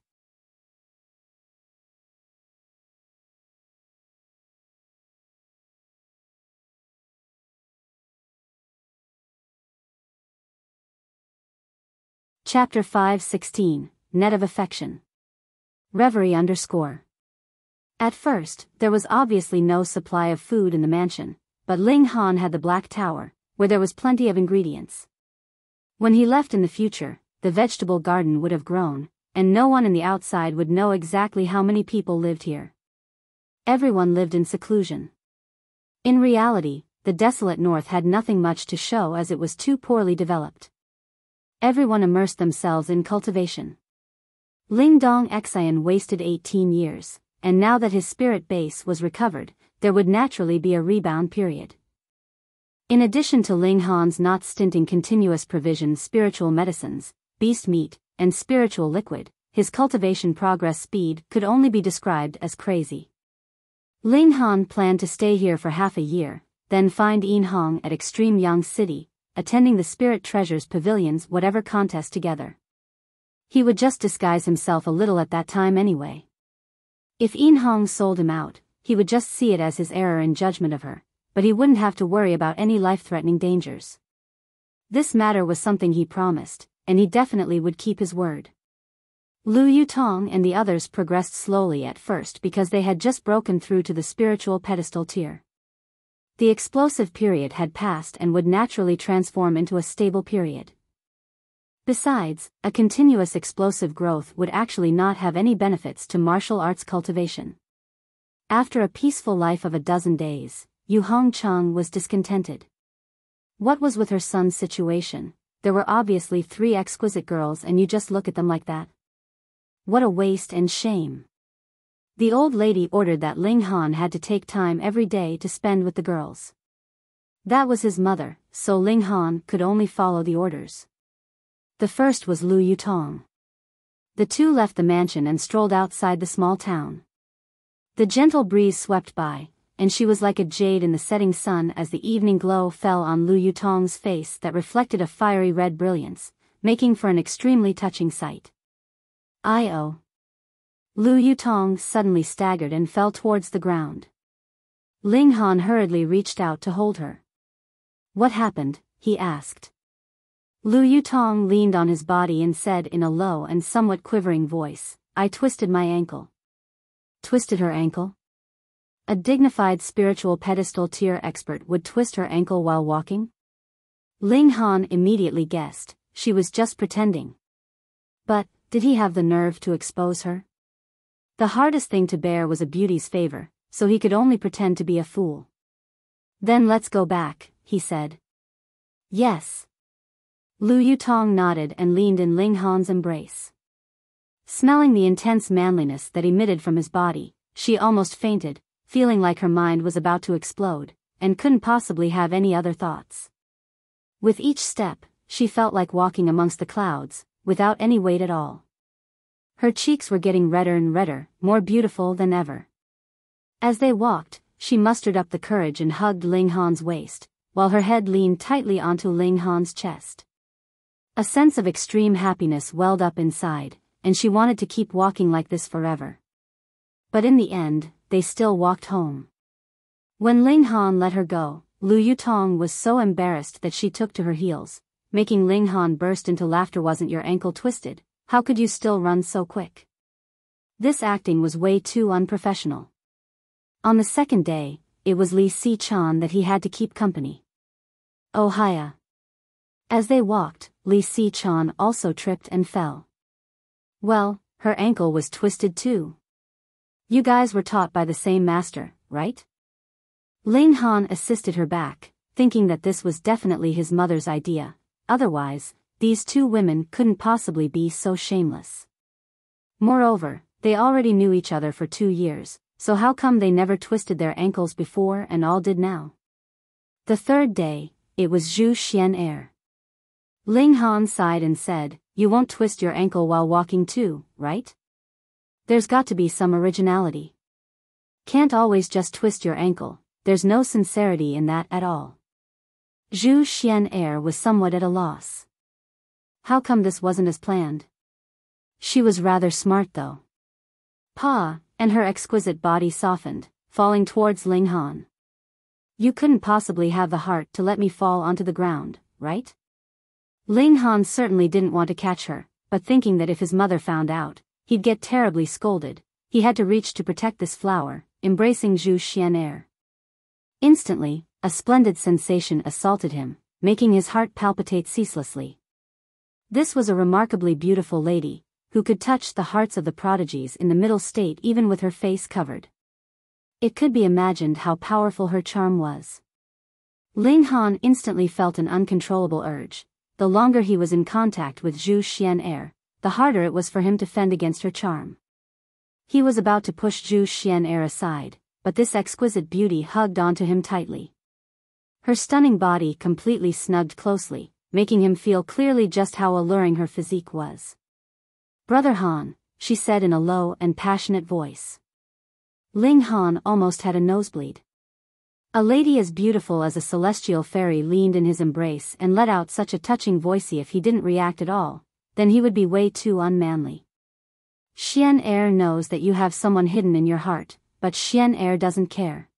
Chapter 5:16, Net of Affection. Reverie _ At first, there was obviously no supply of food in the mansion, but Ling Han had the Black Tower, where there was plenty of ingredients. When he left in the future, the vegetable garden would have grown, and no one in the outside would know exactly how many people lived here. Everyone lived in seclusion. In reality, the desolate north had nothing much to show as it was too poorly developed. Everyone immersed themselves in cultivation. Ling Dong Xian wasted 18 years, and now that his spirit base was recovered, there would naturally be a rebound period. In addition to Ling Han's not stinting continuous provision spiritual medicines, beast meat, and spiritual liquid, his cultivation progress speed could only be described as crazy. Ling Han planned to stay here for half a year, then find Yin Hong at Extreme Yang City, attending the Spirit Treasures Pavilion's whatever contest together. He would just disguise himself a little at that time anyway. If Yin Hong sold him out, he would just see it as his error in judgment of her, but he wouldn't have to worry about any life-threatening dangers. This matter was something he promised, and he definitely would keep his word. Lu Yutong and the others progressed slowly at first because they had just broken through to the spiritual pedestal tier. The explosive period had passed and would naturally transform into a stable period. Besides, a continuous explosive growth would actually not have any benefits to martial arts cultivation. After a peaceful life of a dozen days, Yu Hongchang was discontented. What was with her son's situation? There were obviously 3 exquisite girls and you just look at them like that. What a waste and shame. The old lady ordered that Ling Han had to take time every day to spend with the girls. That was his mother, so Ling Han could only follow the orders. The first was Lu Yutong. The two left the mansion and strolled outside the small town. The gentle breeze swept by, and she was like a jade in the setting sun as the evening glow fell on Lu Yutong's face that reflected a fiery red brilliance, making for an extremely touching sight. I-oh. Lu Yutong suddenly staggered and fell towards the ground. Ling Han hurriedly reached out to hold her. What happened? He asked. Lu Yutong leaned on his body and said in a low and somewhat quivering voice, I twisted my ankle. Twisted her ankle? A dignified spiritual pedestal tier expert would twist her ankle while walking? Ling Han immediately guessed, she was just pretending. But, did he have the nerve to expose her? The hardest thing to bear was a beauty's favor, so he could only pretend to be a fool. Then let's go back, he said. Yes. Lu Yutong nodded and leaned in Ling Han's embrace. Smelling the intense manliness that emitted from his body, she almost fainted, feeling like her mind was about to explode, and couldn't possibly have any other thoughts. With each step, she felt like walking amongst the clouds, without any weight at all. Her cheeks were getting redder and redder, more beautiful than ever. As they walked, she mustered up the courage and hugged Ling Han's waist, while her head leaned tightly onto Ling Han's chest. A sense of extreme happiness welled up inside, and she wanted to keep walking like this forever. But in the end, they still walked home. When Ling Han let her go, Lu Yutong was so embarrassed that she took to her heels, making Ling Han burst into laughter. Wasn't your ankle twisted? How could you still run so quick? This acting was way too unprofessional. On the second day, it was Li Si-chan that he had to keep company. Oh hiya. As they walked, Li Si-chan also tripped and fell. Well, her ankle was twisted too. You guys were taught by the same master, right? Ling Han assisted her back, thinking that this was definitely his mother's idea, otherwise, these two women couldn't possibly be so shameless. Moreover, They already knew each other for 2 years, so how come they never twisted their ankles before and all did now? The third day, it was Zhu Xian'er. Ling Han sighed and said, "You won't twist your ankle while walking too, right? There's got to be some originality. Can't always just twist your ankle, there's no sincerity in that at all." Zhu Xian'er was somewhat at a loss. How come this wasn't as planned? She was rather smart though. Pa, and her exquisite body softened, falling towards Ling Han. "You couldn't possibly have the heart to let me fall onto the ground, right?" Ling Han certainly didn't want to catch her, but thinking that if his mother found out, he'd get terribly scolded, he had to reach to protect this flower, embracing Zhu Xian'er. Instantly, a splendid sensation assaulted him, making his heart palpitate ceaselessly. This was a remarkably beautiful lady, who could touch the hearts of the prodigies in the middle state even with her face covered. It could be imagined how powerful her charm was. Ling Han instantly felt an uncontrollable urge. The longer he was in contact with Zhu Xian'er, the harder it was for him to fend against her charm. He was about to push Zhu Xian'er aside, but this exquisite beauty hugged onto him tightly. Her stunning body completely snugged closely, making him feel clearly just how alluring her physique was. "Brother Han," she said in a low and passionate voice. Ling Han almost had a nosebleed. A lady as beautiful as a celestial fairy leaned in his embrace and let out such a touching voicey. If he didn't react at all, then he would be way too unmanly. "Xian'er knows that you have someone hidden in your heart, but Xian'er doesn't care.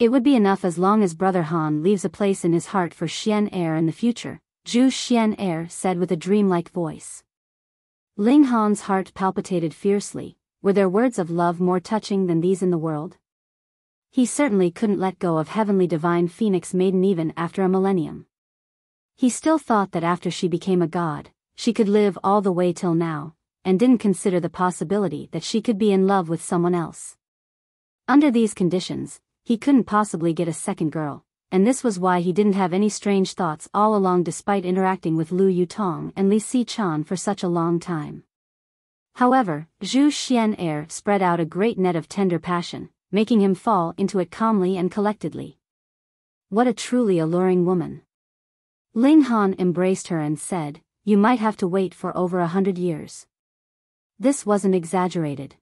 It would be enough as long as Brother Han leaves a place in his heart for Xian'er in the future," Zhu Xian'er said with a dreamlike voice. Ling Han's heart palpitated fiercely. Were there words of love more touching than these in the world? He certainly couldn't let go of heavenly divine Phoenix Maiden even after a millennium. He still thought that after she became a god, she could live all the way till now, and didn't consider the possibility that she could be in love with someone else. Under these conditions, he couldn't possibly get a second girl, and this was why he didn't have any strange thoughts all along despite interacting with Lu Yutong and Li Si-chan for such a long time. However, Zhu Xian'er spread out a great net of tender passion, making him fall into it calmly and collectedly. What a truly alluring woman. Ling Han embraced her and said, "You might have to wait for over 100 years. This wasn't exaggerated.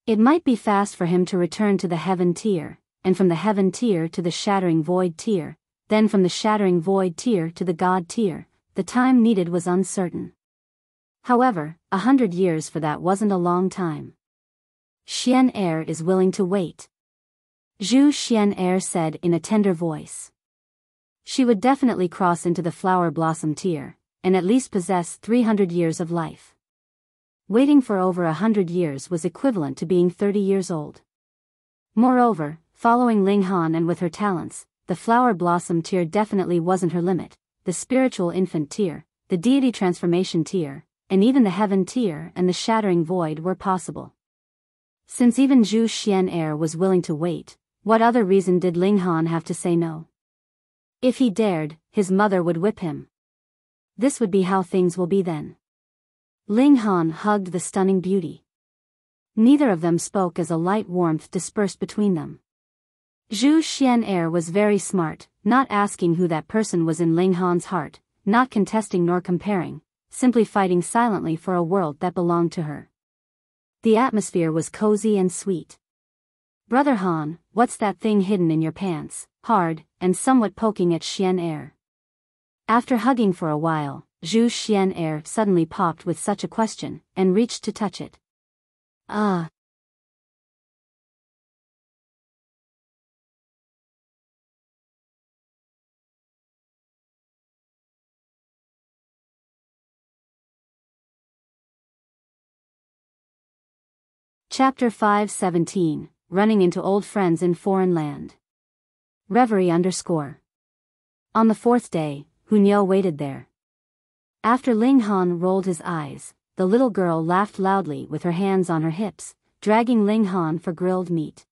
It might be fast for him to return to the heaven tier, and from the heaven tier to the shattering void tier, then from the shattering void tier to the god tier. The time needed was uncertain. However, 100 years for that wasn't a long time. Xian'er is willing to wait," Zhu Xian'er said in a tender voice. She would definitely cross into the flower blossom tier, and at least possess 300 years of life. Waiting for over 100 years was equivalent to being 30 years old. Moreover, following Ling Han and with her talents, the flower blossom tier definitely wasn't her limit. The spiritual infant tier, the deity transformation tier, and even the heaven tier and the shattering void were possible. Since even Zhu Xian'er was willing to wait, what other reason did Ling Han have to say no? If he dared, his mother would whip him. This would be how things will be then. Ling Han hugged the stunning beauty. Neither of them spoke as a light warmth dispersed between them. Zhu Xian'er was very smart, not asking who that person was in Ling Han's heart, not contesting nor comparing, simply fighting silently for a world that belonged to her. The atmosphere was cozy and sweet. "Brother Han, what's that thing hidden in your pants?" hard, and somewhat poking at Xian'er. After hugging for a while, Zhu Xian'er suddenly popped with such a question, and reached to touch it. "Ah." Chapter 517, Running into Old Friends in Foreign Land. Reverie _. On the fourth day, Hunyao waited there. After Ling Han rolled his eyes, the little girl laughed loudly with her hands on her hips, dragging Ling Han for grilled meat.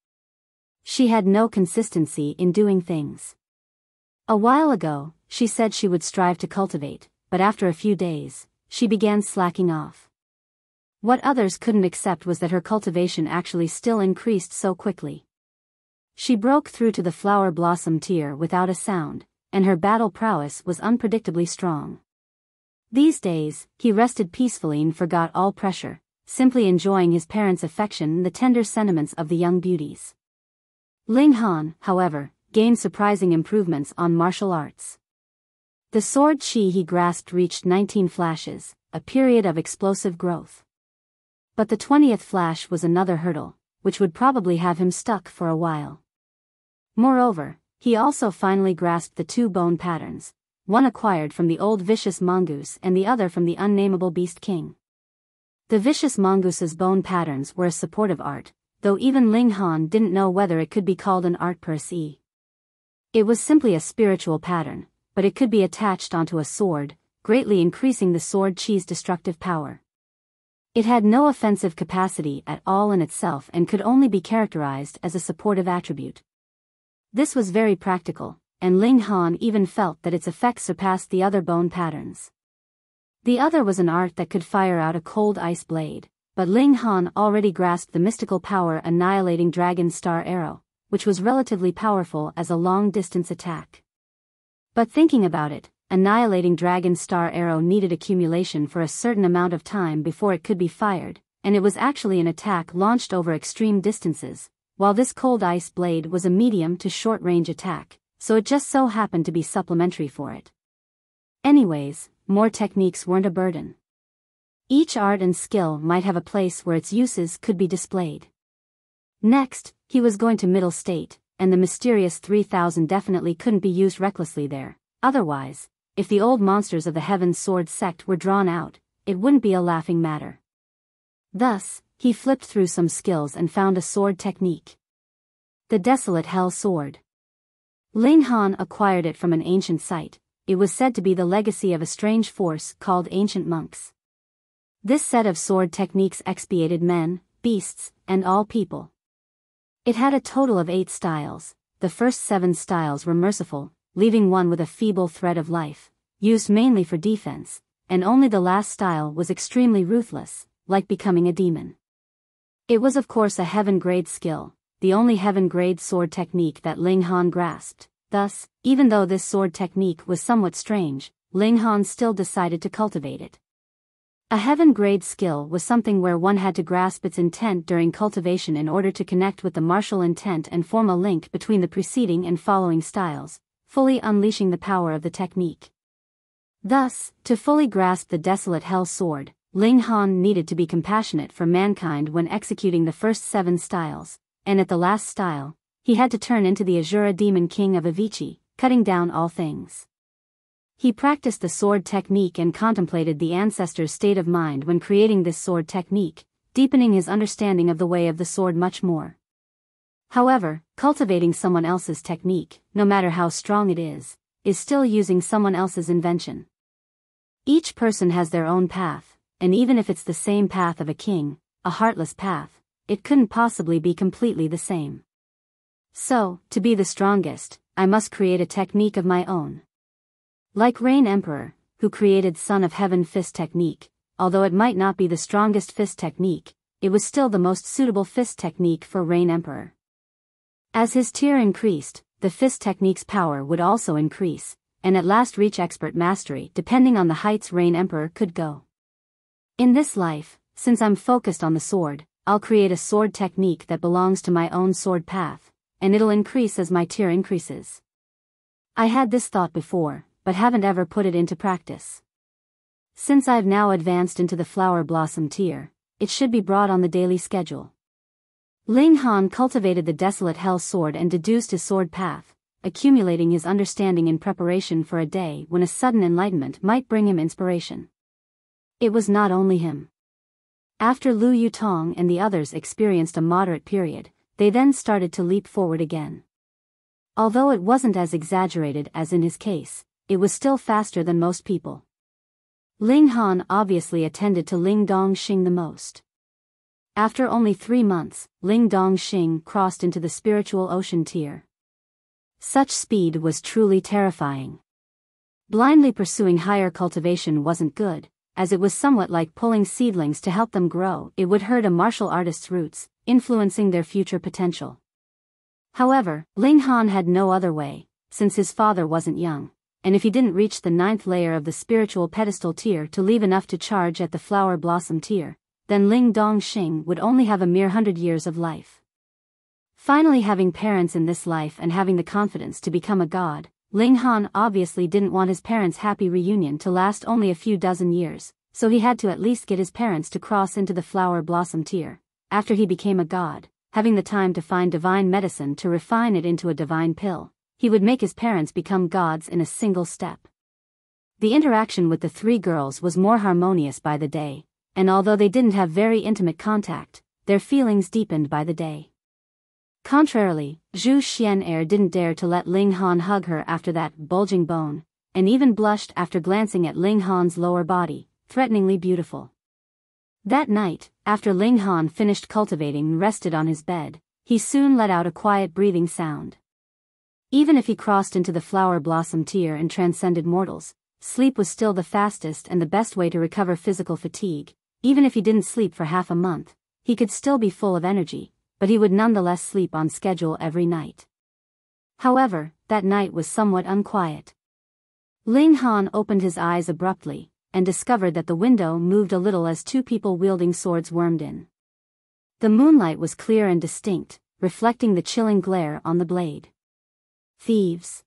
She had no consistency in doing things. A while ago, she said she would strive to cultivate, but after a few days, she began slacking off. What others couldn't accept was that her cultivation actually still increased so quickly. She broke through to the flower blossom tier without a sound, and her battle prowess was unpredictably strong. These days, he rested peacefully and forgot all pressure, simply enjoying his parents' affection and the tender sentiments of the young beauties. Ling Han, however, gained surprising improvements on martial arts. The sword chi he grasped reached 19 flashes, a period of explosive growth. But the 20th flash was another hurdle, which would probably have him stuck for a while. Moreover, he also finally grasped the 2 bone patterns, one acquired from the old vicious mongoose and the other from the unnameable beast king. The vicious mongoose's bone patterns were a supportive art, though even Ling Han didn't know whether it could be called an art per se. It was simply a spiritual pattern, but it could be attached onto a sword, greatly increasing the sword chi's destructive power. It had no offensive capacity at all in itself and could only be characterized as a supportive attribute. This was very practical, and Ling Han even felt that its effects surpassed the other bone patterns. The other was an art that could fire out a cold ice blade, but Ling Han already grasped the mystical power Annihilating Dragon Star Arrow, which was relatively powerful as a long-distance attack. But thinking about it, Annihilating Dragon Star Arrow needed accumulation for a certain amount of time before it could be fired, and it was actually an attack launched over extreme distances, while this cold ice blade was a medium to short-range attack, so it just so happened to be supplementary for it. Anyways, more techniques weren't a burden. Each art and skill might have a place where its uses could be displayed. Next, he was going to middle state, and the mysterious 3000 definitely couldn't be used recklessly there. Otherwise, if the old monsters of the Heaven's Sword sect were drawn out, it wouldn't be a laughing matter. Thus, he flipped through some skills and found a sword technique. The Desolate Hell Sword. Ling Han acquired it from an ancient site. It was said to be the legacy of a strange force called ancient monks. This set of sword techniques expiated men, beasts, and all people. It had a total of 8 styles. The first 7 styles were merciful, leaving one with a feeble thread of life, used mainly for defense, and only the last style was extremely ruthless, like becoming a demon. It was of course a heaven-grade skill, the only heaven-grade sword technique that Ling Han grasped. Thus, even though this sword technique was somewhat strange, Ling Han still decided to cultivate it. A heaven-grade skill was something where one had to grasp its intent during cultivation in order to connect with the martial intent and form a link between the preceding and following styles, fully unleashing the power of the technique. Thus, to fully grasp the Desolate Hell Sword, Ling Han needed to be compassionate for mankind when executing the first 7 styles, and at the last style, he had to turn into the Azura Demon King of Avicii, cutting down all things. He practiced the sword technique and contemplated the ancestor's state of mind when creating this sword technique, deepening his understanding of the way of the sword much more. However, cultivating someone else's technique, no matter how strong it is still using someone else's invention. Each person has their own path, and even if it's the same path of a king, a heartless path, it couldn't possibly be completely the same. So, to be the strongest, I must create a technique of my own. Like Rain Emperor, who created Son of Heaven fist technique, although it might not be the strongest fist technique, it was still the most suitable fist technique for Rain Emperor. As his tier increased, the fist technique's power would also increase, and at last reach expert mastery depending on the heights Rain Emperor could go. In this life, since I'm focused on the sword, I'll create a sword technique that belongs to my own sword path, and it'll increase as my tier increases. I had this thought before, but haven't ever put it into practice. Since I've now advanced into the flower blossom tier, it should be brought on the daily schedule. Ling Han cultivated the Desolate Hell Sword and deduced his sword path, accumulating his understanding in preparation for a day when a sudden enlightenment might bring him inspiration. It was not only him. After Lu Yutong and the others experienced a moderate period, they then started to leap forward again. Although it wasn't as exaggerated as in his case, it was still faster than most people. Ling Han obviously attended to Ling Dongxing the most. After only 3 months, Ling Dongxing crossed into the spiritual ocean tier. Such speed was truly terrifying. Blindly pursuing higher cultivation wasn't good, as it was somewhat like pulling seedlings to help them grow. It would hurt a martial artist's roots, influencing their future potential. However, Ling Han had no other way, since his father wasn't young, and if he didn't reach the 9th layer of the spiritual pedestal tier to leave enough to charge at the flower blossom tier, then Ling Dongxing would only have a mere 100 years of life. Finally having parents in this life and having the confidence to become a god, Ling Han obviously didn't want his parents' happy reunion to last only a few dozen years, so he had to at least get his parents to cross into the flower blossom tier. After he became a god, having the time to find divine medicine to refine it into a divine pill, he would make his parents become gods in a single step. The interaction with the three girls was more harmonious by the day, and although they didn't have very intimate contact, their feelings deepened by the day. Contrarily, Zhu Xian'er didn't dare to let Ling Han hug her after that bulging bone, and even blushed after glancing at Ling Han's lower body, threateningly beautiful. That night, after Ling Han finished cultivating and rested on his bed, he soon let out a quiet breathing sound. Even if he crossed into the flower blossom tier and transcended mortals, sleep was still the fastest and the best way to recover physical fatigue. Even if he didn't sleep for half a month, he could still be full of energy, but he would nonetheless sleep on schedule every night. However, that night was somewhat unquiet. Ling Han opened his eyes abruptly, and discovered that the window moved a little as two people wielding swords wormed in. The moonlight was clear and distinct, reflecting the chilling glare on the blade. Thieves.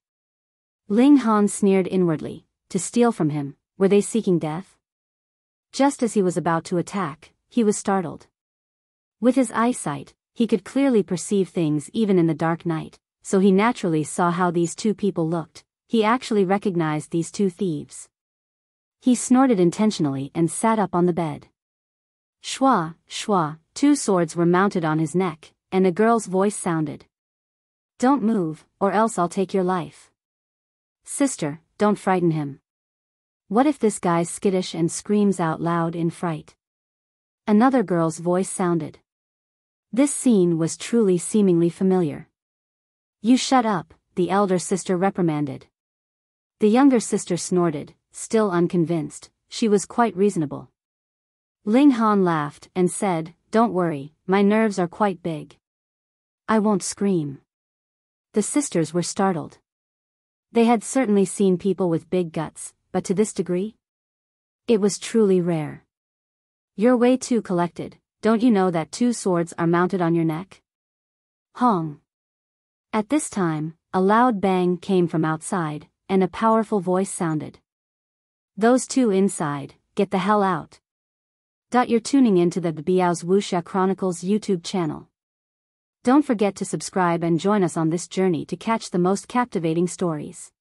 Ling Han sneered inwardly. To steal from him, were they seeking death? Just as he was about to attack, he was startled. With his eyesight, he could clearly perceive things even in the dark night, so he naturally saw how these two people looked. He actually recognized these two thieves. He snorted intentionally and sat up on the bed. Shwa, shwa, two swords were mounted on his neck, and a girl's voice sounded. Don't move, or else I'll take your life. Sister, don't frighten him. What if this guy's skittish and screams out loud in fright? Another girl's voice sounded. This scene was truly seemingly familiar. You shut up, the elder sister reprimanded. The younger sister snorted, still unconvinced. She was quite reasonable. Ling Han laughed and said, Don't worry, my nerves are quite big. I won't scream. The sisters were startled. They had certainly seen people with big guts, but to this degree? It was truly rare. You're way too collected, don't you know that two swords are mounted on your neck? Hong. At this time, a loud bang came from outside, and a powerful voice sounded. Those two inside, get the hell out. You're tuning into the Biyao's Wuxia Chronicles YouTube channel. Don't forget to subscribe and join us on this journey to catch the most captivating stories.